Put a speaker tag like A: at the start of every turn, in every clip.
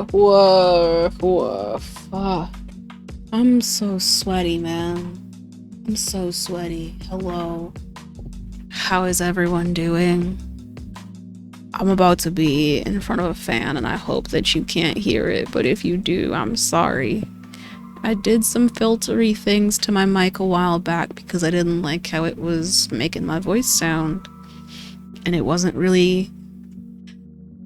A: Woof, woof. I'm so sweaty, man. I'm so sweaty. Hello. How is everyone doing? I'm about to be in front of a fan and I hope that you can't hear it, but if you do, I'm sorry. I did some filtery things to my mic a while back because I didn't like how it was making my voice sound. And it wasn't really...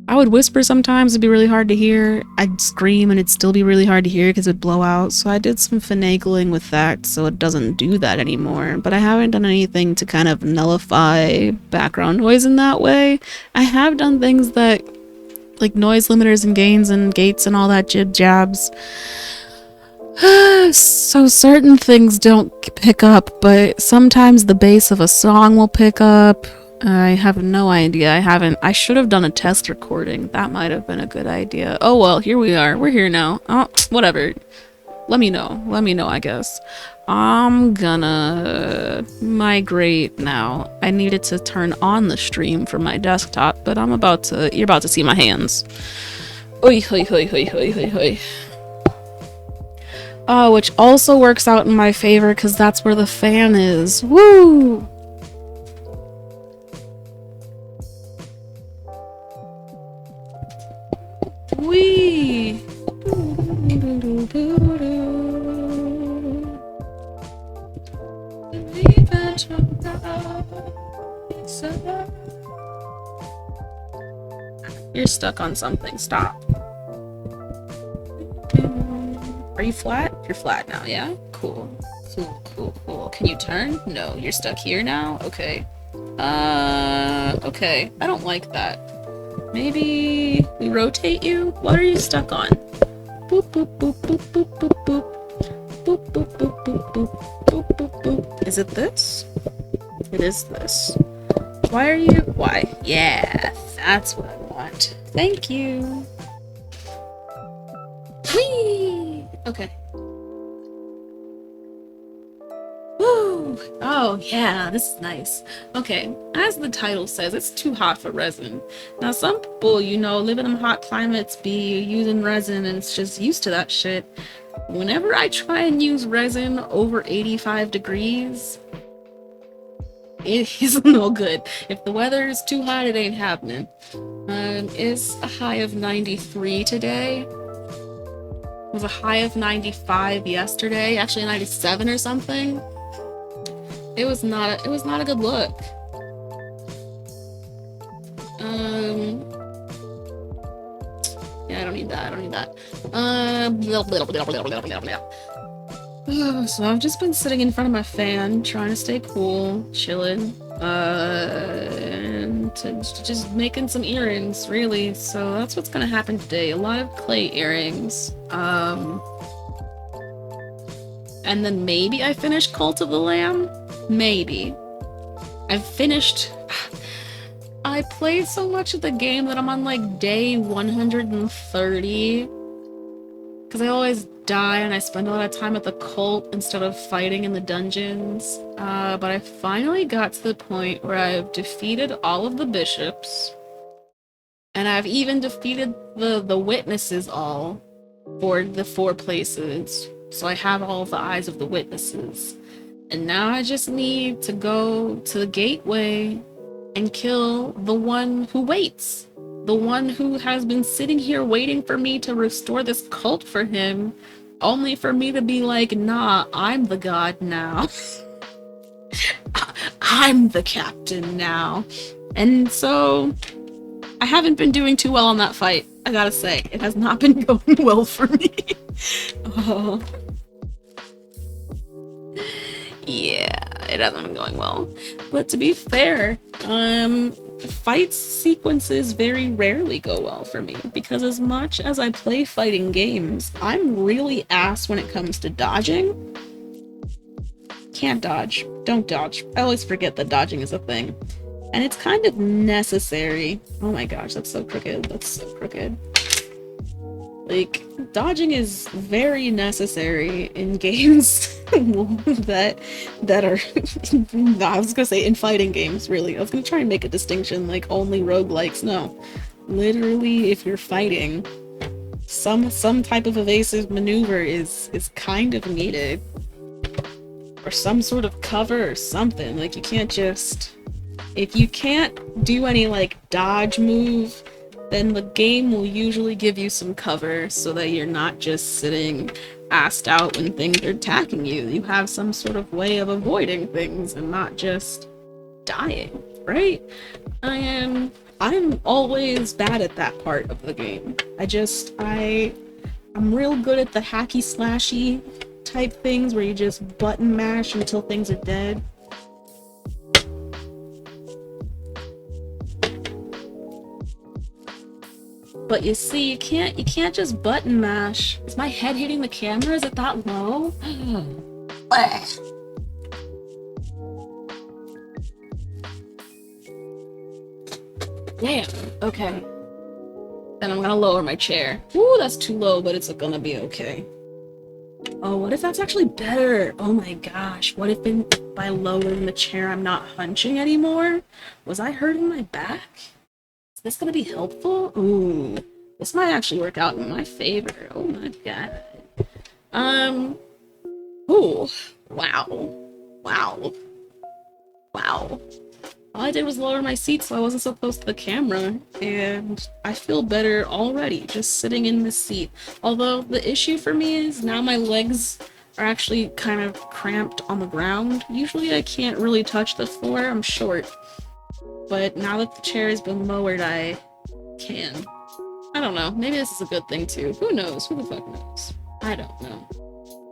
A: I would whisper sometimes, it'd be really hard to hear. I'd scream and it'd still be really hard to hear because it'd blow out. So I did some finagling with that so it doesn't do that anymore. But I haven't done anything to kind of nullify background noise in that way. I have done things that, like noise limiters and gains and gates and all that jib jabs. So certain things don't pick up, but sometimes the bass of a song will pick up. I have no idea. I should have done a test recording. That might have been a good idea. Oh well, here we are. We're here now. Oh, whatever. Let me know, I guess. I'm gonna migrate now. I needed to turn on the stream from my desktop, but you're about to see my hands. Oi, hoi, hoi, hoi, hoi, hoi, hoi. Which also works out in my favor because that's where the fan is. Woo! Wee! You're stuck on something. Stop. Are you flat? You're flat now, yeah? Cool. Cool. Can you turn? No, you're stuck here now? Okay. Okay. I don't like that. Maybe we rotate you? What are you stuck on? Boop, boop, boop, boop, boop, boop, boop. Boop, boop, boop, boop, boop, boop, boop, boop. Is it this? It is this. Why are you? Why? Yeah, that's what I want. Thank you. Whee! Okay. Woo! Oh, yeah, this is nice. Okay, as the title says, it's too hot for resin. Now, some people, live in them hot climates, be using resin, and it's just used to that shit. Whenever I try and use resin over 85 degrees, it is no good. If the weather is too hot, it ain't happening. It's a high of 93 today. It was a high of 95 yesterday, actually 97 or something. It was not a good look. Yeah, I don't need that. So I've just been sitting in front of my fan, trying to stay cool, chilling, and just making some earrings, really. So that's what's gonna happen today. A lot of clay earrings. And then maybe I finish Cult of the Lamb? Maybe. I played so much of the game that I'm on like day 130. Because I always die and I spend a lot of time at the cult instead of fighting in the dungeons. But I finally got to the point where I've defeated all of the bishops. And I've even defeated the witnesses all for the 4 places. So I have all of the eyes of the witnesses. And now I just need to go to the gateway and kill the one who waits. The one who has been sitting here waiting for me to restore this cult for him, only for me to be like, nah, I'm the god now. I'm the captain now. And so I haven't been doing too well on that fight. I gotta say, it has not been going well for me. Oh. Yeah, it hasn't been going well. But to be fair, fight sequences very rarely go well for me, because as much as I play fighting games, I'm really ass when it comes to dodging. Can't dodge. Don't dodge. I always forget that dodging is a thing. And it's kind of necessary. Oh my gosh, that's so crooked. That's so crooked. Like, dodging is very necessary in games that are, I was gonna say in fighting games, really. I was gonna try and make a distinction, like only roguelikes. No. Literally, if you're fighting, some type of evasive maneuver is kind of needed. Or some sort of cover or something. Like, you can't just... If you can't do any, like, dodge move, then the game will usually give you some cover so that you're not just sitting assed out when things are attacking you. You have some sort of way of avoiding things and not just dying, right? I'm always bad at that part of the game. I'm real good at the hacky slashy type things where you just button mash until things are dead. But you see, you can't just button mash. Is my head hitting the camera? Is it that low? Damn. Okay. Then I'm gonna lower my chair. Ooh, that's too low, but it's gonna be okay. Oh, what if that's actually better? Oh my gosh. What if by lowering the chair I'm not hunching anymore? Was I hurting my back? Is this gonna be helpful? Ooh. This might actually work out in my favor. Oh my god. Ooh. Wow. Wow. Wow. All I did was lower my seat so I wasn't so close to the camera, and I feel better already just sitting in this seat. Although the issue for me is now my legs are actually kind of cramped on the ground. Usually I can't really touch the floor, I'm short. But now that the chair has been lowered, I can. I don't know, maybe this is a good thing too. Who knows? Who the fuck knows? I don't know.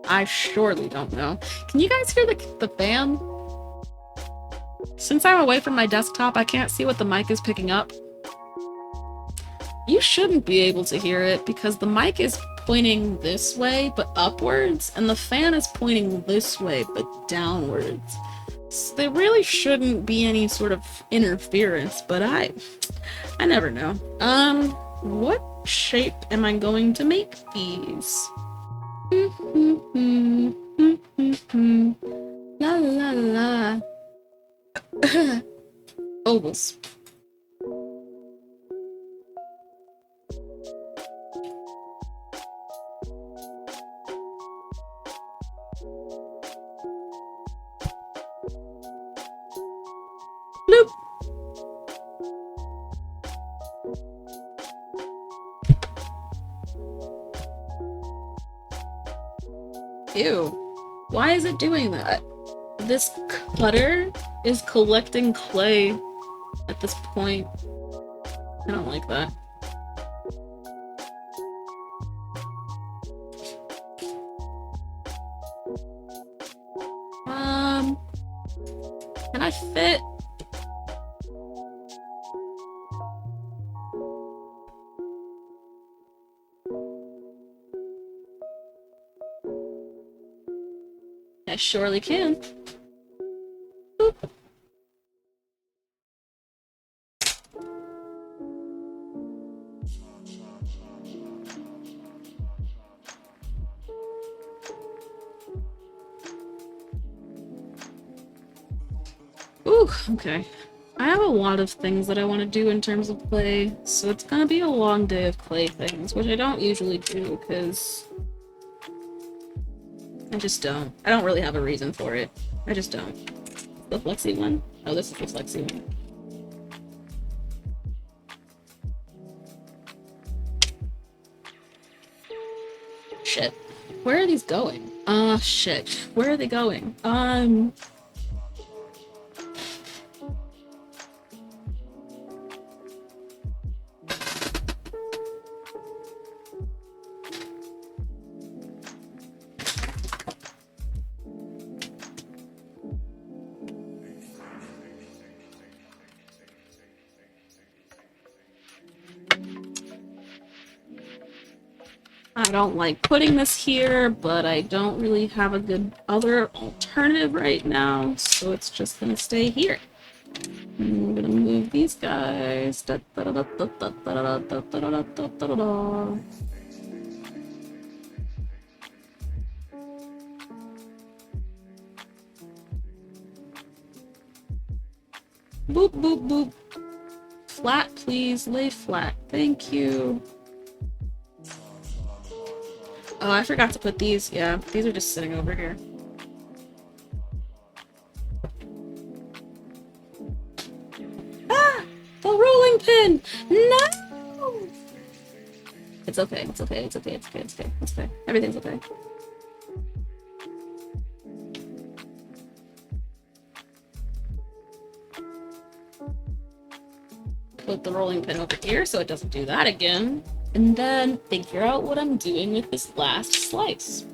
A: I surely don't know. Can you guys hear the fan? Since I'm away from my desktop, I can't see what the mic is picking up. You shouldn't be able to hear it because the mic is pointing this way but upwards, and the fan is pointing this way but downwards. So there really shouldn't be any sort of interference, but I never know. What shape am I going to make these? La la la. Ovals. Bloop. Ew. Why is it doing that? This cutter is collecting clay at this point. I don't like that. Can I fit? I surely can. Boop. Ooh, okay. I have a lot of things that I want to do in terms of play, so it's gonna be a long day of clay things, which I don't usually do, because I just don't. I don't really have a reason for it. I just don't. The flexi one? Oh, this is the flexi one. Shit. Where are these going? Shit. Where are they going? I don't like putting this here, but I don't really have a good other alternative right now, so it's just gonna stay here. I'm gonna move these guys. Boop, boop, boop. Flat, please. Lay flat. Thank you. Oh, I forgot to put these. Yeah, these are just sitting over here. Ah! The rolling pin! No! It's okay, it's okay, it's okay, it's okay, it's okay, it's okay. Everything's okay. Put the rolling pin over here so it doesn't do that again. And then figure out what I'm doing with this last slice.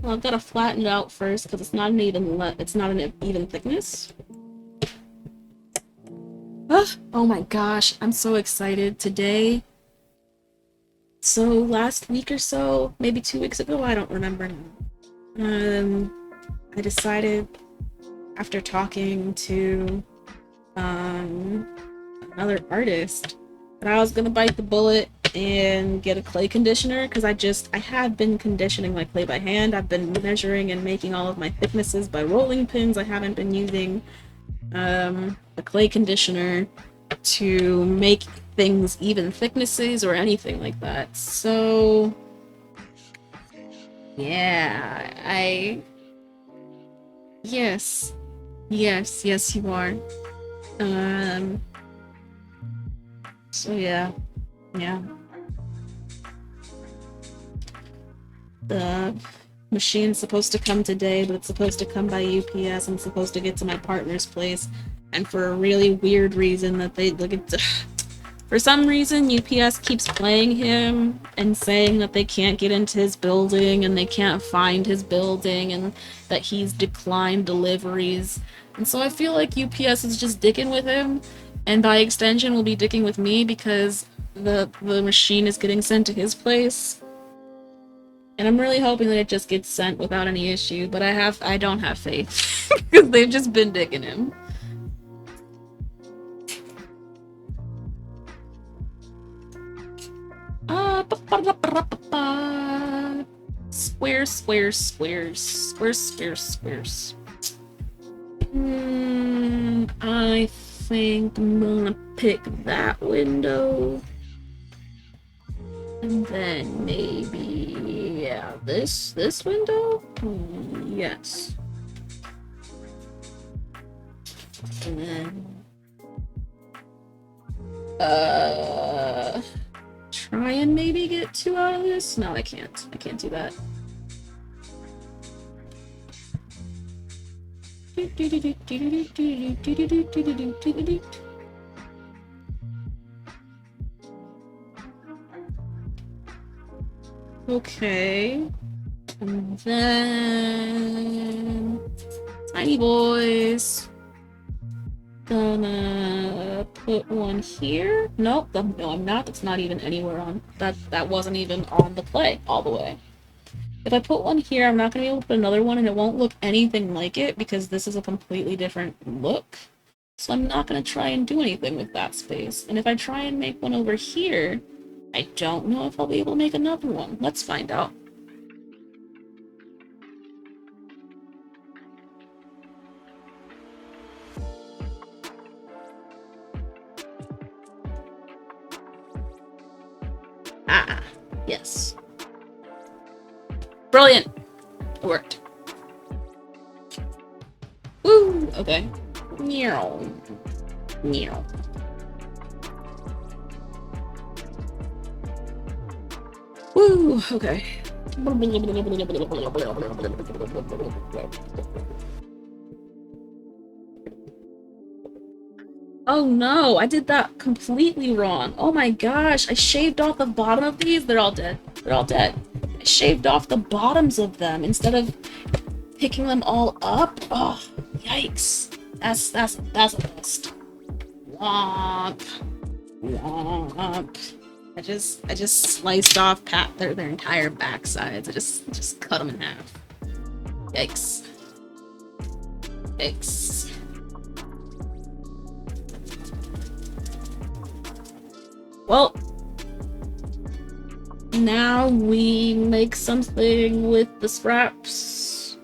A: Well, I've got to flatten it out first because it's not an even thickness. Oh my gosh, I'm so excited today. So last week or so, maybe 2 weeks ago, I don't remember now. I decided after talking to another artist that I was gonna bite the bullet and get a clay conditioner because I have been conditioning my clay by hand. I've been measuring and making all of my thicknesses by rolling pins. I haven't been using a clay conditioner to make things even thicknesses or anything like that. So yeah, yes, you are. So yeah. The machine's supposed to come today, but it's supposed to come by UPS. I'm supposed to get to my partner's place, and for a really weird reason that they look at. For some reason, UPS keeps playing him and saying that they can't get into his building and they can't find his building and that he's declined deliveries. And so I feel like UPS is just dicking with him, and by extension will be dicking with me because the machine is getting sent to his place. And I'm really hoping that it just gets sent without any issue, but I don't have faith because they've just been dicking him. Squares, squares, squares, squares, squares, squares. I think I'm gonna pick that window. And then maybe, yeah, this window? Yes. And then, try and maybe get 2 out of this? No, I can't. I can't do that. Okay. And then tiny boys. Gonna put one here. Nope, no, I'm not. That's not even anywhere on that wasn't even on the play all the way. If I put one here, I'm not gonna be able to put another one, and it won't look anything like it because this is a completely different look. So I'm not gonna try and do anything with that space. And if I try and make one over here, I don't know if I'll be able to make another one. Let's find out. Ah, yes. Brilliant! It worked. Woo! Okay. Meow. Meow. Woo! Okay. Oh no, I did that completely wrong. Oh my gosh, I shaved off the bottom of these. They're all dead. They're all dead. I shaved off the bottoms of them instead of picking them all up. Oh, yikes. That's a bust. Womp. Womp. I just sliced off their entire backsides. I just cut them in half. Yikes. Yikes. Well, now we make something with the scraps.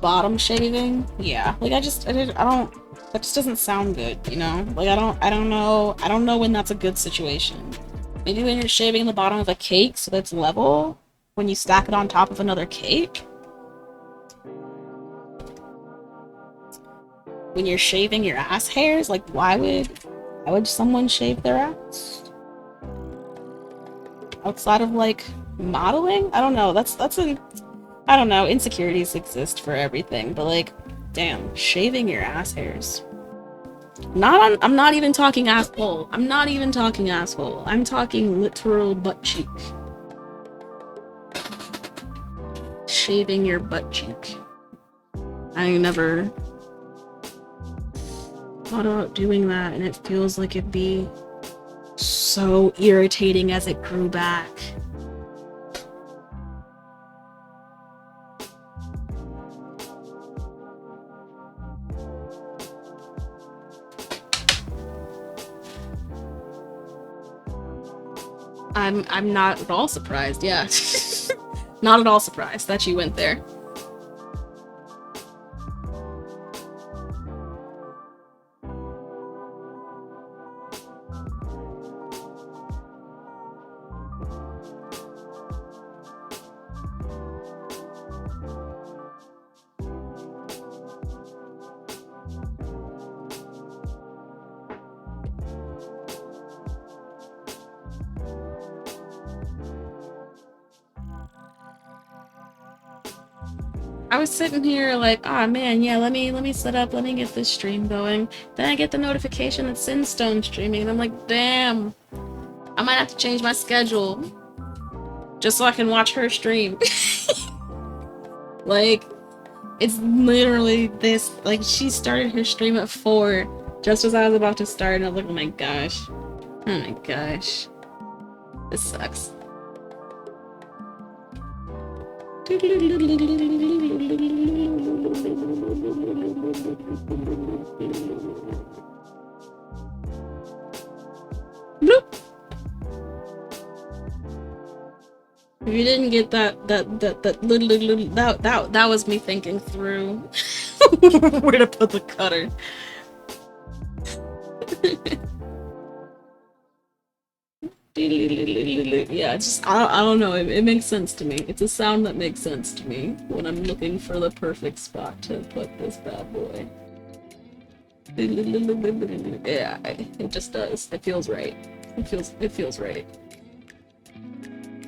A: Bottom shaving? Yeah. Like I don't, that just doesn't sound good, you know? Like I don't know when that's a good situation. Maybe when you're shaving the bottom of a cake so that's level, when you stack it on top of another cake. When you're shaving your ass hairs, like why would someone shave their ass? Outside of like modeling? I don't know. I don't know. Insecurities exist for everything, but like, damn, shaving your ass hairs. I'm not even talking asshole. I'm not even talking asshole. I'm talking literal butt cheek. Shaving your butt cheek. I never thought about doing that, and it feels like it'd be so irritating as it grew back. I'm not at all surprised, yeah. Not at all surprised that you went there. I was sitting here like, ah man, yeah, let me set up, let me get this stream going. Then I get the notification that Sinstone streaming, and I'm like, damn, I might have to change my schedule just so I can watch her stream. Like, it's literally this, like, she started her stream at 4, just as I was about to start, and I was like, oh my gosh. Oh my gosh. This sucks. Bloop. If you didn't get that was me thinking through where to put the cutter. Yeah, it's just I don't know. It makes sense to me. It's a sound that makes sense to me when I'm looking for the perfect spot to put this bad boy. Yeah, it just does. It feels right. It feels right.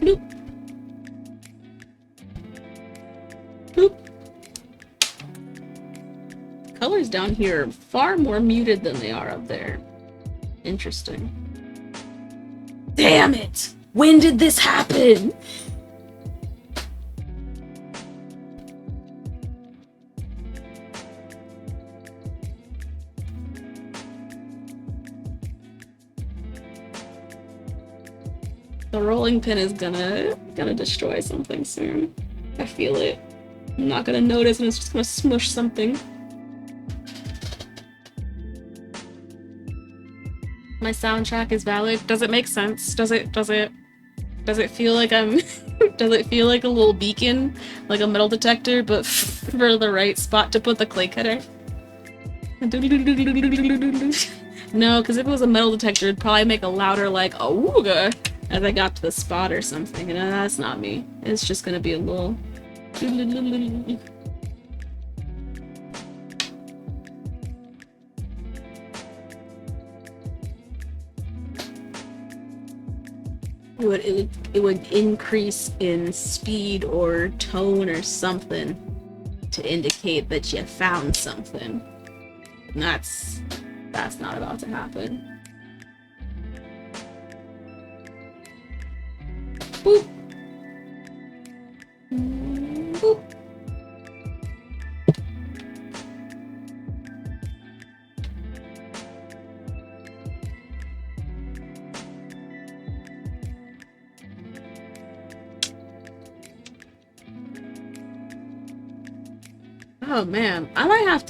A: Bloop. Bloop. Colors down here are far more muted than they are up there. Interesting. Damn it! When did this happen? The rolling pin is gonna destroy something soon. I feel it. I'm not gonna notice and it's just gonna smush something. My soundtrack is valid. Does it make sense? Does it feel like I'm does it feel like a little beacon? Like a metal detector, but for the right spot to put the clay cutter? No, because if it was a metal detector, it'd probably make a louder like "awooga" as I got to the spot or something, and that's not me. It's just gonna be a little. It would increase in speed or tone or something to indicate that you found something. And that's not about to happen. Boop. Boop. Oh man, I might have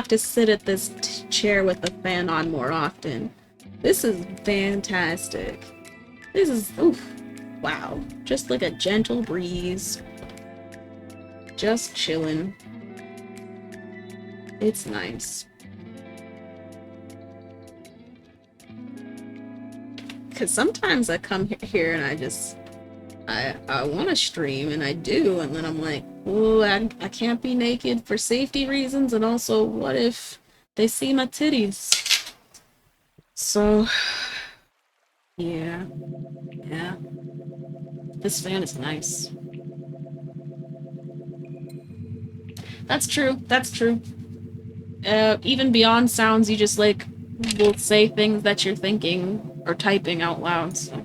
A: to sit at this chair with the fan on more often. This is fantastic. This is, oof, wow. Just like a gentle breeze. Just chilling. It's nice. Because sometimes I come here and I want to stream, and I do, and then I'm like, oh, I can't be naked for safety reasons, and also, what if they see my titties? So, yeah, yeah. This fan is nice. That's true, that's true. Even beyond sounds, you just, like, will say things that you're thinking or typing out loud, so.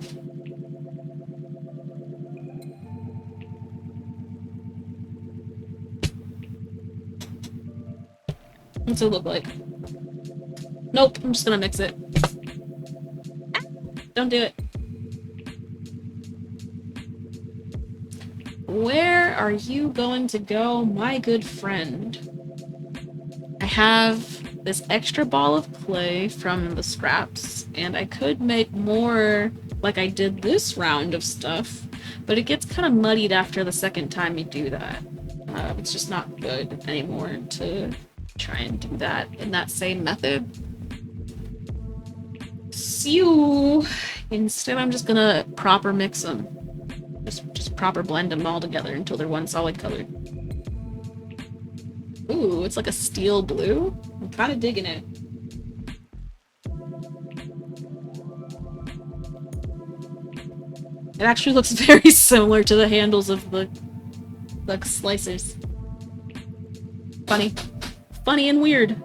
A: What's it look like? Nope, I'm just gonna mix it. Don't do it. Where are you going to go, my good friend? I have this extra ball of clay from the scraps, and I could make more like I did this round of stuff, but it gets kind of muddied after the second time you do that. It's just not good anymore to try and do that in that same method. So, instead I'm just gonna proper mix them. Just proper blend them all together until they're one solid color. Ooh, it's like a steel blue. I'm kind of digging it. It actually looks very similar to the handles of the slicers. Funny. Funny and weird.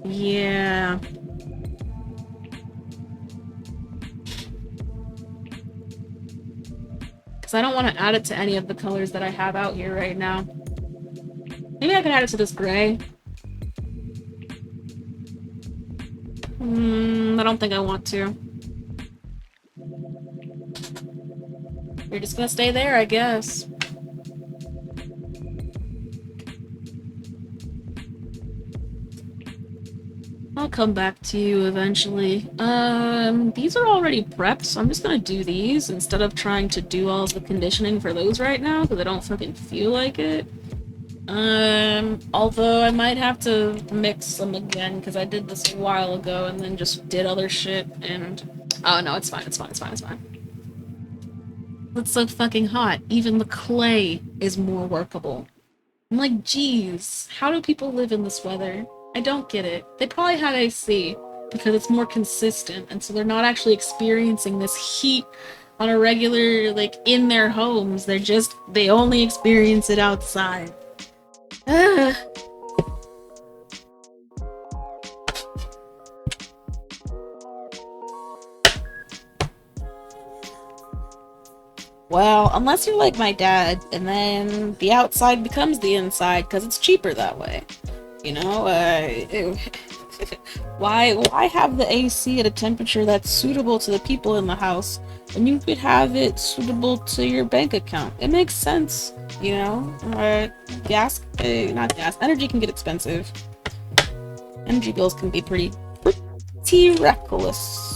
A: Yeah. Because I don't want to add it to any of the colors that I have out here right now. Maybe I could add it to this gray. I don't think I want to. You're just gonna stay there, I guess. I'll come back to you eventually. These are already prepped, so I'm just gonna do these instead of trying to do all of the conditioning for those right now, because I don't fucking feel like it. Although I might have to mix them again, because I did this a while ago and then just did other shit, and... Oh, no, it's fine, it's fine, it's fine, it's fine. It's so fucking hot. Even the clay is more workable. I'm like, geez, how do people live in this weather? I don't get it. They probably have AC, because it's more consistent, and so they're not actually experiencing this heat on a regular, like, in their homes. They only experience it outside. Well, unless you're like my dad, and then the outside becomes the inside, because it's cheaper that way. You know, why have the AC at a temperature that's suitable to the people in the house when you could have it suitable to your bank account? It makes sense, you know? Not gas, energy can get expensive. Energy bills can be pretty reckless.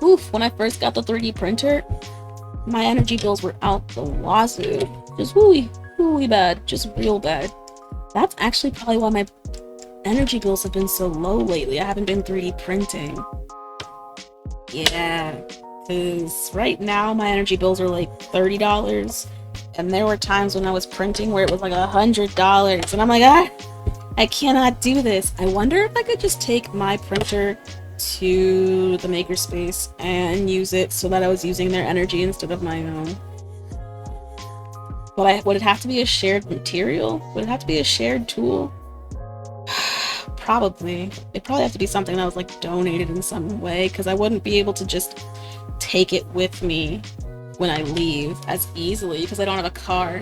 A: Oof, when I first got the 3D printer, my energy bills were out the wazoo. Just wooey bad. Just real bad. That's actually probably why my energy bills have been so low lately. I haven't been 3D printing. Yeah, because right now my energy bills are like $30, and there were times when I was printing where it was like $100, and I'm like, I cannot do this. I wonder if I could just take my printer to the makerspace and use it so that I was using their energy instead of my own. But would it have to be a shared material? Would it have to be a shared tool? Probably. It'd probably have to be something that was like donated in some way, because I wouldn't be able to just take it with me when I leave as easily because I don't have a car.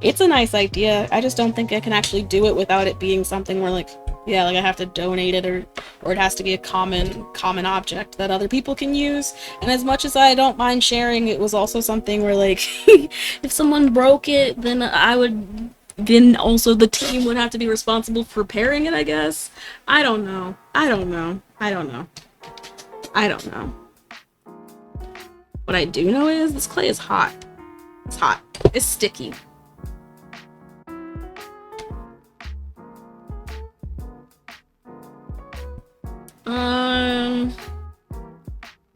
A: It's a nice idea. I just don't think I can actually do it without it being something where, like, yeah, like I have to donate it, or it has to be a common object that other people can use. And as much as I don't mind sharing, it was also something where, like, if someone broke it, then also the team would have to be responsible for repairing it, I guess. I don't know. I don't know. I don't know. I don't know. What I do know is this clay is hot. It's hot. It's sticky.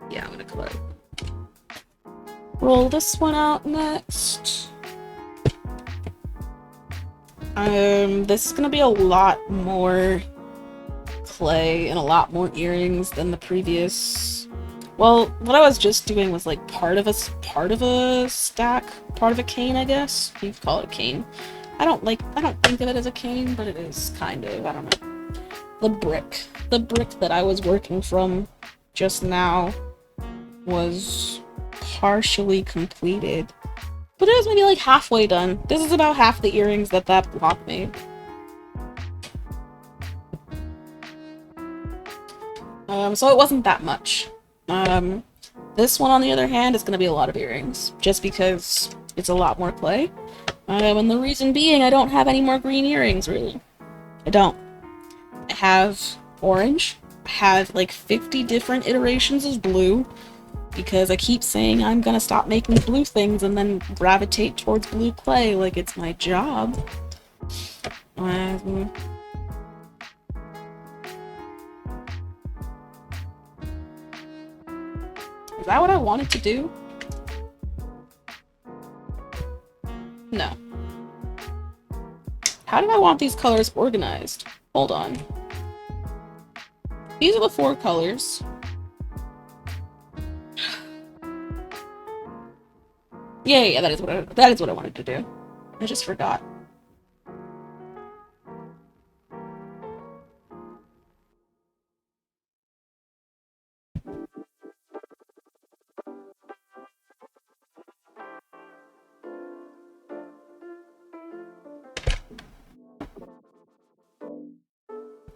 A: Yeah, I'm gonna color. Roll this one out next. This is gonna be a lot more clay and a lot more earrings than the previous. Well, what I was just doing was like part of a stack, part of a cane, I guess. You could call it a cane. I don't think of it as a cane, but it is kind of, I don't know. The brick that I was working from just now was partially completed, but it was maybe like halfway done. This is about half the earrings that block made. So it wasn't that much. This one, on the other hand, is going to be a lot of earrings, just because it's a lot more clay. And the reason being, I don't have any more green earrings, really. I don't. I have orange. I have like 50 different iterations of blue, because I keep saying I'm gonna stop making blue things and then gravitate towards blue clay like it's my job. Is that what I wanted to do? No. How do I want these colors organized? Hold on. These are the 4 colors. Yeah, that is what I wanted to do. I just forgot.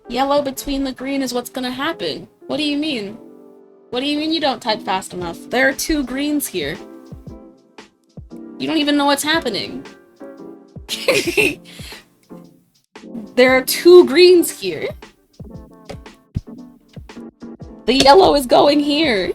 A: Yellow between the green is what's gonna happen. What do you mean? What do you mean you don't type fast enough? There are 2 greens here. You don't even know what's happening. There are 2 greens here. The yellow is going here.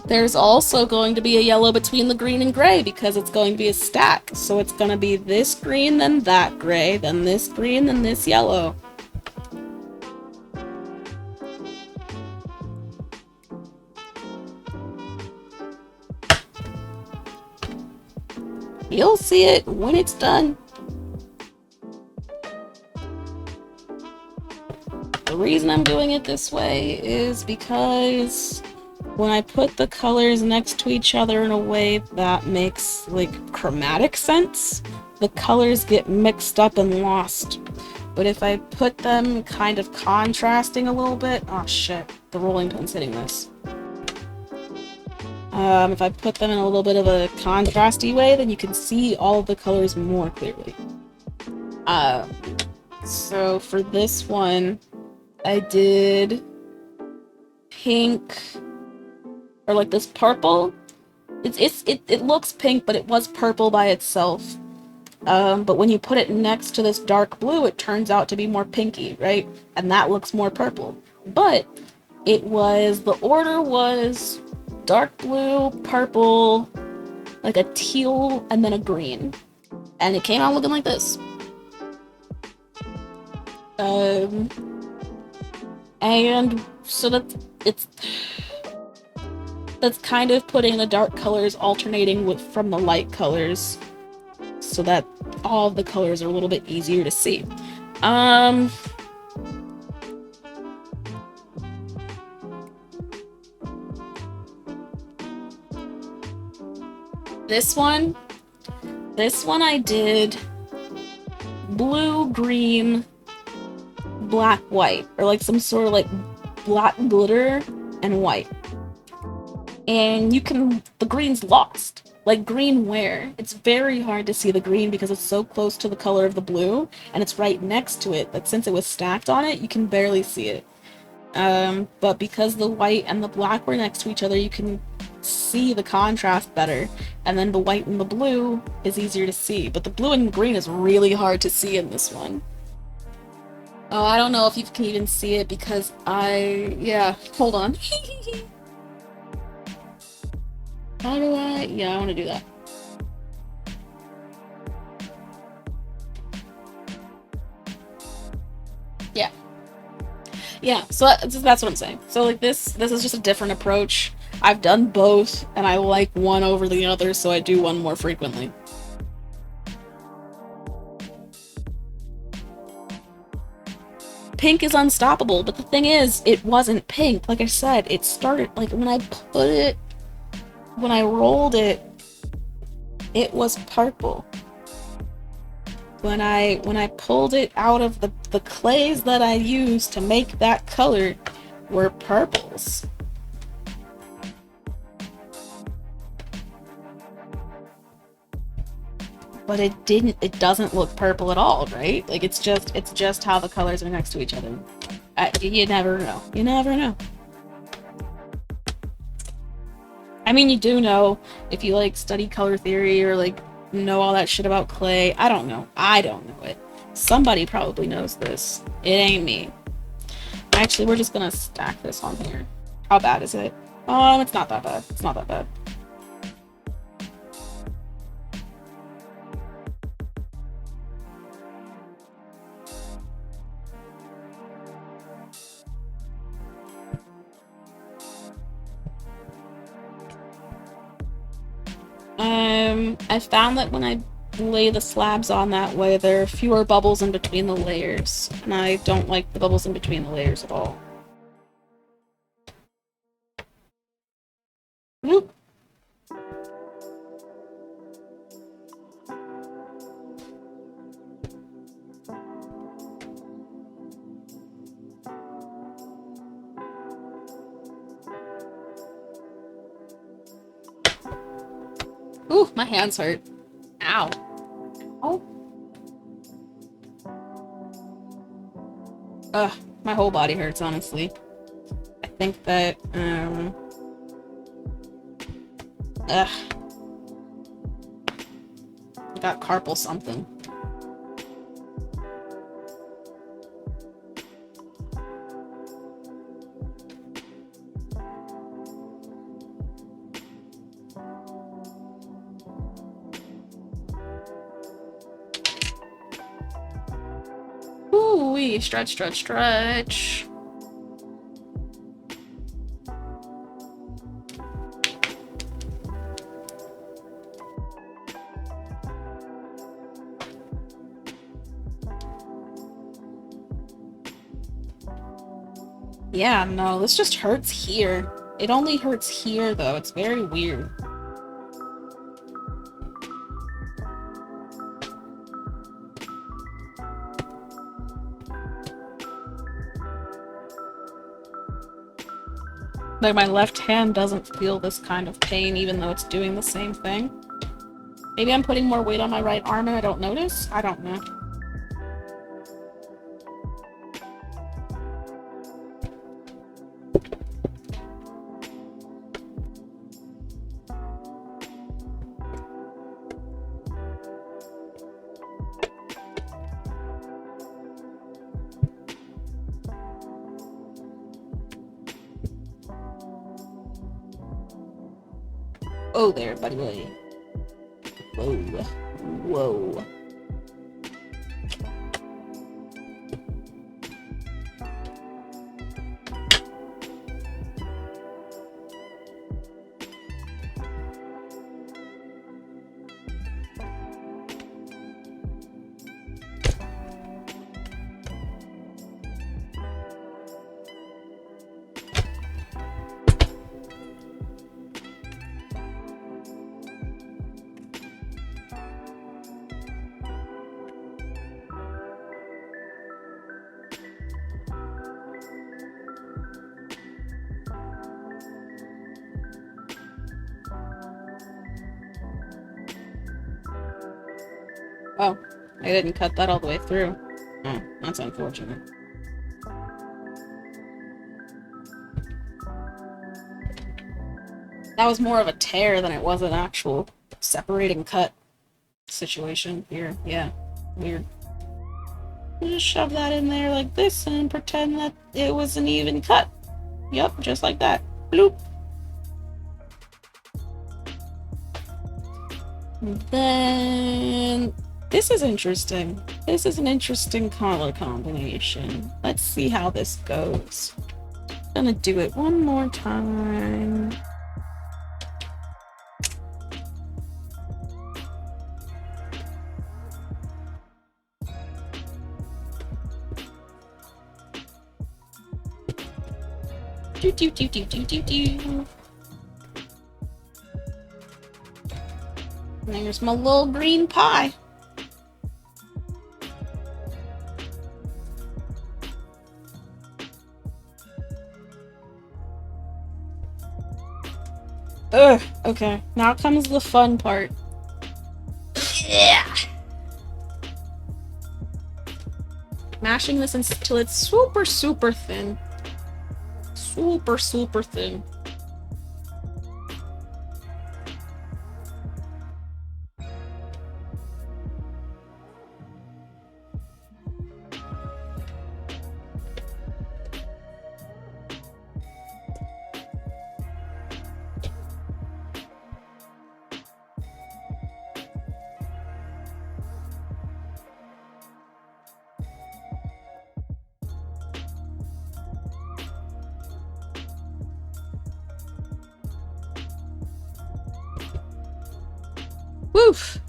A: There's also going to be a yellow between the green and gray, because it's going to be a stack. So it's going to be this green, then that gray, then this green, then this yellow. You'll see it when it's done. The reason I'm doing it this way is because when I put the colors next to each other in a way that makes, like, chromatic sense, the colors get mixed up and lost. But if I put them kind of contrasting a little bit... Oh shit, the rolling pin's hitting this. If I put them in a little bit of a contrasty way, then you can see all of the colors more clearly. So for this one, I did pink, or like this purple. It looks pink, but it was purple by itself. But when you put it next to this dark blue, it turns out to be more pinky, right? And that looks more purple. But the order was dark blue, purple, like a teal, and then a green. And it came out looking like this. And so that's kind of putting the dark colors alternating from the light colors, so that all of the colors are a little bit easier to see. This one I did blue, green, black white, or like some sort of like black glitter and white. And the green's lost. Like green where? It's very hard to see the green because it's so close to the color of the blue, and it's right next to it, that since it was stacked on it, you can barely see it. But because the white and the black were next to each other, you can see the contrast better, and then the white and the blue is easier to see, but the blue and the green is really hard to see in this one. Oh, I don't know if you can even see it because yeah, hold on. How do I? Yeah, I want to do that. Yeah. Yeah, so that's what I'm saying. So like this is just a different approach. I've done both, and I like one over the other, so I do one more frequently. Pink is unstoppable, but the thing is, it wasn't pink. Like I said, it started, like, when I rolled it, it was purple. When I pulled it out of the clays that I used to make that color were purples. But it doesn't look purple at all, right? Like it's just how the colors are next to each other. You never know. You never know. I mean, you do know if you like study color theory or like know all that shit about clay. I don't know. I don't know it. Somebody probably knows this. It ain't me. Actually, we're just gonna stack this on here. How bad is it? It's not that bad. It's not that bad. I found that when I lay the slabs on that way, there are fewer bubbles in between the layers, and I don't like the bubbles in between the layers at all. Whoop. Ooh, my hands hurt. Ow. Oh. Ugh, my whole body hurts, honestly. I think that, ugh. I got carpal something. Ooh-wee, stretch, stretch, stretch. Yeah, no, this just hurts here. It only hurts here, though. It's very weird. Like, my left hand doesn't feel this kind of pain, even though it's doing the same thing. Maybe I'm putting more weight on my right arm and I don't notice? I don't know. Oh there, buddy boy. Whoa. Whoa. Oh, I didn't cut that all the way through. Oh, that's unfortunate. That was more of a tear than it was an actual separating cut situation here. Yeah, weird. Just shove that in there like this and pretend that it was an even cut. Yep, just like that. Bloop. Then this is interesting. This is an interesting color combination. Let's see how this goes. I'm gonna do it one more time. Do do do do do do do. And there's my little green pie. Ugh, okay. Now comes the fun part. Yeah. Mashing this until it's super, super thin. Super, super thin. Woof.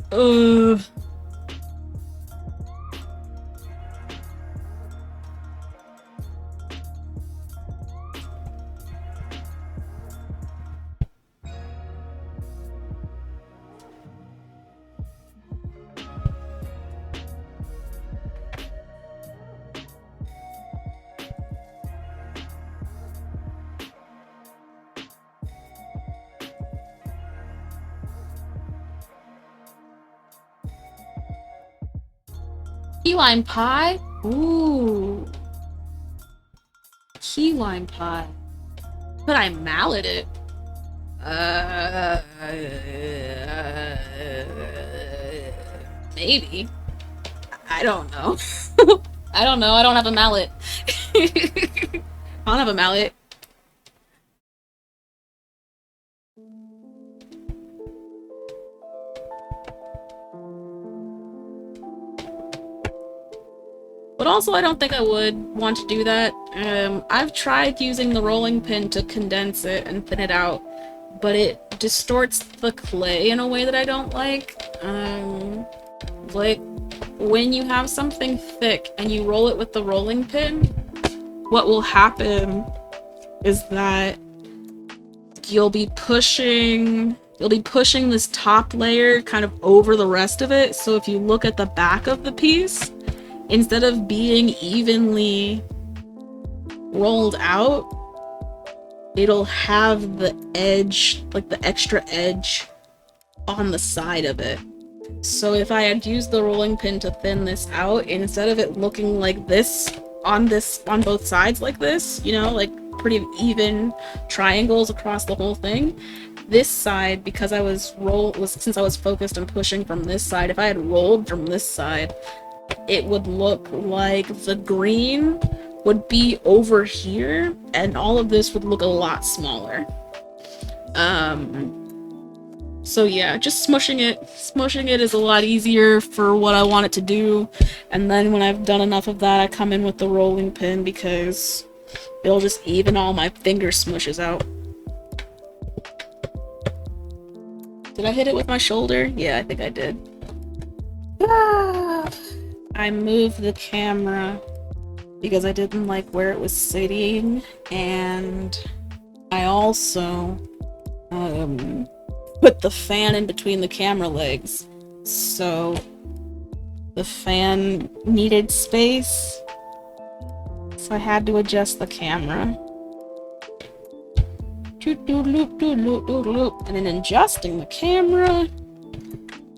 A: Key lime pie? Ooh. Key lime pie. Could I mallet it? Maybe. I don't know. I don't know. I don't have a mallet. I don't have a mallet. But also, I don't think I would want to do that. I've tried using the rolling pin to condense it and thin it out, but it distorts the clay in a way that I don't like. Like, when you have something thick and you roll it with the rolling pin, what will happen is that you'll be pushing this top layer kind of over the rest of it. So if you look at the back of the piece, instead of being evenly rolled out, it'll have the edge, like the extra edge, on the side of it. So if I had used the rolling pin to thin this out, instead of it looking like this on both sides like this, you know, like pretty even triangles across the whole thing, this side, because since I was focused on pushing from this side, if I had rolled from this side, it would look like the green would be over here, and all of this would look a lot smaller. So yeah, just smushing it is a lot easier for what I want it to do, and then when I've done enough of that, I come in with the rolling pin because it'll just even all my finger smushes out. Did I hit it with my shoulder? Yeah, I think I did. I moved the camera because I didn't like where it was sitting, and I also put the fan in between the camera legs, so the fan needed space, so I had to adjust the camera. And in adjusting the camera,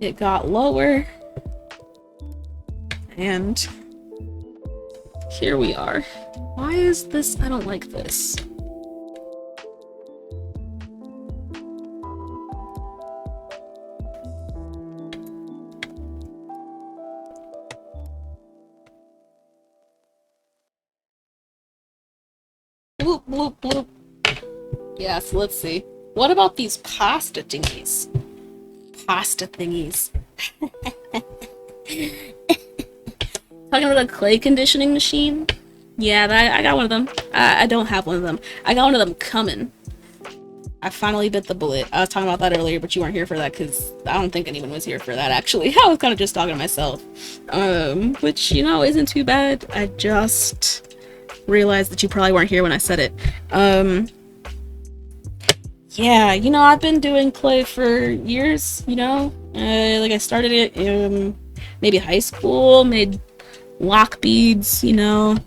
A: it got lower. And here we are. Why is this? I don't like this. Bloop, bloop, bloop. Yeah, so let's see. What about these pasta thingies? Pasta thingies. Talking about a clay conditioning machine? Yeah, I got one of them. I don't have one of them. I got one of them coming. I finally bit the bullet. I was talking about that earlier, but you weren't here for that because I don't think anyone was here for that, actually. I was kind of just talking to myself. Which, you know, isn't too bad. I just realized that you probably weren't here when I said it. Yeah, you know, I've been doing clay for years, you know? Like, I started it in maybe high school, made lock beads, you know?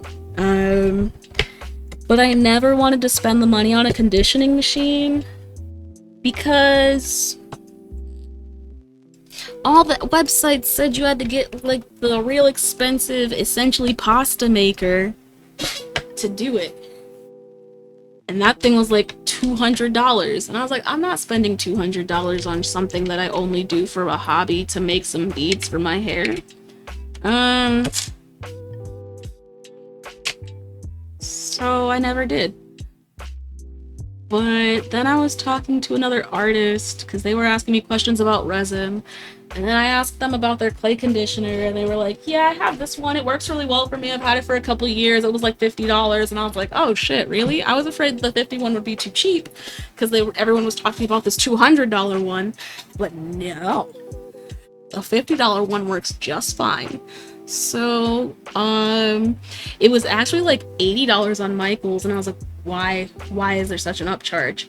A: But I never wanted to spend the money on a conditioning machine because all the websites said you had to get, like, the real expensive, essentially pasta maker to do it. And that thing was like $200. And I was like, I'm not spending $200 on something that I only do for a hobby to make some beads for my hair. So I never did. But then I was talking to another artist because they were asking me questions about resin. And then I asked them about their clay conditioner, and they were like, yeah, I have this one. It works really well for me. I've had it for a couple of years. It was like $50. And I was like, oh shit, really? I was afraid the $50 would be too cheap because everyone was talking about this $200 one. But no, a $50 one works just fine. So, it was actually like $80 on Michael's, and I was like, why is there such an upcharge?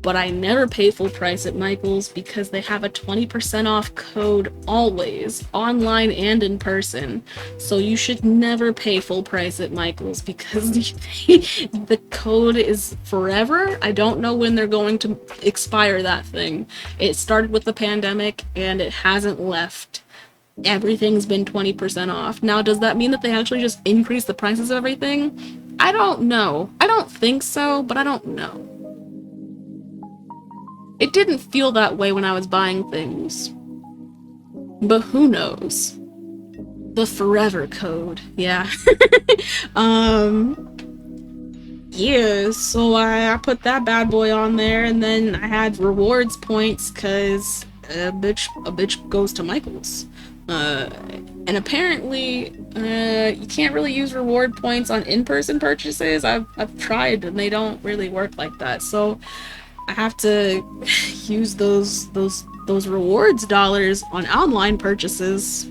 A: But I never pay full price at Michael's because they have a 20% off code always, online and in person. So you should never pay full price at Michael's because the code is forever. I don't know when they're going to expire that thing. It started with the pandemic and it hasn't left. Everything's been 20% off. Now, does that mean that they actually just increase the prices of everything? I don't know. I don't think so, but I don't know. It didn't feel that way when I was buying things. But who knows? The forever code, yeah. Yeah, so I put that bad boy on there, and then I had rewards points because a bitch goes to Michael's. And apparently, you can't really use reward points on in-person purchases. I've tried, and they don't really work like that. So I have to use those rewards dollars on online purchases,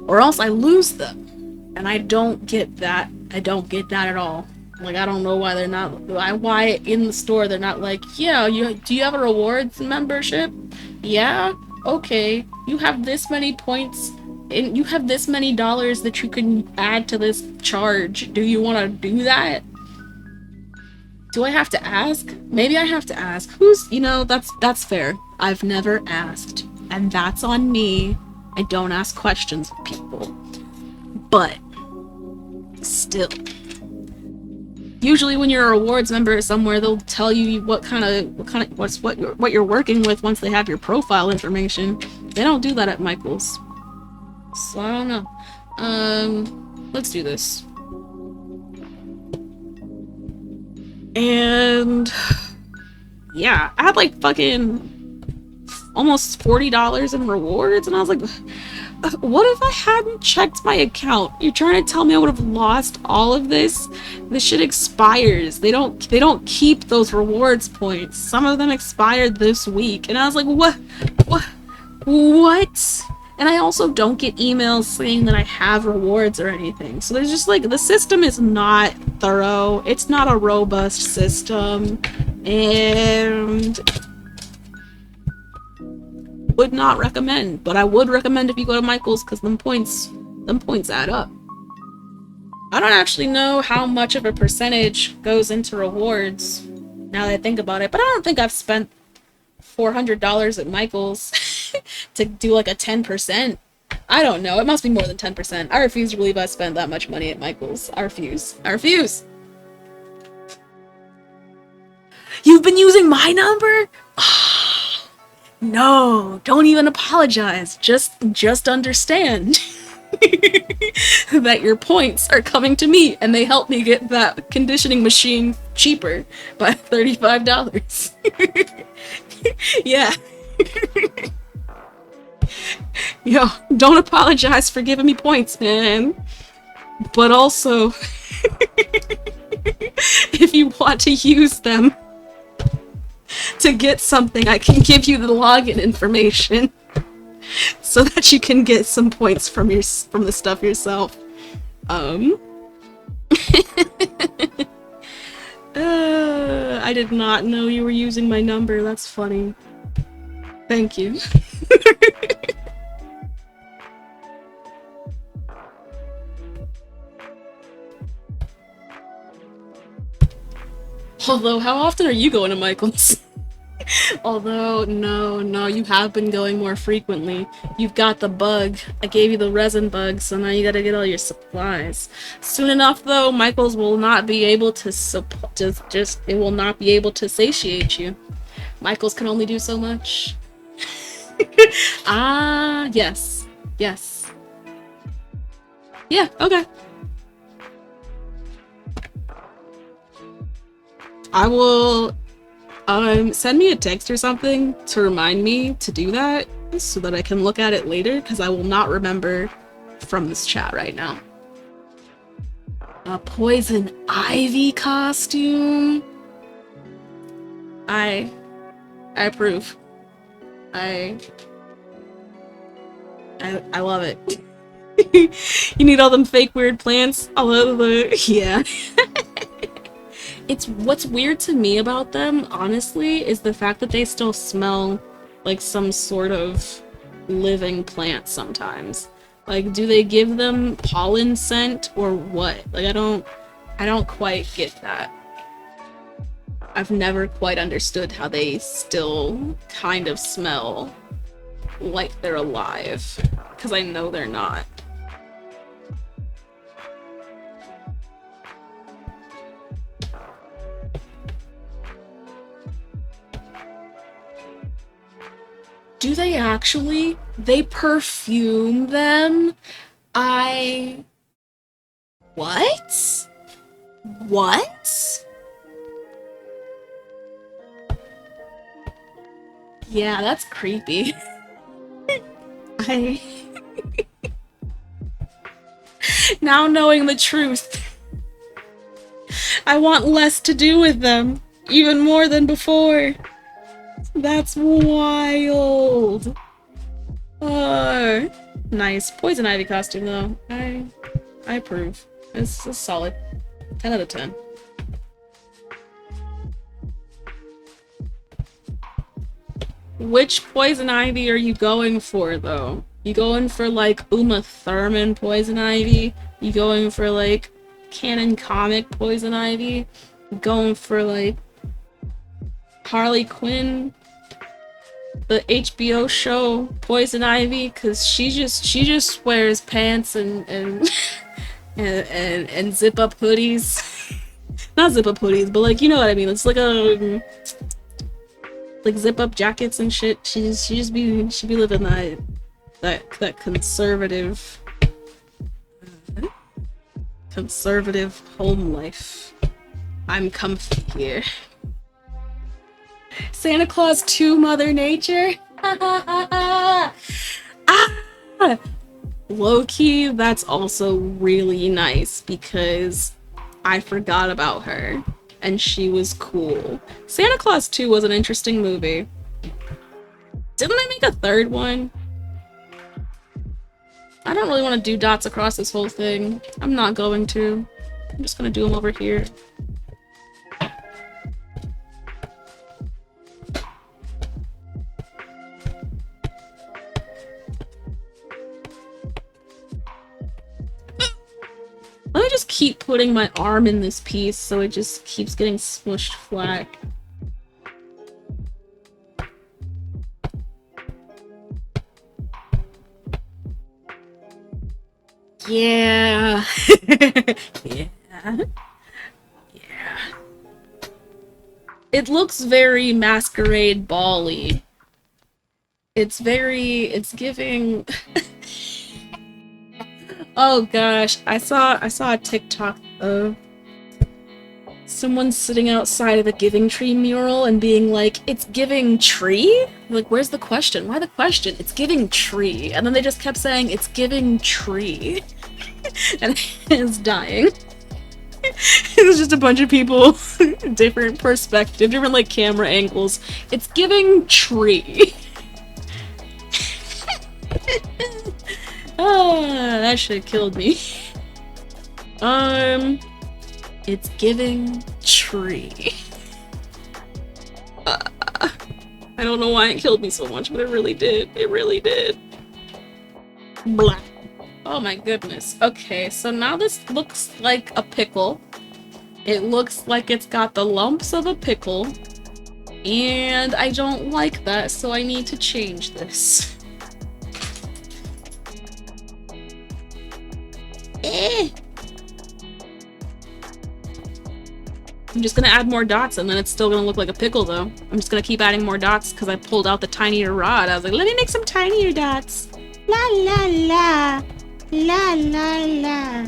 A: or else I lose them, and I don't get that. I don't get that at all. Like, I don't know why they're not. Why in the store they're not like, yeah, do you have a rewards membership? Yeah. Okay. You have this many points, and you have this many dollars that you can add to this charge. Do you want to do that? Do I have to ask? Maybe I have to ask. That's fair. I've never asked. And that's on me. I don't ask questions of people. But still. Usually when you're a rewards member somewhere, they'll tell you what you're working with once they have your profile information. They don't do that at Michael's. So I don't know. Let's do this. And yeah, I had like fucking almost $40 in rewards, and I was like, what if I hadn't checked my account? You're trying to tell me I would have lost all of this? This shit expires. They don't keep those rewards points. Some of them expired this week, and I was like, what? And I also don't get emails saying that I have rewards or anything. So there's just like, the system is not thorough. It's not a robust system. And would not recommend. But I would recommend if you go to Michael's, because them points add up. I don't actually know how much of a percentage goes into rewards now that I think about it. But I don't think I've spent $400 at Michael's to do like a 10% I don't know. It must be more than 10%. I refuse to believe I spent that much money at Michael's. I refuse. I refuse. You've been using my number? No, don't even apologize. Just understand that your points are coming to me and they help me get that conditioning machine cheaper by $35. Yeah. Yo, don't apologize for giving me points, man. But also, if you want to use them to get something, I can give you the login information so that you can get some points from the stuff yourself. I did not know you were using my number. That's funny. Thank you. Although, how often are you going to Michael's? Although, no, you have been going more frequently. You've got the bug. I gave you the resin bug, so now you gotta get all your supplies. Soon enough, though, Michael's will not be able to it will not be able to satiate you. Michael's can only do so much. Ah, yes. Yes. Yeah, okay. I will send me a text or something to remind me to do that so that I can look at it later, because I will not remember from this chat right now. A poison ivy costume? I approve. I love it. You need all them fake weird plants? All of the... yeah. It's what's weird to me about them, honestly, is the fact that they still smell like some sort of living plant sometimes. Like, do they give them pollen scent or what? Like, I don't quite get that. I've never quite understood how they still kind of smell like they're alive, because I know they're not. Do they actually? They perfume them? What? What? Yeah, that's creepy. Now knowing the truth, I want less to do with them, even more than before. That's wild. Nice. Poison ivy costume, though. I approve. It's a solid 10 out of 10. Which poison ivy are you going for, though? You going for, like, Uma Thurman poison ivy? You going for, like, canon comic poison ivy? You going for, like, Harley Quinn, the HBO show Poison Ivy? Cause she just wears pants and zip up hoodies. Not zip up hoodies, but like, you know what I mean. It's like a like zip up jackets and shit. She be living that conservative home life. I'm comfy here. Santa Claus 2 Mother Nature? Ah! Low-key, that's also really nice because I forgot about her and she was cool. Santa Claus 2 was an interesting movie. Didn't they make a third one? I don't really want to do dots across this whole thing. I'm not going to. I'm just gonna do them over here. Let me just keep putting my arm in this piece so it just keeps getting smushed flat. Yeah. Yeah. Yeah. It looks very masquerade ball-y. It's giving. Oh gosh, I saw a TikTok of someone sitting outside of a Giving Tree mural and being like, "It's giving tree?" Like, where's the question? Why the question? It's giving tree. And then they just kept saying, "It's giving tree." And it's dying. It was just a bunch of people, different perspective, different like camera angles. It's giving tree. Ah, that shit killed me. It's giving tree. I don't know why it killed me so much, but it really did. It really did. Blah. Oh my goodness. Okay, so now this looks like a pickle. It looks like it's got the lumps of a pickle. And I don't like that, so I need to change this. I'm just gonna add more dots and then it's still gonna look like a pickle though. I'm just gonna keep adding more dots because I pulled out the tinier rod. I was like, let me make some tinier dots. La la la. La la la.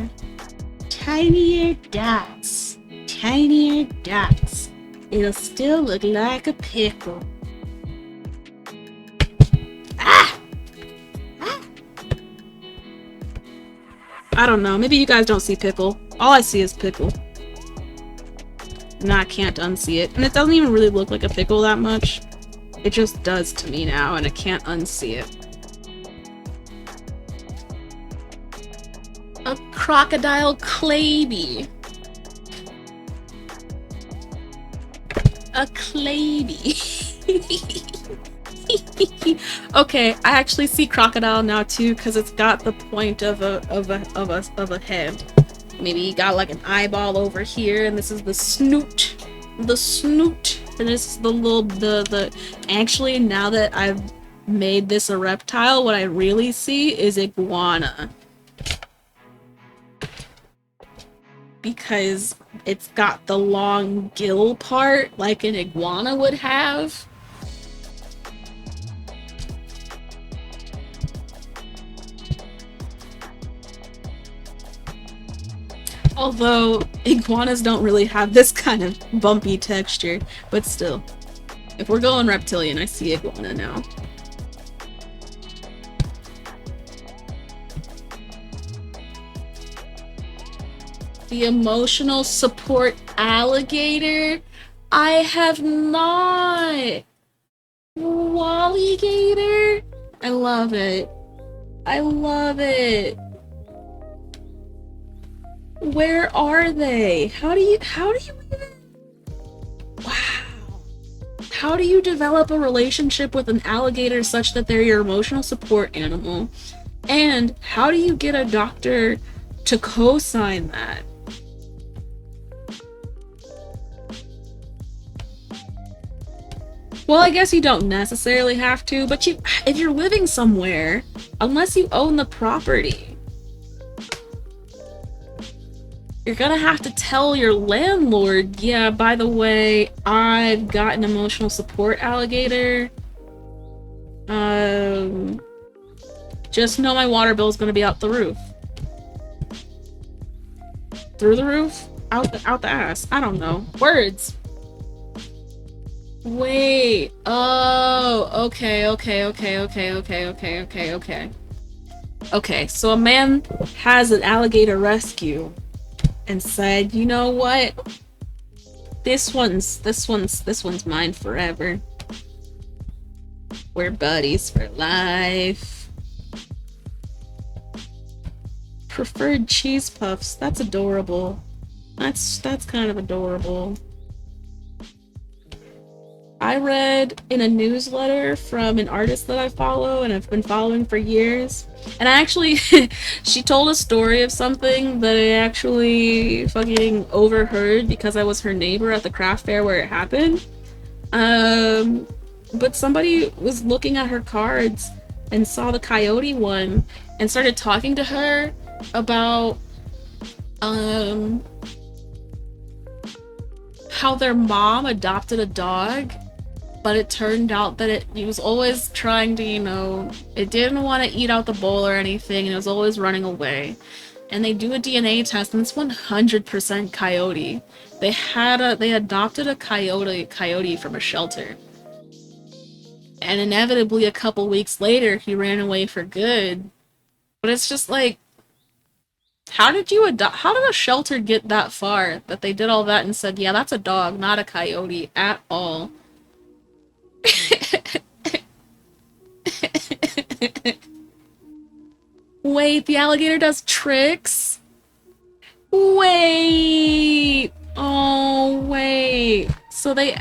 A: Tinier dots. Tinier dots. It'll still look like a pickle. Ah! Ah! I don't know. Maybe you guys don't see pickle. All I see is pickle. Now I can't unsee it. And it doesn't even really look like a pickle that much. It just does to me now, and I can't unsee it. A crocodile claby. A claby. Okay, I actually see crocodile now too, because it's got the point of a head. Maybe he got like an eyeball over here, and this is the snoot. The snoot. And this is the little, actually, now that I've made this a reptile, what I really see is iguana. Because it's got the long gill part, like an iguana would have. Although, iguanas don't really have this kind of bumpy texture, but still. If we're going reptilian, I see iguana now. The emotional support alligator? I have not! Walligator? I love it. I love it. Where are they? How do you even... Wow. How do you develop a relationship with an alligator such that they're your emotional support animal? And how do you get a doctor to co-sign that? Well, I guess you don't necessarily have to, but if you're living somewhere, unless you own the property, you're gonna have to tell your landlord, yeah, by the way, I've got an emotional support alligator. Just know my water bill is gonna be out the roof. Through the roof? Out the ass. I don't know. Words. Wait. Oh, okay. Okay, so a man has an alligator rescue and said, you know what? This one's mine forever. We're buddies for life. Preferred cheese puffs. That's adorable. That's kind of adorable. I read in a newsletter from an artist that I follow and I've been following for years. And I actually, she told a story of something that I actually fucking overheard because I was her neighbor at the craft fair where it happened. But somebody was looking at her cards and saw the coyote one and started talking to her about um how their mom adopted a dog, but it turned out that it was always trying to, it didn't want to eat out the bowl or anything, and it was always running away. And they do a DNA test, and it's 100% coyote. They adopted a coyote from a shelter. And inevitably, a couple weeks later, he ran away for good. But it's just like, how did a shelter get that far that they did all that and said, yeah, that's a dog, not a coyote at all? Wait, the alligator does tricks? Wait. Oh, wait. So they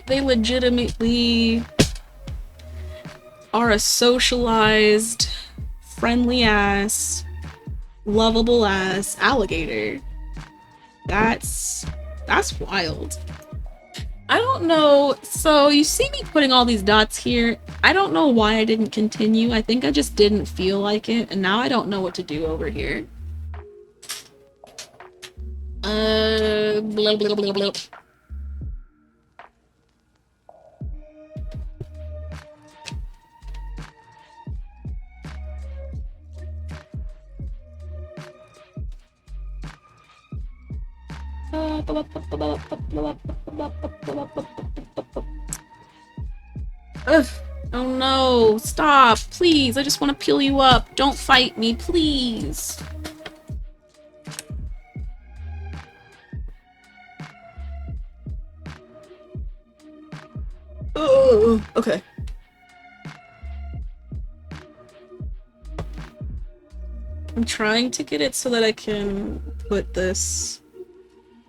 A: legitimately are a socialized, friendly ass, lovable ass alligator. That's wild. I don't know. So you see me putting all these dots here. I don't know why I didn't continue. I think I just didn't feel like it, and now I don't know what to do over here. Blah, blah, blah, blah. Ugh. Oh no, stop, please. I just want to peel you up. Don't fight me, please. Oh, okay. I'm trying to get it so that I can put this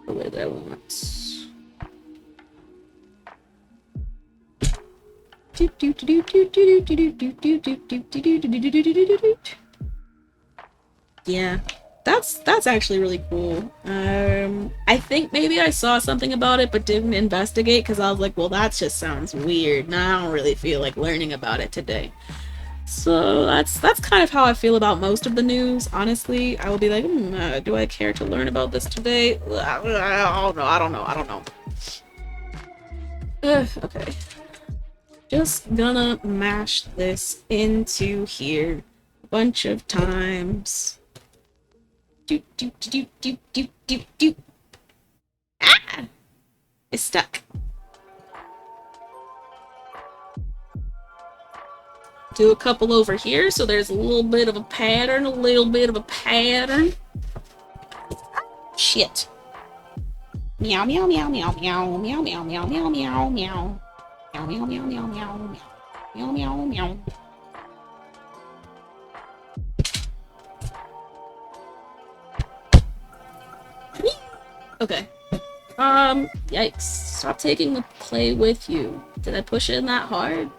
A: the way that I want. Yeah, that's actually really cool. I think maybe I saw something about it but didn't investigate because I was like, well, that just sounds weird, and I don't really feel like learning about it today. So that's kind of how I feel about most of the news. Honestly, I will be like, do I care to learn about this today? I don't know. Okay. Just gonna mash this into here a bunch of times. Ah! It's stuck. Do a couple over here so there's a little bit of a pattern, Shit. Meow, meow, meow, meow, meow, meow, meow, meow, meow, meow, meow. Meow, meow, meow, meow, meow, meow, meow, meow, meow. Okay. Yikes. Stop taking the clay with you. Did I push it in that hard?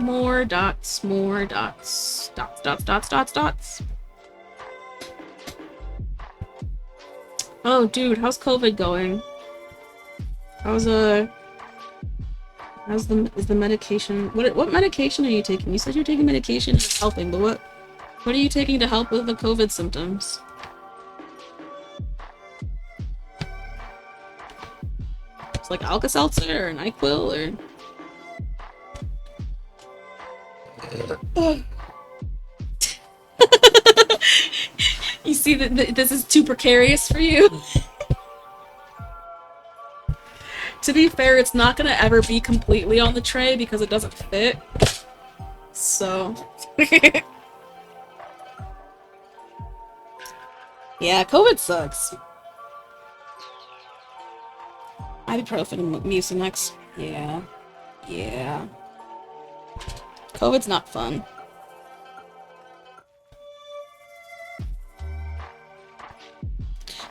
A: More dots, more dots. Dots, dots, dots, dots, dots. Oh, dude, how's COVID going? Is the medication? What medication are you taking? You said you're taking medication and it's helping, but what are you taking to help with the COVID symptoms? It's like Alka-Seltzer or NyQuil or... You see that this is too precarious for you? To be fair, it's not gonna ever be completely on the tray because it doesn't fit. So... Yeah, COVID sucks. Ibuprofen and Mucinex. Yeah. Yeah. COVID's not fun.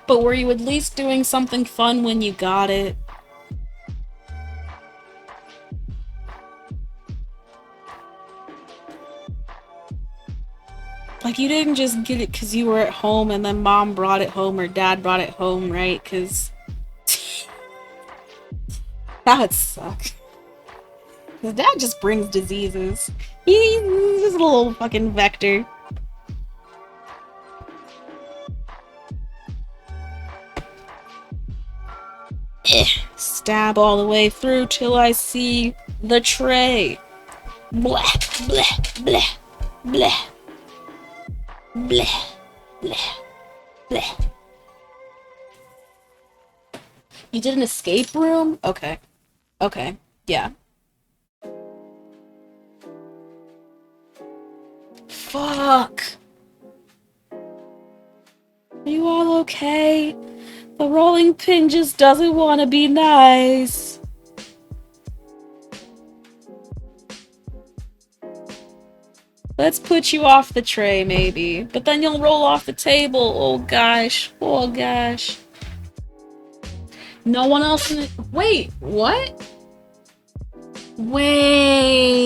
A: But were you at least doing something fun when you got it? Like, you didn't just get it because you were at home and then mom brought it home or dad brought it home, right? Because... That would suck. Cause that just brings diseases. He's just a little fucking vector. Stab all the way through till I see the tray. Blah, blah, blah, blah, blah, blah, blah. You did an escape room? Okay. Okay. Yeah. Fuck. Are you all okay? The rolling pin just doesn't want to be nice. Let's put you off the tray, maybe. But then you'll roll off the table. Oh gosh. Oh gosh. No one else in it. Wait, what? Wait.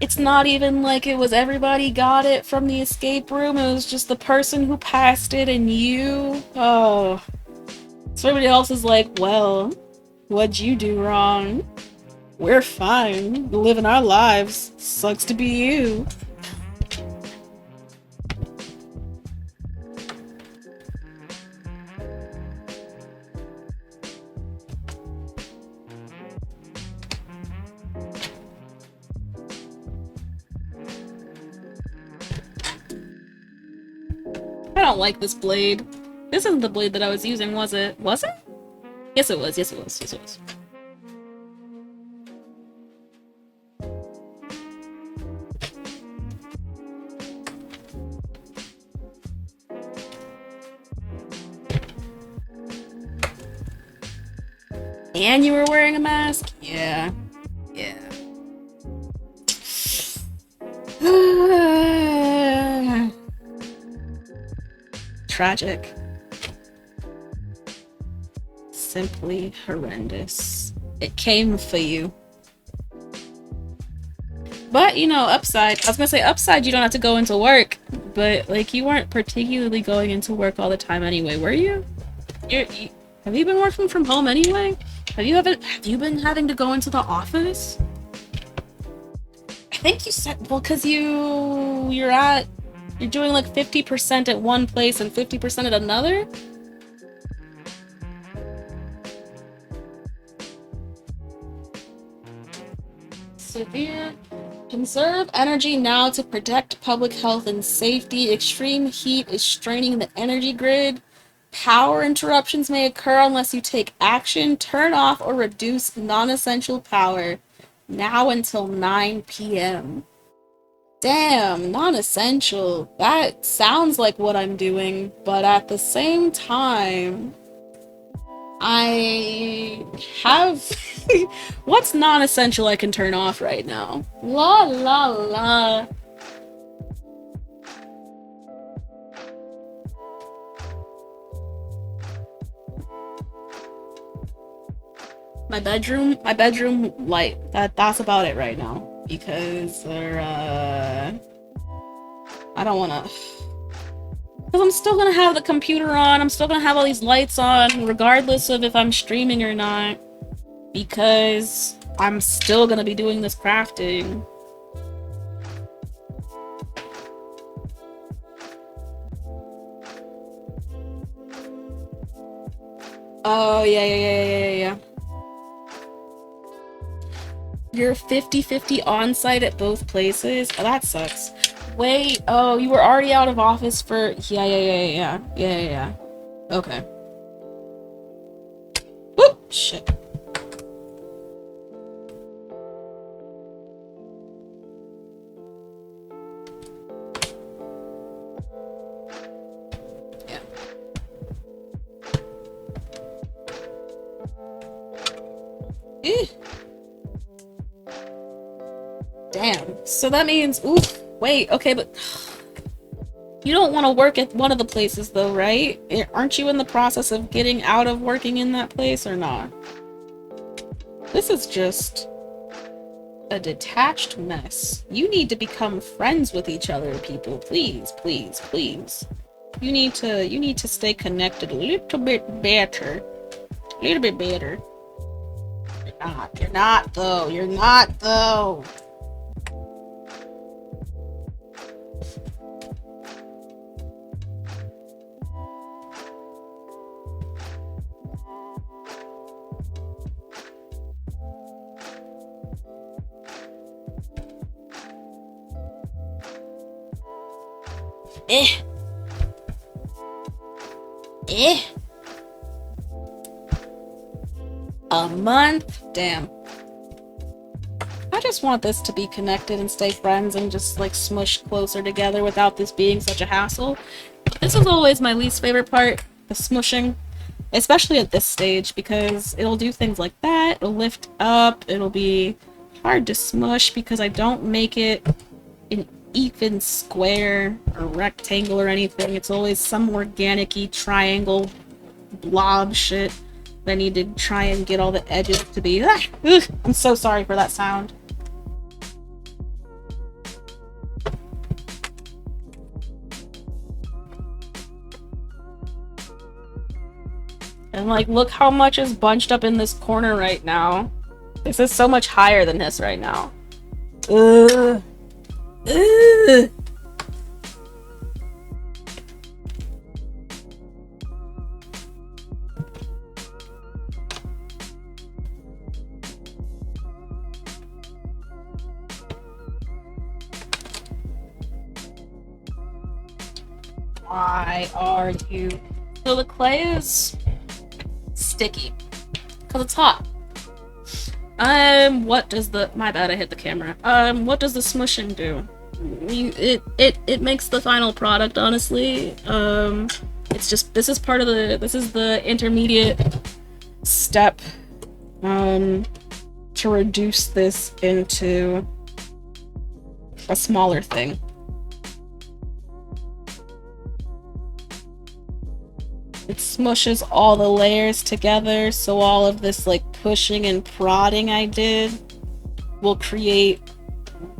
A: It's not even like it was everybody got it from the escape room. It was just the person who passed it and you. Oh. So everybody else is like, well, what'd you do wrong? We're fine. Living our lives. Sucks to be you. I don't like this blade. This isn't the blade that I was using, was it? Was it? Yes, it was. Yes, it was. Yes, it was. And you were wearing a mask? Yeah. Yeah. Tragic. Simply horrendous. It came for you. But, you know, upside. I was gonna say upside, you don't have to go into work. But, like, you weren't particularly going into work all the time anyway, were you? Have you been working from home anyway? Have you been having to go into the office? I think you said, well, because you're doing like 50% at one place and 50% at another? Severe. Conserve energy now to protect public health and safety. Extreme heat is straining the energy grid. Power interruptions may occur unless you take action. Turn off or reduce non-essential power. Now until 9 p.m. Damn, non-essential. That sounds like what I'm doing, but at the same time, I have... What's non-essential I can turn off right now? La la la. My bedroom light. That's about it right now. Because I don't wanna... Because I'm still gonna have the computer on, I'm still gonna have all these lights on, regardless of if I'm streaming or not. Because I'm still gonna be doing this crafting. Oh, yeah. You're 50-50 on-site at both places? Oh, that sucks. Wait, oh, you were already out of office for... Yeah. Okay. Whoop! Shit. Yeah. Damn. So that means... Oof. Wait, okay, but... You don't want to work at one of the places, though, right? Aren't you in the process of getting out of working in that place, or not? This is just... a detached mess. You need to become friends with each other, people. Please. You need to stay connected a little bit better. not. You're not, though. You're not, though. Eh. Eh. A month? Damn. I just want this to be connected and stay friends and just like smush closer together without this being such a hassle. This is always my least favorite part, the smushing. Especially at this stage, because it'll do things like that, it'll lift up, it'll be hard to smush because I don't make it an even square or rectangle or anything. It's always some organic-y triangle blob shit that I need to try and get all the edges to be. I'm so sorry for that sound. And like, look how much is bunched up in this corner right now. This is so much higher than this right now. Ugh. Ugh. Why are you... So the clay is sticky because it's hot. What does the... My bad, I hit the camera. What does the smushing do? It makes the final product, honestly. It's just... This is part of the... This is the intermediate step, to reduce this into a smaller thing. It smushes all the layers together, so all of this like pushing and prodding I did will create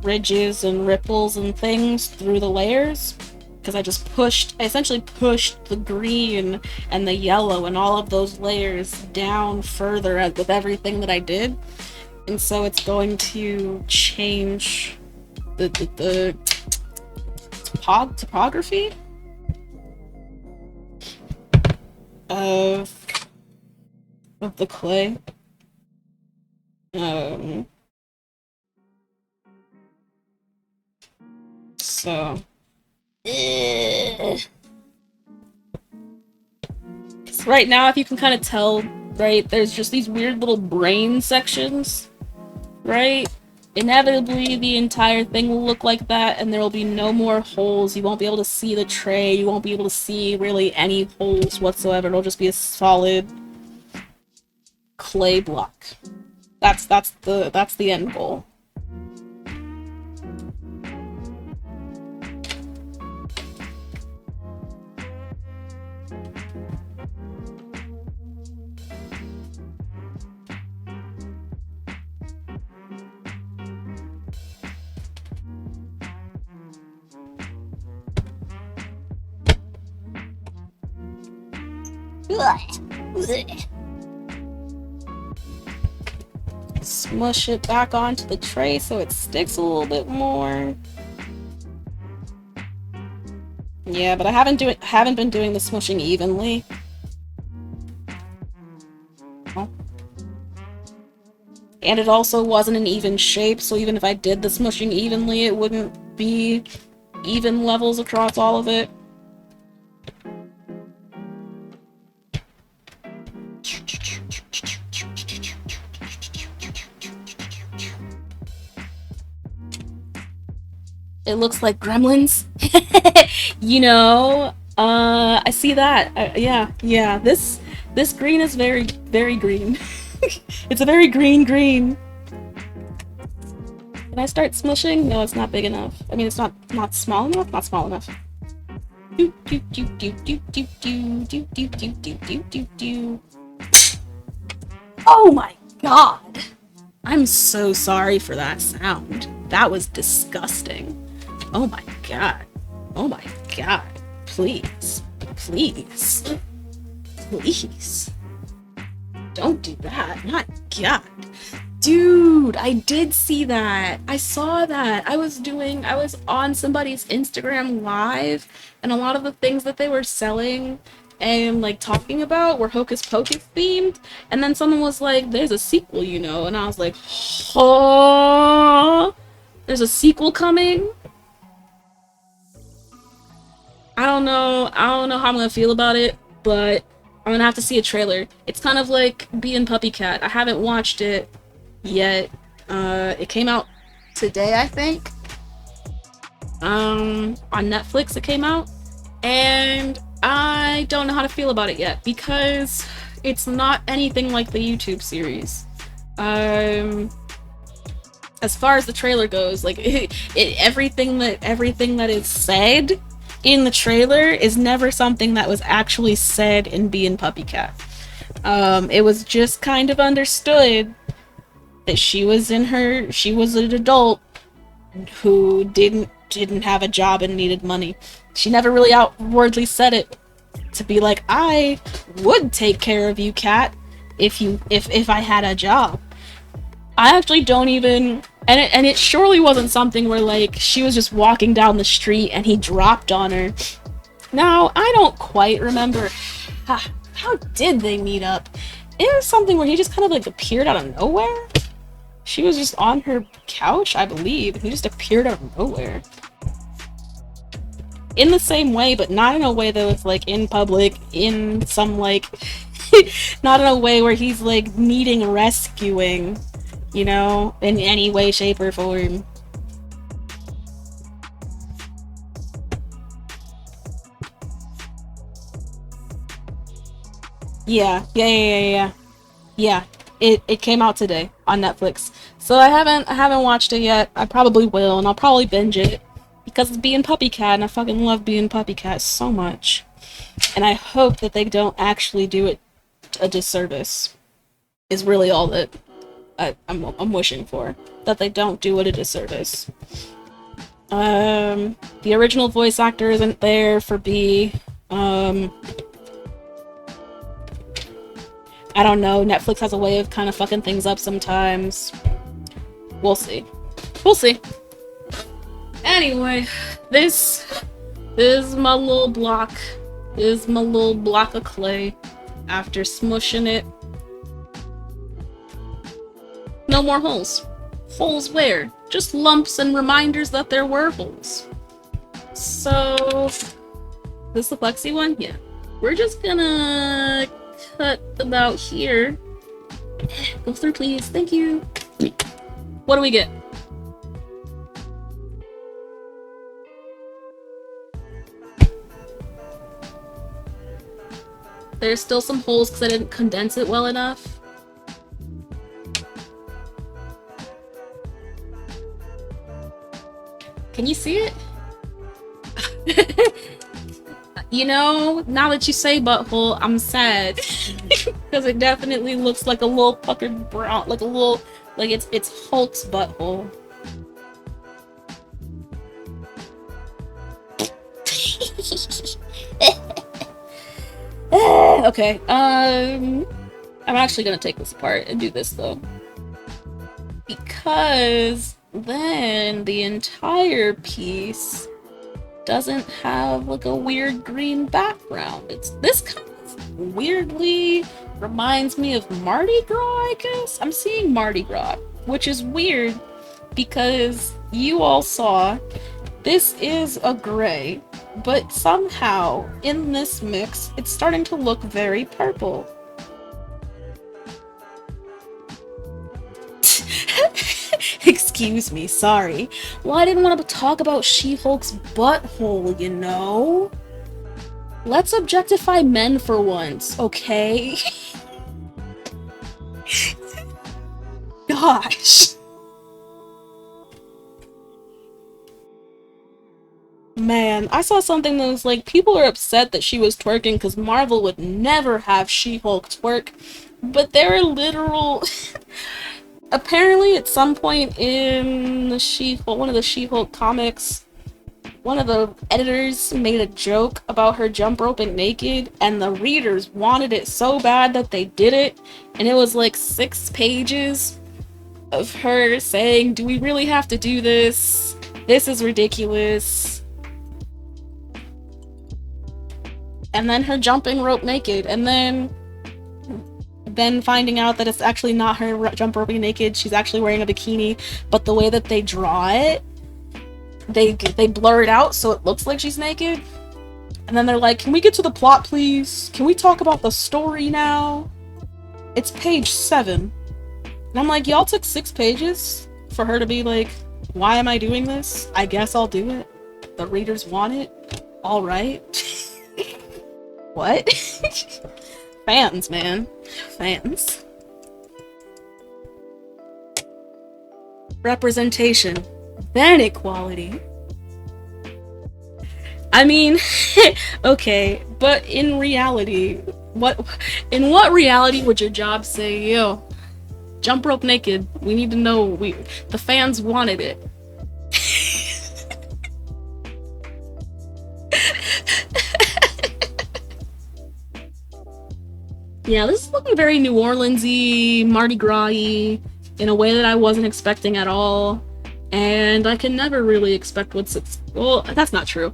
A: ridges and ripples and things through the layers. Because I essentially pushed the green and the yellow and all of those layers down further with everything that I did. And so it's going to change the topography of the clay. So right now, if you can kind of tell, right, there's just these weird little brain sections, right? Inevitably, the entire thing will look like that, and there will be no more holes. You won't be able to see the tray. You won't be able to see really any holes whatsoever. It'll just be a solid clay block. That's the end goal. Smush it back onto the tray so it sticks a little bit more. Yeah, but I haven't been doing the smushing evenly. And it also wasn't an even shape, so even if I did the smushing evenly, it wouldn't be even levels across all of it. It looks like Gremlins. You know, I see that. Yeah. This green is very, very green. It's a very green. Can I start smushing? No, it's not big enough. I mean, it's not small enough. Not small enough. Oh my god! I'm so sorry for that sound. That was disgusting. Oh my god. Oh my god. Please. Please. Please. Don't do that. My god. Dude, I did see that. I saw that. I was on somebody's Instagram live, and a lot of the things that they were selling and like talking about were Hocus Pocus themed. And then someone was like, there's a sequel, you know, and I was like, oh, there's a sequel coming? I don't know how I'm gonna feel about it, but I'm gonna have to see a trailer. It's kind of like being Puppy Cat. I haven't watched it yet. It came out today, I think. On Netflix it came out, and I don't know how to feel about it yet because it's not anything like the YouTube series. Um, as far as the trailer goes, like everything that is said in the trailer is never something that was actually said in Bee and Puppy Cat. It was just kind of understood that she was an adult who didn't have a job and needed money. She never really outwardly said it to be like, I would take care of you, Cat, if I had a job. I actually don't even, and it surely wasn't something where like she was just walking down the street and he dropped on her. Now, I don't quite remember how did they meet up. It was something where he just kind of like appeared out of nowhere. She was just on her couch, I believe, and he just appeared out of nowhere. In the same way, but not in a way that was like in public, in some like not in a way where he's like needing rescuing, you know, in any way, shape, or form. Yeah. Yeah, it came out today on Netflix. So I haven't watched it yet. I probably will, and I'll probably binge it because it's being Puppy Cat, and I fucking love being Puppy Cat so much. And I hope that they don't actually do it a disservice. Is really all that I'm wishing for. That they don't do it a disservice. The original voice actor isn't there for B. I don't know. Netflix has a way of kind of fucking things up sometimes. We'll see. We'll see. Anyway, this is my little block. This is my little block of clay. After smushing it. No more holes. Holes where? Just lumps and reminders that there were holes. So, this the plexi one? Yeah. We're just gonna cut about here. Go through, please. Thank you. What do we get? There's still some holes because I didn't condense it well enough. Can you see it? You know, now that you say butthole, I'm sad. Because it definitely looks like a little puckered brown, like a little, like it's Hulk's butthole. Okay, I'm actually gonna take this apart and do this though. Because then the entire piece doesn't have like a weird green background. It's this kind of weirdly reminds me of Mardi Gras, I guess? I'm seeing Mardi Gras, which is weird because you all saw this is a gray, but somehow in this mix it's starting to look very purple. Excuse me, sorry. Well, I didn't want to talk about She-Hulk's butthole, you know? Let's objectify men for once, okay? Gosh. Man, I saw something that was like, people are upset that she was twerking because Marvel would never have She-Hulk twerk, but there are literal... Apparently, at some point in the one of the She-Hulk comics, one of the editors made a joke about her jump roping naked, and the readers wanted it so bad that they did it, and it was like 6 pages of her saying, do we really have to do this? This is ridiculous. And then her jumping rope naked, and then finding out that it's actually not her jump roping naked, she's actually wearing a bikini, but the way that they draw it, they blur it out so it looks like she's naked. And then they're like, can we get to the plot, please? Can we talk about the story now? It's page 7. And I'm like, y'all took 6 pages for her to be like, why am I doing this? I guess I'll do it. The readers want it. All right. What? Fans, man. Fans. Representation. Then equality. I mean, okay, but in reality, in what reality would your job say, yo, jump rope naked, we need to know, the fans wanted it. Yeah, this is looking very New Orleans-y, Mardi Gras-y, in a way that I wasn't expecting at all. And I can never really expect well, that's not true.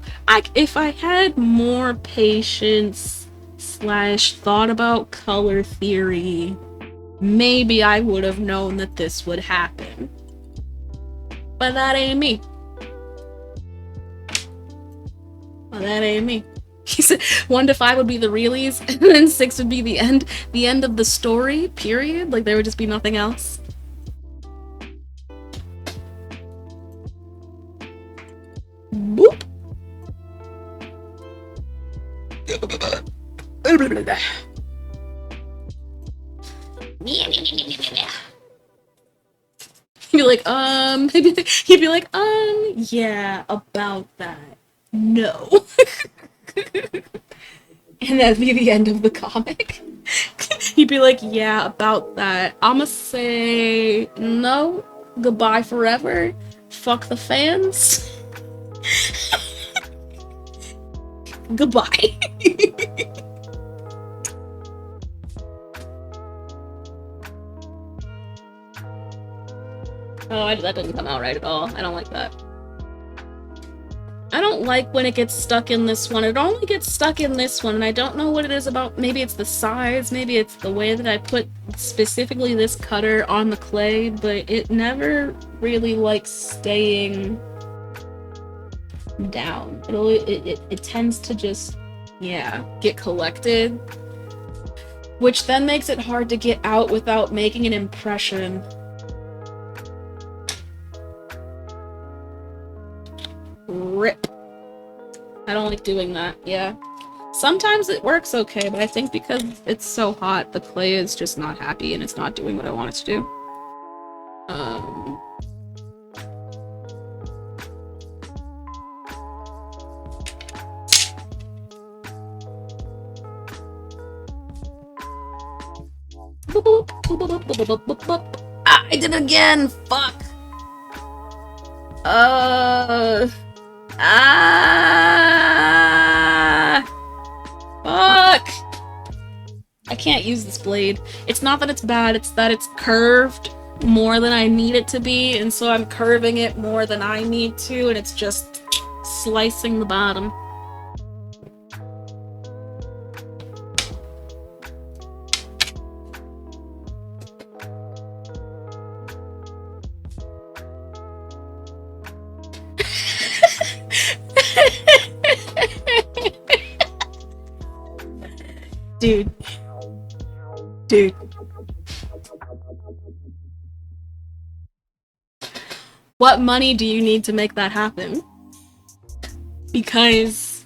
A: If I had more patience / thought about color theory, maybe I would have known that this would happen. But that ain't me. He said 1 to 5 would be the realies, and then 6 would be the end of the story, period. Like, there would just be nothing else. Boop. He'd be like, he'd be like, yeah, about that. No. And that'd be the end of the comic. He'd be like, yeah, about that. I'ma say no, goodbye forever, fuck the fans. Goodbye. Oh, that didn't come out right at all. I don't like that. I don't like when it gets stuck in this one. It only gets stuck in this one, and I don't know what it is about. Maybe it's the size, maybe it's the way that I put specifically this cutter on the clay, but it never really likes staying down. It tends to just, yeah, get collected, which then makes it hard to get out without making an impression. Rip. I don't like doing that, yeah. Sometimes it works okay, but I think because it's so hot, the clay is just not happy and it's not doing what I want it to do. Ah, I did it again! Fuck! Fuck! I can't use this blade. It's not that it's bad, it's that it's curved more than I need it to be, and so I'm curving it more than I need to, and it's just slicing the bottom. Dude. What money do you need to make that happen? Because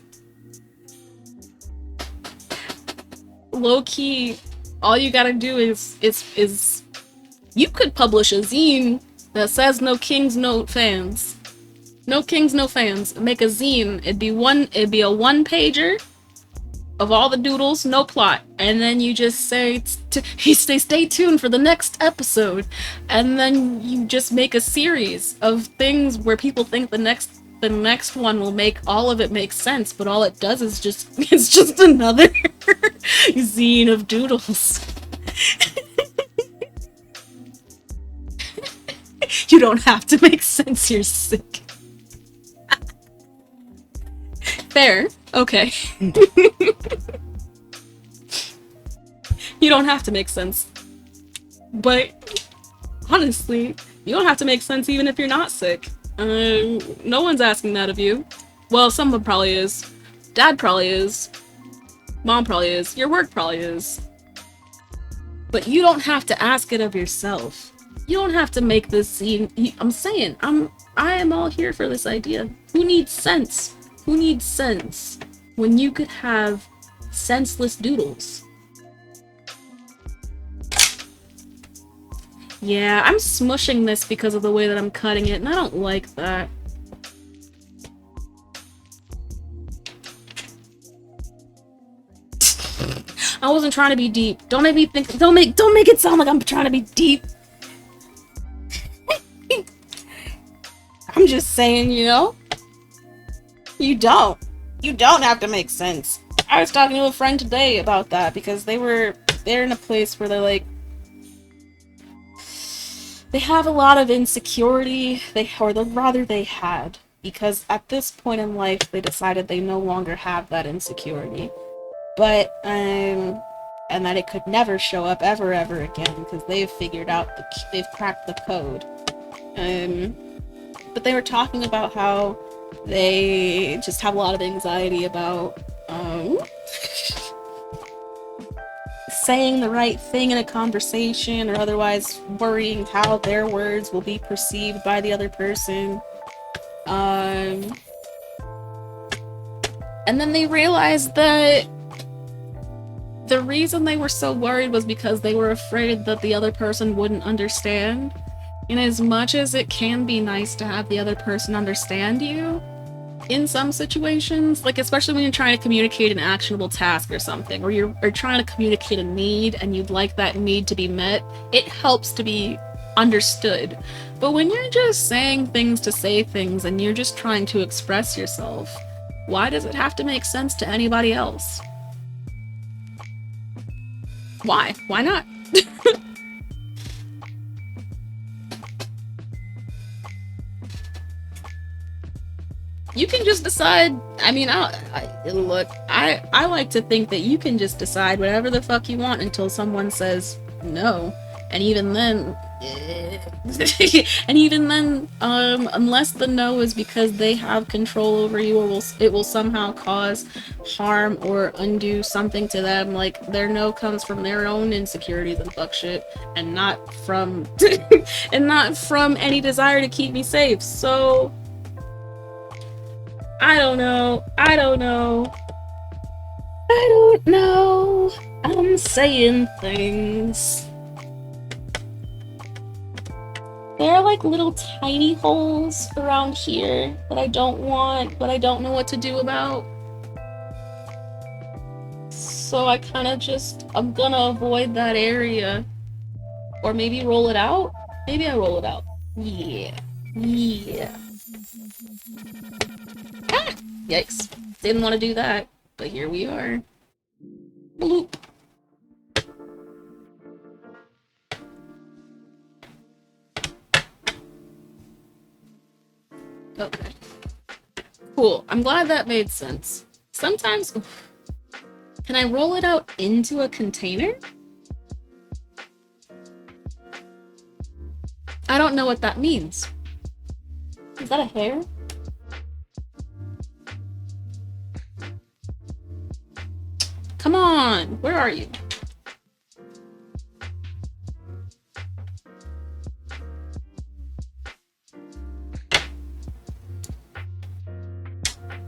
A: low-key, all you gotta do is you could publish a zine that says no kings, no fans. No kings, no fans. Make a zine. It'd be a 1-pager of all the doodles, no plot, and then you just say stay tuned for the next episode, and then you just make a series of things where people think the next one will make all of it make sense, but all it does is it's just another zine of doodles. You don't have to make sense you're sick. Fair. Okay. You don't have to make sense. But honestly, you don't have to make sense even if you're not sick. No one's asking that of you. Well, someone probably is. Dad probably is. Mom probably is. Your work probably is. But you don't have to ask it of yourself. You don't have to make this scene. I'm saying, I am all here for this idea. Who needs sense? Who needs sense when you could have senseless doodles? Yeah, I'm smushing this because of the way that I'm cutting it, and I don't like that. I wasn't trying to be deep. Don't make me think. Don't make it sound like I'm trying to be deep. I'm just saying, you know? You don't have to make sense. I was talking to a friend today about that because they're in a place where they're like, they have a lot of insecurity, they had, because at this point in life they decided they no longer have that insecurity. But and that it could never show up ever again because they've figured out they've cracked the code. But they were talking about how they just have a lot of anxiety about saying the right thing in a conversation, or otherwise worrying how their words will be perceived by the other person. And then they realized that the reason they were so worried was because they were afraid that the other person wouldn't understand. And as much as it can be nice to have the other person understand you, in some situations, like especially when you're trying to communicate an actionable task or something, or you're trying to communicate a need and you'd like that need to be met, it helps to be understood. But when you're just saying things to say things and you're just trying to express yourself, why does it have to make sense to anybody else? Why? Why not? You can just decide. I mean, I like to think that you can just decide whatever the fuck you want until someone says no. And even then, unless the no is because they have control over you, or it will somehow cause harm or undo something to them, like their no comes from their own insecurities and fuck shit, and not from any desire to keep me safe. So I don't know. I'm saying things. There are like little tiny holes around here that I don't want, but I don't know what to do about. So I'm gonna avoid that area. Or maybe roll it out? Maybe I roll it out. Yeah. Ah! Yikes. Didn't want to do that, but here we are. Bloop. Okay. Cool. I'm glad that made sense. Sometimes... Can I roll it out into a container? I don't know what that means. Is that a hair? Come on! Where are you?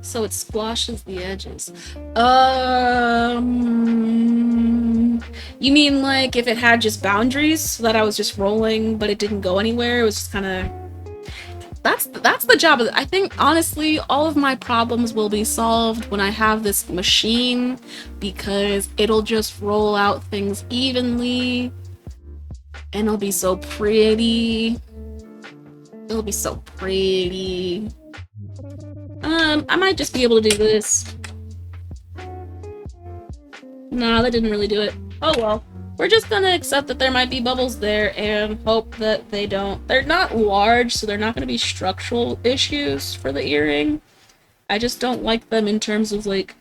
A: So it squashes the edges. You mean like if it had just boundaries so that I was just rolling but it didn't go anywhere? It was just kind of... That's the job of it. I think, honestly, all of my problems will be solved when I have this machine, because it'll just roll out things evenly, and it'll be so pretty. It'll be so pretty. I might just be able to do this. Nah, that didn't really do it. Oh well. we're just gonna accept that there might be bubbles there and hope that they don't. They're not large, so they're not gonna be structural issues for the earring. I just don't like them in terms of, like,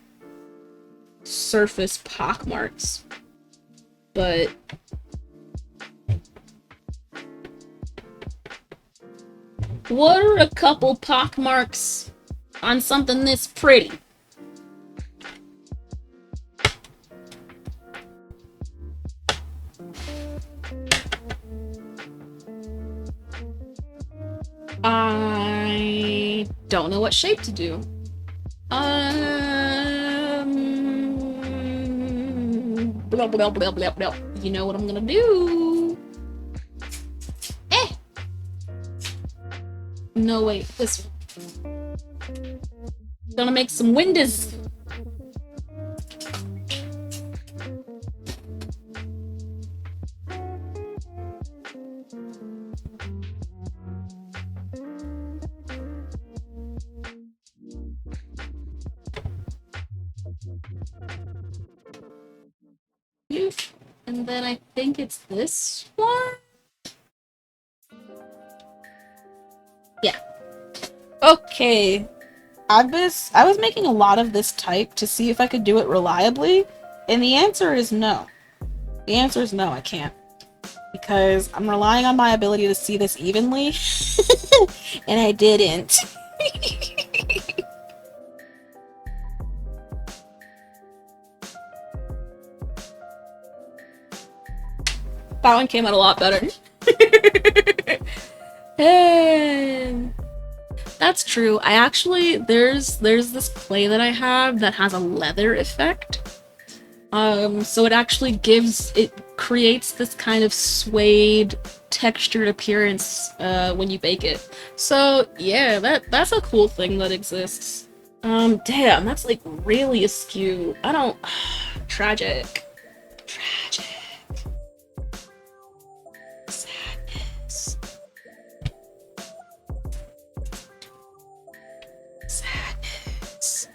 A: surface pockmarks. But what are a couple pockmarks on something this pretty? I don't know what shape to do. Blah, blah, blah, blah, blah. You know what I'm gonna do? No, wait, this one. Gonna make some windows. And then I think it's this one? Yeah. Okay. I was making a lot of this type to see if I could do it reliably, and the answer is no. The answer is no, I can't. Because I'm relying on my ability to see this evenly, and I didn't. That one came out a lot better. That's true. I actually, there's this clay that I have that has a leather effect. So it creates this kind of suede textured appearance when you bake it. So yeah, that's a cool thing that exists. Damn, that's like really askew. I don't tragic. Sadness.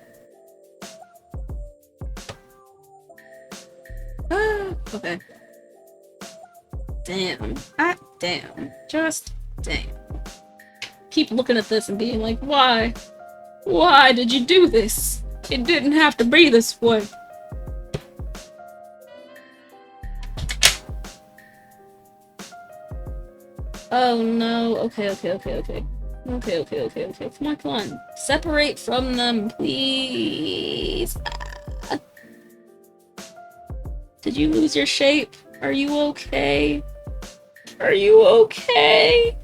A: Okay. Damn. Damn. Just damn. Keep looking at this and being like, why? Why did you do this? It didn't have to be this way. Oh no. Okay. Okay. Come on. Separate from them, please. Did you lose your shape? Are you okay? Are you okay?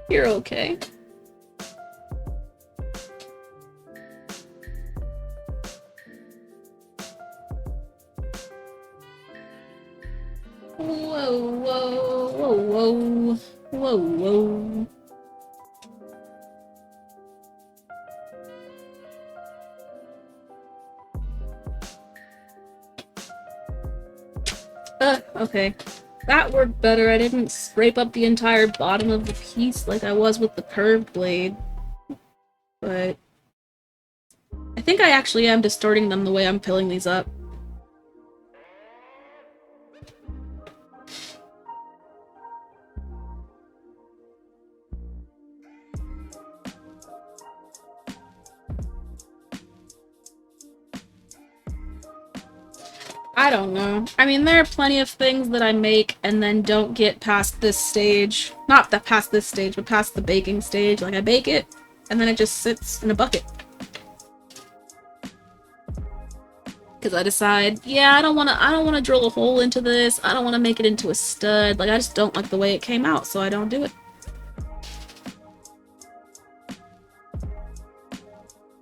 A: You're okay. Whoa. Okay. That worked better. I didn't scrape up the entire bottom of the piece like I was with the curved blade. But I think I actually am distorting them the way I'm filling these up. I don't know. I mean, there are plenty of things that I make and then don't get past this stage. Not that past this stage, but past the baking stage. Like, I bake it, and then it just sits in a bucket. Because I decide, yeah, I don't wanna drill a hole into this. I don't wanna make it into a stud. Like, I just don't like the way it came out, so I don't do it.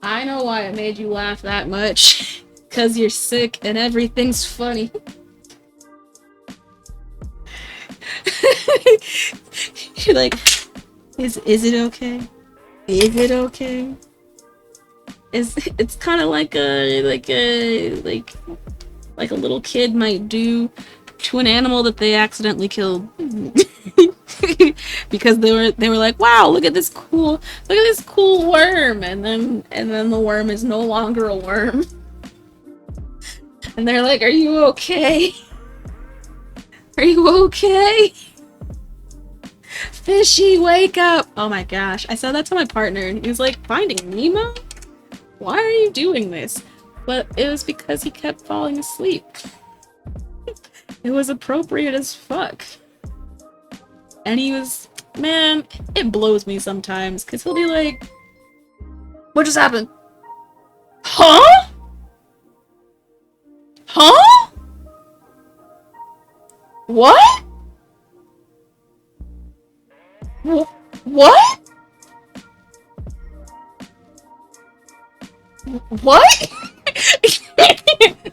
A: I know why it made you laugh that much. Because you're sick and everything's funny. You're like, is it okay? Is it okay? It's kind of like a little kid might do to an animal that they accidentally killed. Because they were like, wow, look at this cool worm, and then the worm is no longer a worm. And they're like, "Are you okay? Are you okay? Fishy, wake up!" Oh my gosh. I said that to my partner and he was like, "Finding Nemo? Why are you doing this?" But it was because he kept falling asleep. It was appropriate as fuck. And he was, man, it blows me sometimes because he'll be like, "What just happened? Huh? Huh? What? What? What?"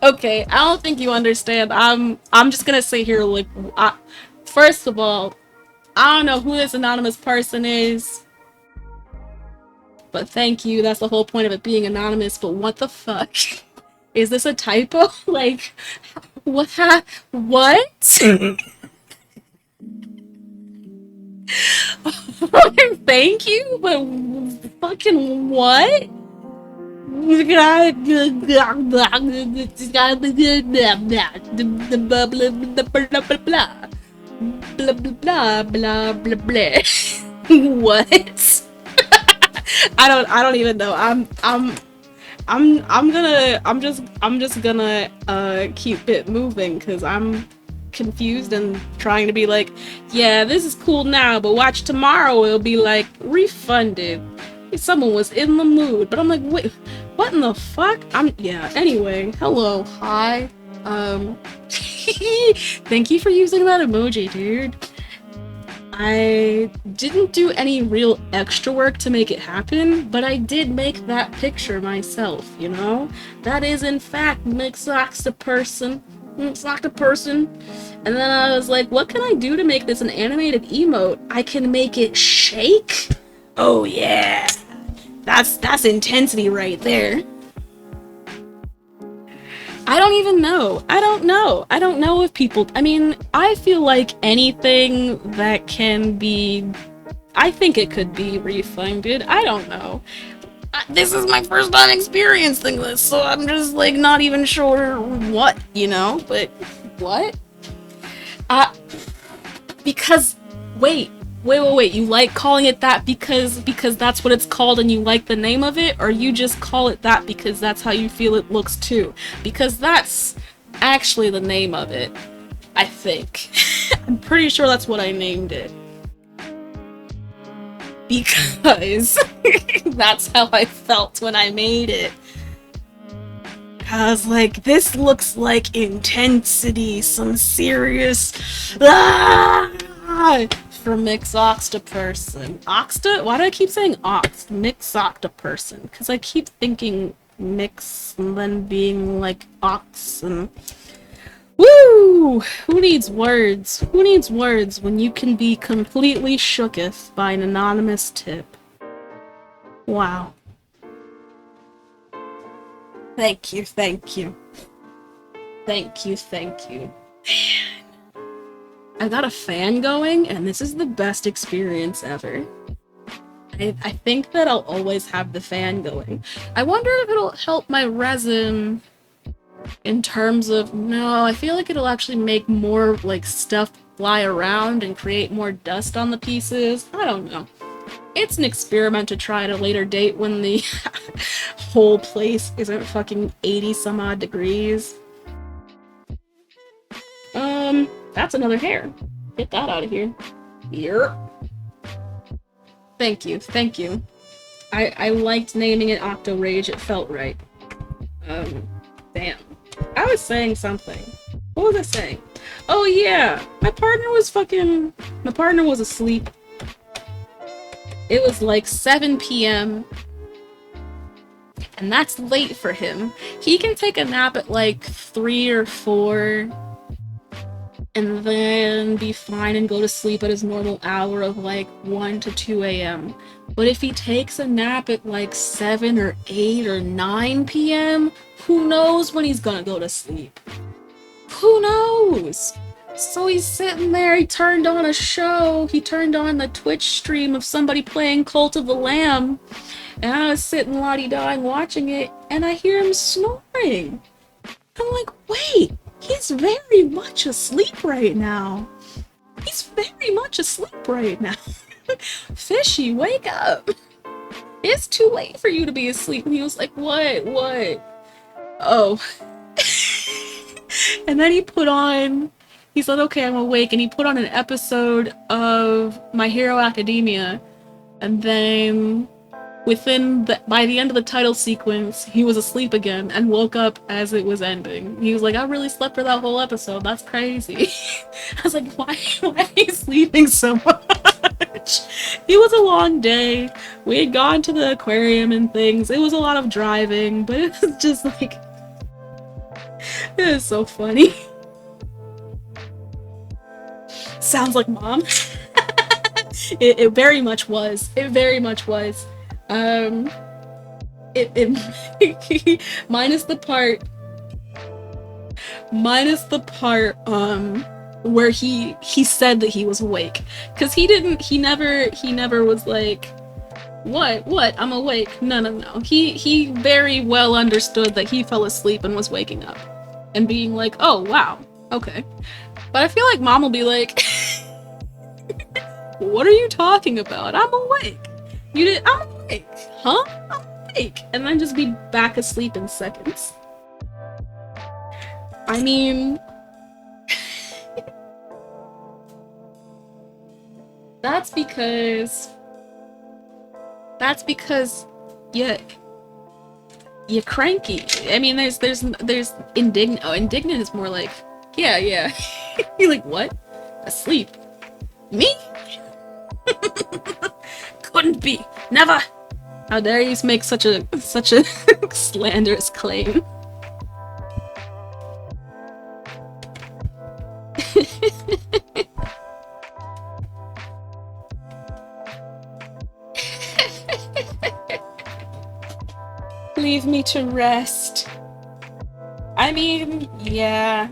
A: Okay, I don't think you understand. I'm just gonna say here, like, first of all, I don't know who this anonymous person is, but thank you. That's the whole point of it being anonymous. But what the fuck? Is this a typo? Like, what? What? Thank you, but fucking what? Blah blah blah blah blah. What? I don't even know. I'm just gonna keep it moving because I'm confused and trying to be like, yeah, this is cool now, but watch tomorrow it'll be like refunded. Someone was in the mood, but I'm like, wait, what in the fuck? Yeah, anyway, hello, hi. Thank you for using that emoji, dude. I didn't do any real extra work to make it happen, but I did make that picture myself, you know? That is, in fact, Mixox person. Mixox person. And then I was like, what can I do to make this an animated emote? I can make it shake? Oh yeah! That's intensity right there. I don't even know. I don't know. I don't know if people... I mean, I feel like anything that can be... I think it could be refunded. I don't know. This is my first time experiencing this, so I'm just, like, not even sure what, you know? But, what? Because... Wait, you like calling it that because that's what it's called and you like the name of it, or you just call it that because that's how you feel it looks too? Because that's actually the name of it, I think. I'm pretty sure that's what I named it. Because that's how I felt when I made it. I was like, this looks like intensity, some serious... For Mixoxtaperson. Oxta? Why do I keep saying ox? Mixoxtaperson. Because I keep thinking mix and then being like ox and... Woo! Who needs words? Who needs words when you can be completely shooketh by an anonymous tip? Wow. Thank you, thank you. Thank you, thank you. Man. I got a fan going, and this is the best experience ever. I think that I'll always have the fan going. I wonder if it'll help my resin in terms of... No, I feel like it'll actually make more, like, stuff fly around and create more dust on the pieces. I don't know. It's an experiment to try at a later date when the whole place isn't fucking 80 some odd degrees. That's another hair. Get that out of here. Yep. Thank you, thank you. I liked naming it Octo Rage, it felt right. Damn. I was saying something. What was I saying? Oh yeah, my partner was asleep. It was like 7 p.m. and that's late for him. He can take a nap at like 3 or 4 and then be fine and go to sleep at his normal hour of like 1 to 2 a.m. But if he takes a nap at like 7 or 8 or 9 p.m., who knows when he's gonna go to sleep? Who knows? So he's sitting there, he turned on a show, he turned on the Twitch stream of somebody playing Cult of the Lamb, and I was sitting la-di-da and watching it, and I hear him snoring. I'm like, wait, he's very much asleep right now. He's very much asleep right now. Fishy, wake up. It's too late for you to be asleep. And he was like, what? What? Oh. And then he said, okay, I'm awake. And he put on an episode of My Hero Academia. And then by the end of the title sequence, he was asleep again and woke up as it was ending. He was like, I really slept for that whole episode. That's crazy. I was like, why are you sleeping so much? It was a long day. We had gone to the aquarium and things. It was a lot of driving, but it was just like, it was so funny. Sounds like mom. It very much was. It very much was. It minus the part where he said that he was awake, because he never was like, what, I'm awake. No, he very well understood that he fell asleep and was waking up and being like, oh wow, okay. But I feel like mom will be like, what are you talking about? I'm awake. I'm awake. Huh? I'm awake. And then just be back asleep in seconds. I mean, that's because yeah, you're cranky. I mean, there's indignant. Oh, indignant is more like, yeah. You're like, what? Asleep? Me? Couldn't be. Never. How dare you make such a slanderous claim? Leave me to rest. I mean, yeah.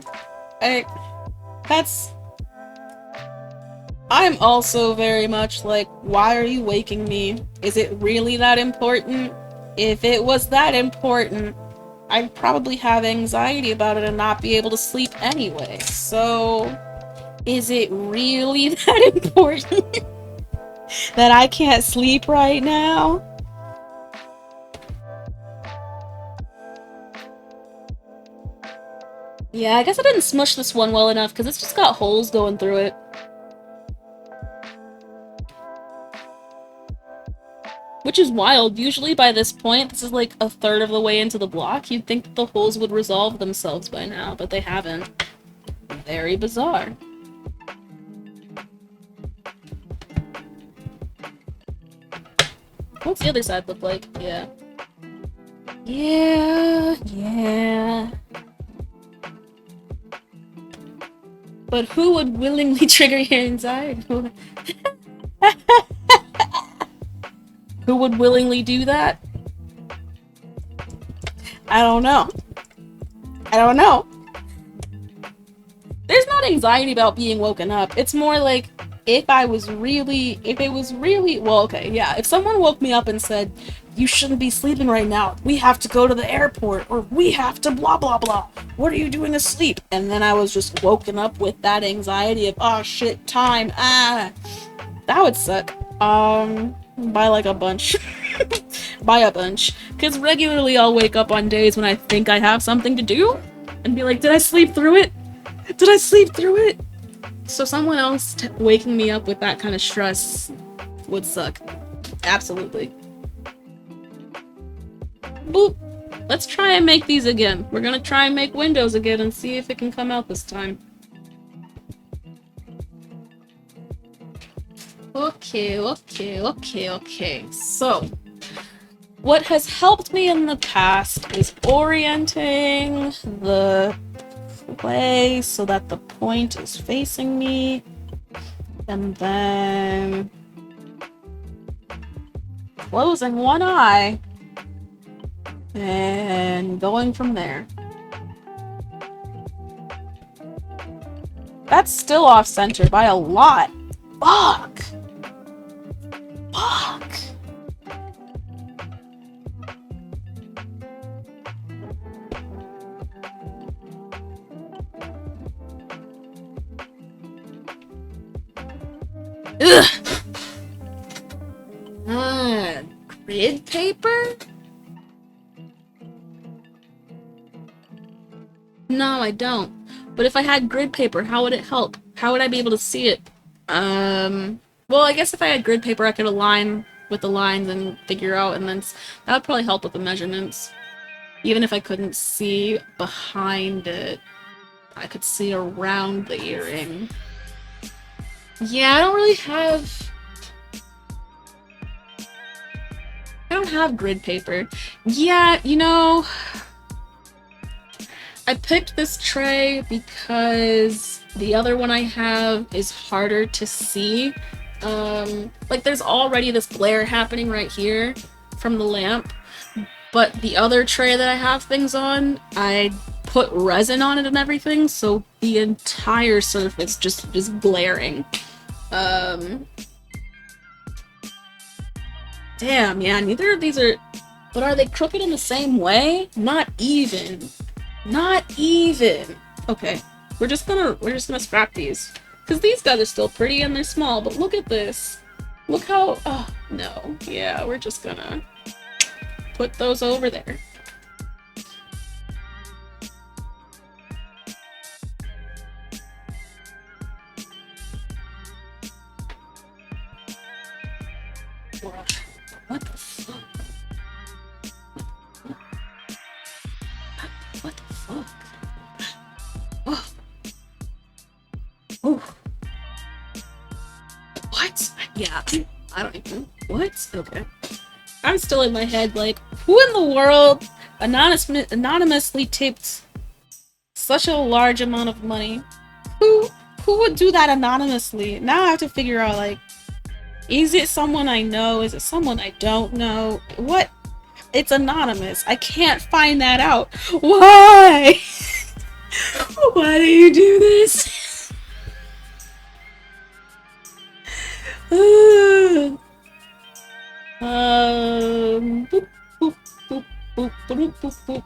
A: I'm also very much like, why are you waking me? Is it really that important? If it was that important, I'd probably have anxiety about it and not be able to sleep anyway. So, is it really that important that I can't sleep right now? Yeah, I guess I didn't smush this one well enough because it's just got holes going through it. Which is wild. Usually by this point, this is like a third of the way into the block, you'd think that the holes would resolve themselves by now, but they haven't. Very bizarre. What's the other side look like? Yeah. Yeah. But who would willingly trigger your anxiety? Who would willingly do that? I don't know. There's not anxiety about being woken up. It's more like, if it was really, well, okay, yeah, if someone woke me up and said, you shouldn't be sleeping right now, we have to go to the airport, or we have to blah blah blah, what are you doing asleep? And then I was just woken up with that anxiety of, oh shit, time, that would suck. By like a bunch. By a bunch. Because regularly I'll wake up on days when I think I have something to do, and be like, did I sleep through it? So someone else waking me up with that kind of stress would suck. Absolutely. Boop. Let's try and make these again. We're gonna try and make windows again and see if it can come out this time. Okay. So, what has helped me in the past is orienting the clay so that the point is facing me, and then closing one eye and going from there. That's still off center by a lot. Fuck. Ugh! Grid paper? No, I don't. But if I had grid paper, how would it help? How would I be able to see it? Well, I guess if I had grid paper, I could align with the lines and figure out, and then that would probably help with the measurements. Even if I couldn't see behind it, I could see around the earring. Yeah, I don't have grid paper. Yeah, you know, I picked this tray because the other one I have is harder to see. Like there's already this glare happening right here from the lamp, but the other tray that I have things on, I put resin on it and everything, so the entire surface just is glaring. Damn, yeah, neither of these are... But are they crooked in the same way? Not even. Not even. Okay, we're just gonna scrap these. Because these guys are still pretty and they're small, but look at this. Look how... Oh, no. Yeah, we're just gonna put those over there. What the fuck? What the fuck? Oh. Oh. What? Yeah, I don't even... What? Okay. I'm still in my head like, who in the world anonymously tipped such a large amount of money? Who would do that anonymously? Now I have to figure out, like, is it someone I know? Is it someone I don't know? What? It's anonymous. I can't find that out. Why? Why do you do this? Boop, boop, boop, boop, boop, boop, boop.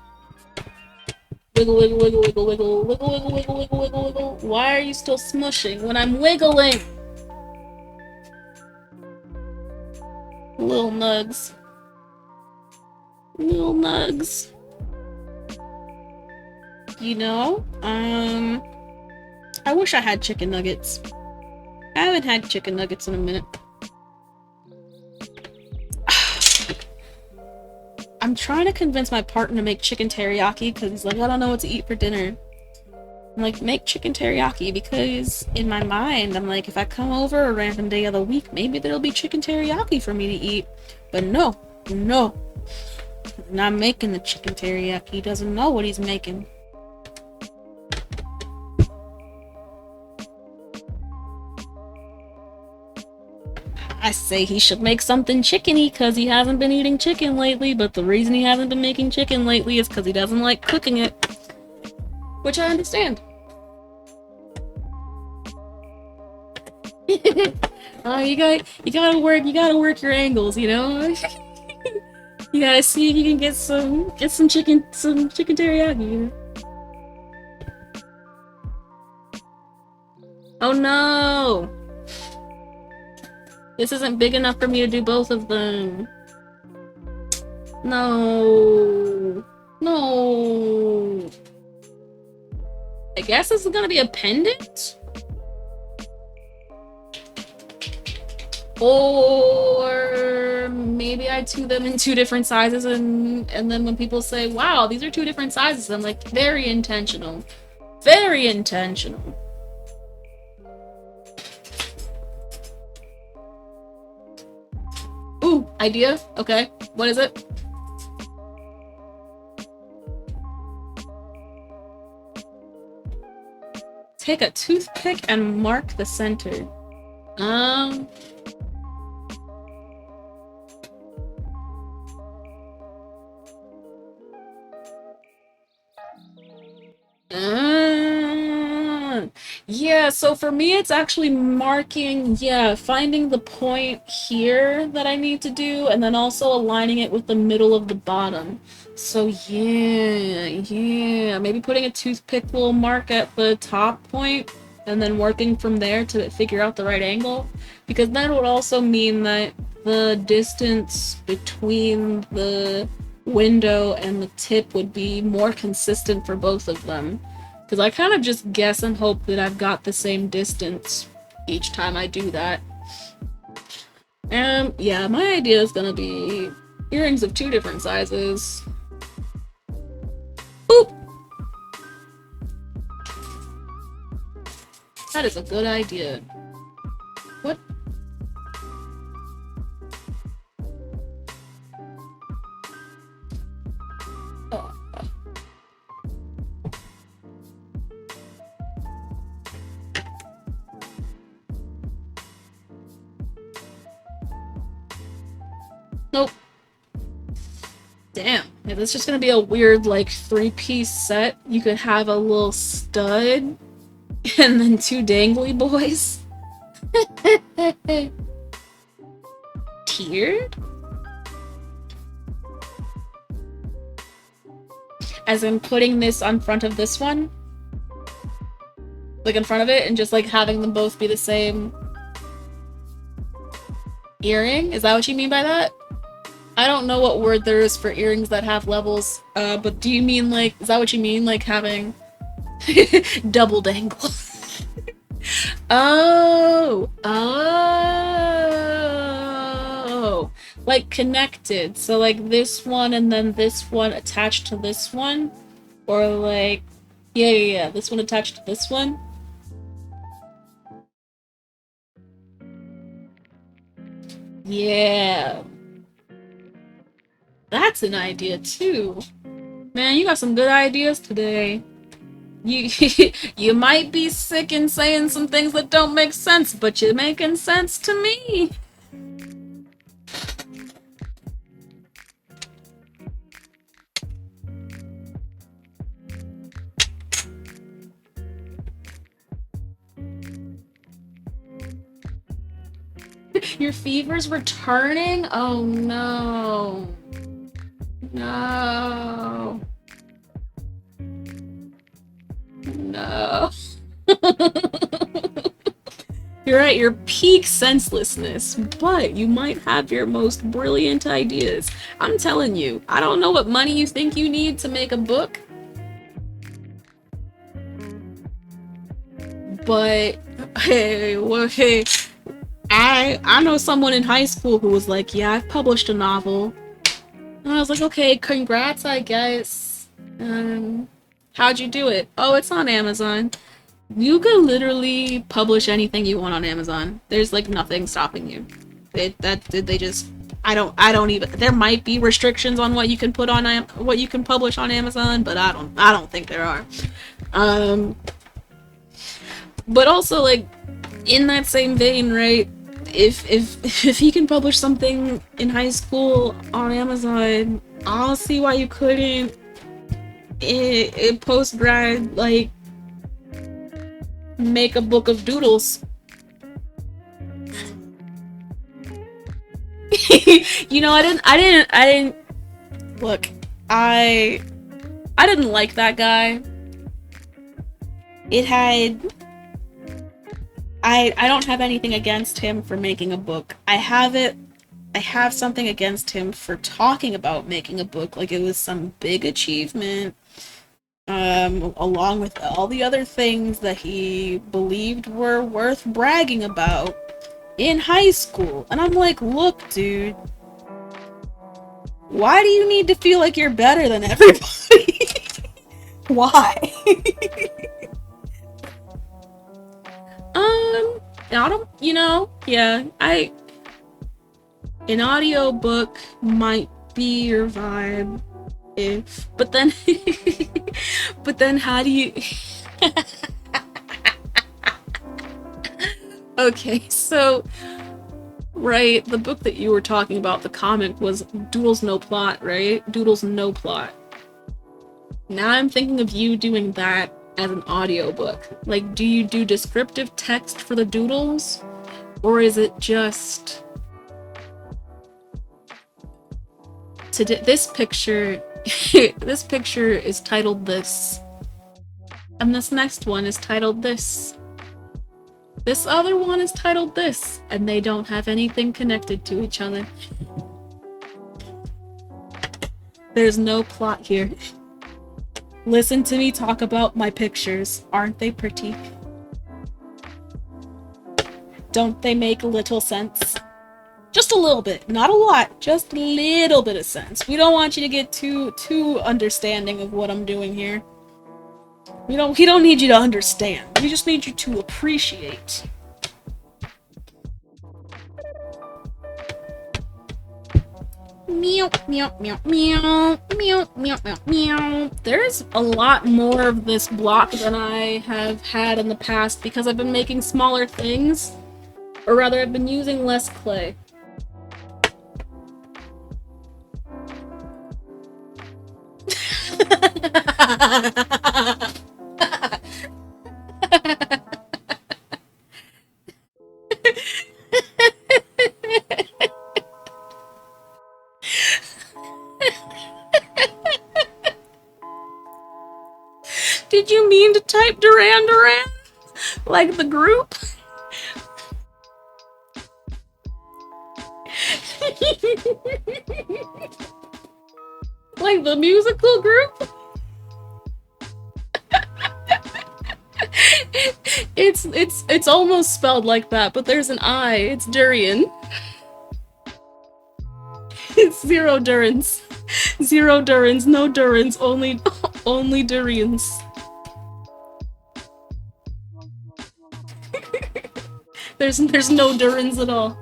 A: Wiggle, wiggle, wiggle, wiggle, wiggle, wiggle, wiggle, wiggle, wiggle, wiggle, wiggle. Why are you still smushing when I'm wiggling? Little nugs. Little nugs. You know, I wish I had chicken nuggets. I haven't had chicken nuggets in a minute. I'm trying to convince my partner to make chicken teriyaki because he's like, I don't know what to eat for dinner. I'm like, make chicken teriyaki because in my mind, I'm like, if I come over a random day of the week, maybe there'll be chicken teriyaki for me to eat. But no, no. Not making the chicken teriyaki. He doesn't know what he's making. I say he should make something chickeny because he hasn't been eating chicken lately, but the reason he hasn't been making chicken lately is because he doesn't like cooking it. Which I understand. You gotta work your angles, you know? You gotta see if you can get some chicken teriyaki. Oh no! This isn't big enough for me to do both of them. No. No. I guess this is gonna be a pendant? Or maybe I do them in two different sizes and then when people say, wow, these are two different sizes, I'm like, very intentional. Very intentional. Ooh, idea? Okay. What is it? Take a toothpick and mark the center. Yeah, so for me it's actually marking, finding the point here that I need to do, and then also aligning it with the middle of the bottom. So yeah, maybe putting a toothpick little mark at the top point, and then working from there to figure out the right angle, because that would also mean that the distance between the window and the tip would be more consistent for both of them. Because I kind of just guess and hope that I've got the same distance each time I do that. Yeah, my idea is gonna be earrings of 2 different sizes. Boop! That is a good idea. What? Oh. Nope. Damn. If it's just gonna be a weird, like, 3-piece set, you could have a little stud and then 2 dangly boys. Tiered? As in putting this on front of this one? Like in front of it and just like having them both be the same earring? Is that what you mean by that? I don't know what word there is for earrings that have levels, but do you mean like, is that what you mean? Like having double dangle? Oh! Oh! Like connected. So like this one and then this one attached to this one? Or like, yeah, this one attached to this one? Yeah. That's an idea too. Man, you got some good ideas today. You you might be sick and saying some things that don't make sense, but you're making sense to me. Your fever's returning? Oh no. No. No. You're at your peak senselessness, but you might have your most brilliant ideas. I'm telling you, I don't know what money you think you need to make a book, but hey, I know someone in high school who was like, yeah, I've published a novel. And I was like, okay, congrats, I guess. How'd you do it? Oh, it's on Amazon. You can literally publish anything you want on Amazon. There's like nothing stopping you. They just I don't even, there might be restrictions on what you can put on what you can publish on Amazon, but I don't think there are. But also like in that same vein, right? If he can publish something in high school on Amazon, I'll see why you couldn't in post grad like make a book of doodles. You know, I didn't look. I didn't like that guy. It had I don't have anything against him for making a book. I have something against him for talking about making a book like it was some big achievement, along with all the other things that he believed were worth bragging about in high school. And I'm like, look, dude, why do you need to feel like you're better than everybody? Why? I don't, yeah, an audio book might be your vibe but then, but then how do you, okay, so, right, the book that you were talking about, the comic, was Doodles No Plot, right? Doodles No Plot. Now I'm thinking of you doing that as an audiobook. Like, do you do descriptive text for the doodles? Or is it just... This picture... this picture is titled this. And this next one is titled this. This other one is titled this, and they don't have anything connected to each other. There's no plot here. Listen to me talk about my pictures. Aren't they pretty? Don't they make little sense? Just a little bit, not a lot, just a little bit of sense. We don't want you to get too understanding of what I'm doing here. We don't need you to understand. We just need you to appreciate. Meow, meow, meow, meow, meow, meow, meow, meow. There's a lot more of this block than I have had in the past because I've been making smaller things. Or rather, I've been using less clay. Did you mean to type Duran Duran? Like the group? Like the musical group? It's almost spelled like that, but there's an I. It's durian. It's zero durans. Zero durans, no durans, only durians. There's no durans at all.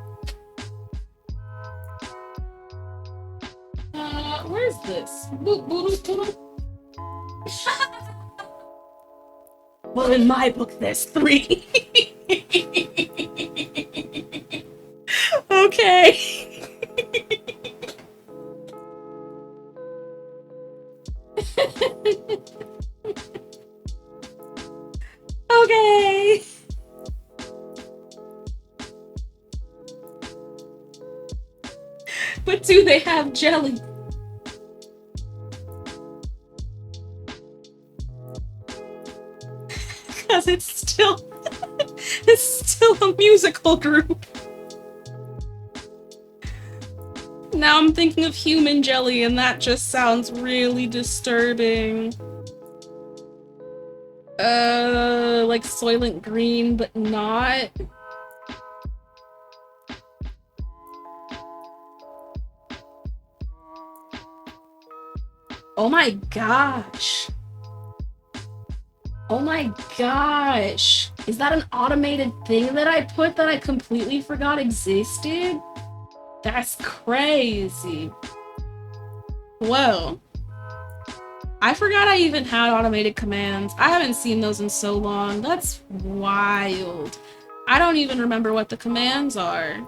A: Where's this? Well, in my book, there's 3. Okay. Okay. But do they have jelly? Because it's still a musical group. Now I'm thinking of human jelly, and that just sounds really disturbing. Like Soylent Green, but not. Oh my gosh. Oh my gosh. Is that an automated thing that I put that I completely forgot existed? That's crazy. Whoa. I forgot I even had automated commands. I haven't seen those in so long. That's wild. I don't even remember what the commands are.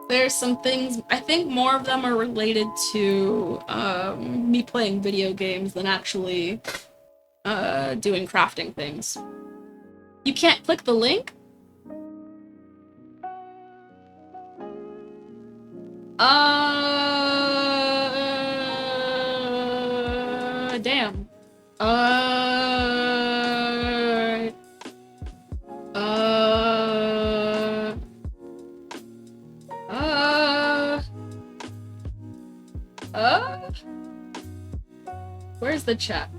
A: There's some things, I think more of them are related to me playing video games than actually doing crafting things. You can't click the link? Damn. Where's the chat?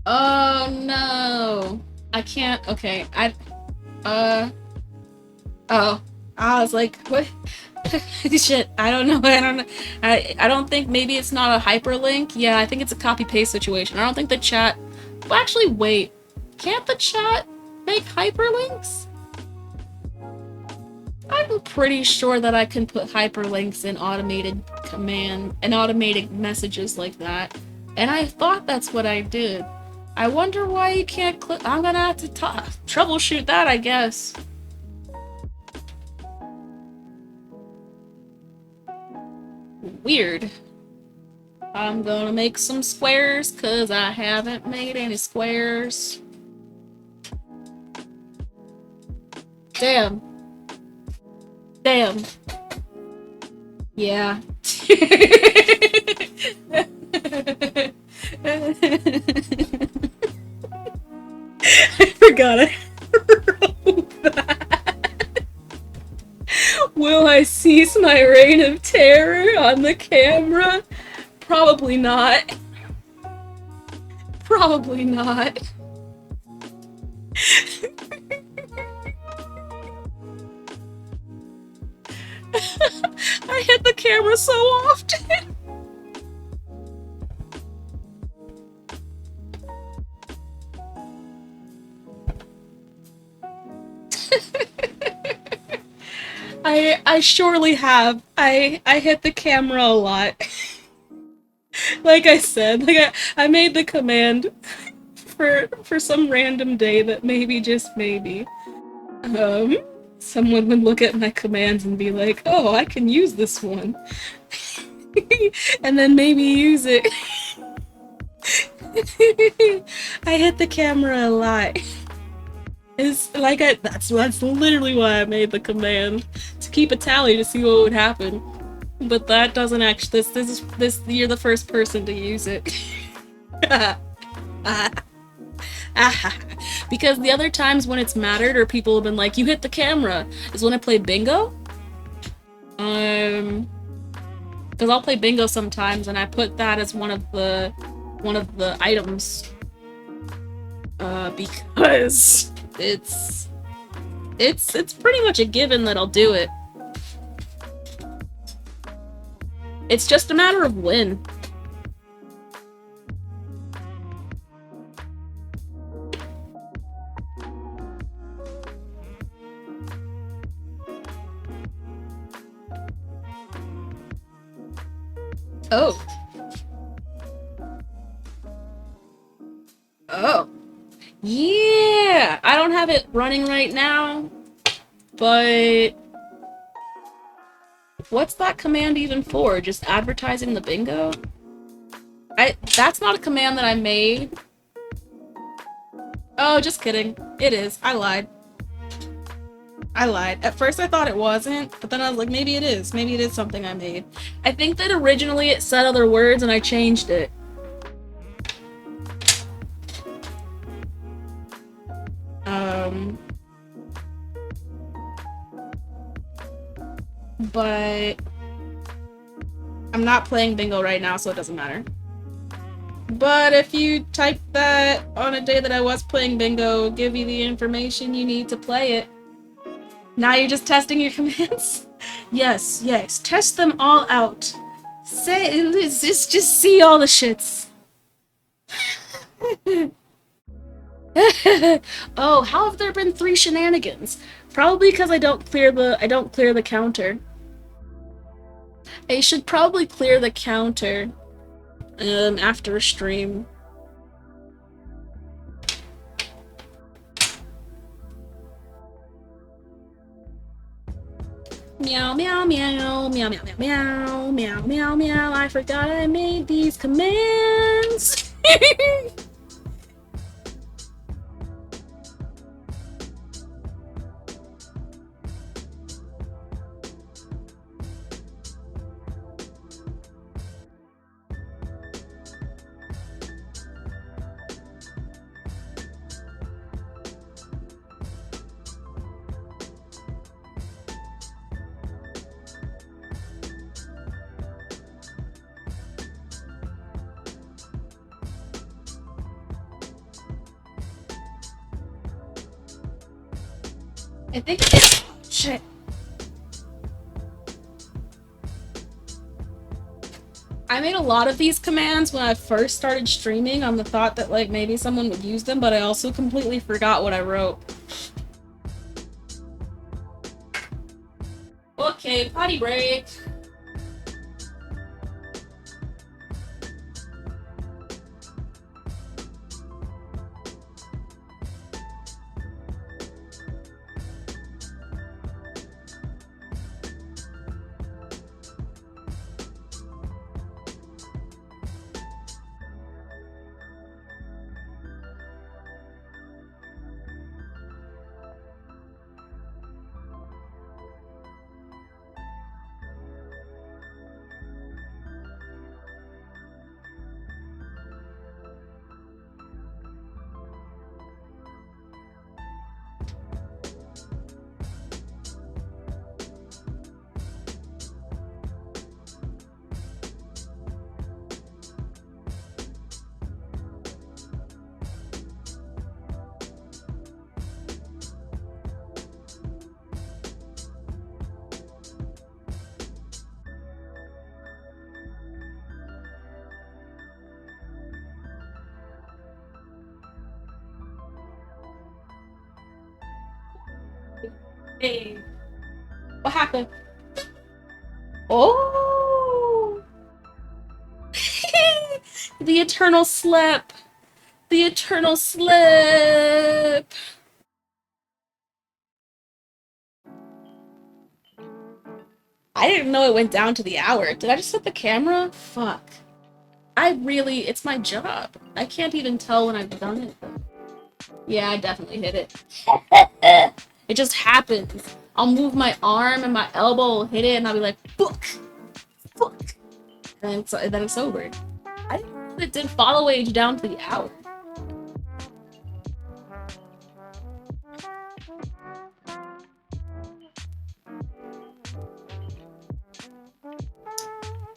A: Oh no. I can't, okay, oh. I was like, what? Shit, I don't know. I don't think, maybe it's not a hyperlink. Yeah, I think it's a copy-paste situation. I don't think the chat... Well, actually, wait. Can't the chat make hyperlinks? I'm pretty sure that I can put hyperlinks in automated automated messages like that. And I thought that's what I did. I wonder why you can't click... I'm gonna have to troubleshoot that, I guess. Weird. I'm gonna make some squares because I haven't made any squares. Damn. Damn. Yeah. god, I wrote that. Will I cease my reign of terror on the camera? Probably not. Probably not. I hit the camera so often. I surely have. I hit the camera a lot. Like I said, I made the command for some random day that maybe, just maybe, um someone would look at my commands and be like, "Oh, I can use this one." And then maybe use it. I hit the camera a lot. It's like that's literally why I made the command, to keep a tally to see what would happen. But that doesn't actually. This you're the first person to use it. Because the other times when it's mattered or people have been like, "You hit the camera," is when I play bingo. Because I'll play bingo sometimes, and I put that as one of the items. Because it's pretty much a given that I'll do it. It's just a matter of when. Oh. Oh. Yeah! I don't have it running right now, but what's that command even for? Just advertising the bingo? That's not a command that I made. Oh, just kidding. It is. I lied. I lied. At first I thought it wasn't, but then I was like, maybe it is. Maybe it is something I made. I think that originally it said other words and I changed it. But I'm not playing bingo right now, so it doesn't matter. But if you type that on a day that I was playing bingo, it'll give you the information you need to play it. Now you're just testing your commands? Yes, yes. Test them all out. Just see all the shits. Oh, how have there been 3 shenanigans? Probably because I don't clear the counter. I should probably clear the counter after a stream. Meow meow meow meow meow meow meow meow meow. I forgot I made these commands. I think it's shit. I made a lot of these commands when I first started streaming on the thought that like maybe someone would use them, but I also completely forgot what I wrote. Okay, potty break. Hey, what happened? Oh, the eternal slip. The eternal slip. I didn't know it went down to the hour. Did I just hit the camera? Fuck. It's my job. I can't even tell when I've done it. Yeah, I definitely hit it. It just happens. I'll move my arm and my elbow will hit it and I'll be like, fuck, fuck. And then it's over. I didn't know it did follow age down to the hour.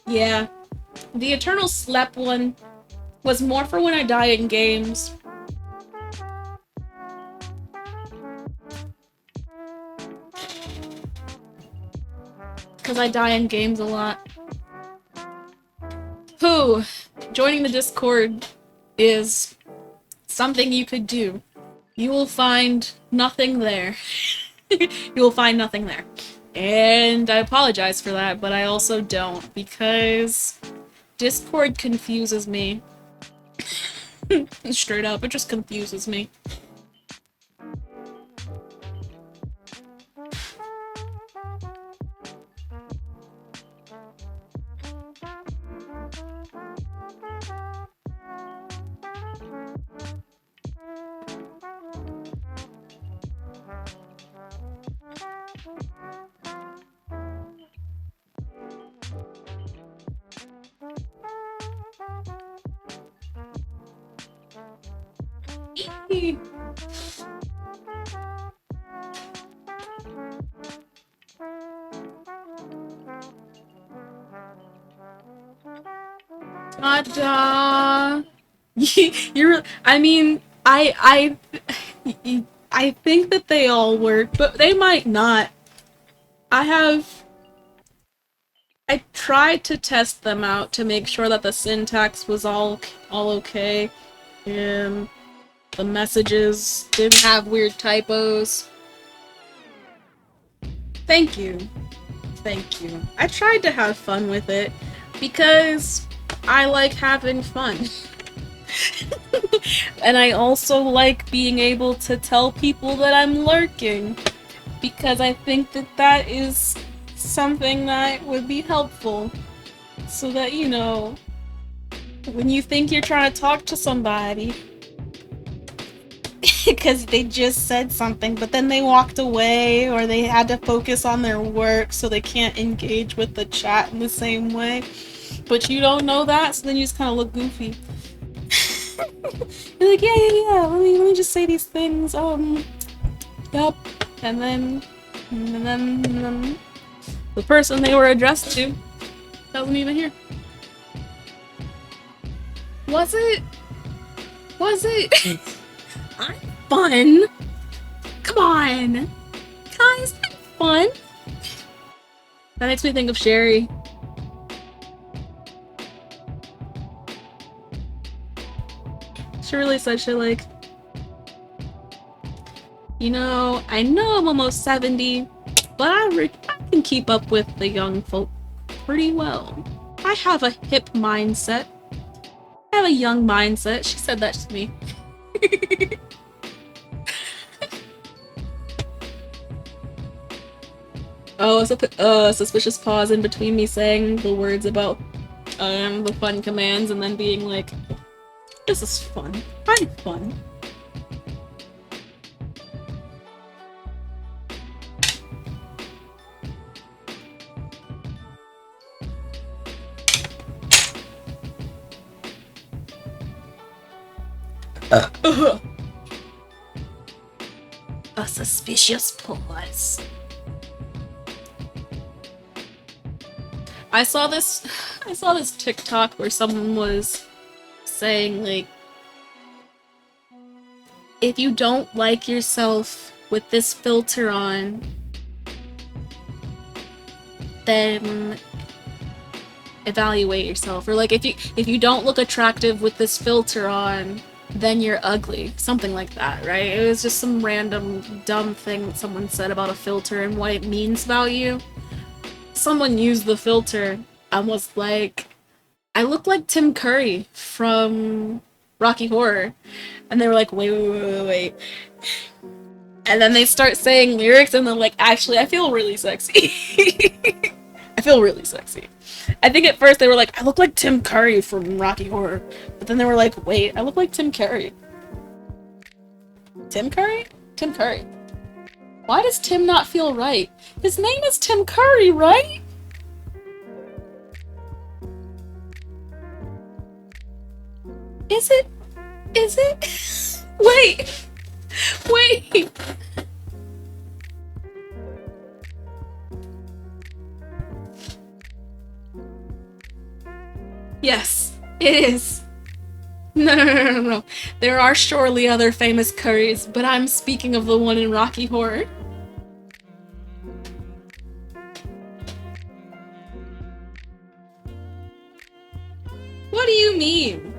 A: Yeah. The Eternal Slep one was more for when I die in games. Because I die in games a lot. Who? Joining the Discord is something you could do. You will find nothing there. You will find nothing there. And I apologize for that, but I also don't, because Discord confuses me. Straight up, it just confuses me. Ta-da! You're. I mean, I think that they all work, but they might not. I tried to test them out to make sure that the syntax was all okay, and the messages didn't have weird typos. Thank you. Thank you. I tried to have fun with it because I like having fun. And I also like being able to tell people that I'm lurking, because I think that that is something that would be helpful. So that, you know, when you think you're trying to talk to somebody, because they just said something, but then they walked away, or they had to focus on their work, so they can't engage with the chat in the same way. But you don't know that, so then you just kind of look goofy. You're like, yeah. Let me just say these things. Yup. And then the person they were addressed to wasn't even here. Was it? I'm fun. Come on, guys, I'm fun. That makes me think of Sherry. She really said shit like, you know, I know I'm almost 70, but I can keep up with the young folk pretty well. I have a hip mindset. I have a young mindset. She said that to me. Oh, a suspicious pause in between me saying the words about the fun commands and then being like, this is fun. I'm fun. A suspicious pause. I saw this TikTok where someone was saying, like, if you don't like yourself with this filter on, then evaluate yourself. Or like, if you don't look attractive with this filter on, then you're ugly. Something like that, right? It was just some random dumb thing that someone said about a filter and what it means about you. Someone used the filter and was like, I look like Tim Curry from Rocky Horror. And they were like, wait. And then they start saying lyrics and they're like, actually, I feel really sexy. I feel really sexy. I think at first they were like, I look like Tim Curry from Rocky Horror. But then they were like, wait, I look like Tim Curry. Tim Curry? Tim Curry. Why does Tim not feel right? His name is Tim Curry, right? Is it? Is it? Wait! Wait! Yes, it is. No. There are surely other famous curries, but I'm speaking of the one in Rocky Horror. What do you mean?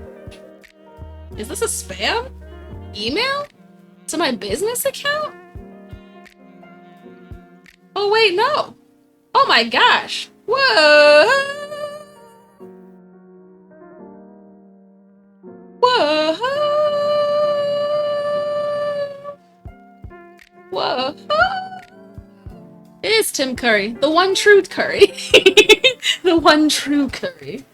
A: Is this a spam? Email? To my business account? Oh wait, no. Oh my gosh. Whoa. Whoa. Whoa. It is Tim Curry. The one true Curry. The one true Curry.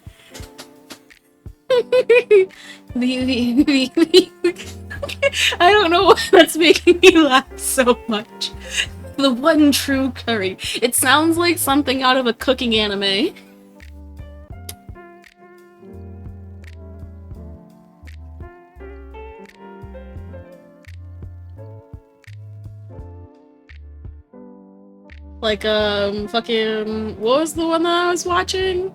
A: I don't know why that's making me laugh so much. The one true curry. It sounds like something out of a cooking anime. Like, fucking, what was the one that I was watching?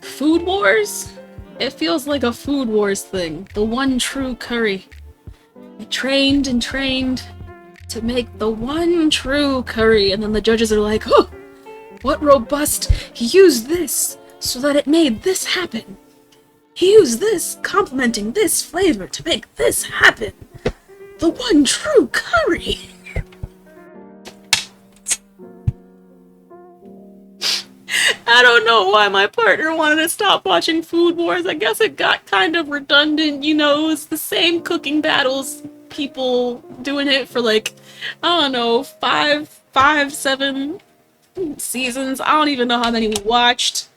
A: Food Wars? It feels like a Food Wars thing. The one true curry. I trained and trained to make the one true curry, and then the judges are like, oh, what robust, he used this so that it made this happen. He used this, complementing this flavor to make this happen. The one true curry. I don't know why my partner wanted to stop watching Food Wars. I guess it got kind of redundant, you know, it was the same cooking battles, people doing it for like, I don't know, five, 7 seasons. I don't even know how many we watched.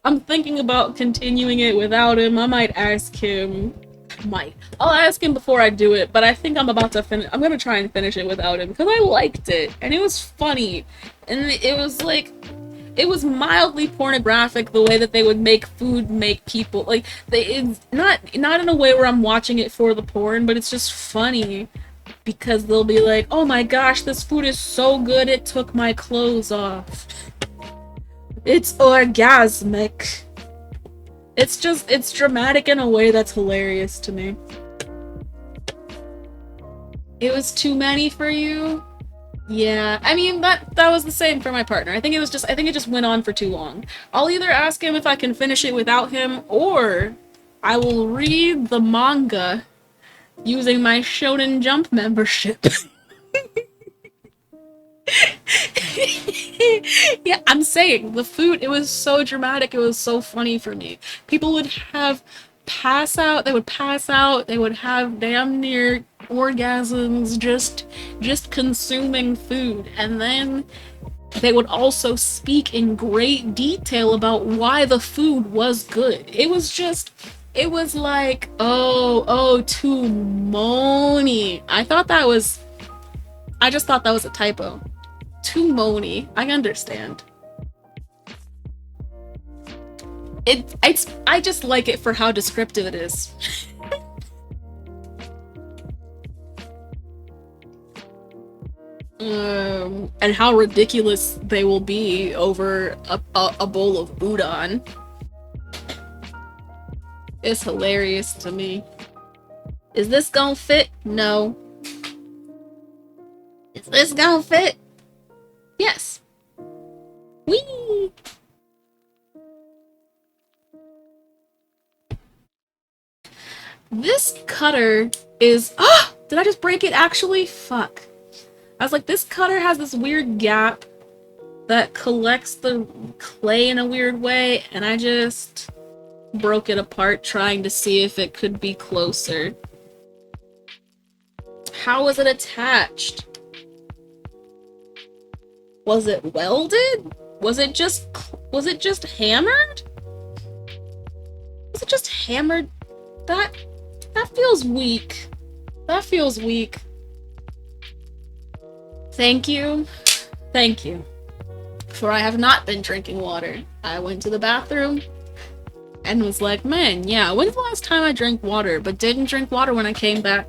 A: I'm thinking about continuing it without him. I might ask him. I'll ask him before I do it, but I think I'm about to finish. I'm gonna try and finish it without him because I liked it and it was funny, and it was like, it was mildly pornographic the way that they would make food make people like it's not in a way where I'm watching it for the porn, but it's just funny because they'll be like, oh my gosh, this food is so good it took my clothes off. It's orgasmic. It's dramatic in a way that's hilarious to me. It was too many for you? Yeah, I mean, that was the same for my partner. I think it just went on for too long. I'll either ask him if I can finish it without him, or I will read the manga using my Shonen Jump membership. Yeah, I'm saying, the food, it was so dramatic, it was so funny for me. People would they would pass out, they would have damn near orgasms just consuming food, and then they would also speak in great detail about why the food was good. It was like, oh, too moany. I just thought that was a typo. Too moany. I understand. I just like it for how descriptive it is. And how ridiculous they will be over a bowl of udon. It's hilarious to me. Is this gonna fit? No. Is this gonna fit? Yes. Whee! This this cutter is... Oh! Did I just break it actually? Fuck. I was like, this cutter has this weird gap that collects the clay in a weird way, and I just broke it apart trying to see if it could be closer. How was it attached? Was it welded? Was it just hammered? Was it just hammered? That feels weak. That feels weak. Thank you. Thank you. For I have not been drinking water. I went to the bathroom and was like, man, yeah, when's the last time I drank water? But didn't drink water when I came back.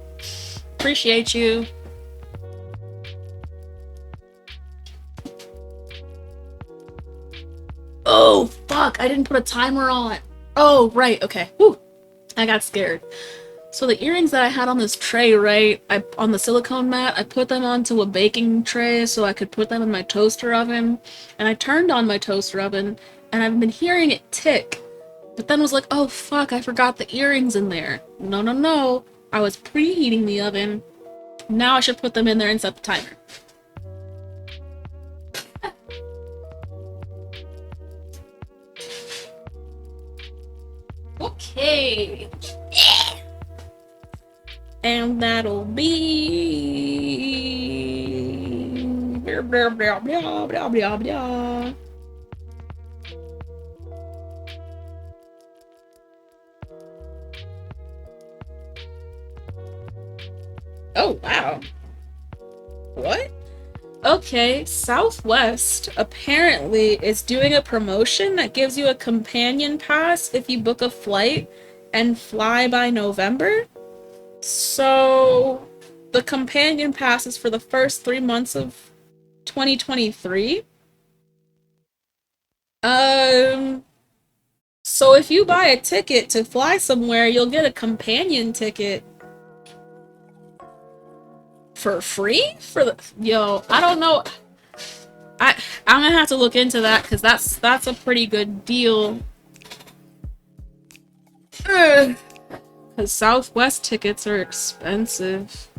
A: Appreciate you. Oh, fuck, I didn't put a timer on. Oh, right, okay. Whew. I got scared. So the earrings that I had on this tray, right, on the silicone mat, I put them onto a baking tray so I could put them in my toaster oven. And I turned on my toaster oven, and I've been hearing it tick. But then was like, oh fuck, I forgot the earrings in there. No, no, no. I was preheating the oven. Now I should put them in there and set the timer. Okay. And that'll be... Blah, blah, blah, blah, blah, blah, blah. Oh, wow. What? Okay, Southwest apparently is doing a promotion that gives you a companion pass if you book a flight and fly by November. So, the companion pass is for the first 3 months of 2023. So if you buy a ticket to fly somewhere, you'll get a companion ticket for free? Yo, I don't know. I'm gonna have to look into that because that's a pretty good deal. Because Southwest tickets are expensive.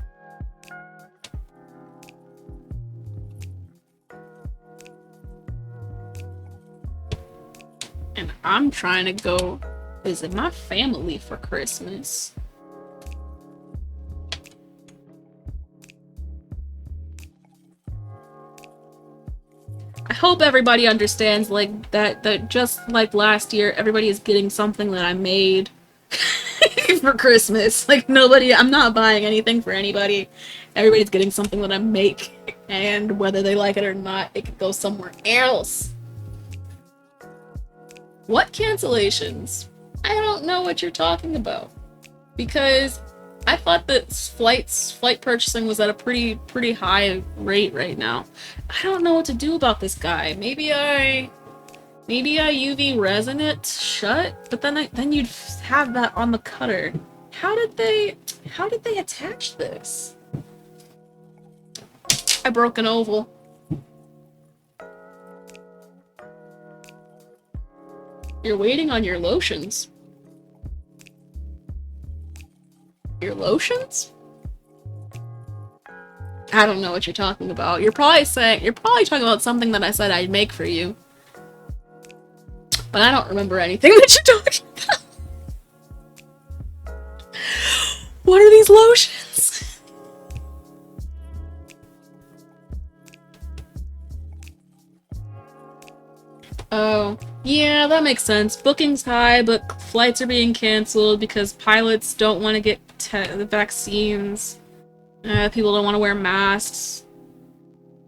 A: And I'm trying to go visit my family for Christmas. I hope everybody understands, like, that just like last year, everybody is getting something that I made for Christmas. Like, I'm not buying anything for anybody. Everybody's getting something that I make, and whether they like it or not, it could go somewhere else. What cancellations? I don't know what you're talking about. Because I thought that flight purchasing was at a pretty high rate right now. I don't know what to do about this guy. Maybe I UV resin it shut, but then you'd have that on the cutter. How did they attach this? I broke an oval. You're waiting on your lotions. Your lotions? I don't know what you're talking about. You're probably talking about something that I said I'd make for you. But I don't remember anything that you're talking about. What are these lotions? Oh, yeah, that makes sense. Booking's high, but flights are being canceled because pilots don't want to get the vaccines. People don't want to wear masks.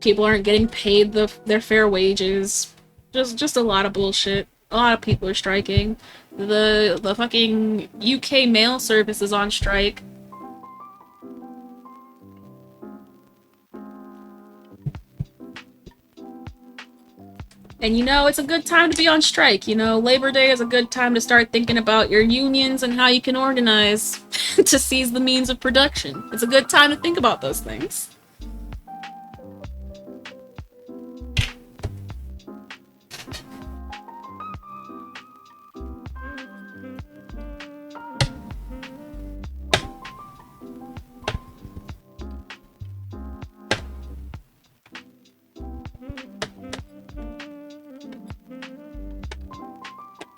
A: People aren't getting paid their fair wages. Just a lot of bullshit. A lot of people are striking. The fucking UK mail service is on strike. And you know, it's a good time to be on strike. You know, Labor Day is a good time to start thinking about your unions and how you can organize to seize the means of production. It's a good time to think about those things.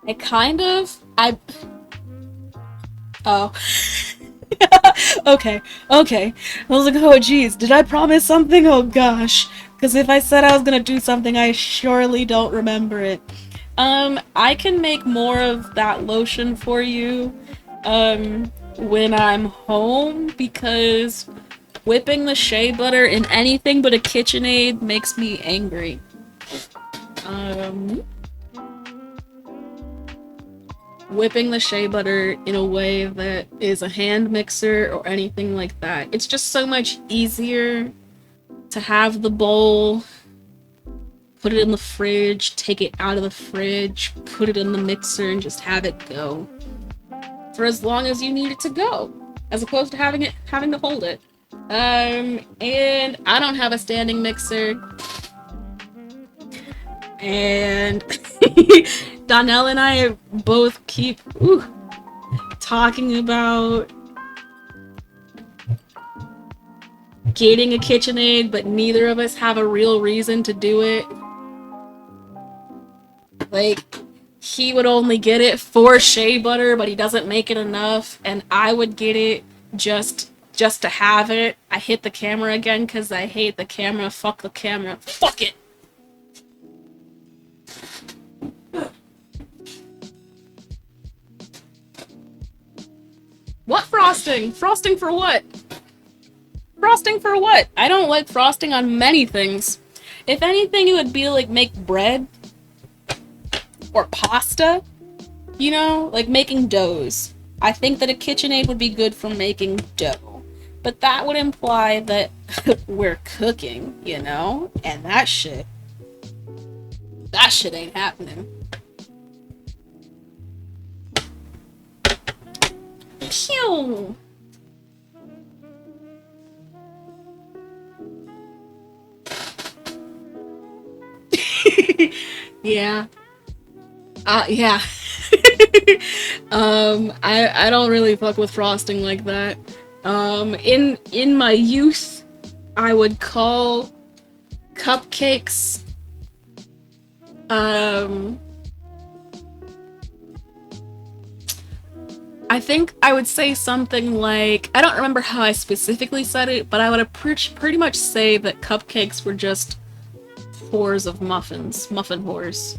A: I kind of, I, oh. Okay, okay. I was like, oh geez, did I promise something? Oh gosh. Because if I said I was gonna do something, I surely don't remember it. I can make more of that lotion for you, when I'm home, because whipping the shea butter in anything but a KitchenAid makes me angry. Um, Whipping the shea butter in a way that is a hand mixer or anything like that. It's just so much easier to have the bowl, put it in the fridge, take it out of the fridge, put it in the mixer, and just have it go for as long as you need it to go, as opposed to having to hold it. And I don't have a standing mixer, and Donnell and I both keep talking about getting a KitchenAid, but neither of us have a real reason to do it. Like, he would only get it for shea butter, but he doesn't make it enough, and I would get it just to have it. I hit the camera again because I hate the camera. Fuck the camera. Fuck it! What frosting? Frosting for what? Frosting for what? I don't like frosting on many things. If anything, it would be like make bread or pasta, you know, like making doughs. I think that a KitchenAid would be good for making dough, but that would imply that we're cooking, you know, and that shit ain't happening. Pew! Yeah. Yeah. I don't really fuck with frosting like that. In my youth, I would call cupcakes, I think I would say something like, I don't remember how I specifically said it, but I would pretty much say that cupcakes were just whores of muffins, muffin whores.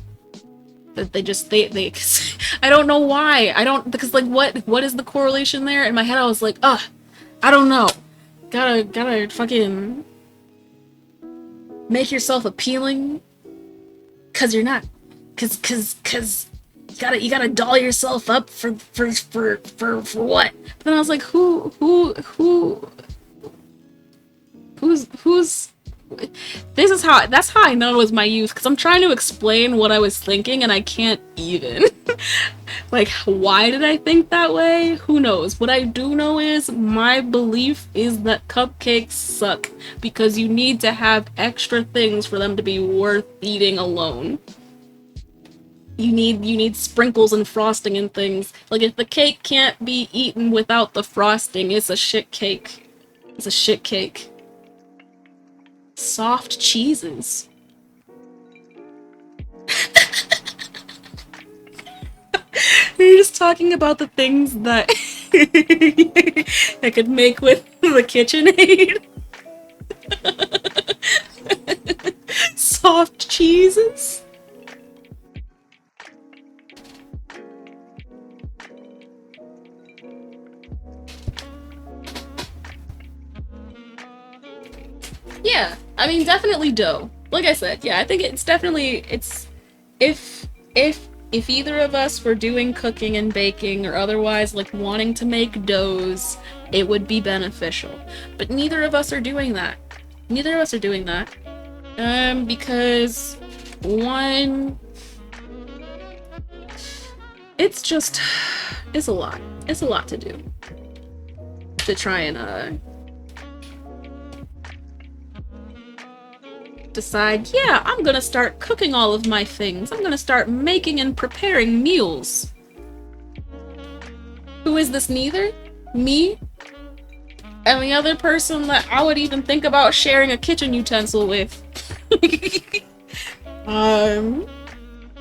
A: That they I don't know why. I don't, because like what is the correlation there? In my head I was like, I don't know. Gotta fucking make yourself appealing, cause you're not, cause you gotta doll yourself up for what? But then I was like, who's that's how I know it was my youth, because I'm trying to explain what I was thinking and I can't even. Like, why did I think that way? Who knows? What I do know is my belief is that cupcakes suck because you need to have extra things for them to be worth eating alone. You need sprinkles and frosting and things. Like, if the cake can't be eaten without the frosting, it's a shit cake. It's a shit cake. Soft cheeses. You're just talking about the things that I could make with the KitchenAid. Soft cheeses. Yeah, I mean, definitely dough. Like I said, yeah, I think it's definitely, it's, if either of us were doing cooking and baking or otherwise, like, wanting to make doughs, it would be beneficial. But neither of us are doing that. Neither of us are doing that. Because, one, it's just, it's a lot. It's a lot to do. To try and, decide, yeah, I'm gonna start cooking all of my things. I'm gonna start making and preparing meals. Who is this neither? Me? And the other person that I would even think about sharing a kitchen utensil with.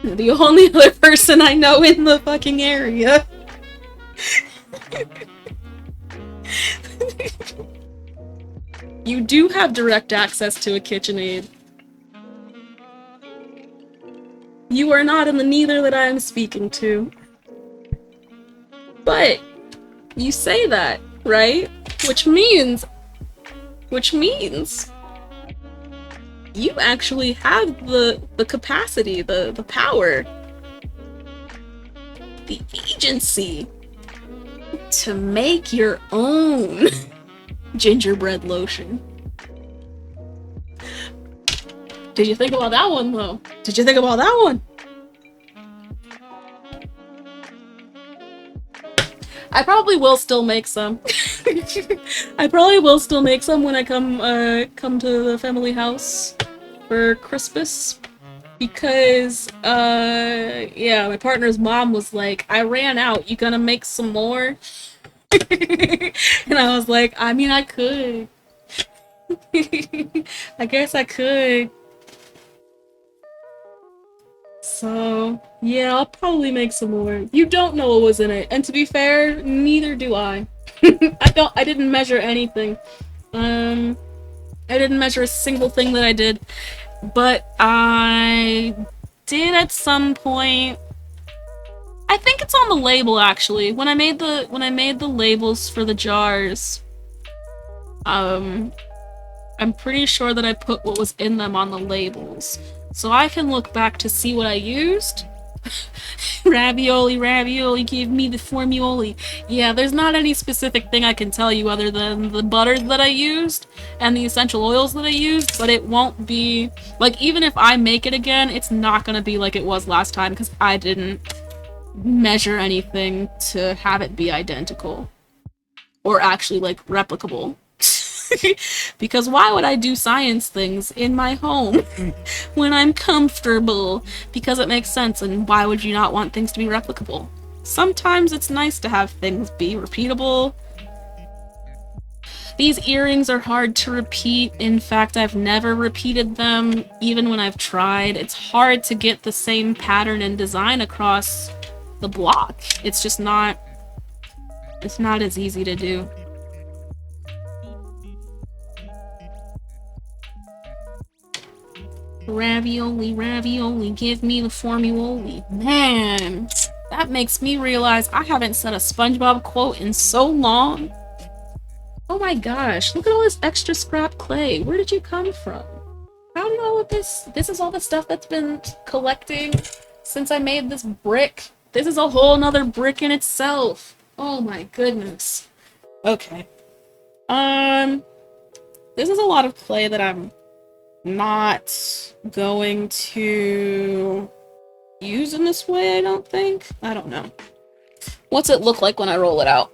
A: The only other person I know in the fucking area. You do have direct access to a KitchenAid. You are not in the neither that I am speaking to. But you say that, right? Which means you actually have the capacity, the power, the agency to make your own gingerbread lotion. Did you think about that one, though? Did you think about that one? I probably will still make some. I probably will still make some when I come to the family house for Christmas. Because, yeah, my partner's mom was like, I ran out, you gonna make some more? And I was like, I mean, I could. I guess I could. So, yeah, I'll probably make some more. You don't know what was in it, and to be fair, neither do I. I didn't measure anything. I didn't measure a single thing that I did, but I did at some point. I think it's on the label actually. When I made the labels for the jars, I'm pretty sure that I put what was in them on the labels. So I can look back to see what I used. Ravioli, give me the formuoli. Yeah, there's not any specific thing I can tell you other than the butters that I used and the essential oils that I used, but it won't be, like, even if I make it again, it's not gonna be like it was last time because I didn't measure anything to have it be identical. Or actually, like, replicable. Because why would I do science things in my home when I'm comfortable? Because it makes sense, and why would you not want things to be replicable? Sometimes it's nice to have things be repeatable. These earrings are hard to repeat. In fact, I've never repeated them, even when I've tried. It's hard to get the same pattern and design across the block. It's just not... It's not as easy to do. Ravioli, give me the formuoli. Man, that makes me realize I haven't said a SpongeBob quote in so long. Oh my gosh, look at all this extra scrap clay. Where did you come from? How did all of this is all the stuff that's been collecting since I made this brick. This is a whole nother brick in itself. Oh my goodness. Okay. This is a lot of clay that I'm not going to use in this way, I don't think. I don't know. What's it look like when I roll it out?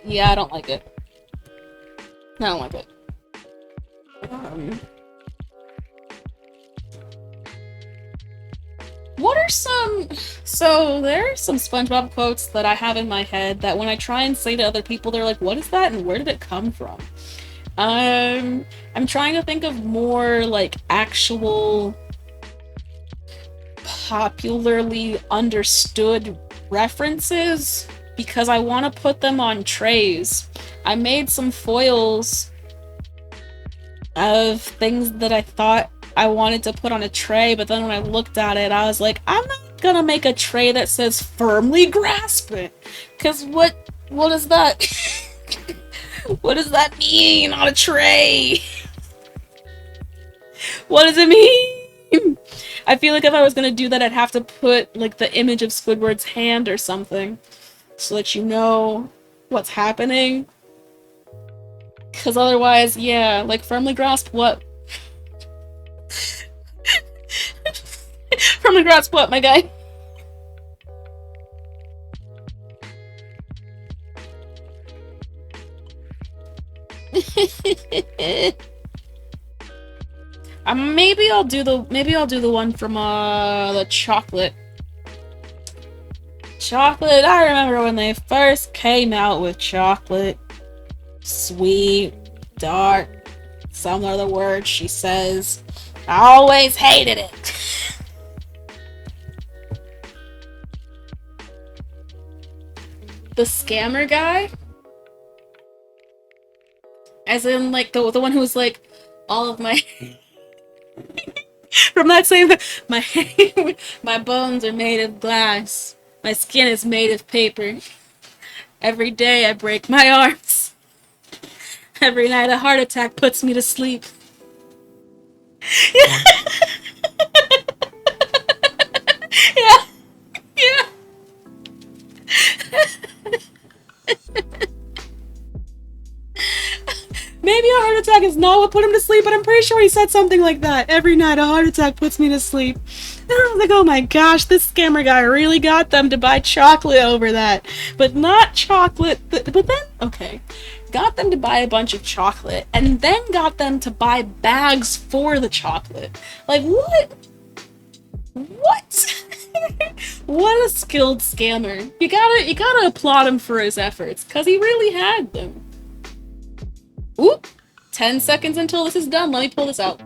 A: Yeah, I don't like it. I don't like it. What are some... So, there are some SpongeBob quotes that I have in my head that when I try and say to other people, they're like, what is that and where did it come from? I'm trying to think of more, like, actual popularly understood references because I want to put them on trays. I made some foils of things that I thought I wanted to put on a tray, but then when I looked at it, I was like, I'm not gonna make a tray that says firmly grasp it. Cause what is that? What does that mean on a tray? What does it mean? I feel like if I was gonna do that, I'd have to put like the image of Squidward's hand or something so that you know what's happening. Cause otherwise, yeah, like firmly grasp what? Firmly grasp what, my guy? Maybe I'll do the one from the chocolate Chocolate, I remember when they first came out with chocolate. Sweet, dark, some other word she says. I always hated it. The scammer guy? As in, like, the one who was like, all of my... From that same... My, my bones are made of glass. My skin is made of paper. Every day I break my arms. Every night a heart attack puts me to sleep. Yeah. Yeah. Yeah. Maybe a heart attack is not what put him to sleep, but I'm pretty sure he said something like that. Every night a heart attack puts me to sleep. And I was like, oh my gosh, this scammer guy really got them to buy chocolate over that. But not chocolate, but then, okay. Got them to buy a bunch of chocolate, and then got them to buy bags for the chocolate. Like, what? What? What a skilled scammer. You gotta applaud him for his efforts, because he really had them. Oop! 10 seconds until this is done. Let me pull this out.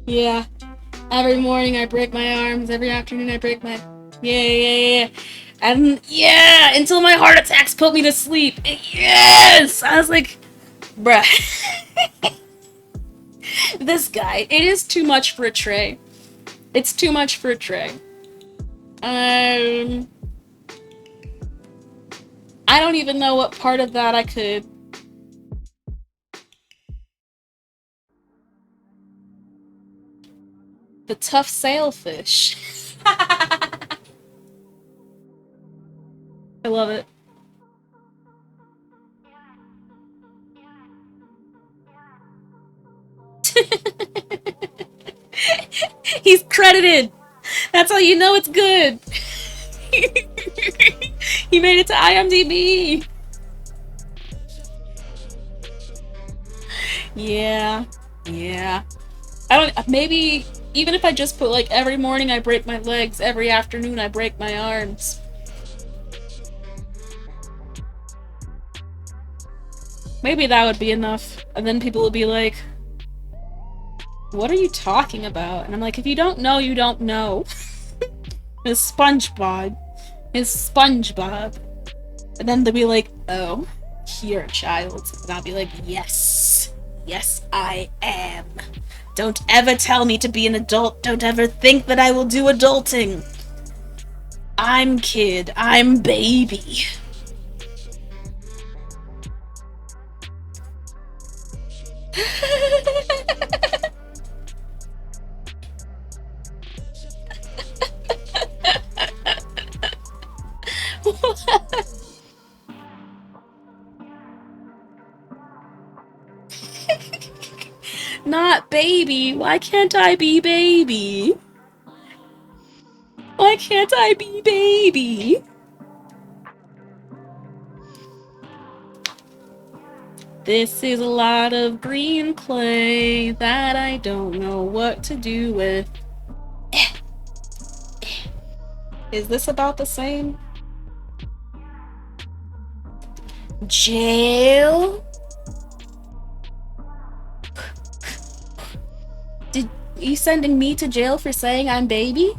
A: Yeah. Every morning I break my arms. Every afternoon I break my... Yeah. And yeah, until my heart attacks put me to sleep. Yes! I was like, bruh. This guy. It is too much for a tray. It's too much for a tray. I don't even know what part of that I could... The tough sailfish. I love it. He's credited. That's how you know it's good. He made it to IMDb. Yeah. I don't... Maybe... Even if I just put, like, every morning I break my legs, every afternoon I break my arms. Maybe that would be enough. And then people would be like, what are you talking about? And I'm like, if you don't know, you don't know. It's SpongeBob. It's SpongeBob. And then they'll be like, oh, you're a child. And I'll be like, yes. Yes, I am. Don't ever tell me to be an adult. Don't ever think that I will do adulting. I'm kid. I'm baby. Not baby. Why can't I be baby? Why can't I be baby? This is a lot of green clay that I don't know what to do with. Is this about the same? Jail? Did you sending me to jail for saying I'm baby?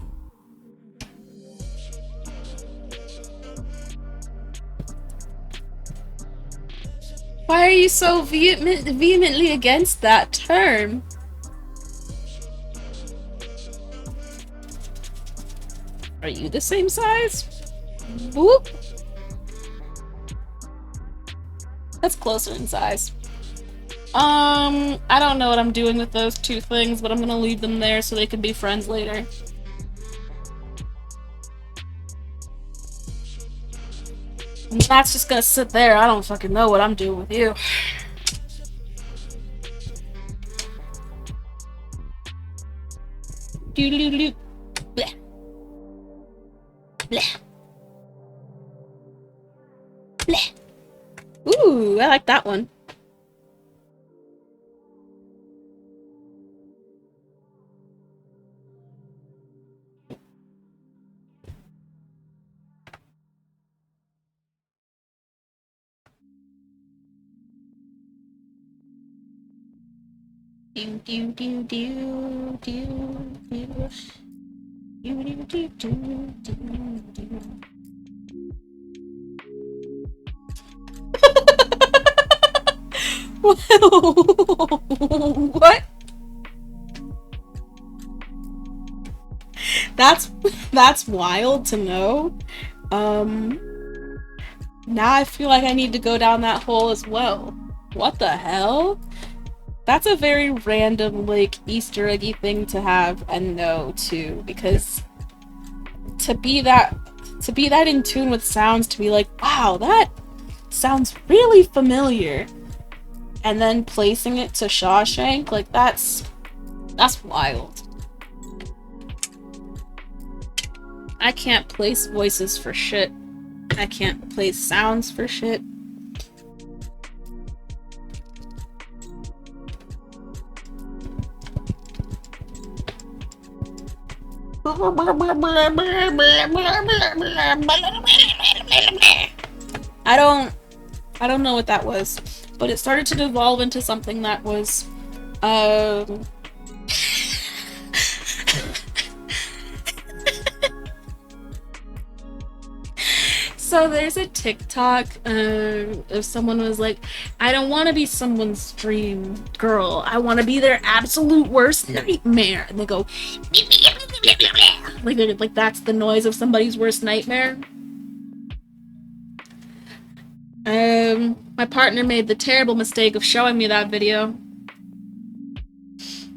A: Why are you so vehemently against that term? Are you the same size? Whoop. That's closer in size. I don't know what I'm doing with those two things, but I'm gonna leave them there so they can be friends later. And that's just gonna sit there. I don't fucking know what I'm doing with you. Doo-doo-doo-doo. Bleh. Bleh. Bleh. Ooh, I like that one. Do do do do do do. Do do do do do do. What? That's wild to know. Now I feel like I need to go down that hole as well. What the hell? That's a very random, like, Easter eggy thing to have and know too, because to be that in tune with sounds, to be like, wow, that sounds really familiar, and then placing it to Shawshank, like, that's wild. I can't place voices for shit. I can't place sounds for shit. I don't know what that was, but it started to devolve into something that was, So there's a TikTok if someone was like, I don't want to be someone's dream girl, I want to be their absolute worst nightmare, and they go like that's the noise of somebody's worst nightmare. My partner made the terrible mistake of showing me that video. He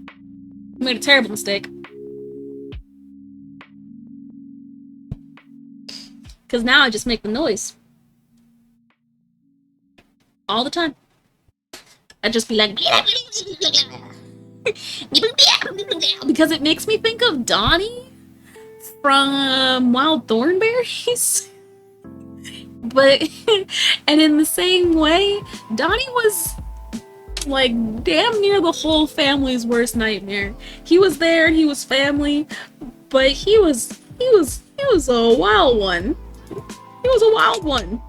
A: made a terrible mistake. Because now I just make the noise. All the time. I'd just be like... because it makes me think of Donnie from Wild Thornberries. But... and in the same way, Donnie was... like, damn near the whole family's worst nightmare. He was there, he was family, but he was a wild one. He was a wild one.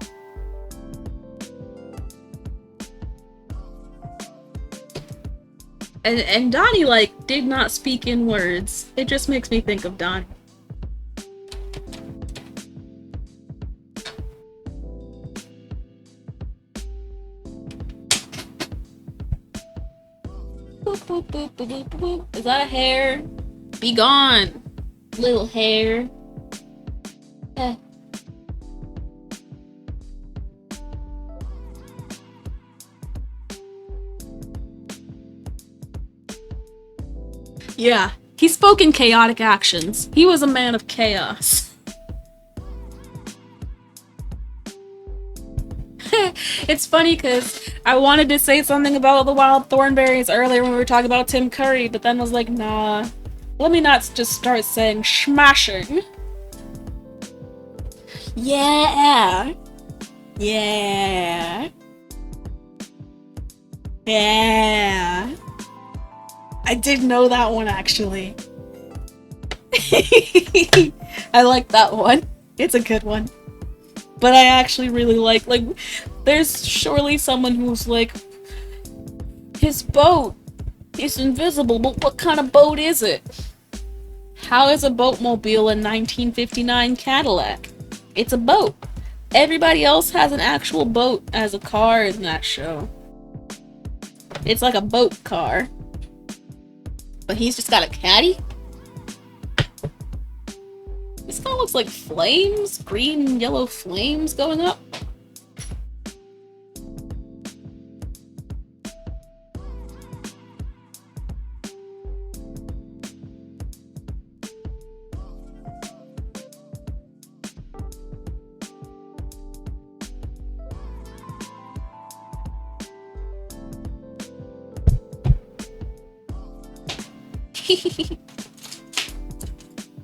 A: And Donnie, like, did not speak in words. It just makes me think of Donnie. Boop, boop, boop, boop, boop. Is that a hair? Be gone, little hair. Eh. Yeah, he spoke in chaotic actions. He was a man of chaos. It's funny because I wanted to say something about the Wild Thornberries earlier when we were talking about Tim Curry, but then was like, nah, let me not just start saying smashing. Yeah. Yeah. Yeah. I did know that one, actually. I like that one. It's a good one. But I actually really like, there's surely someone who's like, his boat is invisible, but what kind of boat is it? How is a boatmobile a 1959 Cadillac? It's a boat. Everybody else has an actual boat as a car in that show. It's like a boat car. But he's just got a caddy? It's gonna looks like flames? Green, yellow flames going up?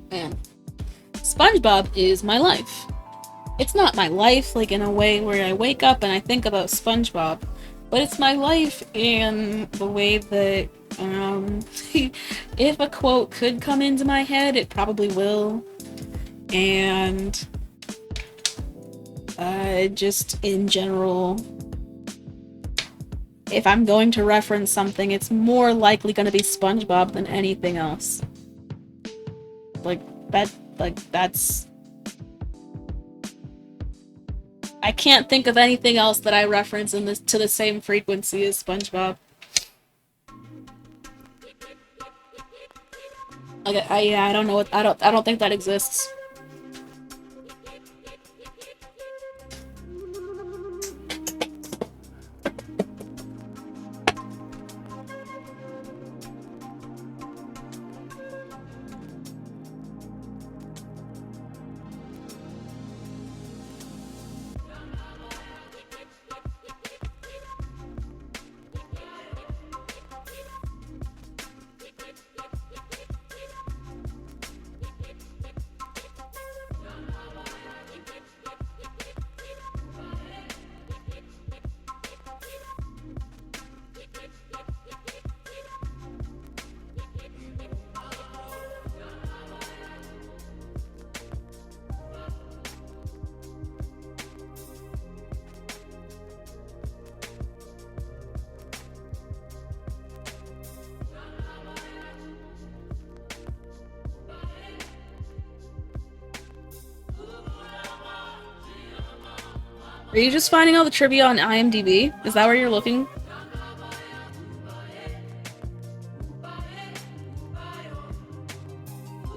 A: Man. SpongeBob is my life. It's not my life, like, in a way where I wake up and I think about SpongeBob, but it's my life in the way that, if a quote could come into my head, it probably will. And, just in general, if I'm going to reference something, it's more likely going to be SpongeBob than anything else. That's... I can't think of anything else that I reference in this to the same frequency as SpongeBob. Like, I don't know what... I don't think that exists. Are you just finding all the trivia on IMDb? Is that where you're looking?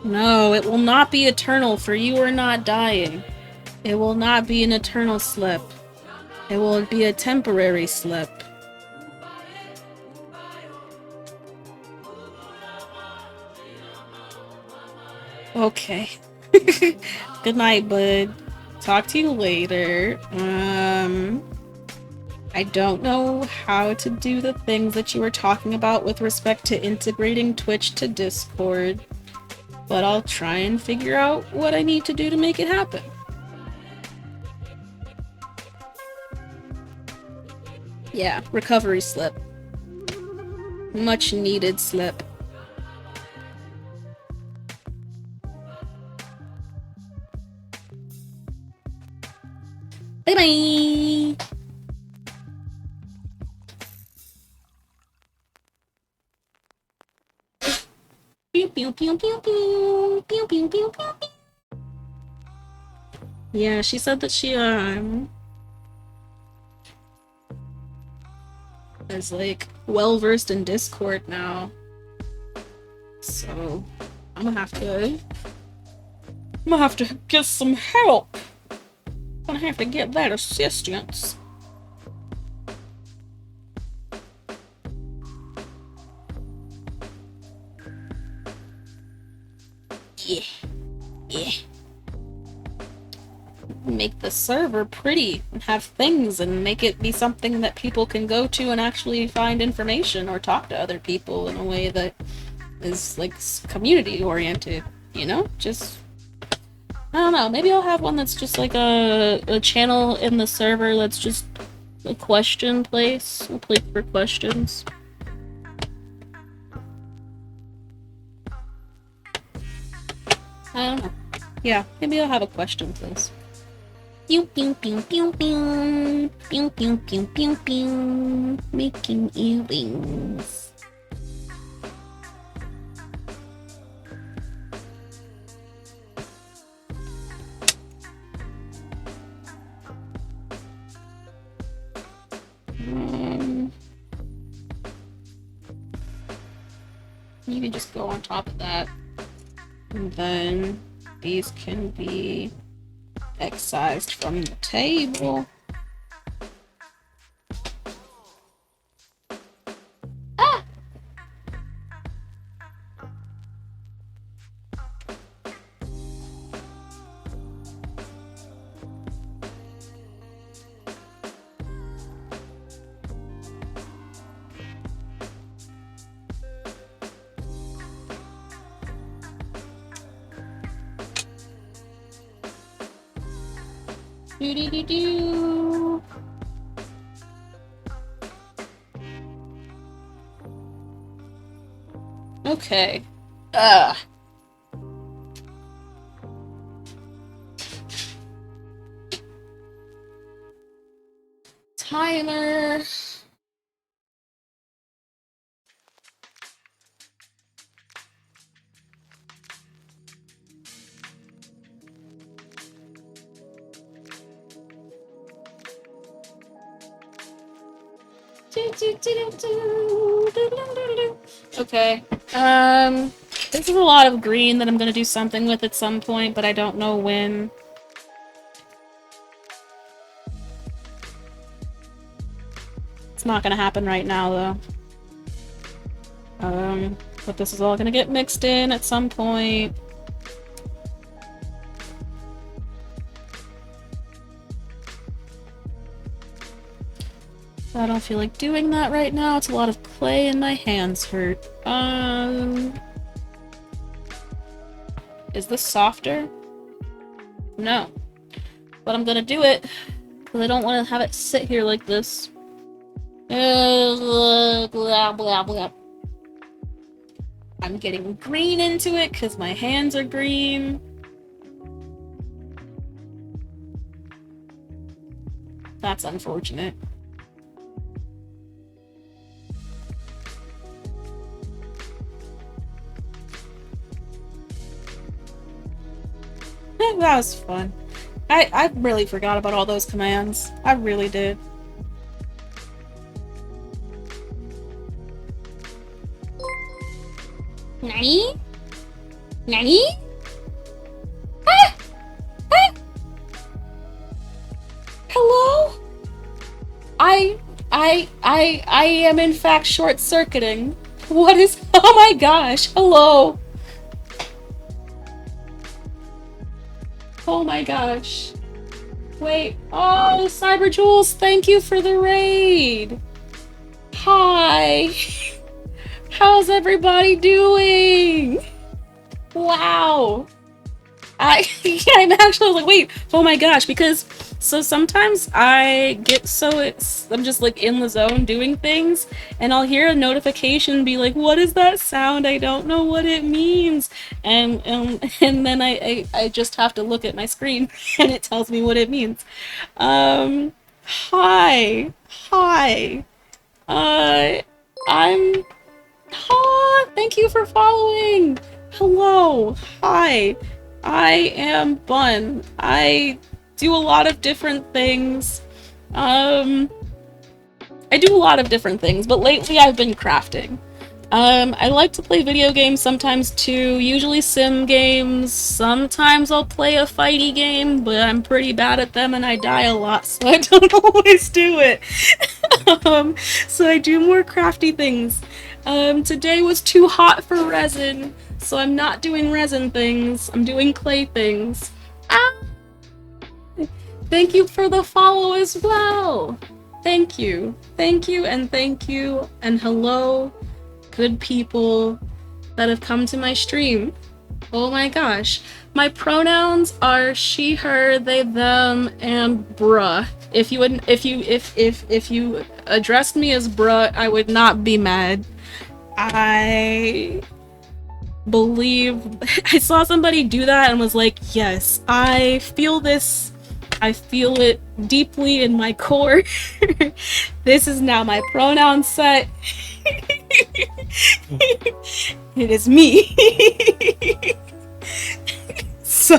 A: No, it will not be eternal, for you are not dying. It will not be an eternal slip. It will be a temporary slip. Okay. Good night, bud. Talk to you later. I don't know how to do the things that you were talking about with respect to integrating Twitch to Discord, but I'll try and figure out what I need to do to make it happen. Yeah, recovery slip. Much needed slip. Bye-bye! Pew pew pew pew pew pew pew pew pew. Yeah, she said that she is like well versed in Discord now. So I'm gonna have to get some help. I'm gonna have to get that assistance. Yeah. Make the server pretty and have things and make it be something that people can go to and actually find information or talk to other people in a way that is like community oriented, you know? Just, I don't know, maybe I'll have one that's just like a channel in the server that's just a question place, a place for questions. I don't know. Yeah, maybe I'll have a question place. Pew pew pew pew pew pew pew pew pew pew, making earrings. You can just go on top of that, and then These can be excised from the table. Ah! Do-do-do-do. Okay. Timer. Okay. This is a lot of green that I'm gonna do something with at some point, but I don't know when. It's not gonna happen right now, though. But this is all gonna get mixed in at some point. I don't feel like doing that right now. It's a lot of clay and my hands hurt. Is this softer? No. But I'm gonna do it, because I don't want to have it sit here like this. Blah, blah, blah. I'm getting green into it, because my hands are green. That's unfortunate. That was fun. I really forgot about all those commands. I really did. Nani? Nani? Ah! Ah! Hello? I am in fact short-circuiting. What is- oh my gosh, hello! Oh my gosh. Wait. Oh, Cyber Jules, thank you for the raid. Hi. How's everybody doing? Wow. I'm actually like, wait, oh my gosh, because so sometimes I get I'm just like in the zone doing things, and I'll hear a notification be like, what is that sound? I don't know what it means. And then I just have to look at my screen and it tells me what it means. Hi. Hi. Thank you for following. Hello. Hi. I am Bun. I do a lot of different things. I do a lot of different things, but lately I've been crafting. I like to play video games sometimes too, usually sim games. Sometimes I'll play a fighty game, but I'm pretty bad at them and I die a lot, so I don't always do it. So I do more crafty things. Today was too hot for resin, so I'm not doing resin things. I'm doing clay things. Ah! Thank you for the follow as well. Thank you. Thank you and thank you and hello, good people that have come to my stream. Oh my gosh. My pronouns are she, her, they, them, and bruh. If you addressed me as bruh, I would not be mad. I believe I saw somebody do that and was like, yes, I feel this. I feel it deeply in my core. This is now my pronoun set. It is me. So,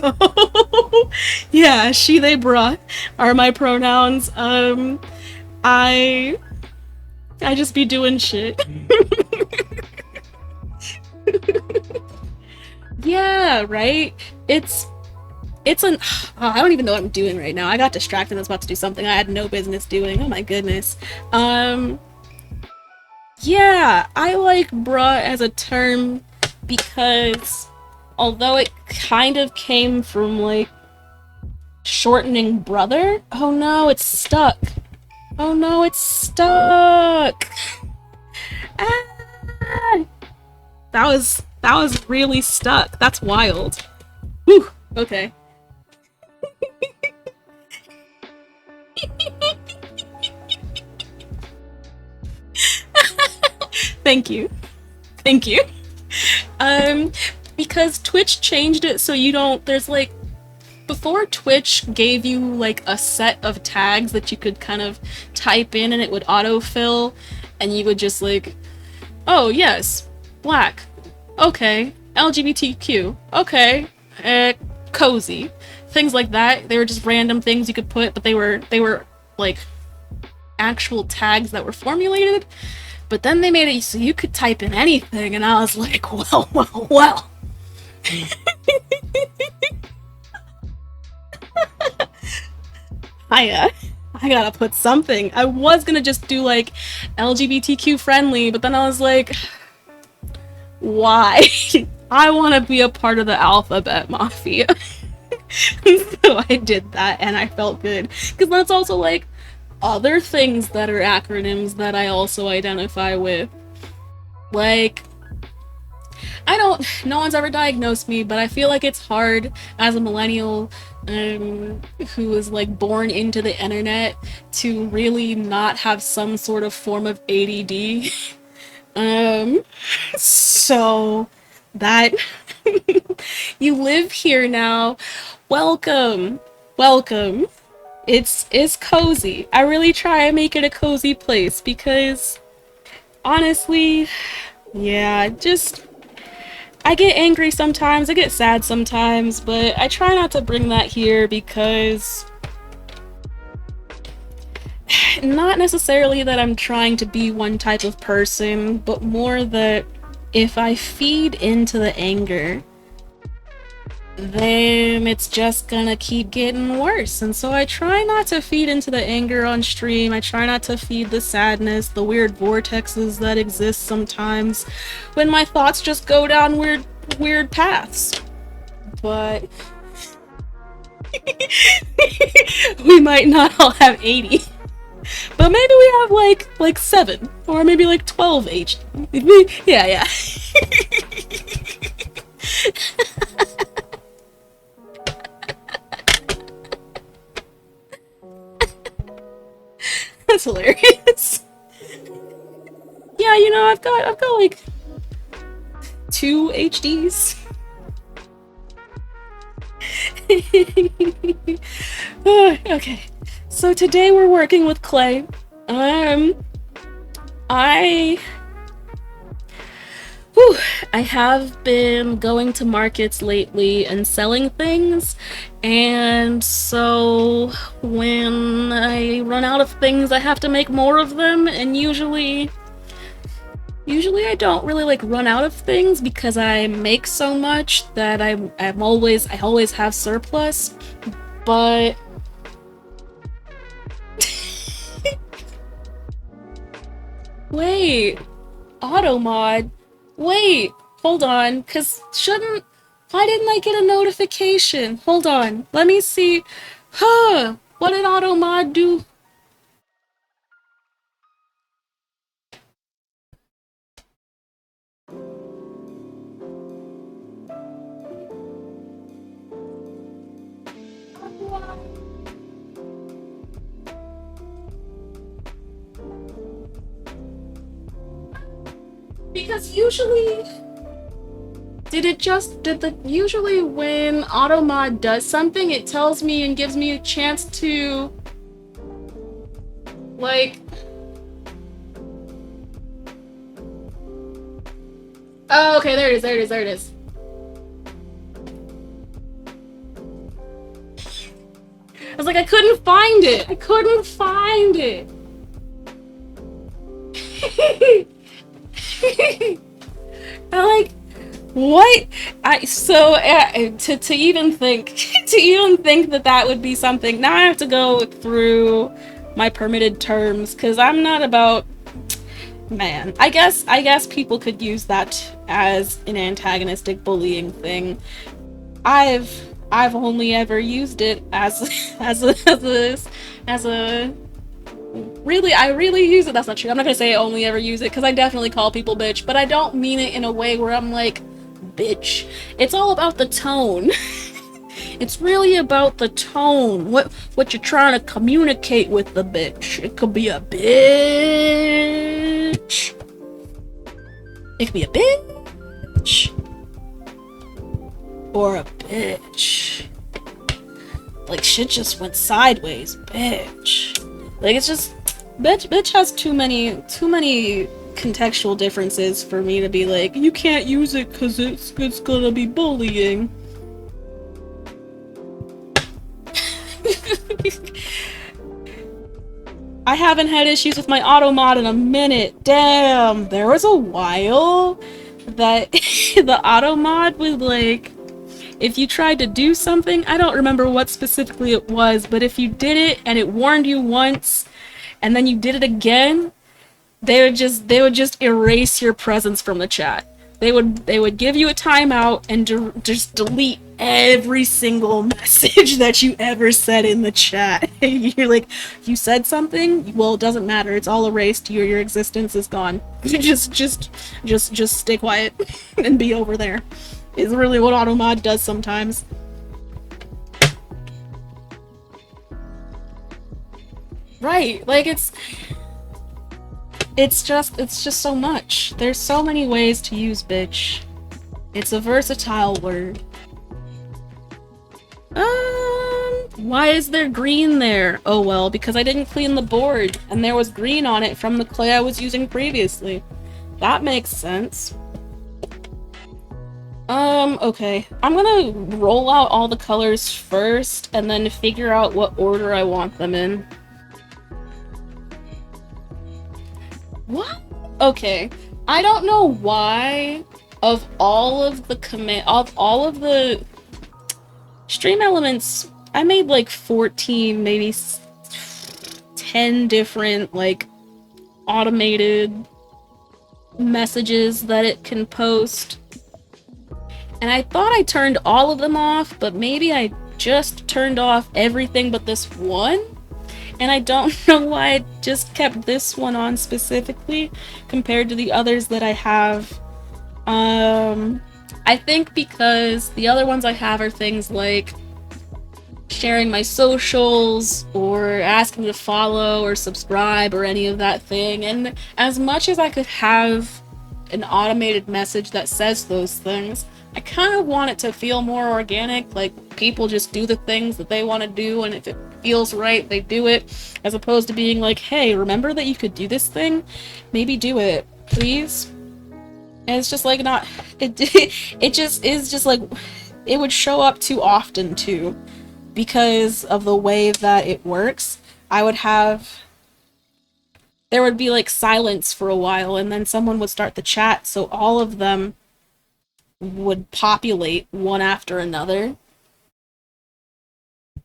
A: yeah, she, they, bruh are my pronouns. I just be doing shit. Yeah, right? It's It's an I don't even know what I'm doing right now. I got distracted. I was about to do something I had no business doing. Oh my goodness. Um, yeah, I like bruh as a term because although it kind of came from like shortening brother. Oh no, it's stuck. Oh no, it's stuck. Ah, that was really stuck. That's wild. Whew. Okay. Thank you. Thank you. Um, because Twitch changed it so you don't. There's like before Twitch gave you like a set of tags that you could kind of type in and it would autofill, and you would just like, oh yes, black, okay, LGBTQ, okay, cozy, things like that. They were just random things you could put, but they were like actual tags that were formulated. But then they made it so you could type in anything, and I was like, well, well, well. I gotta put something. I was gonna just do like LGBTQ friendly, but then I was like, why? I want to be a part of the alphabet mafia. So I did that and I felt good. Because that's also like other things that are acronyms that I also identify with. Like, no one's ever diagnosed me, but I feel like it's hard as a millennial who was like born into the internet to really not have some sort of form of ADD. Um, so that you live here now. Welcome. Welcome. It's cozy. I really try and make it a cozy place because honestly, yeah, just I get angry sometimes, I get sad sometimes, but I try not to bring that here because not necessarily that I'm trying to be one type of person, but more that if I feed into the anger, then it's just gonna keep getting worse. And so I try not to feed into the anger on stream. I try not to feed the sadness, the weird vortexes that exist sometimes when my thoughts just go down weird paths. But we might not all have 80. But maybe we have like 7 or maybe like 12 H. Yeah. That's hilarious. Yeah, I've got like 2 HDs. Okay. So today we're working with clay. I I have been going to markets lately and selling things, and so when I run out of things, I have to make more of them, and usually I don't really like run out of things because I make so much that I always have surplus, but wait, auto mod. Wait, hold on, cause why didn't I get a notification? Hold on, let me see. Huh, what did auto mod do? Because usually when automod does something, it tells me and gives me a chance to like, oh, okay, there it is. I was like, I couldn't find it. I What? To even think to even think that that would be something. Now I have to go through my permitted terms because I'm not about. Man, I guess people could use that as an antagonistic bullying thing. I've I've only ever used it as as a really, I really use it. That's not true. I'm not gonna say I only ever use it because I definitely call people bitch, but I don't mean it in a way where I'm like, bitch. It's all about the tone. It's really about the tone. What you're trying to communicate with the bitch. It could be a bitch. It could be a bitch. Or a bitch. Like shit just went sideways, bitch. Like it's just bitch has too many contextual differences for me to be like, you can't use it because it's gonna be bullying. I haven't had issues with my auto mod in a minute. Damn, there was a while that the auto mod would like, if you tried to do something, I don't remember what specifically it was, but if you did it and it warned you once and then you did it again, they would just erase your presence from the chat. They would give you a timeout and just delete every single message that you ever said in the chat. You're like, you said something? Well, it doesn't matter. It's all erased. Your existence is gone. Just stay quiet and be over there. Is really what automod does sometimes. Right, like it's just so much. There's so many ways to use bitch. It's a versatile word. Why is there green there? Oh well, because I didn't clean the board and there was green on it from the clay I was using previously. That makes sense. Okay. I'm gonna roll out all the colors first and then figure out what order I want them in. What? Okay. I don't know why of all of the stream elements, I made like 14, maybe 10 different like automated messages that it can post. And I thought I turned all of them off, but maybe I just turned off everything but this one. And I don't know why I just kept this one on specifically compared to the others that I have. I think because the other ones I have are things like sharing my socials or asking to follow or subscribe or any of that thing. And as much as I could have an automated message that says those things, I kind of want it to feel more organic, like people just do the things that they want to do, and if it feels right, they do it, as opposed to being like, hey, remember that you could do this thing? Maybe do it, please? And it's just like not, it just is just like, it would show up too often too, because of the way that it works. There would be like silence for a while, and then someone would start the chat, so all of them would populate one after another.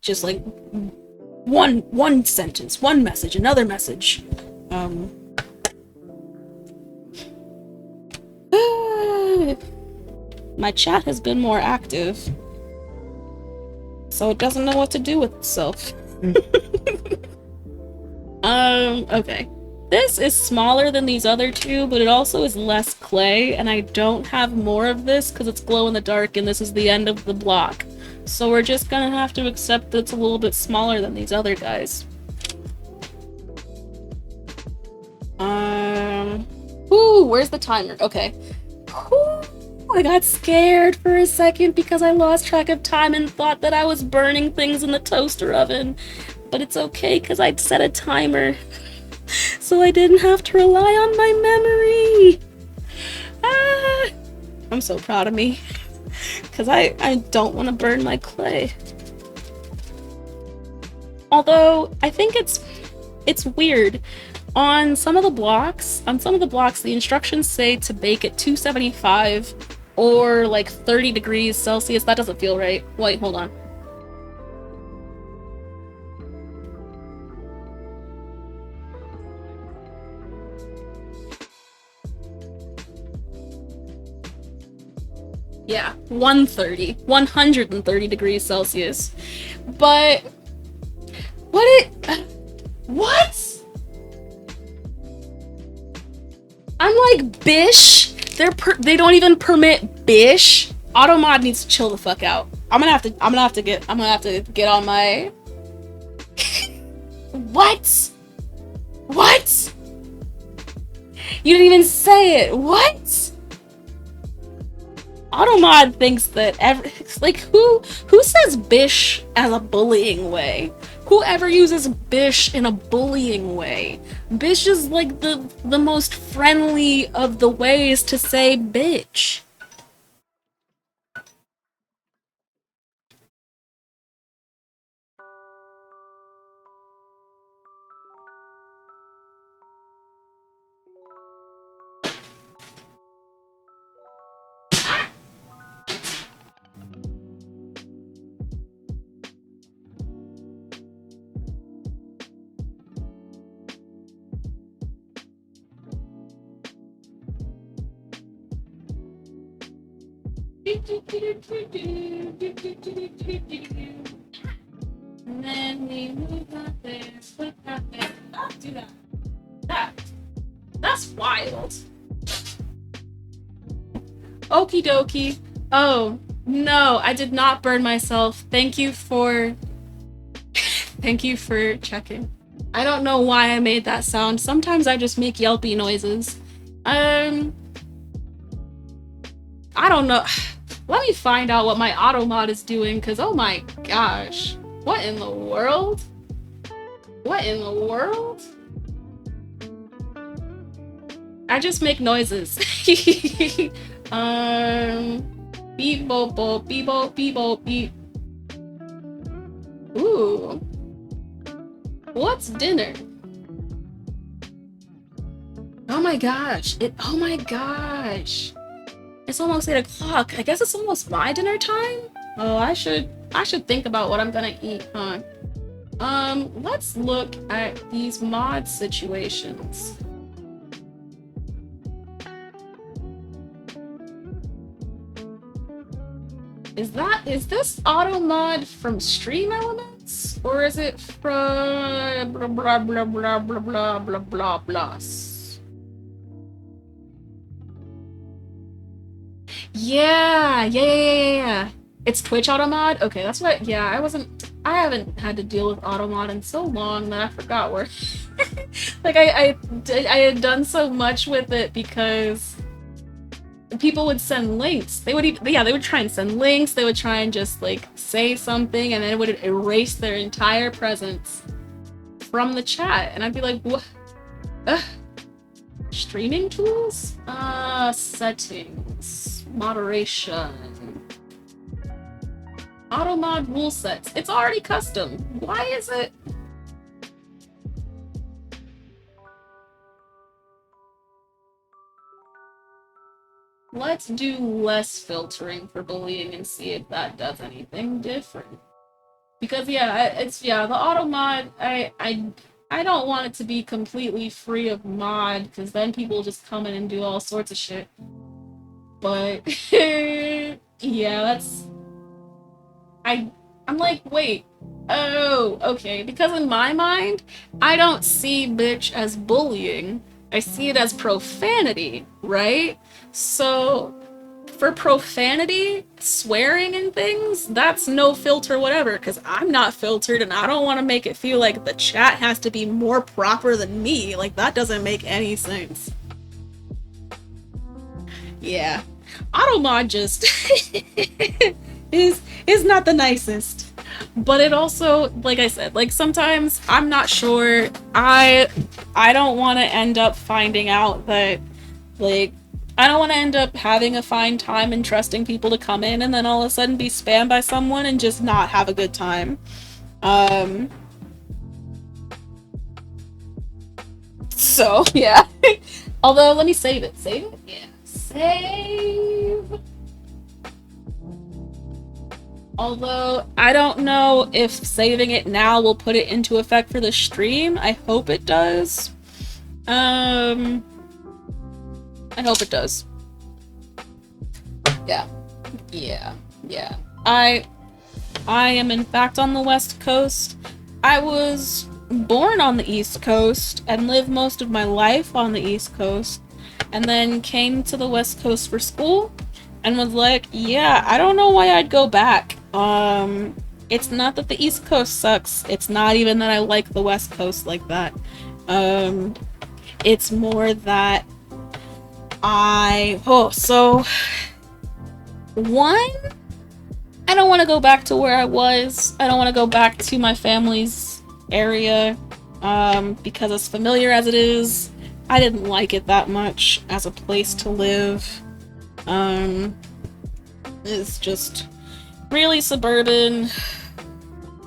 A: Just like one sentence, one message, another message. My chat has been more active, so it doesn't know what to do with itself. Okay. This is smaller than these other two, but it also is less clay, and I don't have more of this because it's glow in the dark and this is the end of the block. So we're just gonna have to accept that it's a little bit smaller than these other guys. Ooh, where's the timer? Okay. Ooh, I got scared for a second because I lost track of time and thought that I was burning things in the toaster oven. But it's okay because I'd set a timer. So I didn't have to rely on my memory. I'm so proud of me. Because I don't want to burn my clay. Although, I think it's weird. On some of the blocks, the instructions say to bake at 275 or like 30 degrees Celsius. That doesn't feel right. Wait, hold on. Yeah, 130 degrees Celsius. But what? I'm like, bish. They don't even permit bish. Automod needs to chill the fuck out. I'm gonna have to get on my. What? What? You didn't even say it. What? Automod thinks that who says bish as a bullying way? Whoever uses bish in a bullying way? Bish is like the most friendly of the ways to say bitch. And then we move out there, flip out there. Don't do that. That's wild. Okie dokie. Oh, no, I did not burn myself. Thank you for checking. I don't know why I made that sound. Sometimes I just make yelpy noises. I don't know. Let me find out what my automod is doing, because oh my gosh. What in the world? What in the world? I just make noises. Beep bo bo beep bo beep bo beep. Ooh. What's dinner? Oh my gosh. Oh my gosh. It's almost 8 o'clock. I guess it's almost my dinner time? Oh, I should think about what I'm gonna eat, huh? Let's look at these mod situations. Is this auto mod from Stream Elements? Or is it from blah blah blah blah blah blah blah blah blah? Yeah. It's Twitch Automod? Okay, that's what I haven't had to deal with Automod in so long that I forgot where like I had done so much with it because people would send links. They would try and send links, they would try and just like say something and then it would erase their entire presence from the chat and I'd be like, what? Streaming tools? Settings. Moderation. Automod rule sets. It's already custom. Why is it? Let's do less filtering for bullying and see if that does anything different. Because the auto mod, I don't want it to be completely free of mod, because then people just come in and do all sorts of shit. But yeah, that's I'm like, wait. Oh, okay. Because in my mind, I don't see bitch as bullying. I see it as profanity, right? So for profanity, swearing and things, that's no filter whatever, because I'm not filtered and I don't want to make it feel like the chat has to be more proper than me. Like, that doesn't make any sense. Yeah. Automod just is not the nicest. But it also, like I said, like sometimes I'm not sure. I don't want to end up finding out that, like, I don't want to end up having a fine time and trusting people to come in and then all of a sudden be spammed by someone and just not have a good time. So, yeah. Although, let me save it. Save it? Yeah. Save. Although, I don't know if saving it now will put it into effect for the stream. I hope it does. I hope it does. Yeah. Yeah. I am in fact on the West Coast. I was born on the East Coast and lived most of my life on the East Coast, and then came to the West Coast for school and was like, yeah, I don't know why I'd go back. It's not that the East Coast sucks. It's not even that I like the West Coast like that. It's more that one, I don't want to go back to where I was. I don't want to go back to my family's area, because as familiar as it is, I didn't like it that much as a place to live. It's just really suburban,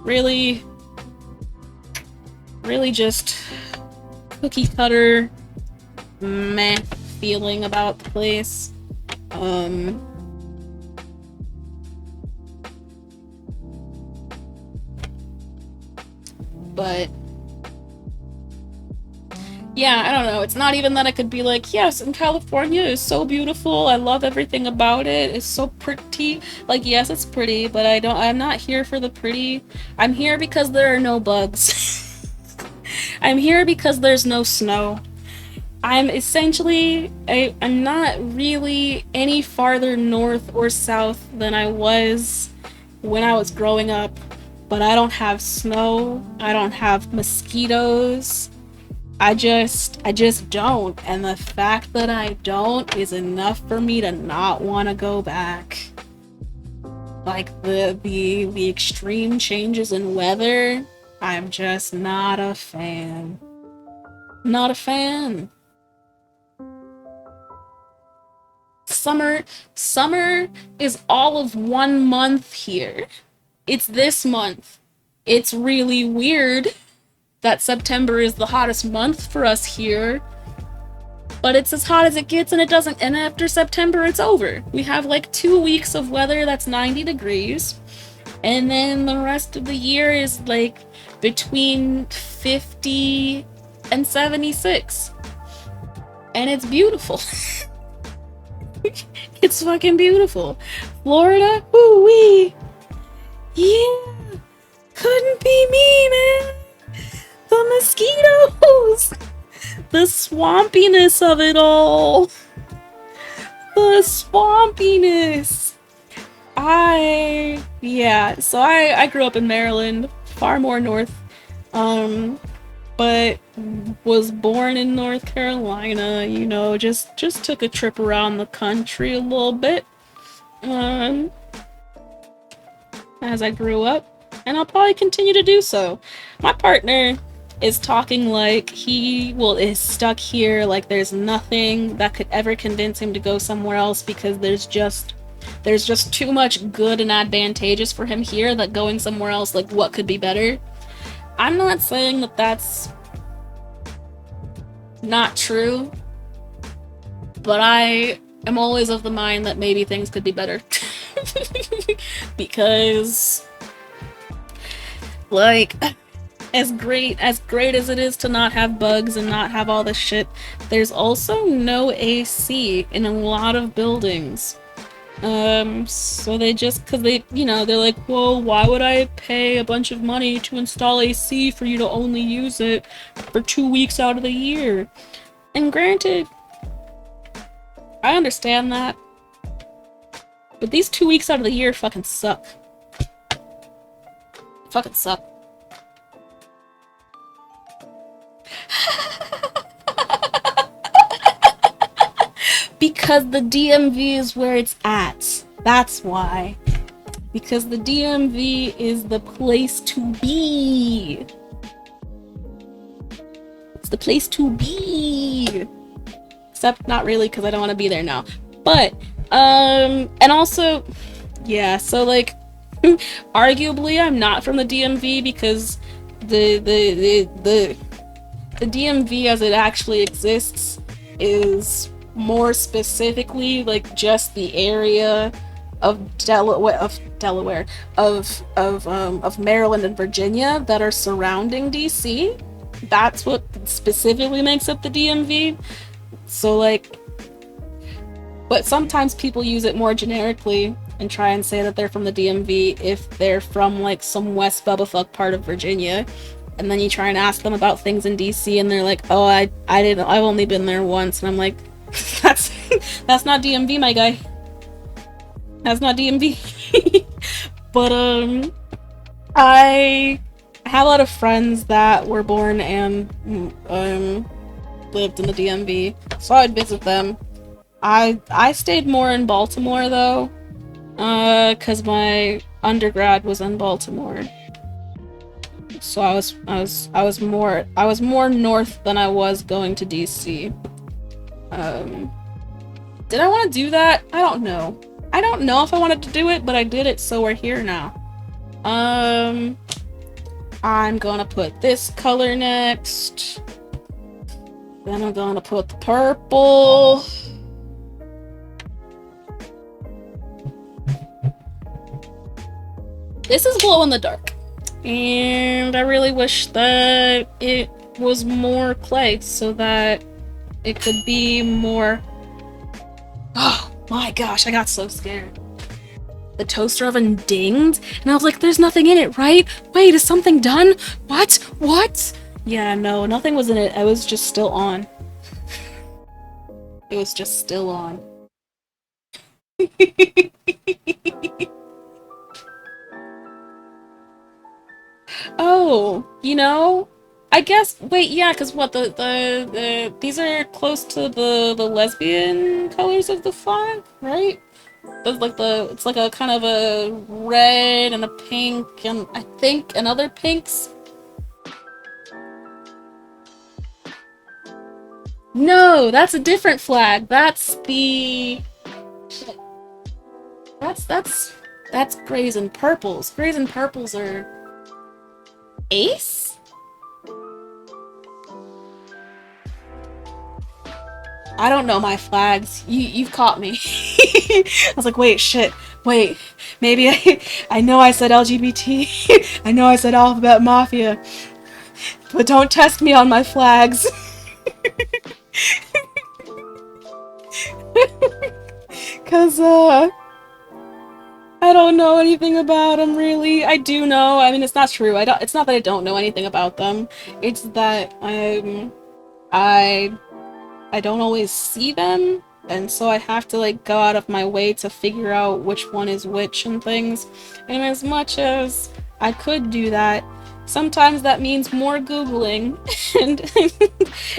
A: really just cookie cutter meh feeling about the place. But yeah, I don't know. It's not even that I could be like, yes, in California is so beautiful. I love everything about it. It's so pretty. Like, yes, it's pretty, but I'm not here for the pretty. I'm here because there are no bugs. I'm here because there's no snow. I'm essentially, I'm not really any farther north or south than I was when I was growing up, but I don't have snow. I don't have mosquitoes. I just don't, and the fact that I don't is enough for me to not want to go back. Like, the extreme changes in weather, I'm just not a fan. Not a fan. Summer is all of 1 month here. It's this month. It's really weird that September is the hottest month for us here, but it's as hot as it gets, and and after September it's over. We have like 2 weeks of weather that's 90 degrees, and then the rest of the year is like between 50 and 76, and it's beautiful. It's fucking beautiful. Florida, woo-wee. Yeah, couldn't be me, man. The mosquitoes! The swampiness of it all! The swampiness! So I grew up in Maryland, far more north, but was born in North Carolina, you know, just took a trip around the country a little bit, as I grew up, and I'll probably continue to do so. My partner is talking like is stuck here, like there's nothing that could ever convince him to go somewhere else because there's just too much good and advantageous for him here that going somewhere else, like, what could be better? I'm not saying that that's not true, but I am always of the mind that maybe things could be better. Because, like, as great as it is to not have bugs and not have all this shit, there's also no AC in a lot of buildings. So they're like, well, why would I pay a bunch of money to install AC for you to only use it for 2 weeks out of the year? And granted, I understand that, but these 2 weeks out of the year fucking suck. Fucking suck. Because the DMV is where it's at. That's why. Because the DMV is the place to be. It's the place to be. Except not really, because I don't want to be there now. But, and also, yeah, so like, arguably I'm not from the DMV because the DMV as it actually exists is more specifically like just the area Delaware, of Maryland and Virginia that are surrounding DC. That's what specifically makes up the DMV. So like, but sometimes people use it more generically and try and say that they're from the DMV if they're from like some West Bubblefuck part of Virginia. And then you try and ask them about things in DC and they're like, oh, I've only been there once. And I'm like, that's not DMV, my guy. That's not DMV. But I have a lot of friends that were born and lived in the DMV, so I'd visit them. I stayed more in Baltimore though, cause my undergrad was in Baltimore. So I was more north than I was going to DC. Did I want to do that? I don't know. I don't know if I wanted to do it, but I did it, so we're here now. I'm gonna put this color next. Then I'm gonna put the purple. This is glow in the dark. And I really wish that it was more clay so that it could be more... Oh my gosh, I got so scared. The toaster oven dinged, and I was like, there's nothing in it, right? Wait, is something done? What? What? Yeah, no, nothing was in it. I was just still on. It was just still on. Oh, you know, I guess, wait, yeah, because what, these are close to the lesbian colors of the flag, right? It's like a kind of a red and a pink and I think another pinks. No, that's a different flag. That's the... That's grays and purples. Grays and purples are... Ace? I don't know my flags. You've caught me. I was like, wait, shit. Wait. Maybe I know I said LGBT. I know I said Alphabet Mafia. But don't test me on my flags. Cause, I don't know anything about them, really. I do know. I mean, it's not true. It's not that I don't know anything about them. It's that, I don't always see them, and so I have to like go out of my way to figure out which one is which and things. And as much as I could do that, sometimes that means more Googling, and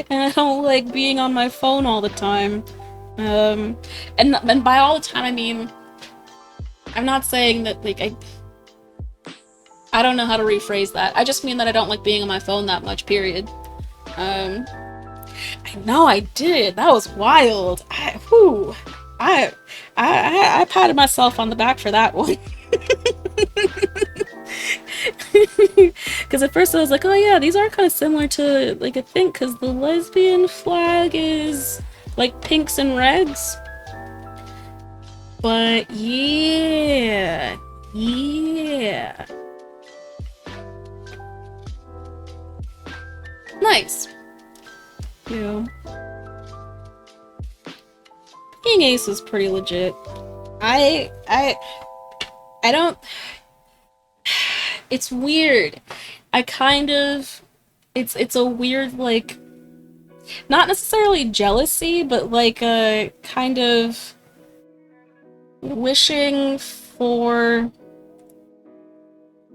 A: and I don't like being on my phone all the time. And by all the time I mean, I'm not saying that like I don't know how to rephrase that. I just mean that I don't like being on my phone that much, period. I know I did. That was wild. I patted myself on the back for that one. Because at first I was like, oh yeah, these are kind of similar to, like, I think, because the lesbian flag is, like, pinks and reds. But yeah. Yeah. Nice. Yeah. Being ace is pretty legit. I don't... It's weird. I kind of... It's a weird, like... Not necessarily jealousy, but like a kind of... wishing for...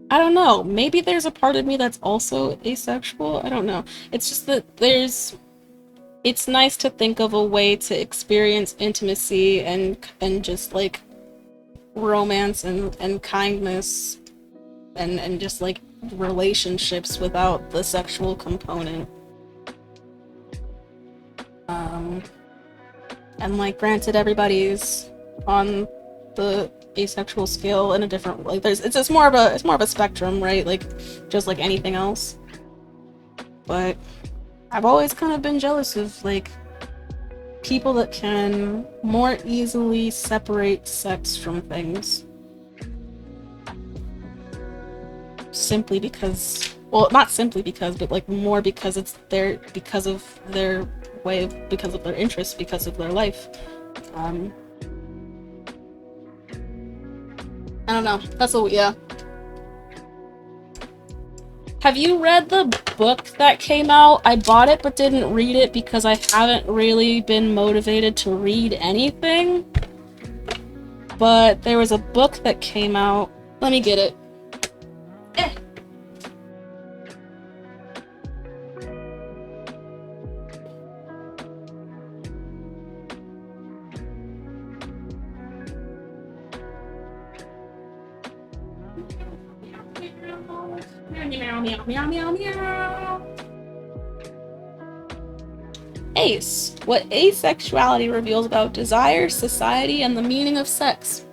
A: I don't know. Maybe there's a part of me that's also asexual. I don't know. It's just that there's... It's nice to think of a way to experience intimacy and just like romance and kindness and just like relationships without the sexual component. And like granted, everybody's on the asexual scale in a different, like it's more of a spectrum, right? Like just like anything else. But I've always kind of been jealous of, like, People that can more easily separate sex from things. Simply because, well, not simply because, but like more because it's because of their way of, because of their interests, because of their life. I don't know. That's a, yeah. Have you read the book that came out? I bought it but didn't read it because I haven't really been motivated to read anything. But there was a book that came out. Let me get it. Meow, meow, meow, meow, meow. Ace. What asexuality reveals about desire, society, and the meaning of sex.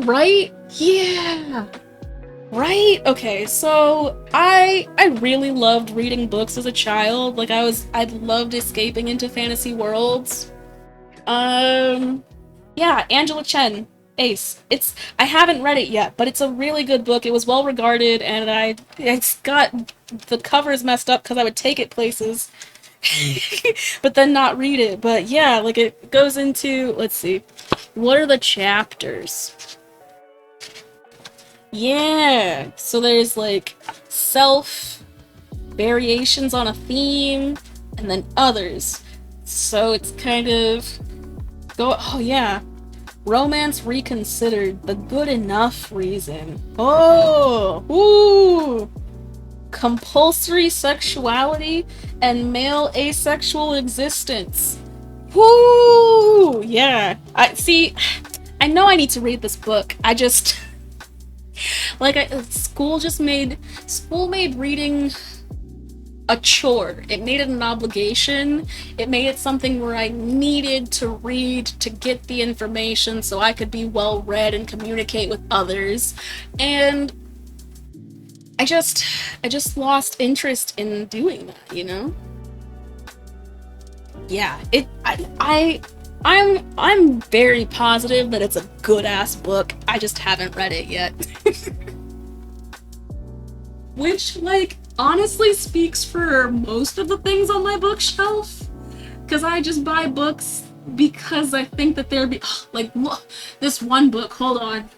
A: Right? Yeah. Right? Okay, so I really loved reading books as a child. Like I loved escaping into fantasy worlds. Yeah, Angela Chen, Ace. I haven't read it yet, but it's a really good book. It was well regarded, and it's got the covers messed up because I would take it places, but then not read it. But yeah, like it goes into, let's see, what are the chapters? Yeah, so there's like self, variations on a theme, and then others. So it's kind of oh yeah. Romance Reconsidered, the good enough reason. Oh, ooh. Compulsory sexuality and male asexual existence. Woo! Yeah. I know I need to read this book. I just like school made reading a chore. It made it an obligation. It made it something where I needed to read to get the information so I could be well read and communicate with others. And I just lost interest in doing that, you know? Yeah, I'm very positive that it's a good ass book. I just haven't read it yet. Which, like, honestly speaks for most of the things on my bookshelf. Because I just buy books because I think that they're like, look, this one book, hold on.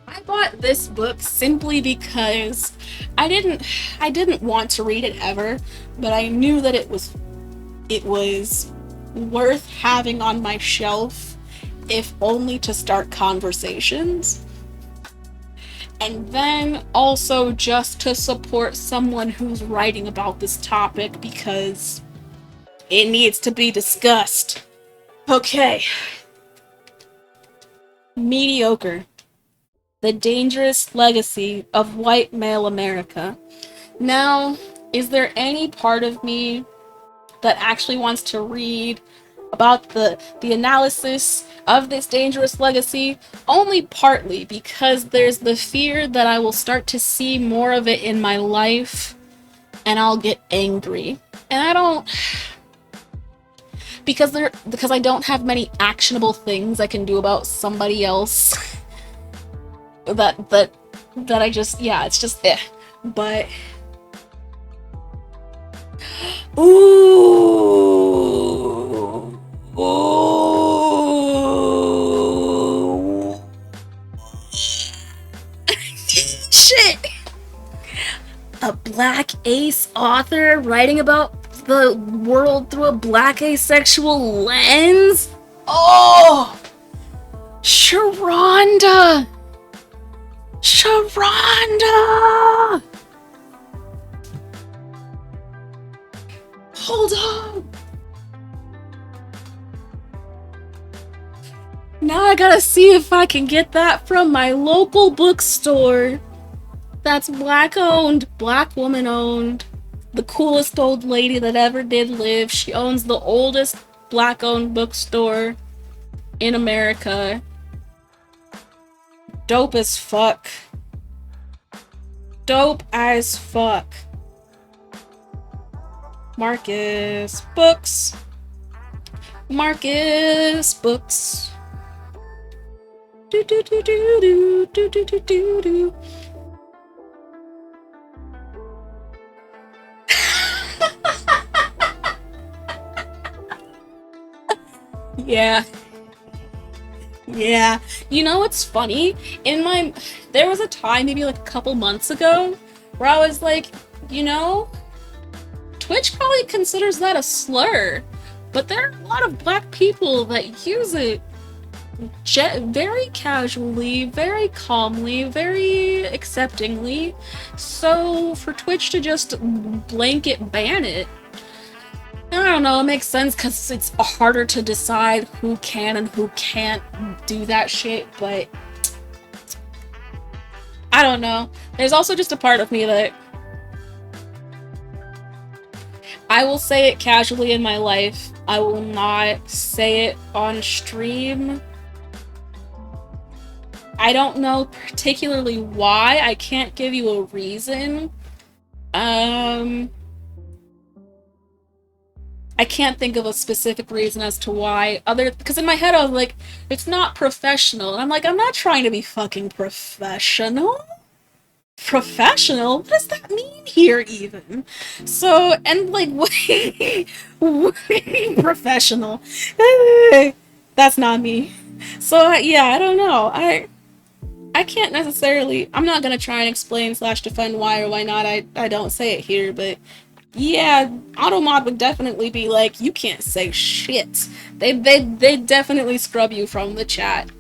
A: I bought this book simply because I didn't want to read it ever, but I knew that it was worth having on my shelf, if only to start conversations. And then also just to support someone who's writing about this topic because it needs to be discussed. Okay. Mediocre. The Dangerous Legacy of White Male America. Now, is there any part of me that actually wants to read about the analysis of this dangerous legacy? Only partly, because there's the fear that I will start to see more of it in my life and I'll get angry. And I don't, because I don't have many actionable things I can do about somebody else. that I just, yeah, it's just but ooh, ooh. Shit, a black ace author writing about the world through a black asexual lens. Oh, Sharonda. Hold on. Now I gotta see if I can get that from my local bookstore. That's black owned, black woman owned. the coolest old lady that ever did live. She owns the oldest black-owned bookstore in America. Dope as fuck. Dope as fuck. Marcus Books. Marcus Books. Do do do do do do do do do do. Yeah. Yeah. You know what's funny? There was a time, maybe like a couple months ago, where I was like, you know, Twitch probably considers that a slur, but there are a lot of black people that use it very casually, very calmly, very acceptingly. So for Twitch to just blanket ban it, I don't know, it makes sense because it's harder to decide who can and who can't do that shit, but I don't know. There's also just a part of me that I will say it casually in my life. I will not say it on stream. I don't know particularly why. I can't give you a reason. I can't think of a specific reason as to why, because in my head I was like, it's not professional. And I'm like, I'm not trying to be fucking professional. Professional? What does that mean here even? So, and like, professional. That's not me. So yeah, I don't know. I can't necessarily, I'm not gonna try and explain slash defend why or why not I don't say it here, but yeah, Automod would definitely be like, you can't say shit. They definitely scrub you from the chat.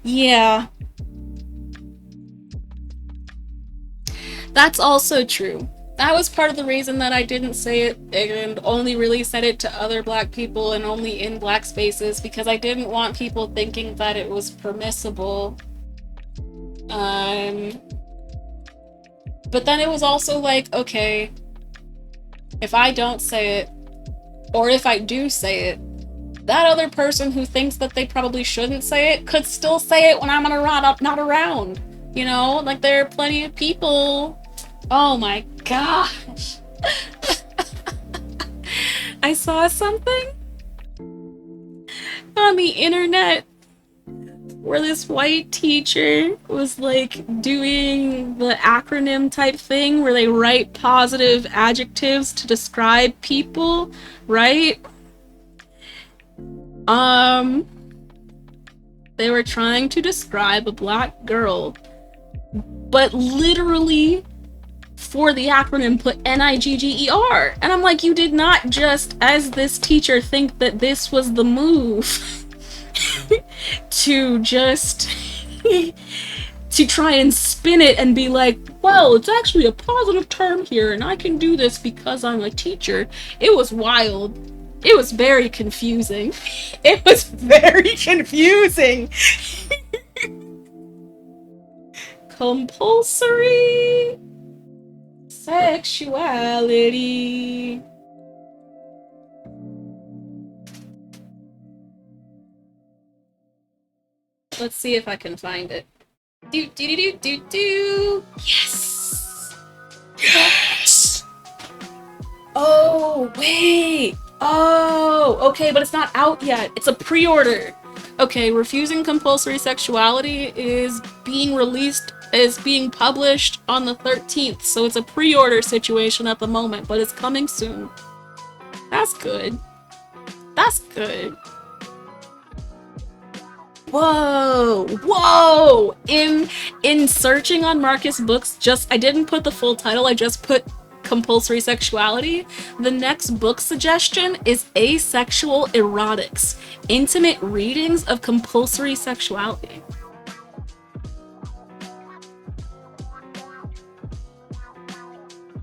A: Yeah. That's also true. That was part of the reason that I didn't say it and only really said it to other black people and only in black spaces, because I didn't want people thinking that it was permissible. But then it was also like, okay, if I don't say it, or if I do say it, that other person who thinks that they probably shouldn't say it could still say it when I'm not around. You know, like there are plenty of people. Oh my gosh. I saw something on the internet where this white teacher was like doing the acronym type thing where they write positive adjectives to describe people, right? They were trying to describe a black girl, but literally for the acronym put Nigger. And I'm like, you did not just, as this teacher, think that this was the move to just to try and spin it and be like, well, it's actually a positive term here and I can do this because I'm a teacher. It was wild. It was very confusing. It was very confusing. Compulsory sexuality. Let's see if I can find it. Do do do do do do. Yes. Yes. Oh wait. Oh, okay, but it's not out yet. It's a pre-order. Okay, Refusing Compulsory Sexuality is being published on the 13th, so it's a pre-order situation at the moment, but it's coming soon. That's good. That's good. Whoa, whoa! In searching on Marcus Books, I didn't put the full title, I just put compulsory sexuality. The next book suggestion is Asexual Erotics, Intimate Readings of Compulsory Sexuality.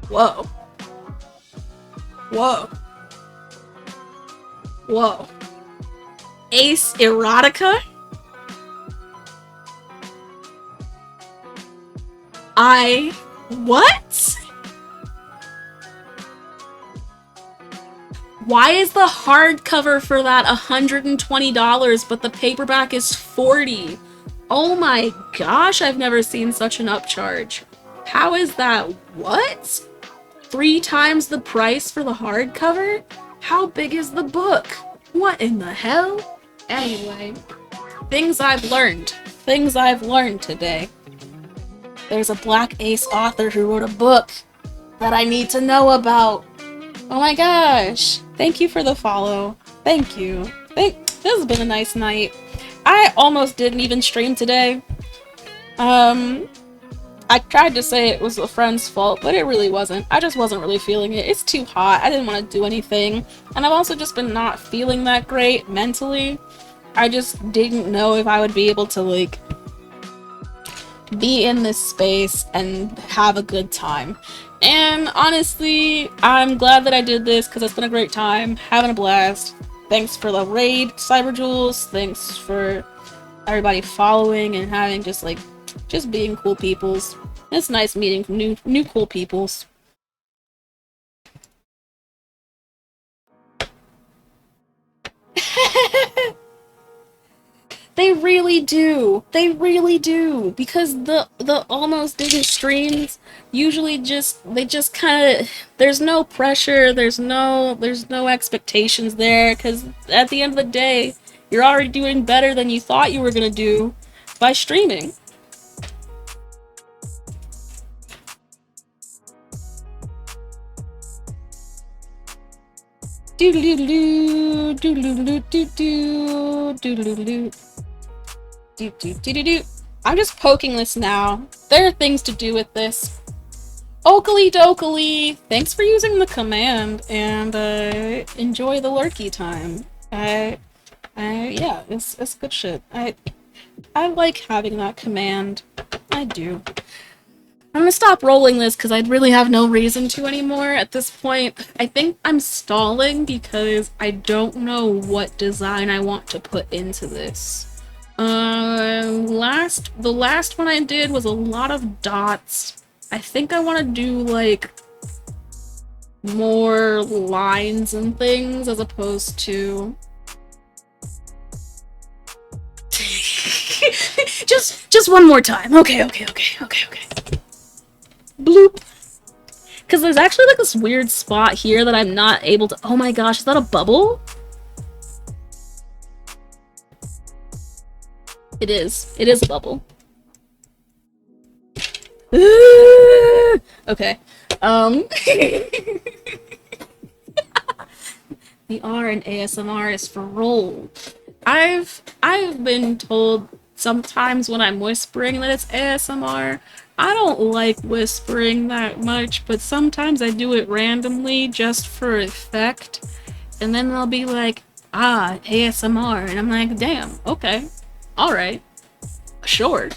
A: Whoa. Whoa. Whoa. Ace Erotica? What? Why is the hardcover for that $120 but the paperback is $40? Oh my gosh, I've never seen such an upcharge. How is that? What? 3 times the price for the hardcover? How big is the book? What in the hell? Anyway, things I've learned. Things I've learned today. There's a Black Ace author who wrote a book that I need to know about. Oh my gosh. Thank you for the follow. Thank you. This has been a nice night. I almost didn't even stream today. I tried to say it was a friend's fault, but it really wasn't. I just wasn't really feeling it. It's too hot. I didn't want to do anything. And I've also just been not feeling that great mentally. I just didn't know if I would be able to, like, be in this space and have a good time. And honestly, I'm glad that I did this because it's been a great time, having a blast. Thanks for the raid, Cyberjules. Thanks for everybody following and having just being cool peoples. It's nice meeting new cool peoples. They really do. They really do. Because the almost didn't streams usually they just kind of, there's no pressure, there's no expectations there, cuz at the end of the day, you're already doing better than you thought you were going to do by streaming. Doodle-doodle-doo, doodle-doodle-doo-doo, doodle-doodle-doo. Do-do-do-do-do. I'm just poking this now. There are things to do with this. Oakley dokley! Thanks for using the command, and enjoy the lurky time. Yeah, it's good shit. I like having that command. I do. I'm gonna stop rolling this because I really have no reason to anymore at this point. I think I'm stalling because I don't know what design I want to put into this. The last one I did was a lot of dots. I think I want to do, like, more lines and things as opposed to... just one more time. Okay. Bloop. Because there's actually, like, this weird spot here that I'm not able to... Oh my gosh, is that a bubble? It is. It is a bubble. Okay. The R in ASMR is for roll. I've been told sometimes when I'm whispering that it's ASMR. I don't like whispering that much, but sometimes I do it randomly just for effect. And then they'll be like, ah, ASMR. And I'm like, damn, okay. Alright. Sure.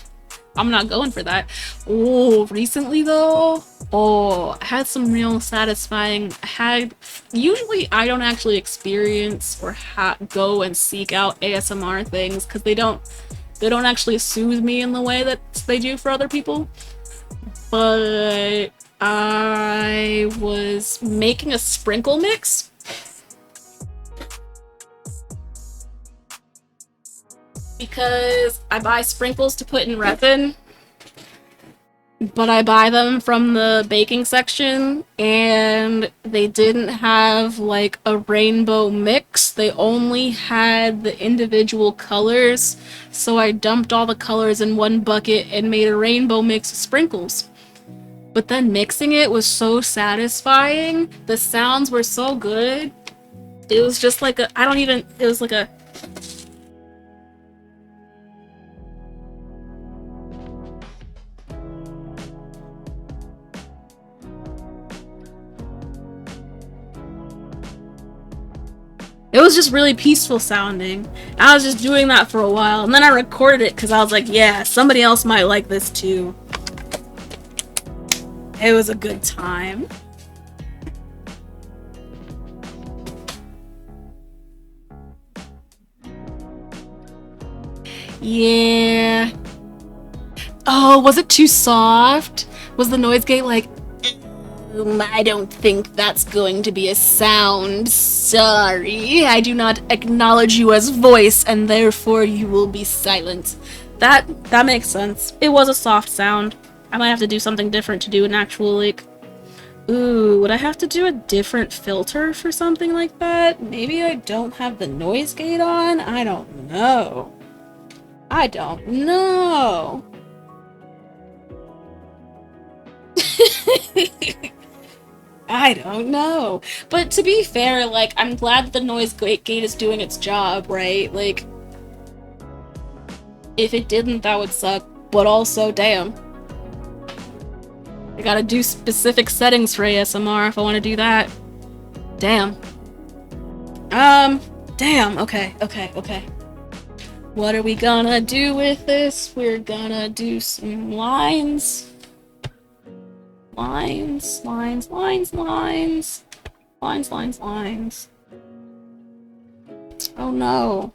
A: I'm not going for that. Oh, recently though, I had some real satisfying, usually I don't actually experience or go and seek out ASMR things because they don't actually soothe me in the way that they do for other people. But I was making a sprinkle mix. Because I buy sprinkles to put in resin, but I buy them from the baking section, and they didn't have, like, a rainbow mix. They only had the individual colors, so I dumped all the colors in one bucket and made a rainbow mix of sprinkles. But then mixing it was so satisfying. The sounds were so good. It was just like it was like a... It was just really peaceful sounding. I was just doing that for a while, and then I recorded it because I was like, yeah, somebody else might like this too. It was a good time. Yeah. Oh, was it too soft? Was the noise gate like, I don't think that's going to be a sound. Sorry, I do not acknowledge you as voice, and therefore you will be silent. That makes sense. It was a soft sound. I might have to do something different to do an actual, like... Ooh, would I have to do a different filter for something like that? Maybe I don't have the noise gate on? I don't know. I don't know. I don't know. But to be fair, like, I'm glad that the noise gate is doing its job, right? Like, if it didn't, that would suck. But also, damn. I gotta do specific settings for ASMR if I want to do that. Damn. Damn. Okay. What are we gonna do with this? We're gonna do some lines. Lines. Oh no.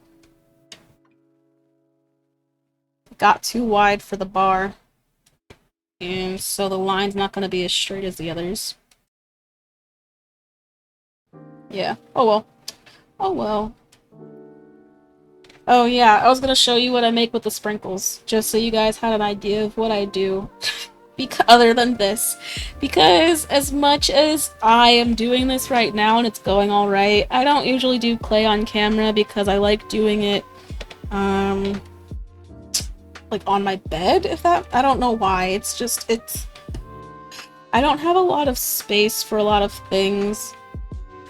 A: It got too wide for the bar. And so the line's not gonna be as straight as the others. Yeah. Oh well. Oh well. Oh yeah, I was gonna show you what I make with the sprinkles, just so you guys had an idea of what I do. Other than this. Because as much as I am doing this right now and it's going alright, I don't usually do clay on camera because I like doing it, like on my bed, if that- I don't know why, it's just, I don't have a lot of space for a lot of things.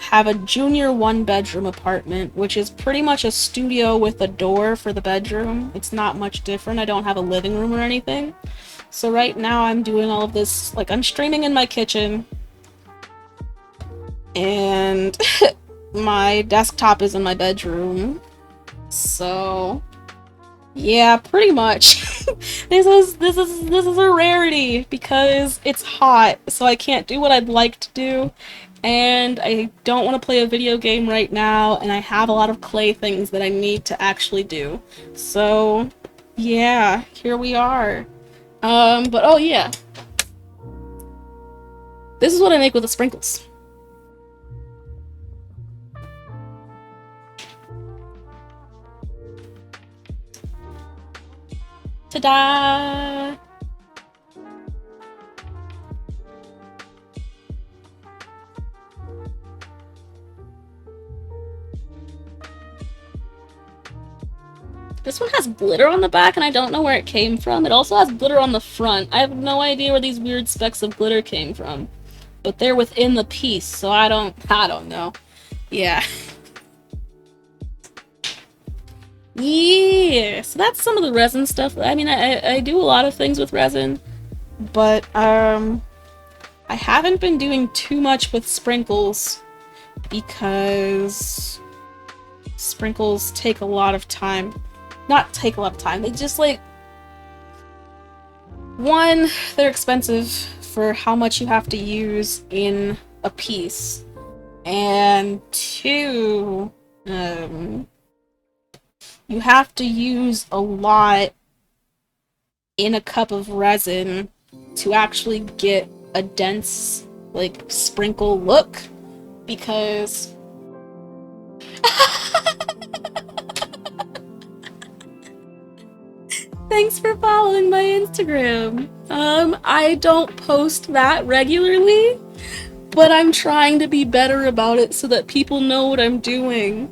A: Have a junior one-bedroom apartment, which is pretty much a studio with a door for the bedroom. It's not much different. I don't have a living room or anything. So right now I'm doing all of this, like, I'm streaming in my kitchen, and my desktop is in my bedroom. So yeah, pretty much. This is a rarity because it's hot, so I can't do what I'd like to do. And I don't want to play a video game right now, and I have a lot of clay things that I need to actually do. So, yeah, here we are. But oh yeah. This is what I make with the sprinkles. Ta-da! This one has glitter on the back, and I don't know where it came from. It also has glitter on the front. I have no idea where these weird specks of glitter came from. But they're within the piece, so I don't know. Yeah. Yeah, so that's some of the resin stuff. I mean, I do a lot of things with resin, but, I haven't been doing too much with sprinkles because sprinkles take a lot of time. Not take a lot of time, they just, like, one, they're expensive for how much you have to use in a piece, and two, you have to use a lot in a cup of resin to actually get a dense, like, sprinkle look, because thanks for following my Instagram. I don't post that regularly, but I'm trying to be better about it so that people know what I'm doing.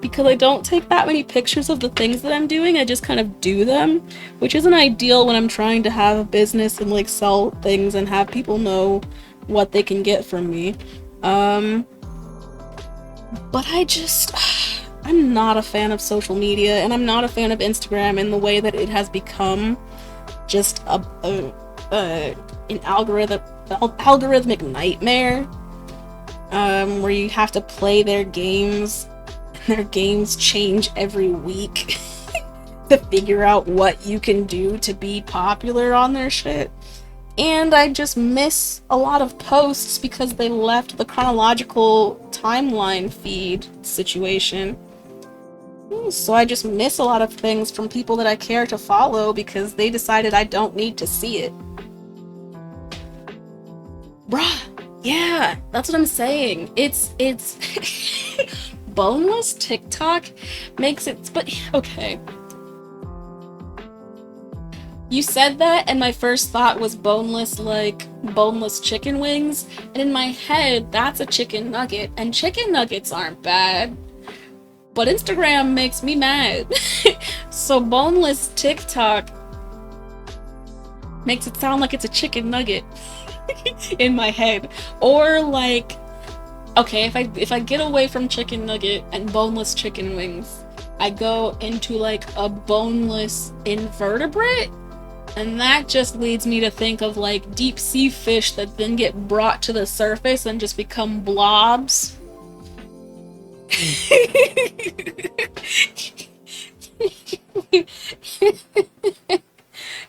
A: Because I don't take that many pictures of the things that I'm doing, I just kind of do them, which isn't ideal when I'm trying to have a business and, like, sell things and have people know what they can get from me. But I'm not a fan of social media, and I'm not a fan of Instagram in the way that it has become just an algorithmic nightmare, where you have to play their games, and their games change every week to figure out what you can do to be popular on their shit. And I just miss a lot of posts because they left the chronological timeline feed situation. So I just miss a lot of things from people that I care to follow because they decided I don't need to see it. Bruh, yeah, that's what I'm saying. It's boneless TikTok makes it, but okay. You said that, and my first thought was boneless, like boneless chicken wings. And in my head, that's a chicken nugget, and chicken nuggets aren't bad. But Instagram makes me mad. So boneless TikTok makes it sound like it's a chicken nugget in my head. Or like, okay, if I get away from chicken nugget and boneless chicken wings, I go into like a boneless invertebrate. And that just leads me to think of like deep sea fish that then get brought to the surface and just become blobs.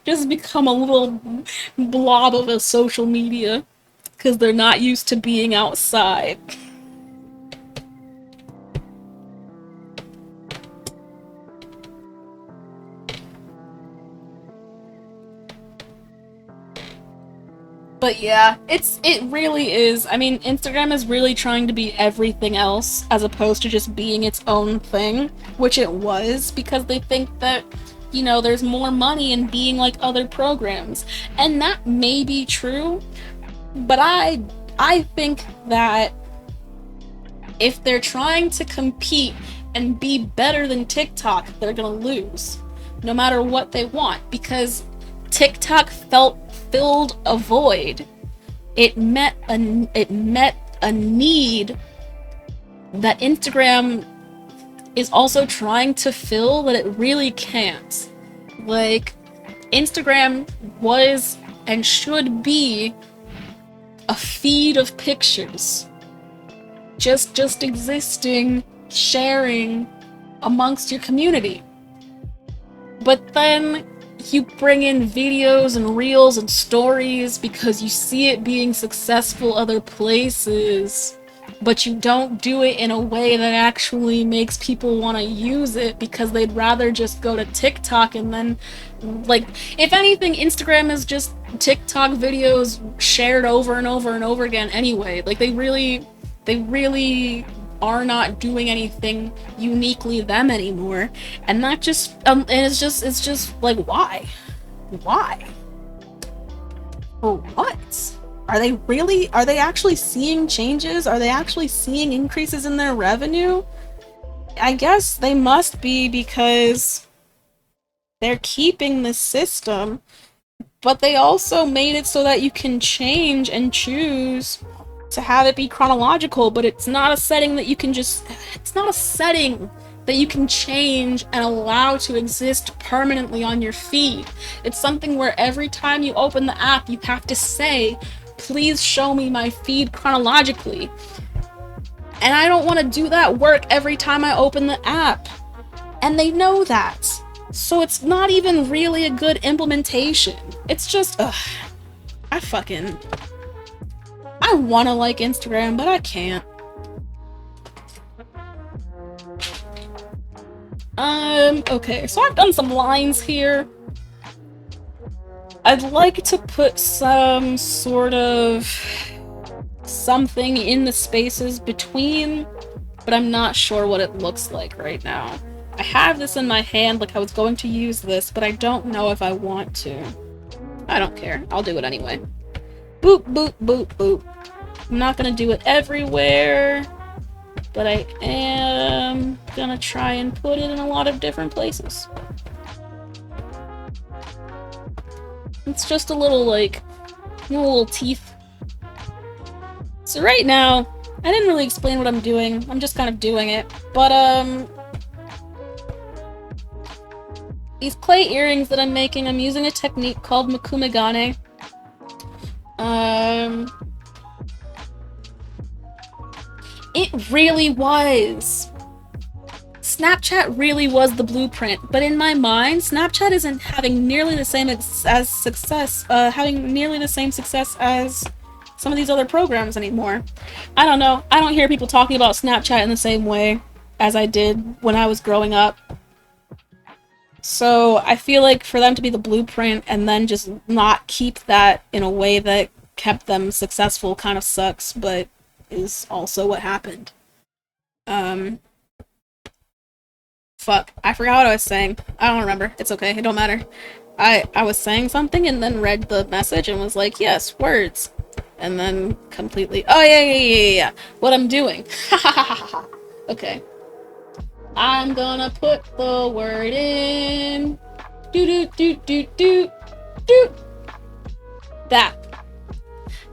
A: Just become a little blob of a social media because they're not used to being outside. But yeah, it really is. I mean, Instagram is really trying to be everything else as opposed to just being its own thing, which it was because they think that, you know, there's more money in being like other programs. And that may be true, but I think that if they're trying to compete and be better than TikTok, they're gonna lose no matter what they want because TikTok filled a void. It met a need that Instagram is also trying to fill that it really can't. Like, Instagram was and should be a feed of pictures. Just existing, sharing amongst your community. But then you bring in videos and reels and stories because you see it being successful other places, but you don't do it in a way that actually makes people want to use it because they'd rather just go to TikTok and then, like, if anything, Instagram is just TikTok videos shared over and over and over again anyway. Like, they really are not doing anything uniquely them anymore, and that just and it's just like, why for what? Are they actually seeing changes? Are they actually seeing increases in their revenue? I guess they must be because they're keeping the system, but they also made it so that you can change and choose to have it be chronological, but it's not a setting that you can change and allow to exist permanently on your feed. It's something where every time you open the app, you have to say, please show me my feed chronologically. And I don't want to do that work every time I open the app. And they know that. So it's not even really a good implementation. It's just, I want to like Instagram, but I can't. Okay, so I've done some lines here. I'd like to put some sort of something in the spaces between, but I'm not sure what it looks like right now. I have this in my hand like I was going to use this, but I don't know if I want to. I don't care. I'll do it anyway. Boop, boop, boop, boop. I'm not gonna do it everywhere, but I am gonna try and put it in a lot of different places. It's just a little, like, little teeth. So right now, I didn't really explain what I'm doing. I'm just kind of doing it. But, these clay earrings that I'm making, I'm using a technique called makumegane. It really was. Snapchat really was the blueprint, but in my mind, Snapchat isn't having nearly the same success as some of these other programs anymore. I don't know. I don't hear people talking about Snapchat in the same way. as I did when I was growing up. So I feel like for them to be the blueprint and then just not keep that in a way that kept them successful kind of sucks, but is also what happened. Um, Fuck, I forgot what I was saying. I don't remember. It's okay. It don't matter. I was saying something and then read the message and was like, yes, words. And then completely, oh yeah. What I'm doing. Okay. I'm gonna put the word in. Do. That.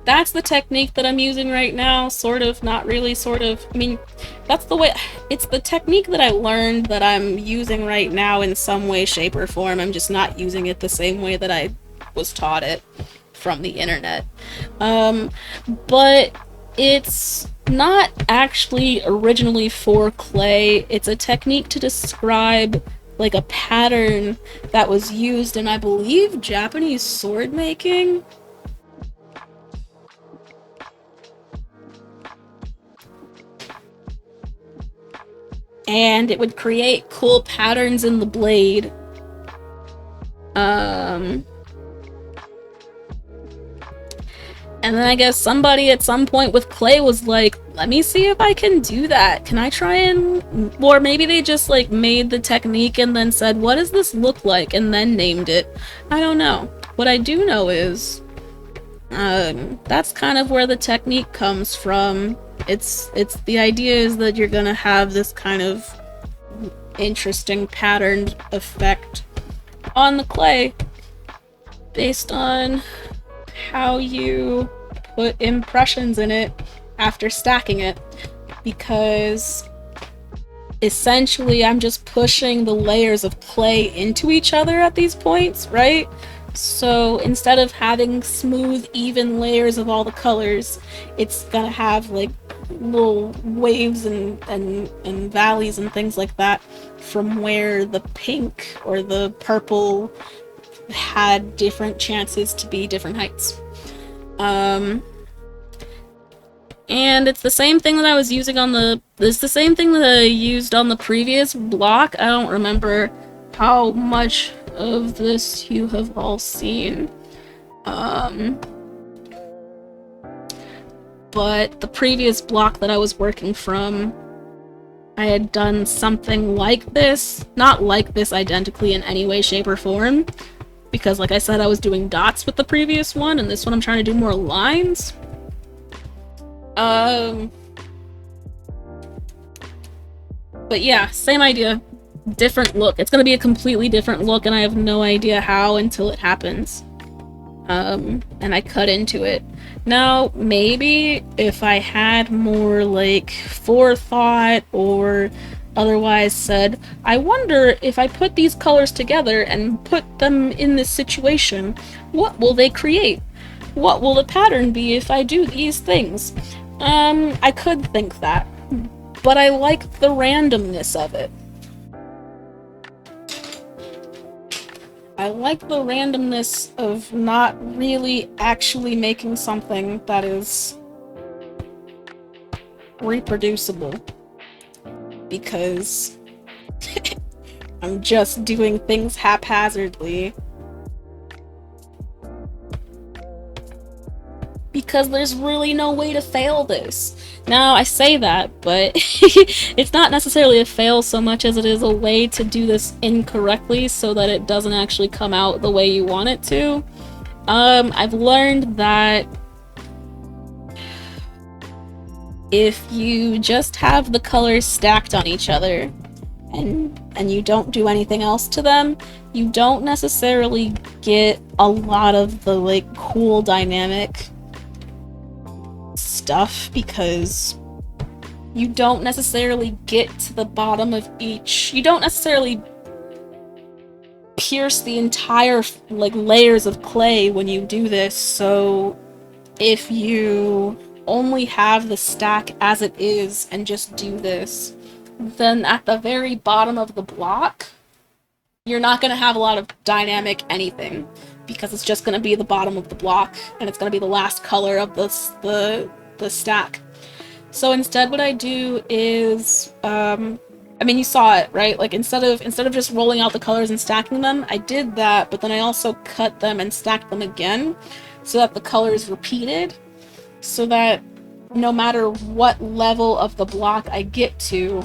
A: That's the technique that I'm using right now. Sort of, not really, sort of. I mean, that's the way. It's the technique that I learned that I'm using right now in some way, shape, or form. I'm just not using it the same way that I was taught it from the internet. But it's not actually originally for clay. It's a technique to describe like a pattern that was used in, I believe, Japanese sword making. And it would create cool patterns in the blade. And then I guess somebody at some point with clay was like, let me see if I can do that. Can I try and... Or maybe they just like made the technique and then said, what does this look like? And then named it. I don't know. What I do know is that's kind of where the technique comes from. It's the idea is that you're gonna have this kind of interesting patterned effect on the clay based on how you put impressions in it after stacking it, because essentially I'm just pushing the layers of clay into each other at these points, right? So instead of having smooth, even layers of all the colors, it's gonna have like little waves and valleys and things like that from where the pink or the purple had different chances to be different heights. And it's the same thing that I was using on the... It's the same thing that I used on the previous block. I don't remember how much of this you have all seen. But the previous block that I was working from, I had done something like this. Not like this identically in any way, shape, or form. Because like I said, I was doing dots with the previous one, and this one I'm trying to do more lines. But yeah, same idea. Different look. It's gonna be a completely different look, and I have no idea how until it happens. And I cut into it. Now, maybe if I had more, like, forethought or otherwise said, I wonder if I put these colors together and put them in this situation, what will they create? What will the pattern be if I do these things? I could think that, but I like the randomness of it. I like the randomness of not really actually making something that is reproducible, because I'm just doing things haphazardly. Because there's really no way to fail this. Now, I say that, but it's not necessarily a fail so much as it is a way to do this incorrectly so that it doesn't actually come out the way you want it to. I've learned that if you just have the colors stacked on each other and you don't do anything else to them, you don't necessarily get a lot of the, like, cool dynamic stuff, because you don't necessarily get to the bottom of each. You don't necessarily pierce the entire, like, layers of clay when you do this, so if you only have the stack as it is and just do this, then at the very bottom of the block, you're not going to have a lot of dynamic anything, because it's just going to be the bottom of the block, and it's going to be the last color of the stack. So instead what I do is I mean, you saw it, right? Like instead of just rolling out the colors and stacking them, I did that, but then I also cut them and stacked them again so that the colors repeated, so that no matter what level of the block I get to,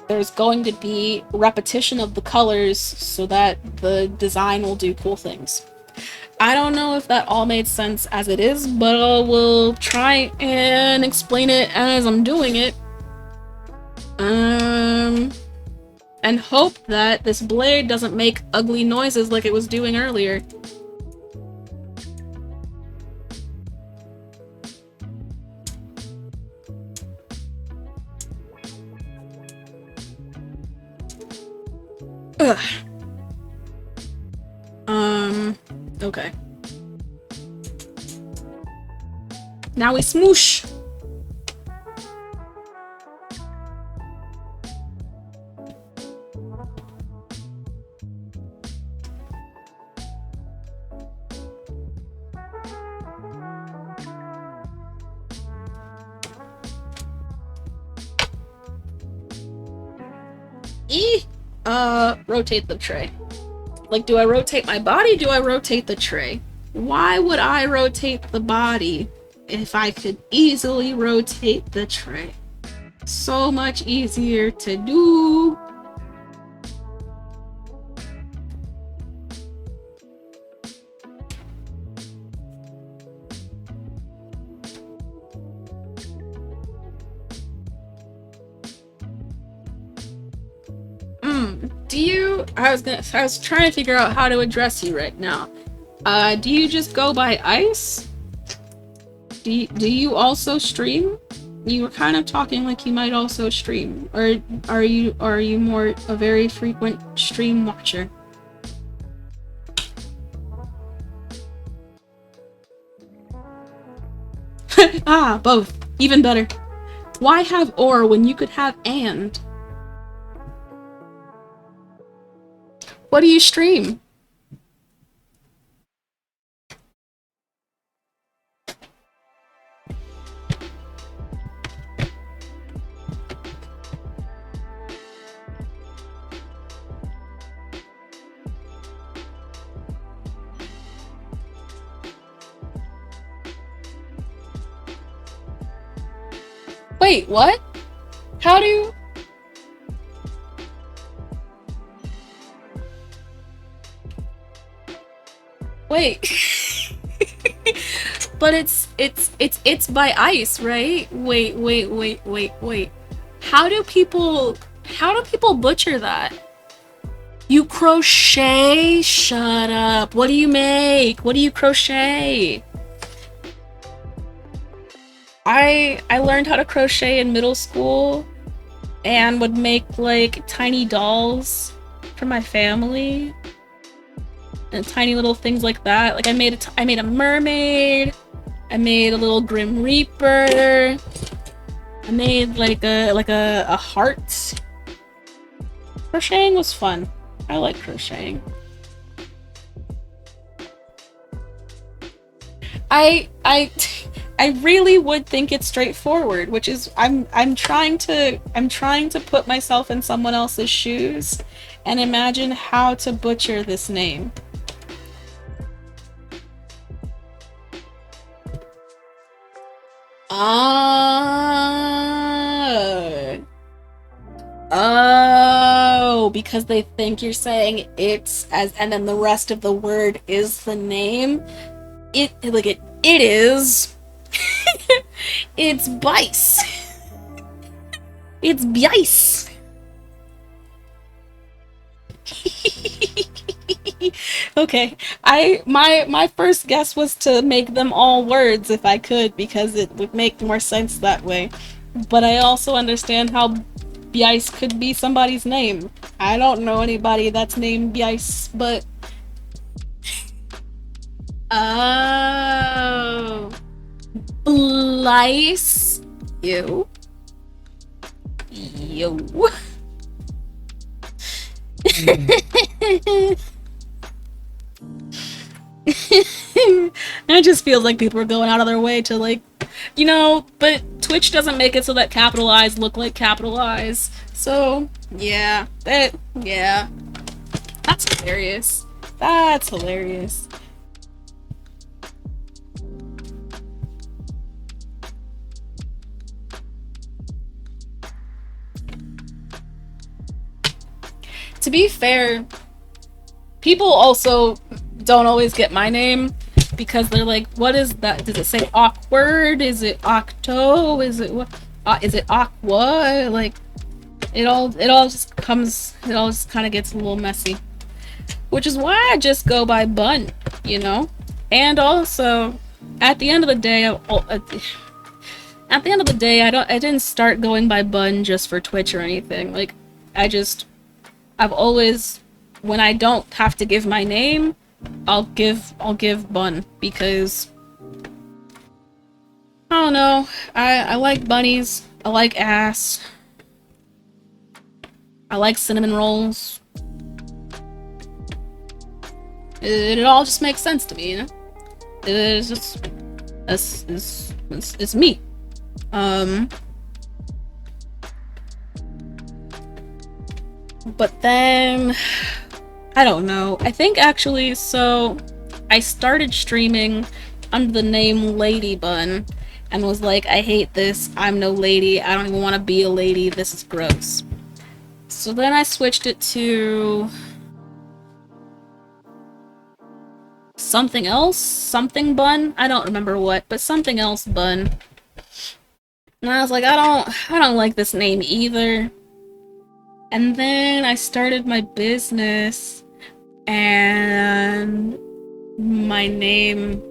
A: there's going to be repetition of the colors so that the design will do cool things. I don't know if that all made sense as it is, but I will try and explain it as I'm doing it. And hope that this blade doesn't make ugly noises like it was doing earlier. Ugh. Okay. Now we smoosh. Rotate the tray. Like, do I rotate my body? Do I rotate the tray? Why would I rotate the body if I could easily rotate the tray? So much easier to do. I was trying to figure out how to address you right now. Do you just go by ice? Do you also stream? You were kind of talking like you might also stream. Or are you more a very frequent stream watcher? Ah, both. Even better. Why have or when you could have and? What do you stream? Wait, what? How do you... Wait. But it's by ice, right? Wait. How do people butcher that? You crochet? Shut up. What do you make? What do you crochet? I learned how to crochet in middle school and would make like tiny dolls for my family. And tiny little things like that. Like I made a mermaid. I made a little Grim Reaper. I made like a heart. Crocheting was fun. I like crocheting. I really would think it's straightforward, which is I'm trying to put myself in someone else's shoes and imagine how to butcher this name. Oh, because they think you're saying it's as, and then the rest of the word is the name. It is. It's bice. It's bice. Okay, my first guess was to make them all words if I could, because it would make more sense that way. But I also understand how Bice could be somebody's name. I don't know anybody that's named Bice, but... Oh... Blice? Ew. Yo. It just feels like people are going out of their way to, like, you know, but Twitch doesn't make it so that capital I's look like capital I's. So Yeah, yeah. That's hilarious. That's hilarious. To be fair, people also don't always get my name because they're like, what is that? Does it say awkward? Is it octo? Is it what? Is it aqua? Like, it all just kind of gets a little messy. Which is why I just go by Bun, you know? And also, at the end of the day, at the end of the day, I didn't start going by Bun just for Twitch or anything. Like, I've always, when I don't have to give my name, I'll give Bun because I don't know. I like bunnies. I like ass. I like cinnamon rolls. It all just makes sense to me, you know? It's just it's me. But then I don't know. I think actually, so I started streaming under the name Lady Bun and was like, I hate this. I'm no lady. I don't even want to be a lady. This is gross. So then I switched it to something else, something Bun. I don't remember what, but something else Bun. And I was like, I don't like this name either. And then I started my business and my name,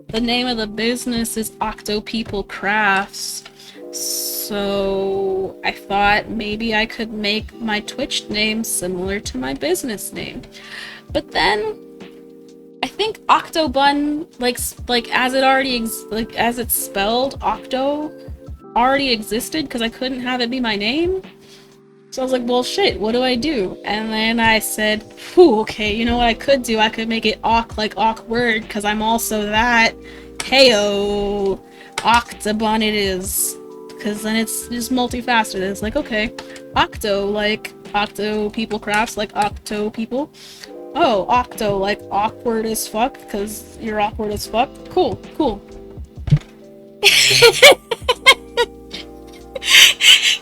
A: the name of the business is Octo People Crafts. So I thought maybe I could make my Twitch name similar to my business name. But then I think Octobun, like as it already as it's spelled, Octo already existed because I couldn't have it be my name. So I was like, well, shit, what do I do? And then I said, whew, okay, you know what I could do? I could make it like awkward, because I'm also that. Heyo! Octobun it is. Because then it's just multifaceted. It's like, okay, Octo, like Octo People Crafts, like Octo People. Oh, Octo, like awkward as fuck, because you're awkward as fuck. Cool, cool.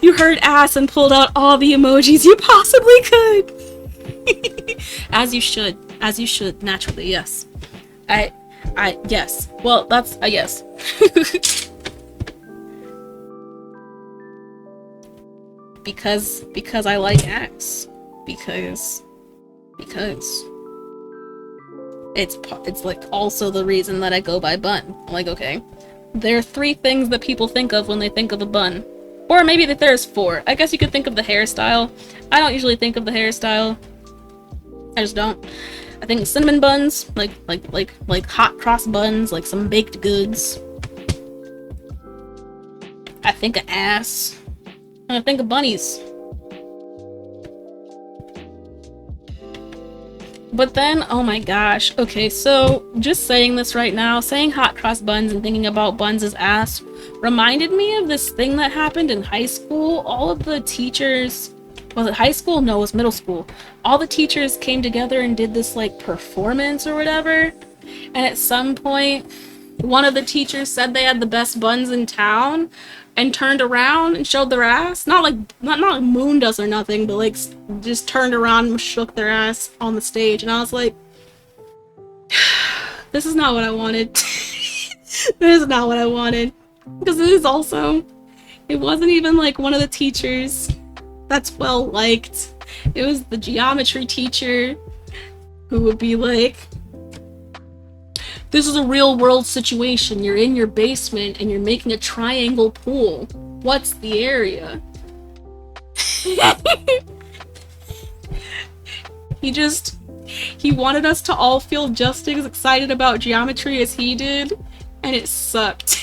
A: You heard ass and pulled out all the emojis you possibly could. As you should, naturally, yes. Yes. Well, that's a yes. because I like ass. Because it's like also the reason that I go by Bun. I'm like, okay, there are 3 things that people think of when they think of a bun. Or maybe that there's 4. I guess you could think of the hairstyle. I don't usually think of the hairstyle. I just don't. I think cinnamon buns, like hot cross buns, like some baked goods. I think of ass. And I think of bunnies. But then, oh my gosh. Okay, so just saying this right now, saying hot cross buns and thinking about buns as ass reminded me of this thing that happened in high school. All of the teachers, was it high school? No, it was middle school. All the teachers came together and did this like performance or whatever. And at some point, one of the teachers said they had the best buns in town and turned around and showed their ass. Not like mooned us or nothing, but like just turned around and shook their ass on the stage. And I was like, this is not what I wanted. This is not what I wanted. Because it is also, it wasn't even like one of the teachers that's well liked. It was the geometry teacher who would be like, this is a real world situation. You're in your basement and you're making a triangle pool. What's the area? He wanted us to all feel just as excited about geometry as he did, and it sucked.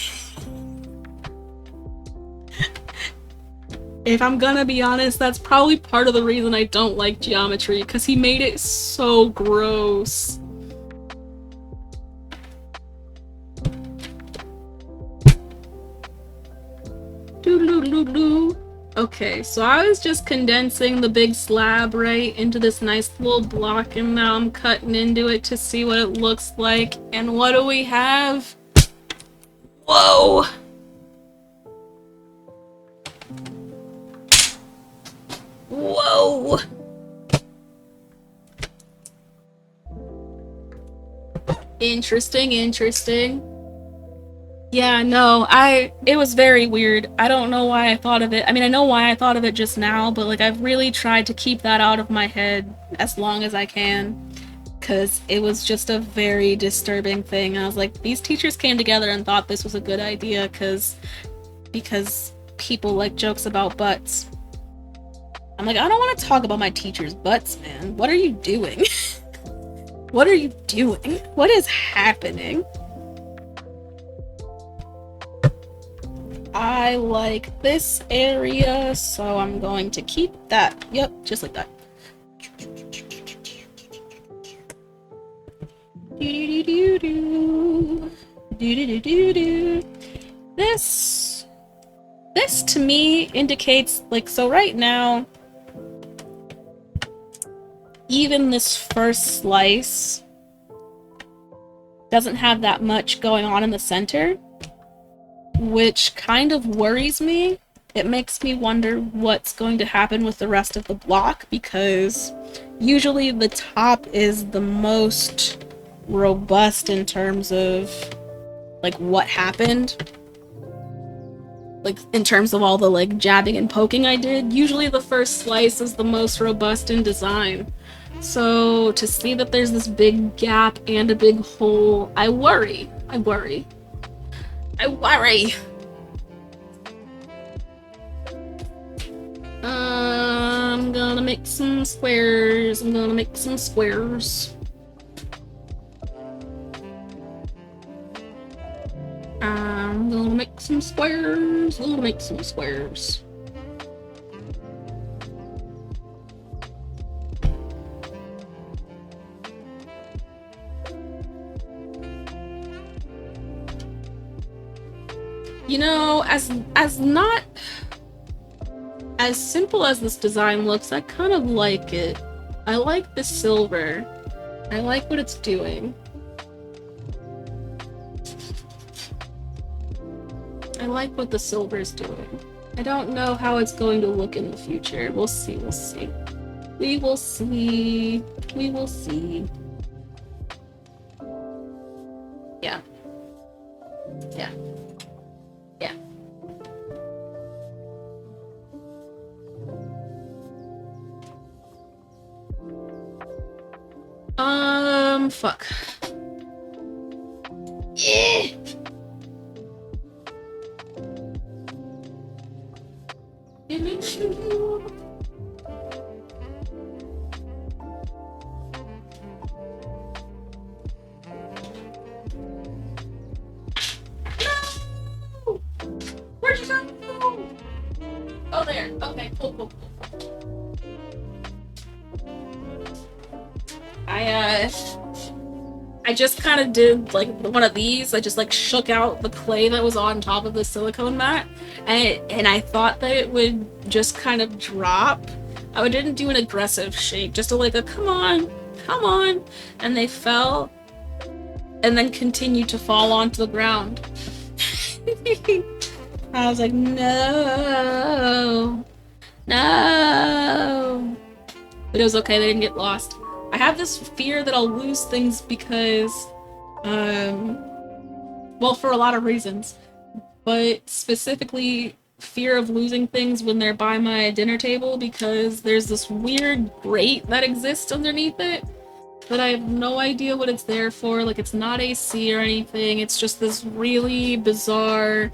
A: If I'm gonna be honest, that's probably part of the reason I don't like geometry, because he made it so gross. Doo-doo-doo-doo. Okay, so I was just condensing the big slab right into this nice little block, and now I'm cutting into it to see what it looks like. And what do we have? Whoa! Whoa! Interesting, interesting. Yeah, no, it was very weird. I don't know why I thought of it. I mean, I know why I thought of it just now, but like I've really tried to keep that out of my head as long as I can, because it was just a very disturbing thing. I was like, these teachers came together and thought this was a good idea because people like jokes about butts. I'm like, I don't want to talk about my teacher's butts, man. What are you doing? What are you doing? What is happening? I like this area, so I'm going to keep that. Yep, just like that. This to me indicates, like, so right now, even this first slice doesn't have that much going on in the center, which kind of worries me. It makes me wonder what's going to happen with the rest of the block, because usually the top is the most robust in terms of like what happened, like in terms of all the like jabbing and poking I did. Usually the first slice is the most robust in design, so to see that there's this big gap and a big hole, I worry. I'm gonna make some squares. I'm gonna make some squares. You know, as not as simple as this design looks, I kind of like it. I like the silver. I like what it's doing. I like what the silver's doing. I don't know how it's going to look in the future. We'll see, we'll see. We will see. We will see. Yeah. Yeah. Yeah. Fuck. Yeah. No! Where'd you go? Oh, there. Okay, cool. I just kind of did like one of these. I just like shook out the clay that was on top of the silicone mat, and I thought that it would just kind of drop. I didn't do an aggressive shake, just a come on, and they fell, and then continued to fall onto the ground. I was like, no, but it was okay. They didn't get lost. I have this fear that I'll lose things because, well, for a lot of reasons, but specifically fear of losing things when they're by my dinner table, because there's this weird grate that exists underneath it that I have no idea what it's there for. Like, it's not AC or anything. It's just this really bizarre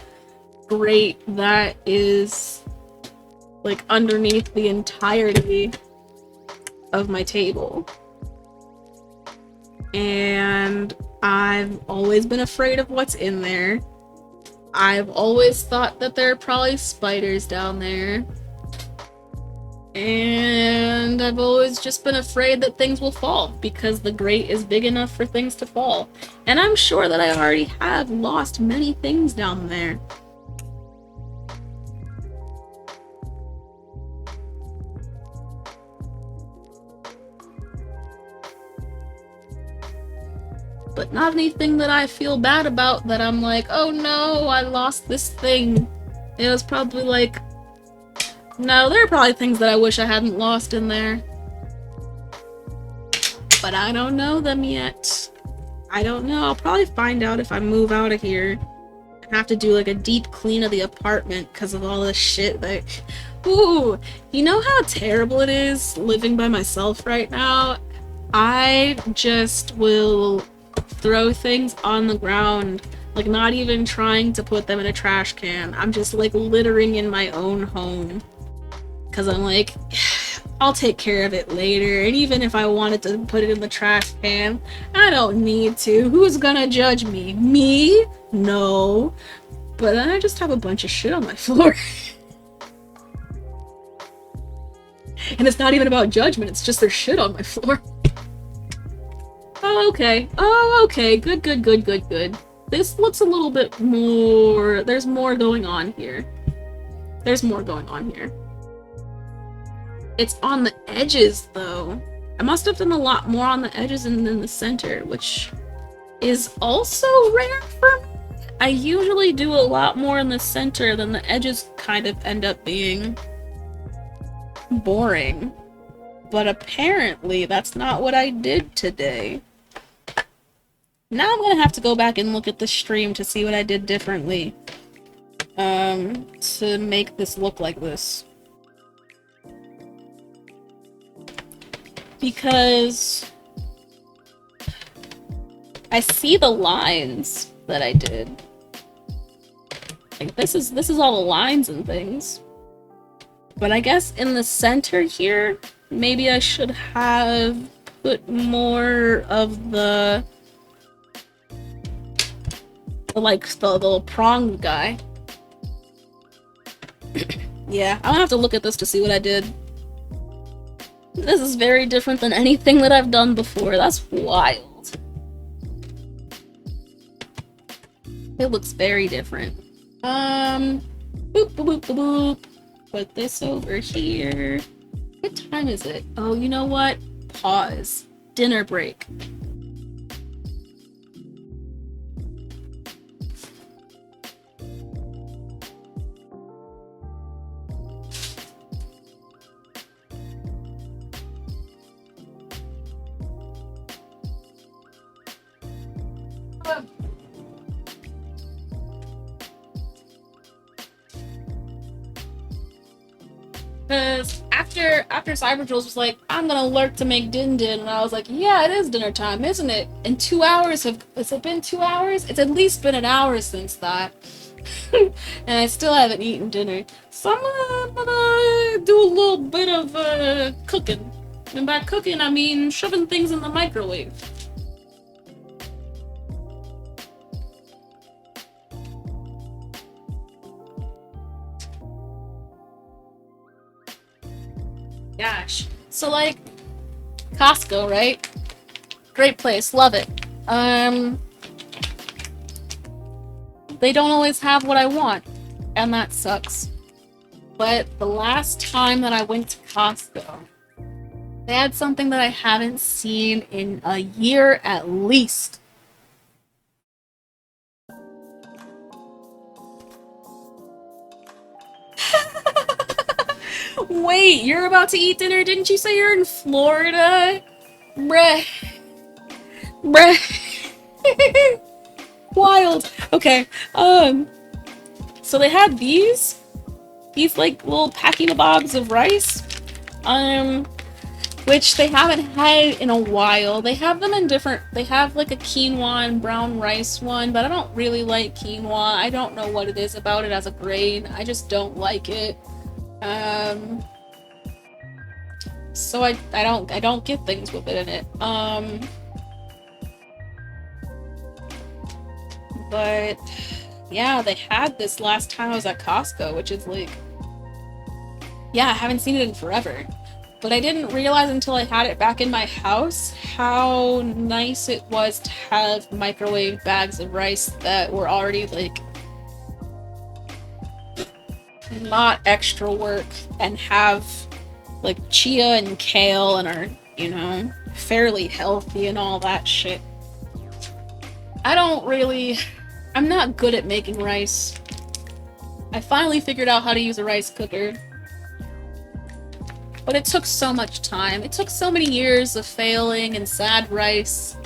A: grate that is like underneath the entirety of my table. And I've always been afraid of what's in there. I've always thought that there are probably spiders down there. And I've always just been afraid that things will fall because the grate is big enough for things to fall. And I'm sure that I already have lost many things down there. but not anything that I feel bad about that I'm like, oh no, I lost this thing. It was probably like, no, there are probably things that I wish I hadn't lost in there. But I don't know them yet. I don't know. I'll probably find out if I move out of here. I have to do like a deep clean of the apartment because of all this shit that... Ooh, you know how terrible it is living by myself right now? I just will throw things on the ground, like not even trying to put them in a trash can. I'm just like littering in my own home. Because I'm like, I'll take care of it later, and even if I wanted to put it in the trash can, I don't need to. Who's gonna judge me? Me? No. But then I just have a bunch of shit on my floor. And it's not even about judgment, it's just there's shit on my floor. Oh, okay. Oh, okay. Good, good, good, good, good. This looks a little bit more... There's more going on here. There's more going on here. It's on the edges, though. I must have done a lot more on the edges and in the center, which is also rare for me. I usually do a lot more in the center than the edges kind of end up being boring. But apparently that's not what I did today. Now I'm gonna have to go back and look at the stream to see what I did differently. To make this look like this. Because I see the lines that I did. Like this is all the lines and things. But I guess in the center here, maybe I should have put more of the little prong guy. Yeah, I'm gonna have to look at this to see what I did. This is very different than anything that I've done before. That's wild. It looks very different. Boop, boop, boop, boop, boop. Put this over here. What time is it? Oh, you know what? Pause. Dinner break. Because after Cyber Jules was like, I'm gonna lurk to make Din Din, and I was like, yeah, it is dinner time, isn't it? And 2 hours has it been 2 hours? It's at least been an hour since that. And I still haven't eaten dinner. So I'm gonna do a little bit of cooking. And by cooking, I mean shoving things in the microwave. Gosh. So like Costco, right? Great place, love it. They don't always have what I want, and that sucks. But the last time that I went to Costco, they had something that I haven't seen in a year at least. Wait, you're about to eat dinner? Didn't you say you're in Florida? Bruh. Bruh. Wild. Okay. So they had these like little packing-a-bobs of rice, which they haven't had in a while. They have them in different, they have like a quinoa and brown rice one, but I don't really like quinoa. I don't know what it is about it as a grain. I just don't like it. So I don't get things with it in it. But yeah, they had this last time I was at Costco, which is like, yeah, I haven't seen it in forever. But I didn't realize until I had it back in my house how nice it was to have microwave bags of rice that were already like not extra work and have like chia and kale and are, you know, fairly healthy and all that shit. I don't really... I'm not good at making rice. I finally figured out how to use a rice cooker. But it took so much time. It took so many years of failing and sad rice.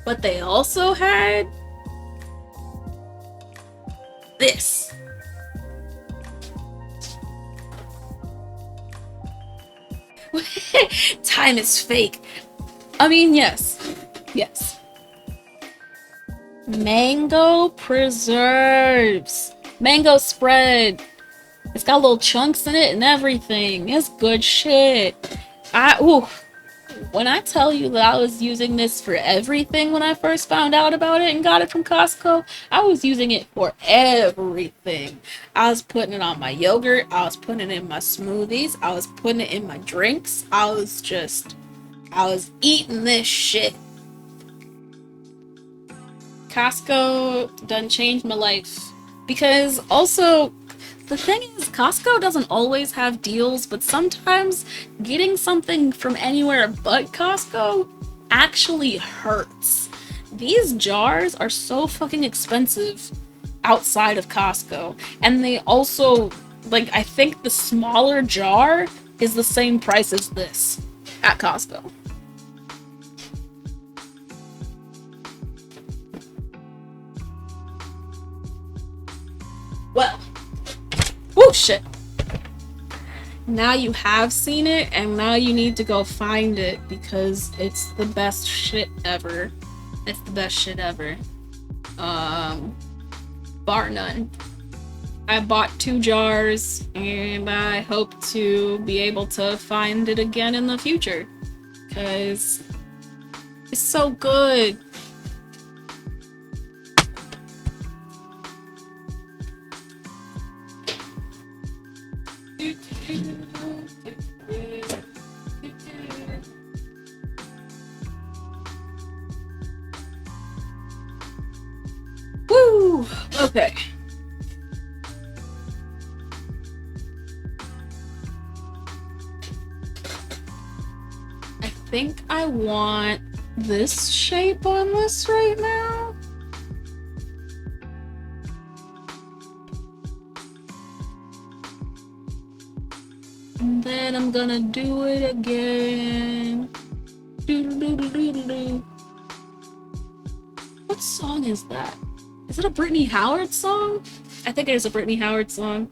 A: But they also had this. Time is fake. I mean, yes. Yes. Mango preserves. Mango spread. It's got little chunks in it and everything. It's good shit. When I tell you that I was using this for everything when I first found out about it and got it from Costco, I was using it for everything. I was putting it on my yogurt. I was putting it in my smoothies. I was putting it in my drinks. I was eating this shit. Costco done changed my life. Because also, the thing is, Costco doesn't always have deals, but sometimes getting something from anywhere but Costco actually hurts. These jars are so fucking expensive outside of Costco. And they also, like, I think the smaller jar is the same price as this at Costco. Well, oh shit. Now you have seen it, and now you need to go find it because it's the best shit ever. It's the best shit ever. Bar none. I bought 2 jars, and I hope to be able to find it again in the future. Because it's so good. Woo! Okay. I think I want this shape on this right now. And then I'm gonna do it again. Doo-doo-doo-doo-doo-doo. What song is that? Is it a Brittany Howard song? I think it is a Brittany Howard song.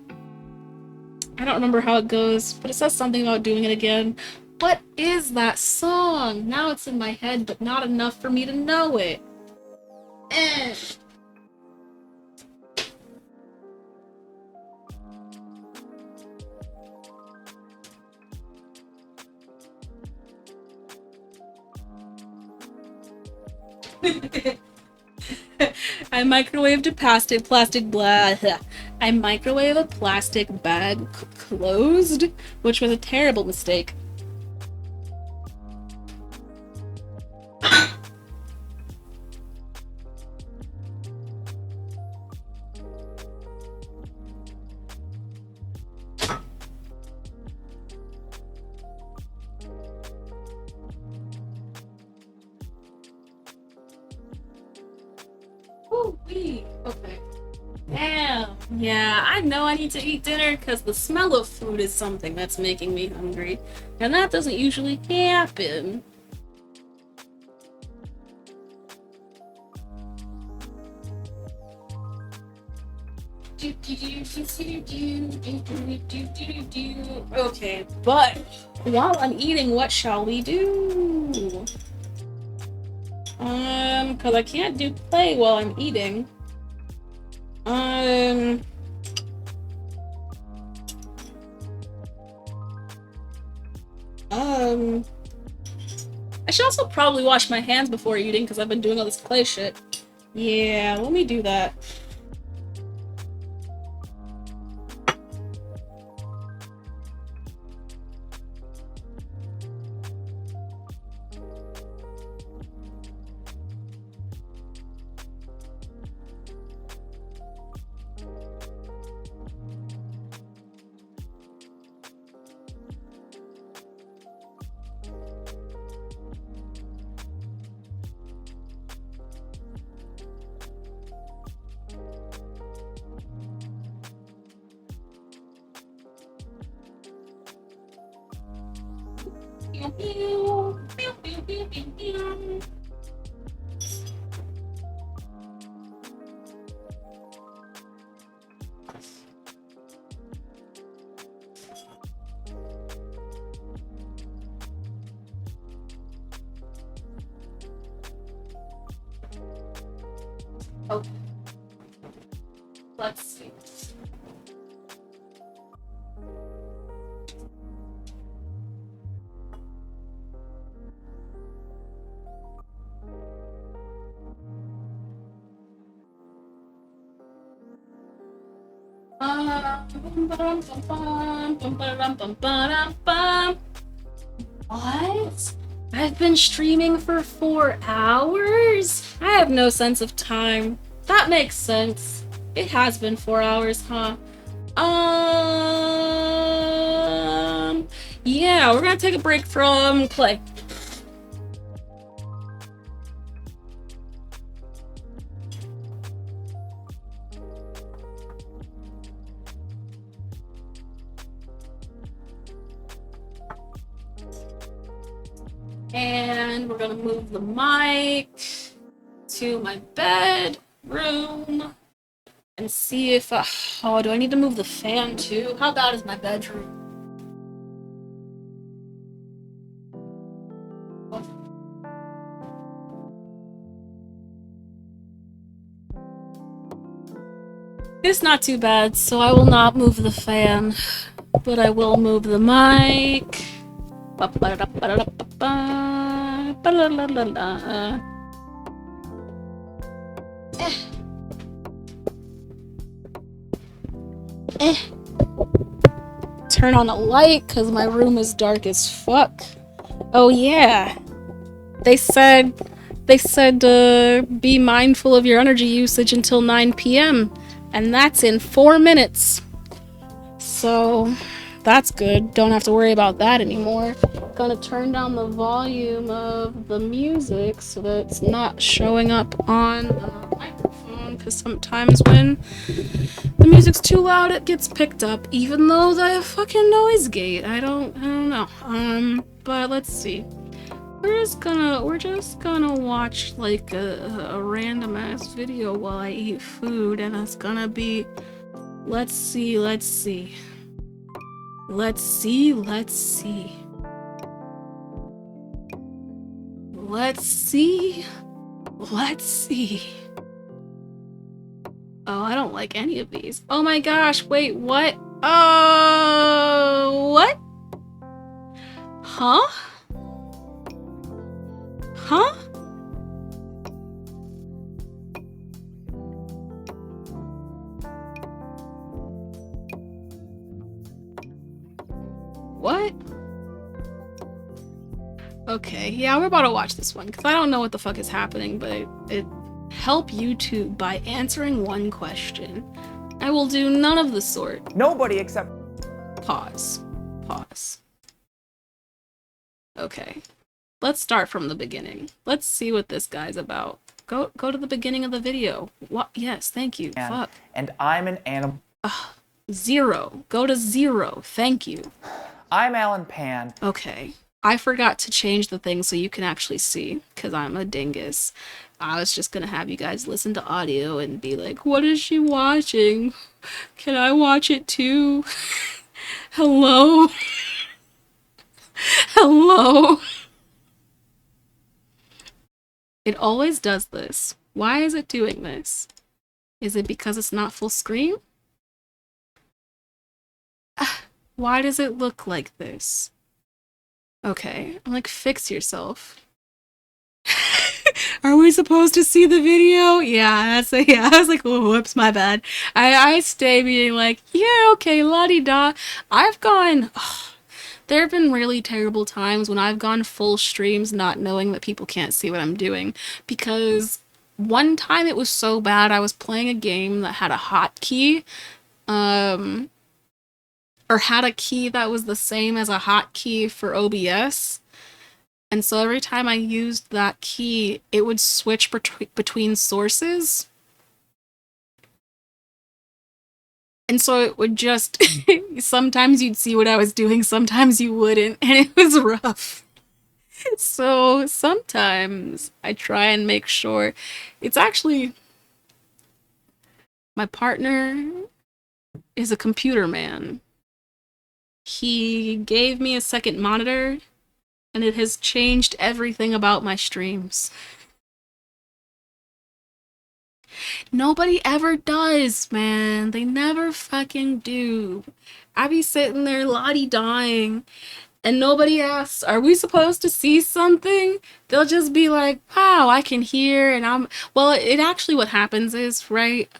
A: I don't remember how it goes, but it says something about doing it again. What is that song? Now it's in my head, but not enough for me to know it. Eh. I microwaved a plastic blah. I microwave a plastic bag closed, which was a terrible mistake. Okay. Damn. Yeah, I know I need to eat dinner because the smell of food is something that's making me hungry. And that doesn't usually happen. Okay, but while I'm eating, what shall we do? Because I can't do play while I'm eating. I should also probably wash my hands before eating because I've been doing all this play shit. Yeah, let me do that. Okay. Let's see. What? I've been streaming for 4 hours? I have no sense of time. That makes sense. It has been 4 hours, huh? Yeah, we're gonna take a break from play. And we're gonna move the mic to my bedroom and see if, oh, do I need to move the fan too? How bad is my bedroom? It's not too bad, so I will not move the fan, but I will move the mic. Turn on a light because my room is dark as fuck. Oh yeah, they said be mindful of your energy usage until 9 p.m. and that's in 4 minutes. So that's good. Don't have to worry about that anymore. Gonna turn down the volume of the music so that it's not showing up on the microphone, because sometimes when the music's too loud it gets picked up, even though the fucking noise gate. I don't know. But let's see. We're just gonna watch like a random ass video while I eat food, and it's gonna be let's see. Let's see. Oh, I don't like any of these. Oh my gosh, wait, what? Oh, what? Huh? Huh? What? Okay, yeah, we're about to watch this one, because I don't know what the fuck is happening, but it help YouTube by answering one question. I will do none of the sort.
B: Nobody except...
A: Pause. Okay. Let's start from the beginning. Let's see what this guy's about. Go to the beginning of the video. What? Yes, thank you. Fuck.
B: And I'm an animal...
A: 0. Go to 0. Thank you.
B: I'm Alan Pan.
A: Okay. I forgot to change the thing so you can actually see, because I'm a dingus. I was just gonna have you guys listen to audio and be like, what is she watching? Can I watch it too? Hello? Hello? It always does this. Why is it doing this? Is it because it's not full screen? Why does it look like this? Okay, I'm like, fix yourself. Are we supposed to see the video? Yeah, I was like, oh, whoops, my bad. I stay being like, yeah, okay, la-di-da. I've gone... there have been really terrible times when I've gone full streams not knowing that people can't see what I'm doing. Because one time it was so bad, I was playing a game that had a hotkey. Or had a key that was the same as a hotkey for OBS. And so every time I used that key, it would switch between sources. And so it would just, sometimes you'd see what I was doing, sometimes you wouldn't, and it was rough. So sometimes I try and make sure it's actually my partner is a computer man. He gave me a second monitor and it has changed everything about my streams. Nobody ever does, man. They never fucking do. I be sitting there lottie dying and nobody asks, are we supposed to see something? They'll just be like, wow, I can hear, and well, it actually, what happens is, right,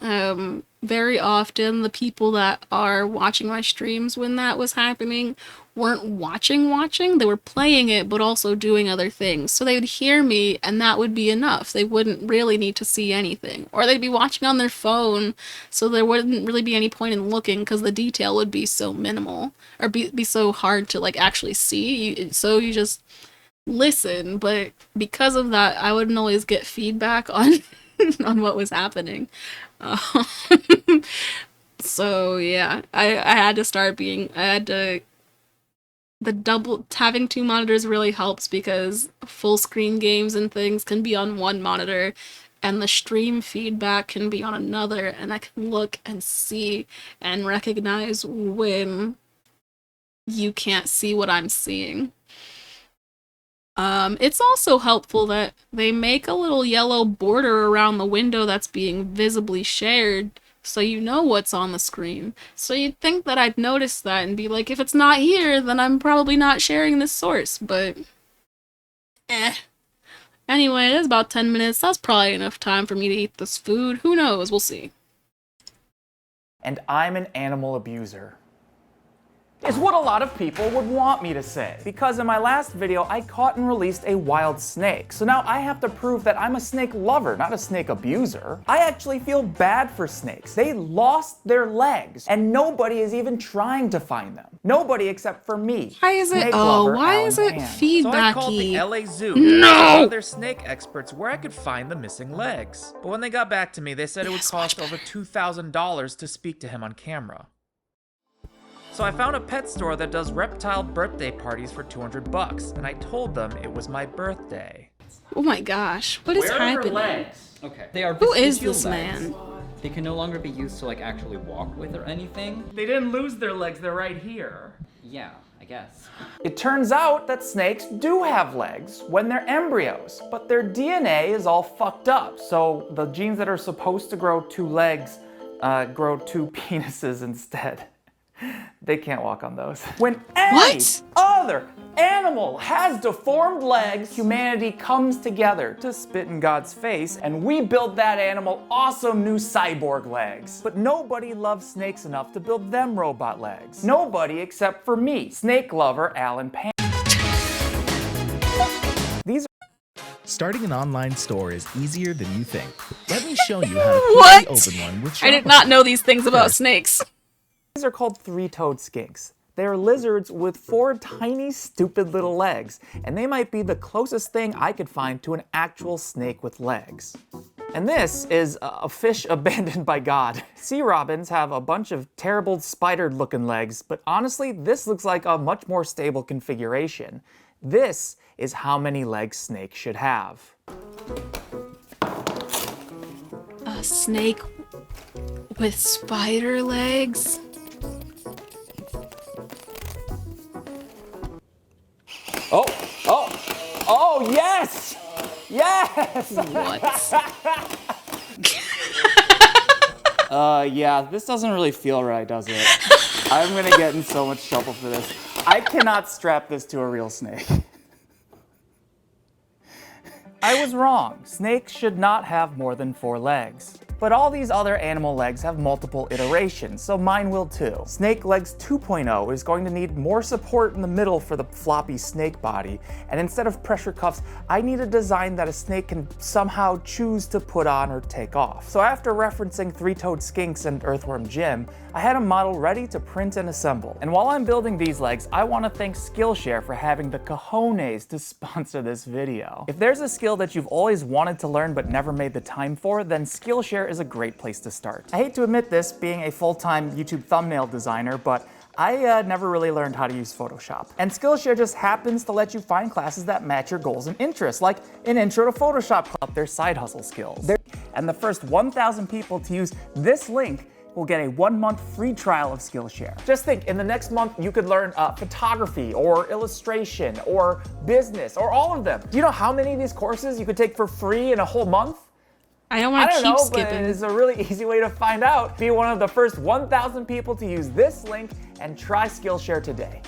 A: very often the people that are watching my streams when that was happening weren't watching, they were playing it, but also doing other things. So they would hear me, and that would be enough. They wouldn't really need to see anything. Or they'd be watching on their phone, so there wouldn't really be any point in looking, because the detail would be so minimal, or be so hard to, like, actually see. So you just listen, but because of that, I wouldn't always get feedback on on what was happening. Uh, so yeah, I had to start being, I had to, the double, having two monitors really helps because full screen games and things can be on one monitor and the stream feedback can be on another, and I can look and see and recognize when you can't see what I'm seeing. It's also helpful that they make a little yellow border around the window that's being visibly shared, so you know what's on the screen. So you'd think that I'd notice that and be like, if it's not here, then I'm probably not sharing this source, but eh. Anyway, it's about 10 minutes. That's probably enough time for me to eat this food. Who knows? We'll see.
B: And I'm an animal abuser. Is what a lot of people would want me to say. Because in my last video, I caught and released a wild snake. So now I have to prove that I'm a snake lover, not a snake abuser. I actually feel bad for snakes. They lost their legs, and nobody is even trying to find them. Nobody except for me.
A: Why is it, why is it feedbacky?
C: So I called the LA Zoo to
A: No!
C: ask one of their snake experts where I could find the missing legs. But when they got back to me, they said it would cost over $2,000 to speak to him on camera. So I found a pet store that does reptile birthday parties for $200, and I told them it was my birthday.
A: Oh my gosh, what is happening?
D: Okay. They are
A: Who is
D: vestigial
A: this
D: legs.
A: man?
D: They can no longer be used to like actually walk with or anything.
B: They didn't lose their legs, they're right here.
D: Yeah, I guess.
B: It turns out that snakes do have legs when they're embryos, but their DNA is all fucked up. So the genes that are supposed to grow two legs grow two penises instead. They can't walk on those. When any other animal has deformed legs, humanity comes together to spit in God's face, and we build that animal awesome new cyborg legs. But nobody loves snakes enough to build them robot legs. Nobody except for me, snake lover Alan Pan.
E: Starting an online store is easier than you think. Let me show you how to
A: What?
E: quickly open one with Shopify.
A: I did not know these things about snakes.
B: These are called three-toed skinks. They are lizards with 4 tiny, stupid little legs, and they might be the closest thing I could find to an actual snake with legs. And this is a fish abandoned by God. Sea robins have a bunch of terrible spider-looking legs, but honestly, this looks like a much more stable configuration. This is how many legs snakes should have.
A: A snake with spider legs?
B: Oh, yes! Yes!
A: What?
B: Yeah, this doesn't really feel right, does it? I'm gonna get in so much trouble for this. I cannot strap this to a real snake. I was wrong. Snakes should not have more than 4 legs. But all these other animal legs have multiple iterations, so mine will too. Snake Legs 2.0 is going to need more support in the middle for the floppy snake body, and instead of pressure cuffs, I need a design that a snake can somehow choose to put on or take off. So after referencing three-toed skinks and Earthworm Jim, I had a model ready to print and assemble. And while I'm building these legs, I want to thank Skillshare for having the cojones to sponsor this video. If there's a skill that you've always wanted to learn but never made the time for, then Skillshare is a great place to start. I hate to admit this, being a full-time YouTube thumbnail designer, but I never really learned how to use Photoshop. And Skillshare just happens to let you find classes that match your goals and interests, like an Intro to Photoshop Club, their side hustle skills. And the first 1,000 people to use this link will get a 1-month free trial of Skillshare. Just think, in the next month, you could learn photography or illustration or business or all of them. Do you know how many of these courses you could take for free in a whole month?
A: I don't want to keep
B: But
A: skipping.
B: it's a really easy way to find out. Be one of the first 1,000 people to use this link and try Skillshare today.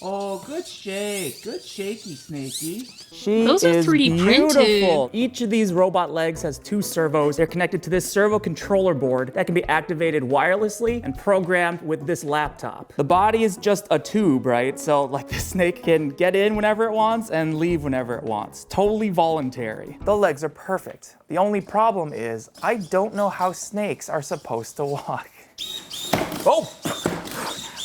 C: Oh, good shake. Good shaky, Snaky.
B: She
A: Those are
B: is
A: 3D
B: beautiful.
A: printed.
B: Each of these robot legs has 2 servos. They're connected to this servo controller board that can be activated wirelessly and programmed with this laptop. The body is just a tube, right? So like the snake can get in whenever it wants and leave whenever it wants. Totally voluntary. The legs are perfect. The only problem is I don't know how snakes are supposed to walk. Oh!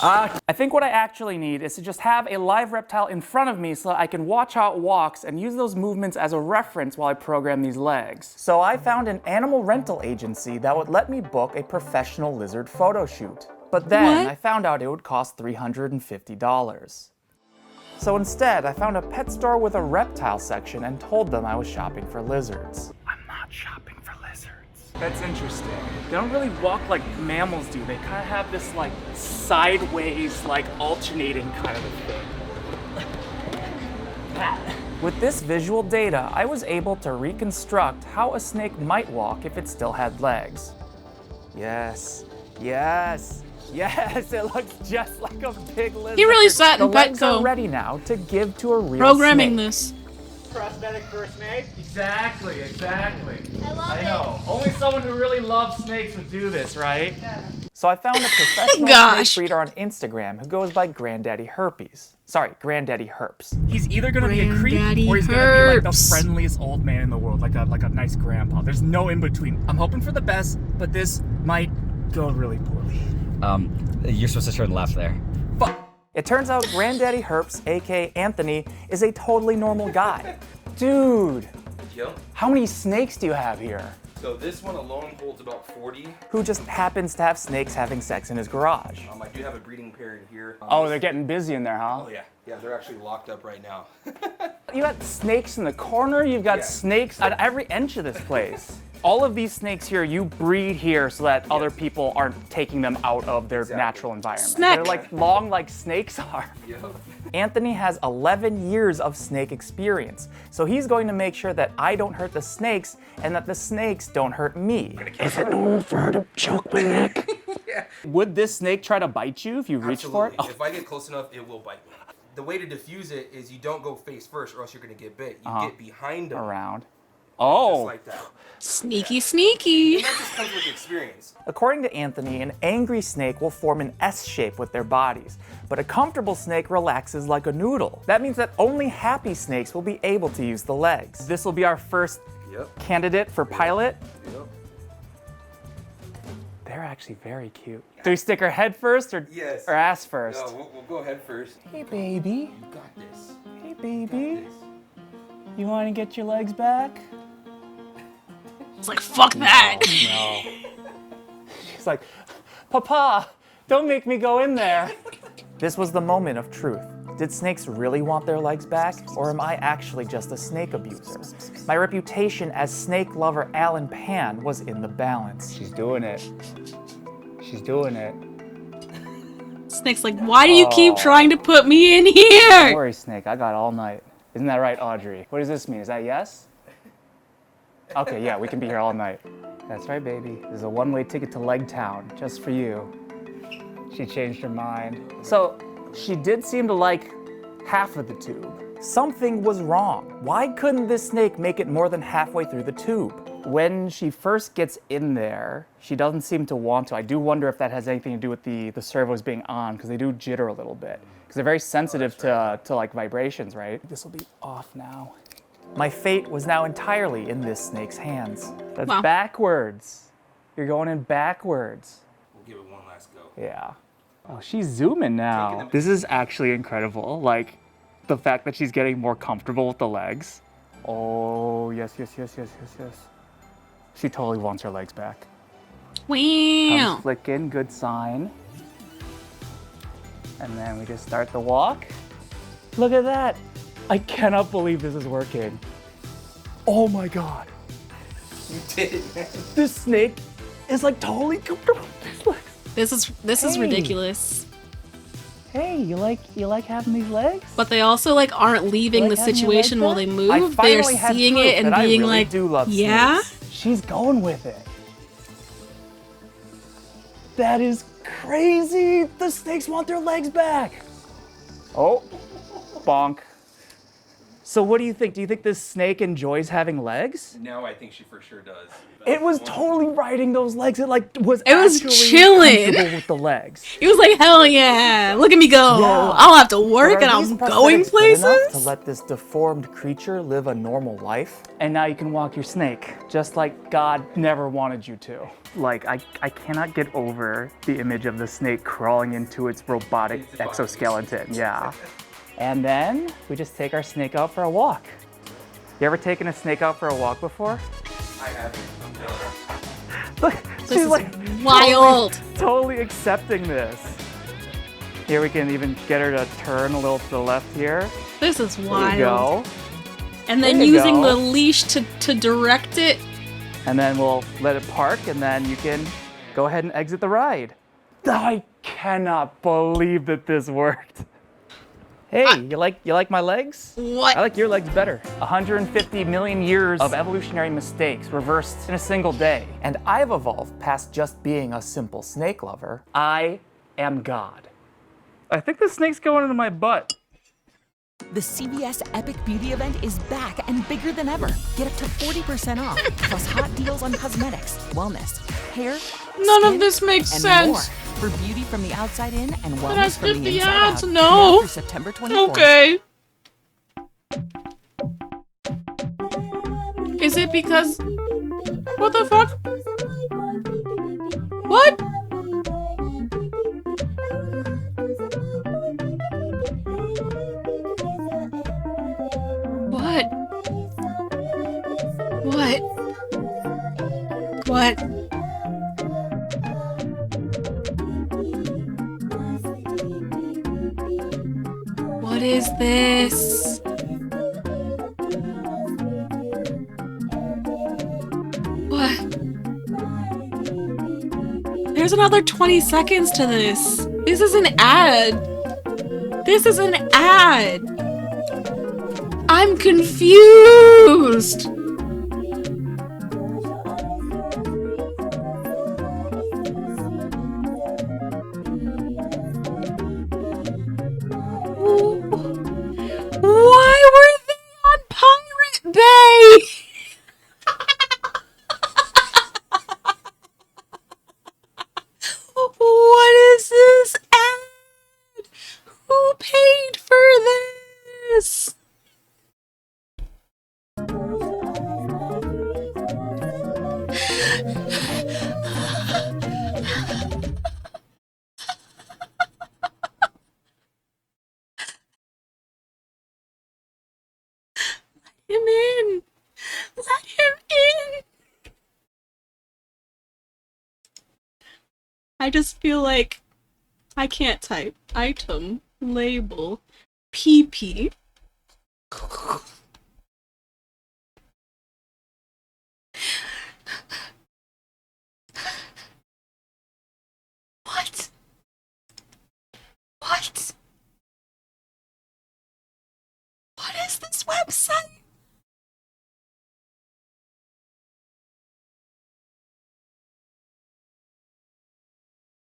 B: I think what I actually need is to just have a live reptile in front of me so that I can watch how it walks and use those movements as a reference while I program these legs. So I found an animal rental agency that would let me book a professional lizard photo shoot. But then
A: What?
B: I found out it would cost $350. So instead, I found a pet store with a reptile section and told them I was shopping for lizards. I'm not shopping for lizards. That's interesting. They don't really walk like mammals do. They kind of have this like sideways, like alternating kind of a thing. With this visual data, I was able to reconstruct how a snake might walk if it still had legs. Yes, yes, yes, it looks just like a big lizard.
A: He really sat in
B: The legs are
A: Petco
B: ready now to give to a real
A: programming
B: snake.
A: this.
F: Prosthetic for a snake?
C: Exactly, exactly.
G: I love
C: I know. Only someone who really loves snakes would do this, right?
B: So I found a professional
A: Gosh.
B: snake breeder on Instagram who goes by Granddaddy Herpes. Sorry, Granddaddy Herps. He's either gonna be a creep
A: Granddaddy
B: or he's gonna be like the
A: Herps.
B: friendliest old man in the world, like a nice grandpa. There's no in between. I'm hoping for the best, but this might go really poorly.
D: You're supposed to turn left there.
B: Fuck. It turns out Granddaddy Herps, aka Anthony, is a totally normal guy. Dude,
H: Yo.
B: how many snakes do you have here?
H: So this one alone holds about 40.
B: Who just happens to have snakes having sex in his garage?
H: I do have a breeding pair in here.
B: Oh, they're getting busy in there, huh?
H: Oh yeah. Yeah, they're actually locked up right now.
B: You got snakes in the corner, you've got
H: Yeah.
B: snakes at every inch of this place. All of these snakes here, you breed here so that other people aren't taking them out of their natural environment.
A: Snack.
B: They're like long like snakes are.
H: Yo.
B: Anthony has 11 years of snake experience, so he's going to make sure that I don't hurt the snakes and that the snakes don't hurt me.
F: Is it normal for her to choke my neck?
B: Would this snake try to bite you if you reach for it?
H: Absolutely. If I get close enough, it will bite me. The way to diffuse it is you don't go face first or else you're gonna get bit. You get behind them.
B: Around.
H: Just
B: Oh.
H: like that.
A: Sneaky, sneaky.
H: And that just comes with experience.
B: According to Anthony, an angry snake will form an S shape with their bodies, but a comfortable snake relaxes like a noodle. That means that only happy snakes will be able to use the legs. This will be our first
H: Yep.
B: candidate for pilot.
H: Yep.
B: They're actually very cute. Do we stick our head first or,
H: Yes.
B: or ass first?
H: No, we'll go ahead first.
B: Hey, baby.
H: You got this.
B: Hey, baby.
H: This.
B: You want to get your legs back?
A: It's like, fuck that.
B: No. She's like, Papa, don't make me go in there. This was the moment of truth. Did snakes really want their legs back, or am I actually just a snake abuser? My reputation as snake lover Alan Pan was in the balance. She's doing it. She's doing it.
A: Snake's like, why do you keep trying to put me in here?
B: Don't worry, Snake, I got all night. Isn't that right, Audrey? What does this mean? Is that yes? Okay, yeah, we can be here all night. That's right, baby. There's a one-way ticket to Leg Town, just for you. She changed her mind. So, she did seem to like half of the tube. Something was wrong. Why couldn't this snake make it more than halfway through the tube? When she first gets in there, she doesn't seem to want to. I do wonder if that has anything to do with the servos being on, because they do jitter a little bit. Because they're very sensitive to like vibrations, right? This will be off now. My fate was now entirely in this snake's hands. That's
A: Wow.
B: backwards. You're going in backwards.
H: We'll give it one last go.
B: Yeah. Oh, she's zooming now. This is actually incredible. Like, the fact that she's getting more comfortable with the legs. Oh, yes, yes, yes, yes, yes, yes. She totally wants her legs back.
A: Wow.
B: Comes flicking, good sign. And then we just start the walk. Look at that. I cannot believe this is working. Oh my God.
H: You did it, man.
B: This snake is like totally comfortable with these legs.
A: This is
B: Hey.
A: ridiculous.
B: Hey, you like having these legs?
A: But they also like aren't leaving
B: You
A: the
B: like having your
A: situation
B: legs
A: while
B: up?
A: they
B: I
A: move. They're
B: finally had
A: seeing
B: proof
A: it and
B: that I
A: being
B: really
A: like,
B: do love
A: yeah.
B: snakes. She's going with it. That is crazy. The snakes want their legs back. Oh, bonk. So what do you think? Do you think this snake enjoys having legs?
H: Now I think she for sure does.
B: It was totally riding those legs. It like was
A: It was
B: actually
A: chilling.
B: comfortable with the legs.
A: He was like, hell yeah, look at me go.
B: Yeah.
A: I don't have to work
B: But
A: and
B: are these
A: I'm going
B: prosthetics good enough
A: places.
B: to let this deformed creature live a normal life. And now you can walk your snake, just like God never wanted you to. Like, I cannot get over the image of the snake crawling into its robotic exoskeleton. Yeah. And then we just take our snake out for a walk. You ever taken a snake out for a walk before?
H: I haven't.
B: Look,
A: This
B: she's
A: is
B: like
A: wild.
B: totally accepting this. Here we can even get her to turn a little to the left here.
A: This is
B: There you
A: wild.
B: go.
A: And then
B: There you
A: using
B: go.
A: the leash to direct it.
B: And then we'll let it park, and then you can go ahead and exit the ride. I cannot believe that this worked. Hey, you like my legs?
A: What?
B: I like your legs better. 150 million years of evolutionary mistakes reversed in a single day. And I've evolved past just being a simple snake lover. I am God. I think the snake's going into my butt.
G: The CVS Epic Beauty event is back and bigger than ever. Get up to 40% off, plus hot deals on cosmetics, wellness, hair,
A: None of
G: skin,
A: this makes
G: and
A: sense.
G: more. For beauty from the outside in and
A: I
G: wellness from
A: skipped
G: the
A: the
G: inside
A: ads.
G: out.
A: No.
G: Now through September 24th.
A: Okay. Is it because... What the fuck? What? What? What? What? What is this? What? There's another 20 seconds to this. This is an ad. This is an ad. I'm confused. Why were they on Pirate Bay? What is this ad? Who paid for this? Let him in. Let him in. I just feel like I can't type. Item, label, PP. What? What? What is this website?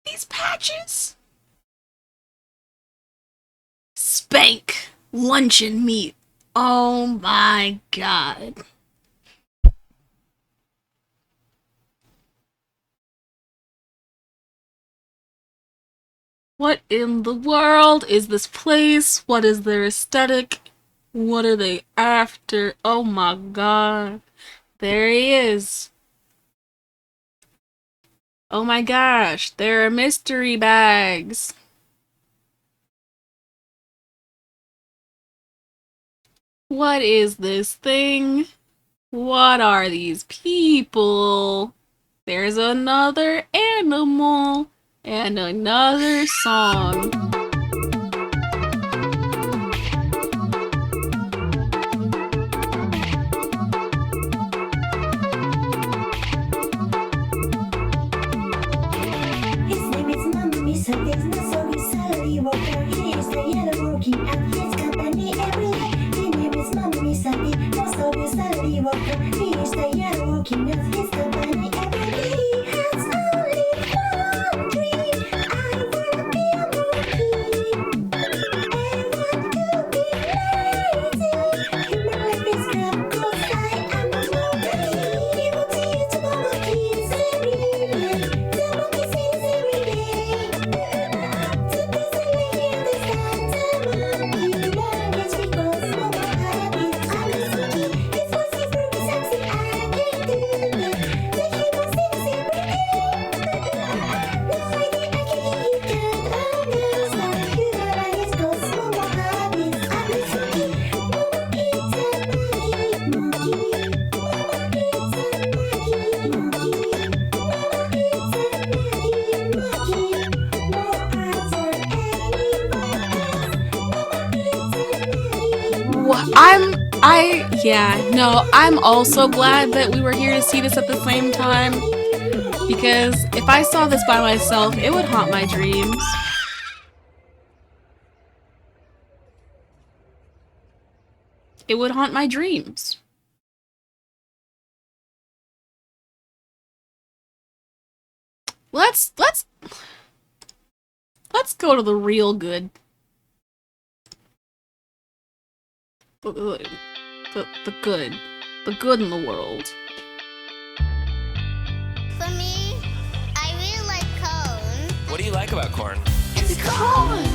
A: These patches? Spank luncheon meat. Oh my god. What in the world is this place? What is their aesthetic? What are they after? Oh my god. There he is. Oh my gosh, there are mystery bags. What is this thing? What are these people? There's another animal and another song. I'm also glad that we were here to see this at the same time, because if I saw this by myself, it would haunt my dreams. It would haunt my dreams. Let's go to the real good. The good. The good in the world.
I: For me, I really like corn.
J: What do you like about corn?
I: It's corn!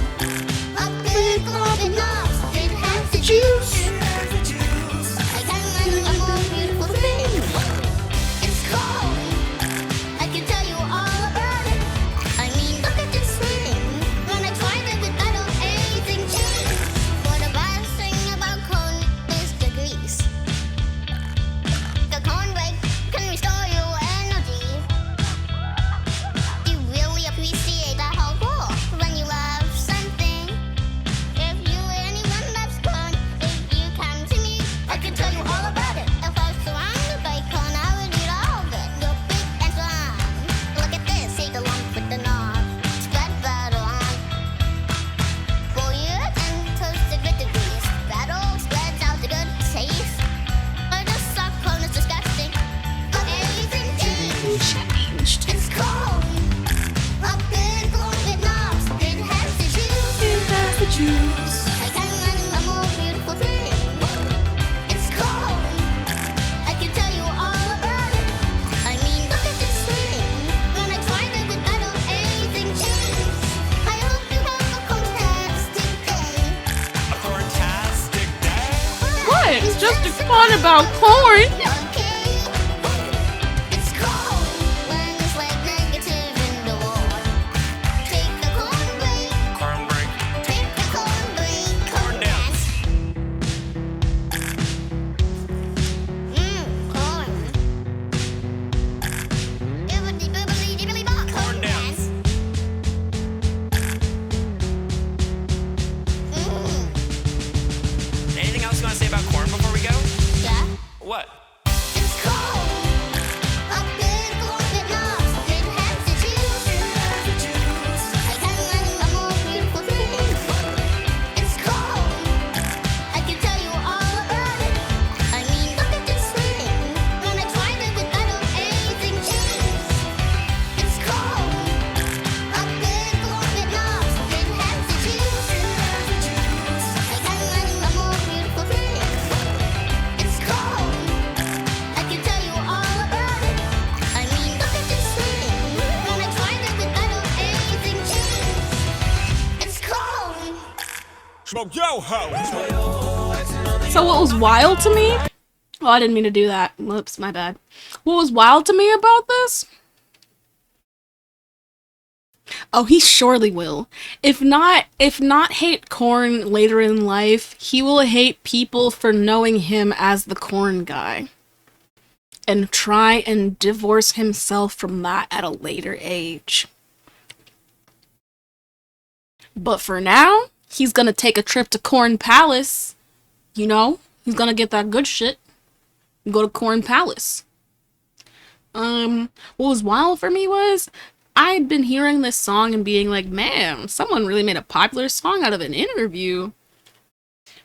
I: A big lump of nuts. It has the juice. I can't imagine a more beautiful thing. It's corn. I can tell you all about it. I mean, look at this thing. When I tried it without anything changed. But the best thing about corn is the grease. The cornbread can restore your energy. You really appreciate that whole goal when you love something. If you anyone loves corn, if you come to me, I can tell you all about it. If I was surrounded by corn, I would eat all of it. You're big and strong. Look at this, take a lump with the knob. Spread butter on. Boil it and toast it with the grease. That all spreads out the good taste. I just thought corn is disgusting. But everything changed. It's corn. A big lump with knobs. It has the juice. I can't imagine a more beautiful thing. It's corn. I can tell you all about it. I mean, look at this thing. When I tried it without anything changed. I hope you have a fantastic day.
J: A corntastic day?
A: What? It's just a fun about corn.
I: Okay. It's corn. When it's like negative in the war. Take the corn break.
J: Corn break.
I: Take the corn break. Corn dance. Corn. Bibbidi bibbidi dibbidi bop. Corn dance.
J: Anything else you want to say about corn before we go?
I: Yeah.
J: What?
I: It's corn. A big lump of nuts. It has the juice. I can't imagine a more beautiful thing. It's corn. I can tell you all about it. I mean, look at this thing. When I tried it without anything changed. It's corn. A big lump of nuts. It has the juice. I can't imagine a more beautiful thing. It's corn. I can tell you all about it. I mean, look at this thing. When I tried it without anything changed. It's corn.
J: Smoke yo ho!
A: So what was wild to me? Oh, I didn't mean to do that. Whoops, my bad. What was wild to me about this? Oh, he surely will. If not hate corn later in life, he will hate people for knowing him as the corn guy. And try and divorce himself from that at a later age. But for now, he's gonna take a trip to Corn Palace. You know, he's gonna get that good shit. Go to Corn Palace. What was wild for me was I'd been hearing this song and being like, man, someone really made a popular song out of an interview.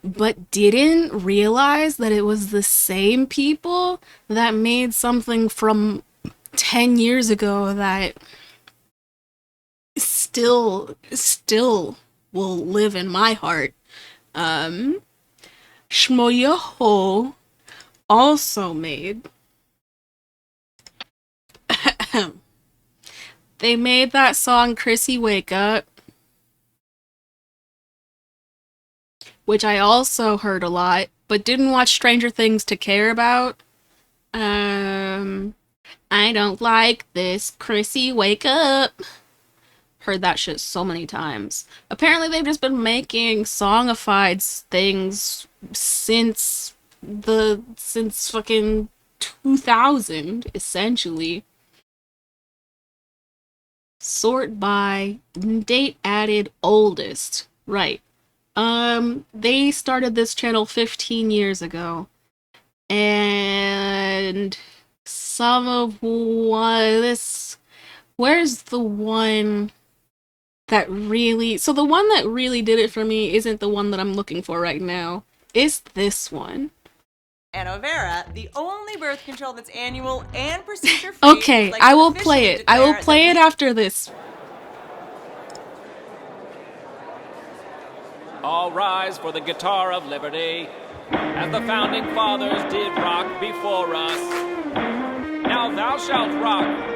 A: but didn't realize that it was the same people that made something from 10 years ago that still will live in my heart. Shmoyeho also made they made that song Chrissy Wake Up, which I also heard a lot, but didn't watch Stranger Things to care about. I don't like this, Chrissy Wake Up. Heard that shit so many times. Apparently they've just been making songified things since fucking 2000, essentially. Sort by date added oldest. Right. They started this channel 15 years ago. And some of this, where's the one that really, so the one that really did it for me isn't the one that I'm looking for right now. It's this one.
K: Anovera, the only birth control that's annual and procedure-free.
A: Okay, I will play it. I will play it after this.
L: All rise for the guitar of liberty, as the founding fathers did rock before us. Now thou shalt rock.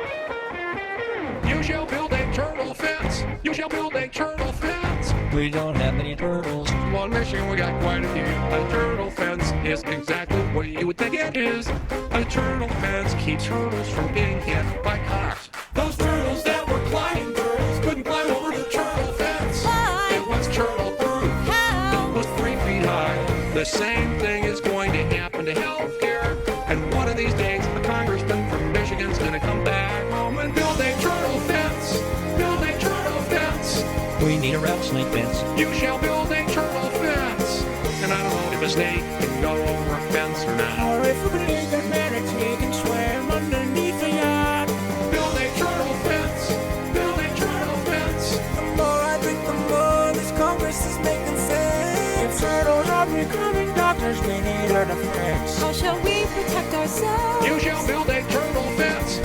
F: You shall build a turtle fence. You shall build a turtle fence.
M: We don't have any turtles.
F: One mission, we got quite a few. A turtle fence is exactly what you would think it is. A turtle fence keeps turtles from being hit by cars. Those turtles that were climbing birds couldn't climb over the turtle fence.
K: Why?
F: It was turtle proof.
K: How?
F: It was 3 feet high. The same thing is going to happen to healthcare. And one of these days, a congressman from Michigan's gonna come back home and build a turtle fence. Build a turtle fence.
M: We need a rattlesnake fence.
F: You shall build a turtle fence. And I don't know if a snake can go over a fence or not.
J: Or if a big manatee can swim underneath the yacht.
F: Build a turtle fence. Build a turtle fence.
J: The more I drink, the more this Congress is making sense. If turtles are becoming doctors, we need her to fix.
K: How shall we protect ourselves?
F: You shall build a turtle fence.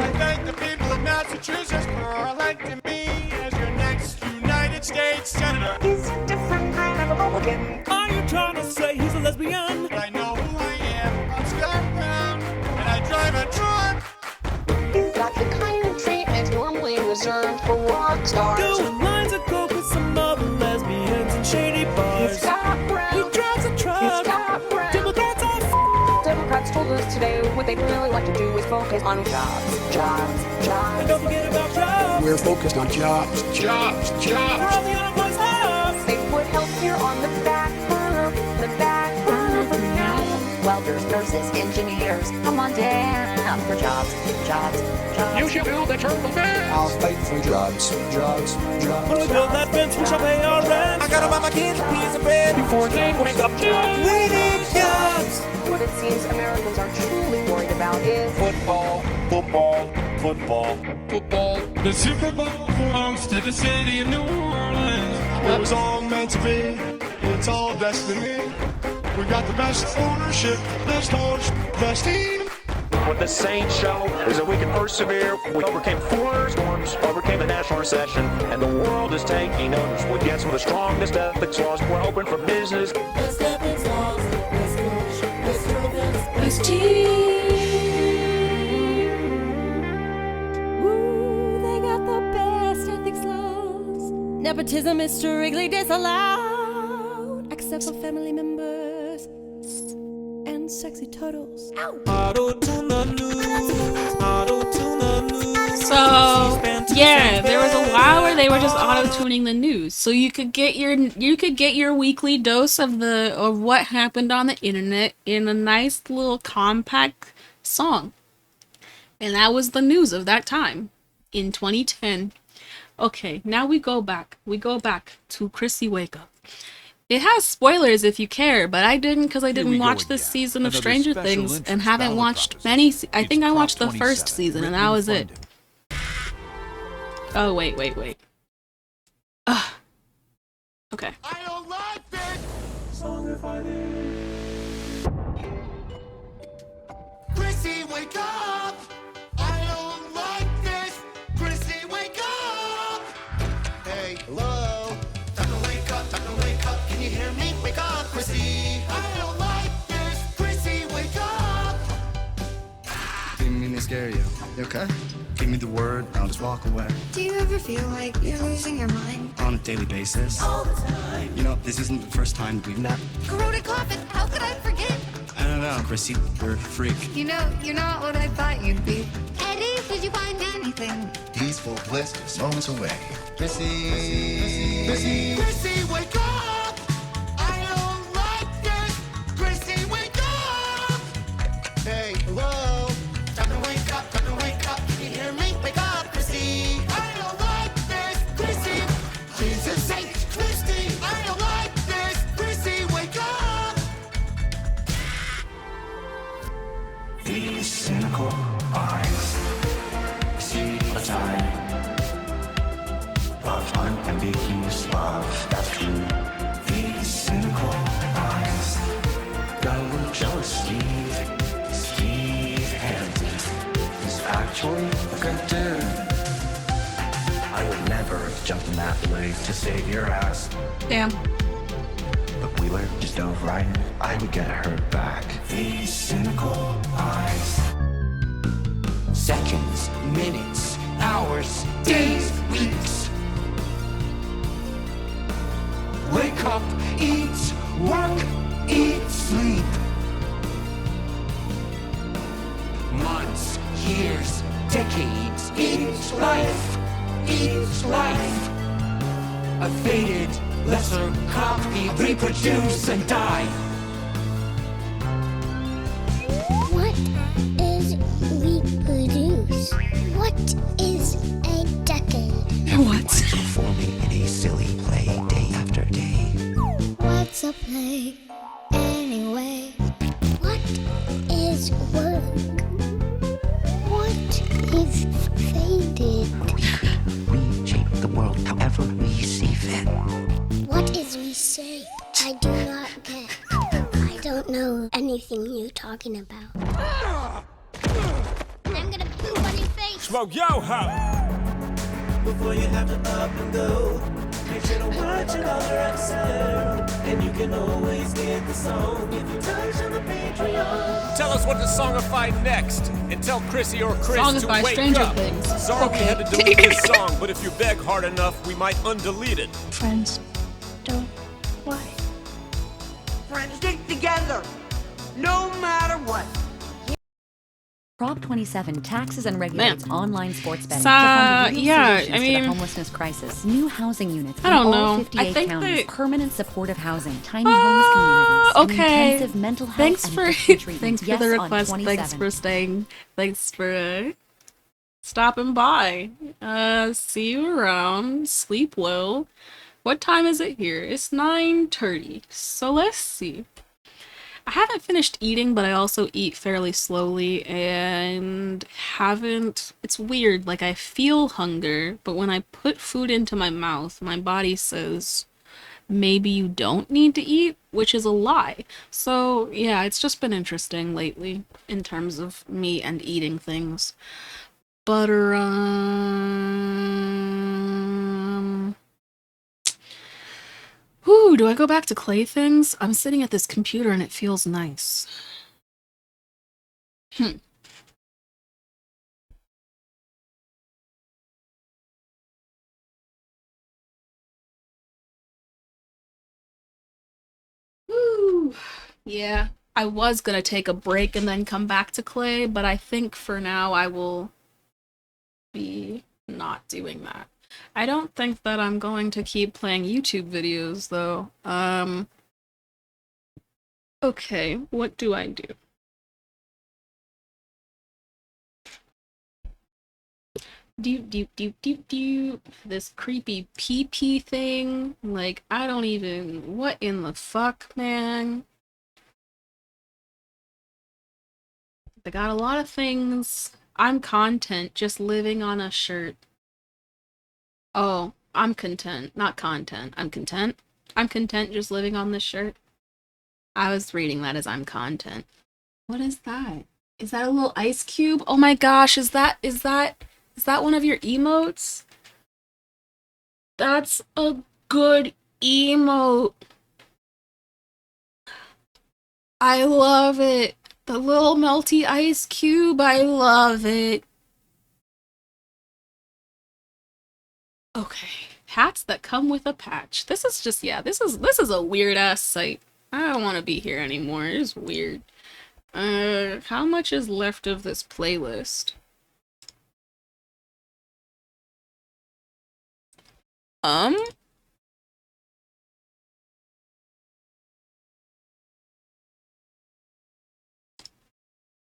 J: I thank the people of Massachusetts for electing me as your next United States Senator.
F: He's a different kind of Republican.
J: Are you trying to say he's a lesbian? But I know who I am. I'm Scott Brown, and I drive a truck.
N: He's got the kind of treatment normally reserved for rock stars.
J: Doing lines of coke with some other lesbians and shady bars.
N: He's Scott Brown.
J: He drives a truck.
N: He's Scott Brown.
J: Democrats are
N: Democrats told us today what they'd really like to do is focus on jobs.
J: And don't forget about jobs.
F: We're focused on jobs. Jobs.
J: We're on the unemployed's house.
N: They put healthcare on the back burner for now. Welders, nurses, engineers, come on down for jobs.
F: You shall build a turtle fence.
M: I'll fight for jobs.
J: When we build that fence, we shall pay our rent. I gotta buy my kids a piece of bread
F: Before they wake up jobs.
J: We need jobs.
N: What it seems Americans are truly worried about is
J: Football.
O: The Super Bowl belongs to the city of New Orleans.
J: It was all meant to be. It's all destiny. We got the best ownership, best coach, best team.
P: What the Saints show is that we can persevere. We overcame 4 storms, overcame the national recession, and the world is taking notice. We get some of the strongest ethics laws. We're open for business.
J: Best ethics laws, best coach, best service,
A: Best team.
K: Ooh, they got the best ethics laws. Nepotism is strictly disallowed, except for family members and sexy turtles.
A: So yeah, there was a while where they were just auto-tuning the news, so you could get your weekly dose of what happened on the internet in a nice little compact song, and that was the news of that time in 2010. Okay, now we go back to Chrissy Wake Up. It has spoilers if you care, but I didn't because I didn't watch this season of Stranger Things and haven't watched many. I think I watched the first season and that was it. Oh, wait. Ugh. Okay.
J: I don't like this. Chrissy, wake up. I don't like this. Chrissy, wake up. Hey, hello. Time to wake up, time to wake up. Can you hear me? Wake up, Chrissy. I don't like this. Chrissy, wake up.
Q: Didn't mean to scare you. You okay? Give me the word, I'll just walk away.
R: Do you ever feel like you're losing your mind?
Q: On a daily basis.
R: All the time.
Q: You know, this isn't the first time we've met.
R: Corroded coffin, how could I forget?
Q: I don't know, Chrissy, you're a freak.
R: You know, you're not what I thought you'd be. Eddie, did you find anything?
J: Peaceful bliss just moments away. Chrissy, Chrissy, wake up. I don't like this. Chrissy, wake up. Hey, hello. Time to wake up, time to wake up. Can you hear me? Wake up, Chrissy. I don't like this. Chrissy, Jesus sake, Chrissy. I don't like this. Chrissy, wake up.
P: These cynical eyes see a time of unambiguous love. That's true. These cynical eyes go jealous. Steve Harrington is actually a good dude. I would never jump in that lake to save your ass.
A: Damn.
P: But we were just dove right in. I would get her back. These cynical eyes.
J: Seconds, minutes, hours, days, weeks. Wake up, eat, work, eat, sleep. Months, years, decades, each life, each life. A faded, lesser copy, reproduce and die.
I: What is reproduce? What is a decade?
A: What?
P: Performing in a silly play day after day.
I: What's a play anyway? What is work? What is faded?
P: We shape the world however we see fit.
I: What is reshape? I do not get. I don't know anything you're talking about. I'm gonna poop on your face.
L: Smoke yo ho!
S: Before you have to up and go, make sure to watch another episode. And you can always get the song if you touch on the Patreon.
L: Tell us what to songify next, and tell Chrissy or Chris to
A: Songify
L: wake
A: Stranger
L: up.
A: Things.
L: Sorry we had to delete this song, but if you beg hard enough, we might undelete it.
I: Friends, don't lie.
T: Friends stick together, no matter what.
G: Prop 27 taxes and regulates online sports betting to
A: Yeah,
G: fund real
A: I
G: solutions to
A: mean-
G: the homelessness crisis. New housing units
A: I
G: in
A: don't
G: all
A: know.
G: 58
A: I think
G: counties,
A: that-
G: permanent supportive housing, tiny homeless communities, and
A: Okay.
G: intensive mental health
A: Thanks
G: and
A: for
G: addiction treatment.
A: thanks for
G: Yes,
A: the
G: on
A: request.
G: 27.
A: Thanks for staying. Thanks for stopping by. See you around. Sleep well. What time is it here? It's 9:30. So let's see. I haven't finished eating, but I also eat fairly slowly and haven't. It's weird. Like, I feel hunger, but when I put food into my mouth, my body says, maybe you don't need to eat, which is a lie. So, yeah, it's just been interesting lately in terms of me and eating things. But, whew, do I go back to clay things? I'm sitting at this computer and it feels nice. Woo. Yeah, I was gonna take a break and then come back to clay, but I think for now I will be not doing that. I don't think that I'm going to keep playing YouTube videos though. Okay, what do I do? Do this creepy pee thing. Like, I don't even. What in the fuck, man? They got a lot of things. I'm content, just living on a shirt. Oh, I'm content, not content. I'm content. I'm content just living on this shirt. I was reading that as I'm content. What is that? Is that a little ice cube? Oh my gosh, is that one of your emotes? That's a good emote. I love it. The little melty ice cube, I love it. Okay, hats that come with a patch. This is just, yeah, this is a weird ass site. I don't want to be here anymore. It's weird. How much is left of this playlist?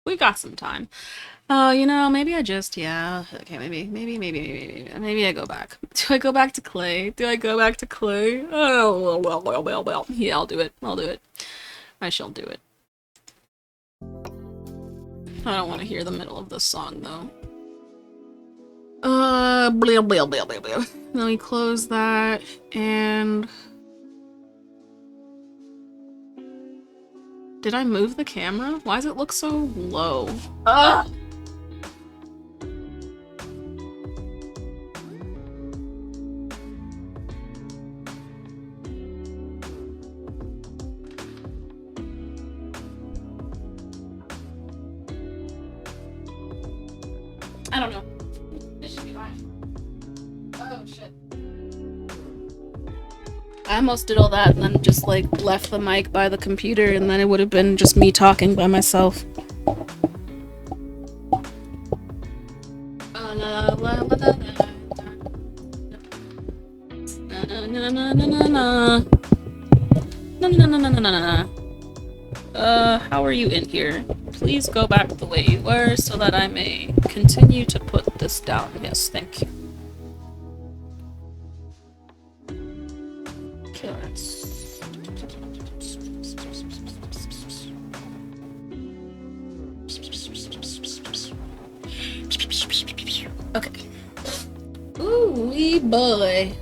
A: We got some time. Oh, you know, maybe I just, yeah. Okay, maybe I go back. Do I go back to Clay? Do I go back to Clay? Oh, well. Yeah, I'll do it. I shall do it. I don't want to hear the middle of this song, though. Blah. Let me close that, and... Did I move the camera? Why does it look so low? Ugh! I don't know. It should be fine. Oh, shit. I almost did all that and then just, like, left the mic by the computer, and then it would have been just me talking by myself. How are you in here? Please go back the way you were so that I may continue to put this down. Yes, thank you. Okay. Ooh, wee boy.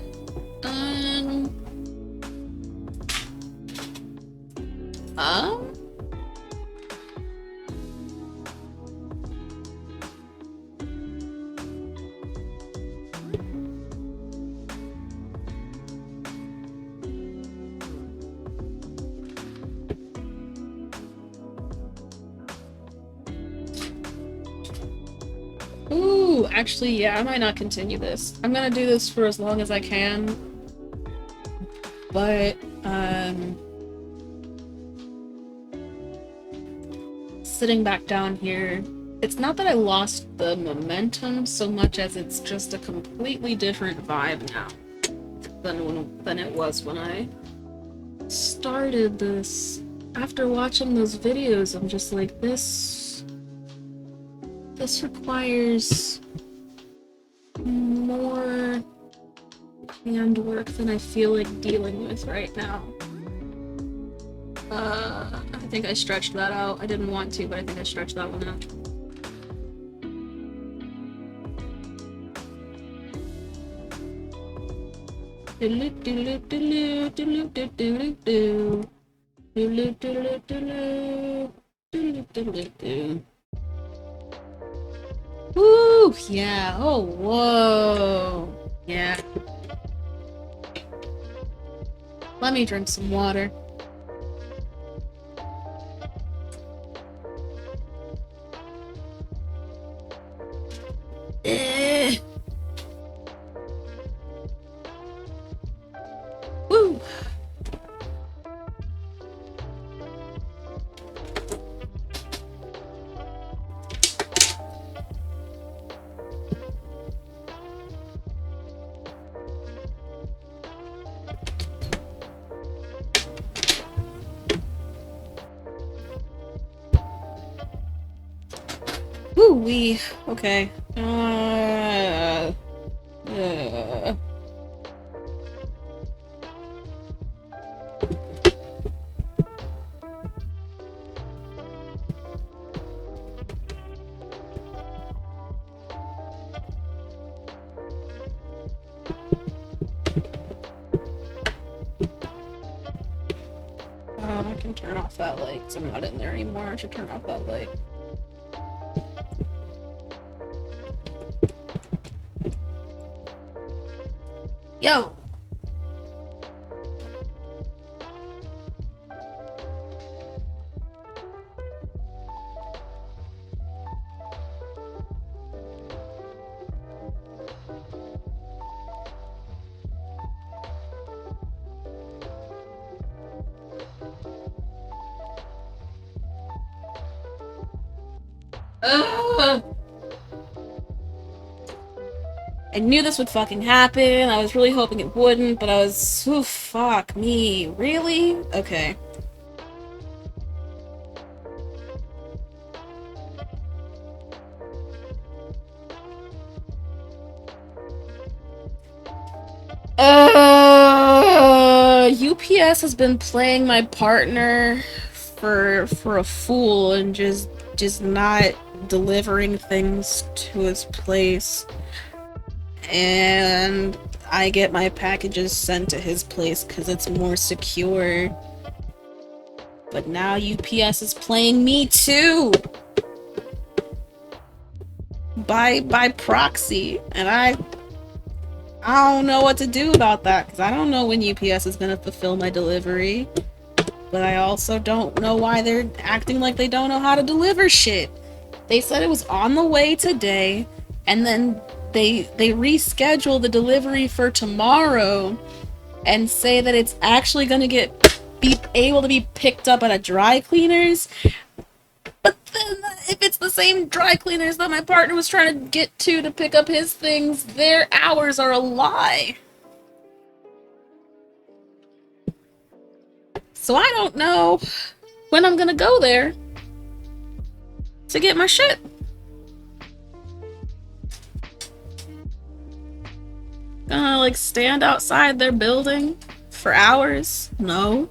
A: Ooh, actually, yeah, I might not continue this. I'm gonna do this for as long as I can. But, sitting back down here, it's not that I lost the momentum so much as it's just a completely different vibe now than it was when I started this. After watching those videos, I'm just like, this requires more handwork than I feel like dealing with right now. I think I stretched that out. I didn't want to, but I think I stretched that one out. Woo! Yeah. Oh, whoa. Yeah. Let me drink some water. Woo! Woo-wee. Okay. should turn off that light, because I'm not in there anymore. I should turn off that light. Yo! Ugh. I knew this would fucking happen. I was really hoping it wouldn't, but I was... Ooh, fuck me. Really? Okay. UPS has been playing my partner for a fool and just not delivering things to his place. And I get my packages sent to his place because it's more secure. But now UPS is playing me too! By proxy. And I don't know what to do about that, because I don't know when UPS is gonna fulfill my delivery. But I also don't know why they're acting like they don't know how to deliver shit. They said it was on the way today, and then they reschedule the delivery for tomorrow and say that it's actually gonna be able to be picked up at a dry cleaner's. But then, if it's the same dry cleaners that my partner was trying to get to pick up his things, their hours are a lie. So I don't know when I'm gonna go there to get my shit. Gonna, like, stand outside their building for hours? No.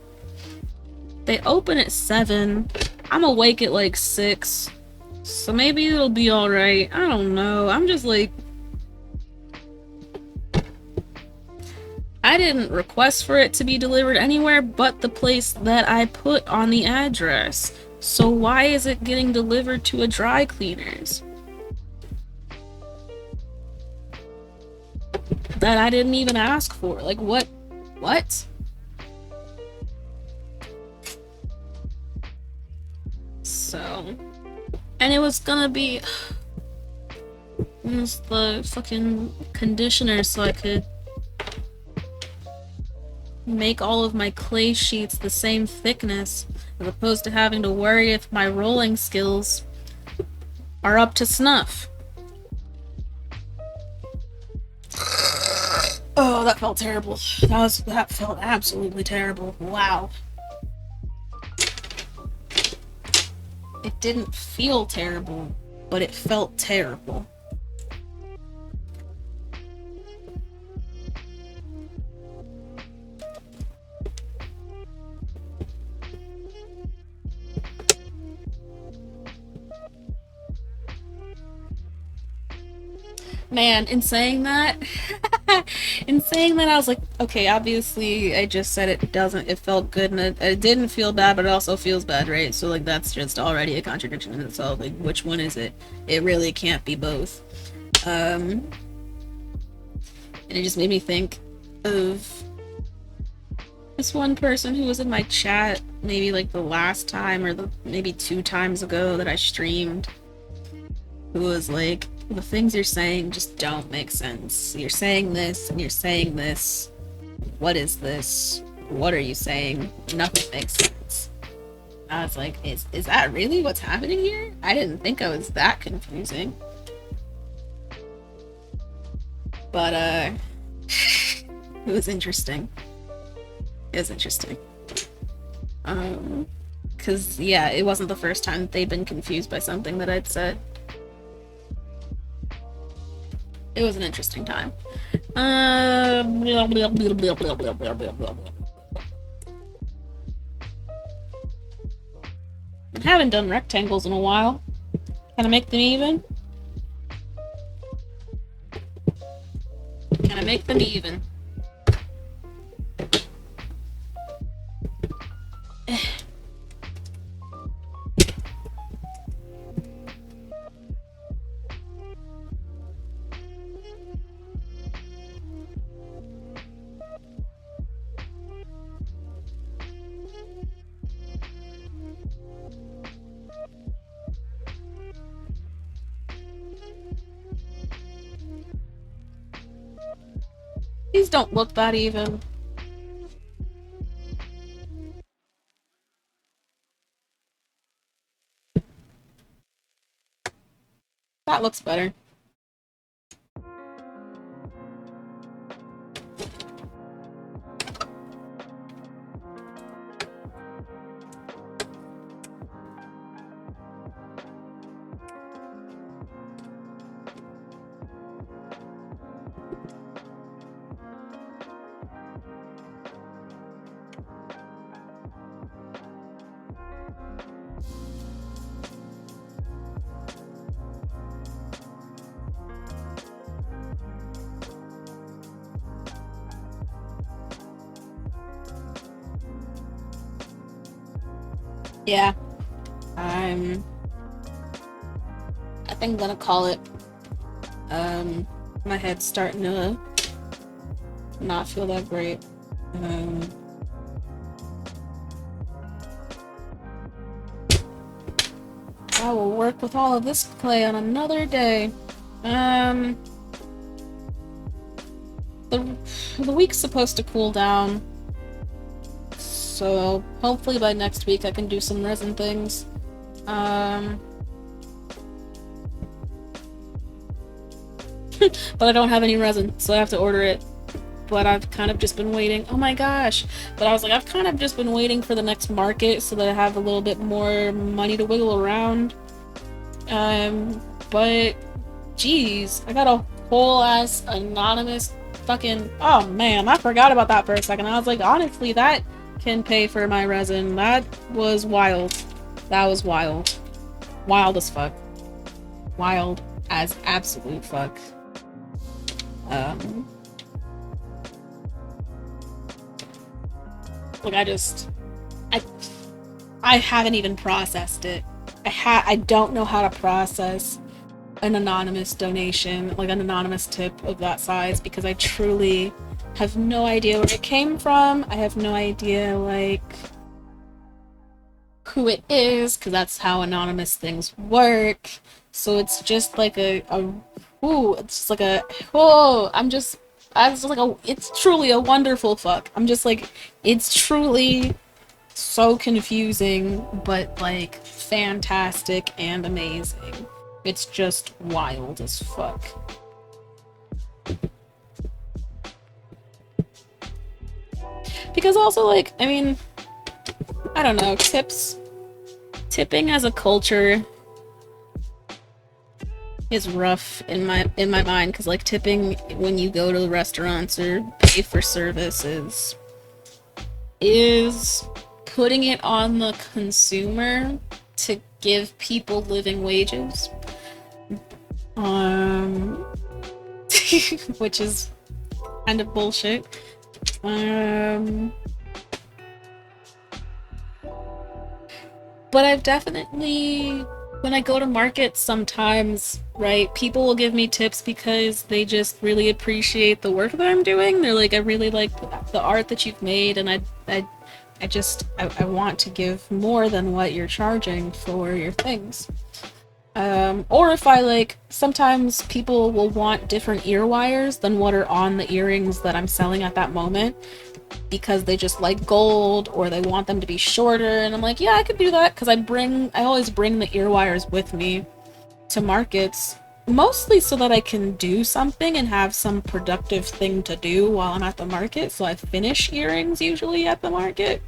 A: They open at 7. I'm awake at like 6, so maybe it'll be alright. I don't know. I'm just like... I didn't request for it to be delivered anywhere but the place that I put on the address. So why is it getting delivered to a dry cleaner's that I didn't even ask for? Like, what? What? So, and it was gonna be use the fucking conditioner so I could make all of my clay sheets the same thickness, as opposed to having to worry if my rolling skills are up to snuff. Oh, that felt terrible. That felt absolutely terrible. Wow. It didn't feel terrible, but it felt terrible. Man, in saying that, I was like, okay, obviously I just said it felt good, and it didn't feel bad, but it also feels bad, right? So, like, that's just already a contradiction in itself. Like, which one is it? It really can't be both. And it just made me think of this one person who was in my chat, maybe like the last time, or maybe 2 times ago that I streamed, who was like, the things you're saying just don't make sense. You're saying this, and you're saying this. What is this? What are you saying? Nothing makes sense. I was like, is that really what's happening here? I didn't think I was that confusing. But, it was interesting. It was interesting. Cause, yeah, it wasn't the first time that they'd been confused by something that I'd said. It was an interesting time. I haven't done rectangles in a while. Can I make them even? Can I make them even? These don't look that even. That looks better. Yeah. I think I'm gonna call it. My head's starting to not feel that great. I will work with all of this clay on another day. The week's supposed to cool down, so hopefully by next week I can do some resin things. But I don't have any resin, so I have to order it. But I've kind of just been waiting. Oh my gosh. But I was like, I've kind of just been waiting for the next market so that I have a little bit more money to wiggle around. But geez, I got a whole ass anonymous fucking, oh man, I forgot about that for a second. I was like, honestly, that can pay for my resin. That was wild. That was wild. Wild as fuck. Wild as absolute fuck. Like I haven't even processed it. I don't know how to process an anonymous donation, like an anonymous tip of that size, because I truly have no idea where it came from. I have no idea, like, who it is, because that's how anonymous things work. So it's just like it's just like it's truly a wonderful fuck. I'm just like, it's truly so confusing, but like fantastic and amazing. It's just wild as fuck. Because also, like, I mean, I don't know, tipping as a culture is rough in my mind, because like tipping when you go to restaurants or pay for services is putting it on the consumer to give people living wages, which is kind of bullshit. But I've definitely, when I go to markets sometimes, right, people will give me tips because they just really appreciate the work that I'm doing. They're like, I really like the art that you've made, and I want to give more than what you're charging for your things. Or if I like, sometimes people will want different ear wires than what are on the earrings that I'm selling at that moment, because they just like gold, or they want them to be shorter, and I'm like, yeah, I could do that, because I always bring the ear wires with me to markets, mostly so that I can do something and have some productive thing to do while I'm at the market. So I finish earrings usually at the market,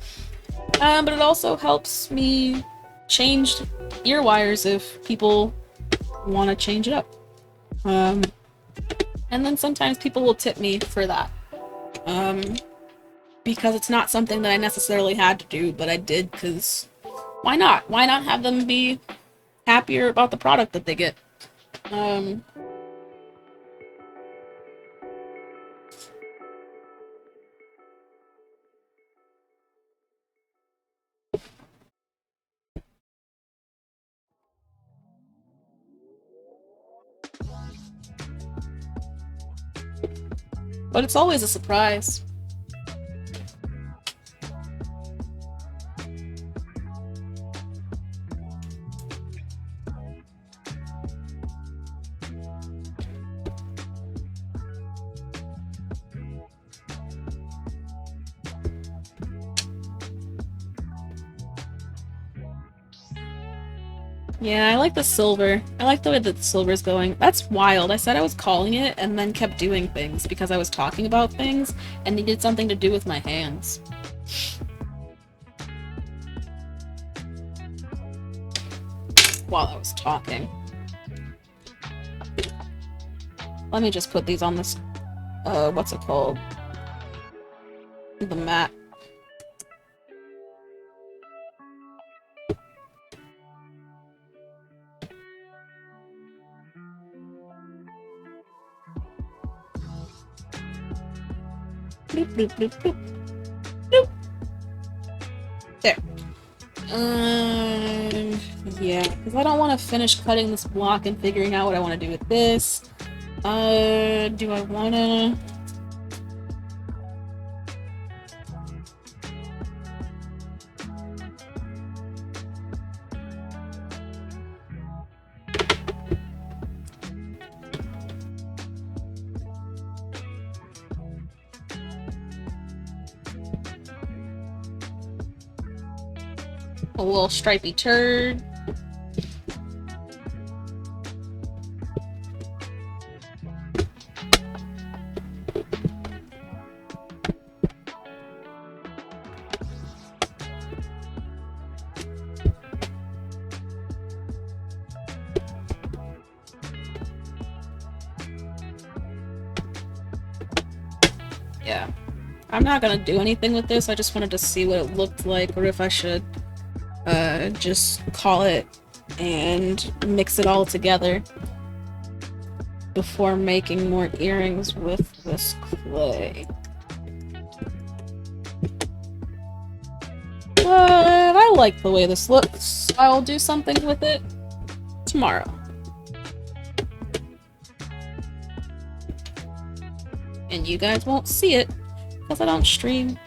A: but it also helps me change ear wires if people want to change it up. And then sometimes people will tip me for that, because it's not something that I necessarily had to do, but I did, because why not? Why not have them be happier about the product that they get? But it's always a surprise. Yeah, I like the silver. I like the way that the silver's going. That's wild. I said I was calling it and then kept doing things because I was talking about things and needed something to do with my hands. While I was talking. Let me just put these on this, what's it called? The mat. Bloop, bloop, bloop, bloop. Bloop. There. Yeah, because I don't want to finish cutting this block and figuring out what I want to do with this. Do I want to... a little stripy turd. Yeah. I'm not gonna do anything with this, I just wanted to see what it looked like, or if I should just call it and mix it all together before making more earrings with this clay. But I like the way this looks. I'll do something with it tomorrow. And you guys won't see it because I don't stream.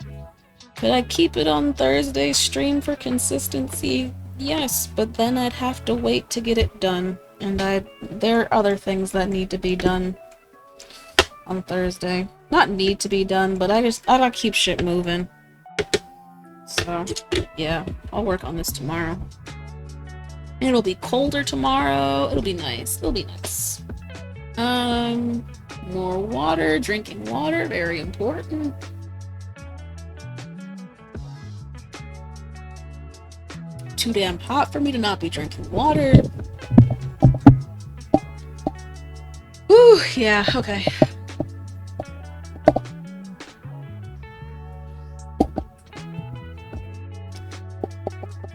A: Could I keep it on Thursday's stream for consistency? Yes, but then I'd have to wait to get it done. And there are other things that need to be done on Thursday. Not need to be done, but I gotta keep shit moving. So, yeah, I'll work on this tomorrow. It'll be colder tomorrow. It'll be nice. It'll be nice. More water. Drinking water. Very important. Too damn hot for me to not be drinking water. Whew, yeah, okay.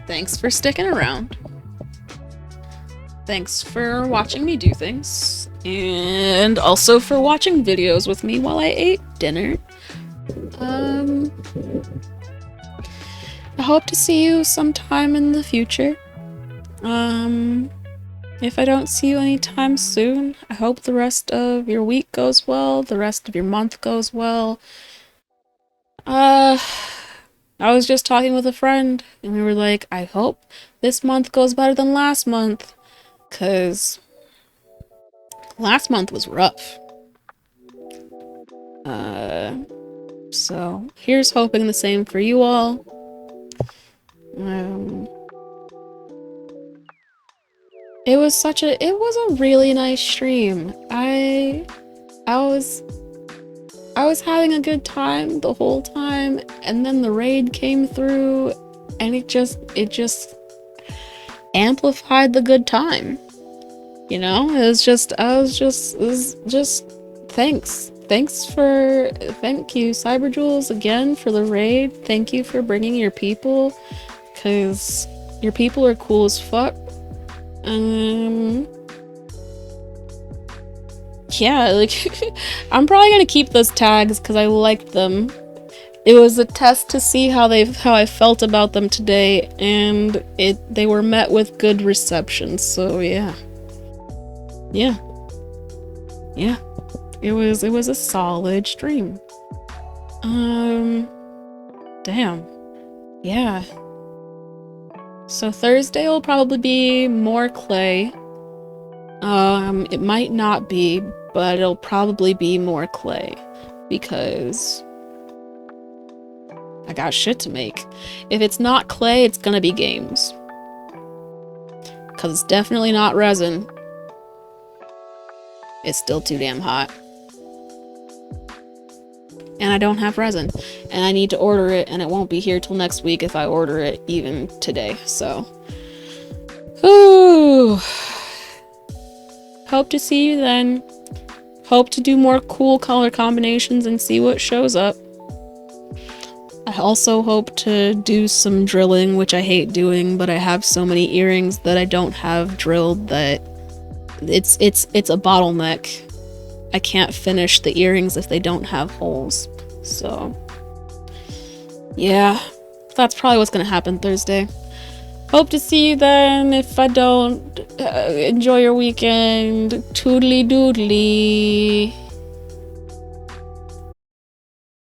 A: Thanks for sticking around. Thanks for watching me do things. And also for watching videos with me while I ate dinner. I hope to see you sometime in the future. If I don't see you anytime soon, I hope the rest of your week goes well, the rest of your month goes well. I was just talking with a friend, and we were like, I hope this month goes better than last month, 'cause last month was rough. So here's hoping the same for you all. It was a really nice stream. I was having a good time the whole time, and then the raid came through, and it just amplified the good time. You know, it was just thanks. Thank you, Cyberjules, again for the raid. Thank you for bringing your people, because your people are cool as fuck. Yeah, like, I'm probably gonna keep those tags because I liked them. It was a test to see how I felt about them today, and they were met with good reception, so yeah. Yeah. Yeah. It was a solid stream. Damn. Yeah. So Thursday will probably be more clay. It might not be, but it'll probably be more clay because I got shit to make. If it's not clay, it's gonna be games. because it's definitely not resin. It's still too damn hot. And I don't have resin. And I need to order it, and it won't be here till next week if I order it even today, so. Ooh. Hope to see you then. Hope to do more cool color combinations and see what shows up. I also hope to do some drilling, which I hate doing, but I have so many earrings that I don't have drilled that it's a bottleneck. I can't finish the earrings if they don't have holes. So, yeah, that's probably what's gonna happen Thursday. Hope to see you then. If I don't, enjoy your weekend. Toodly doodly.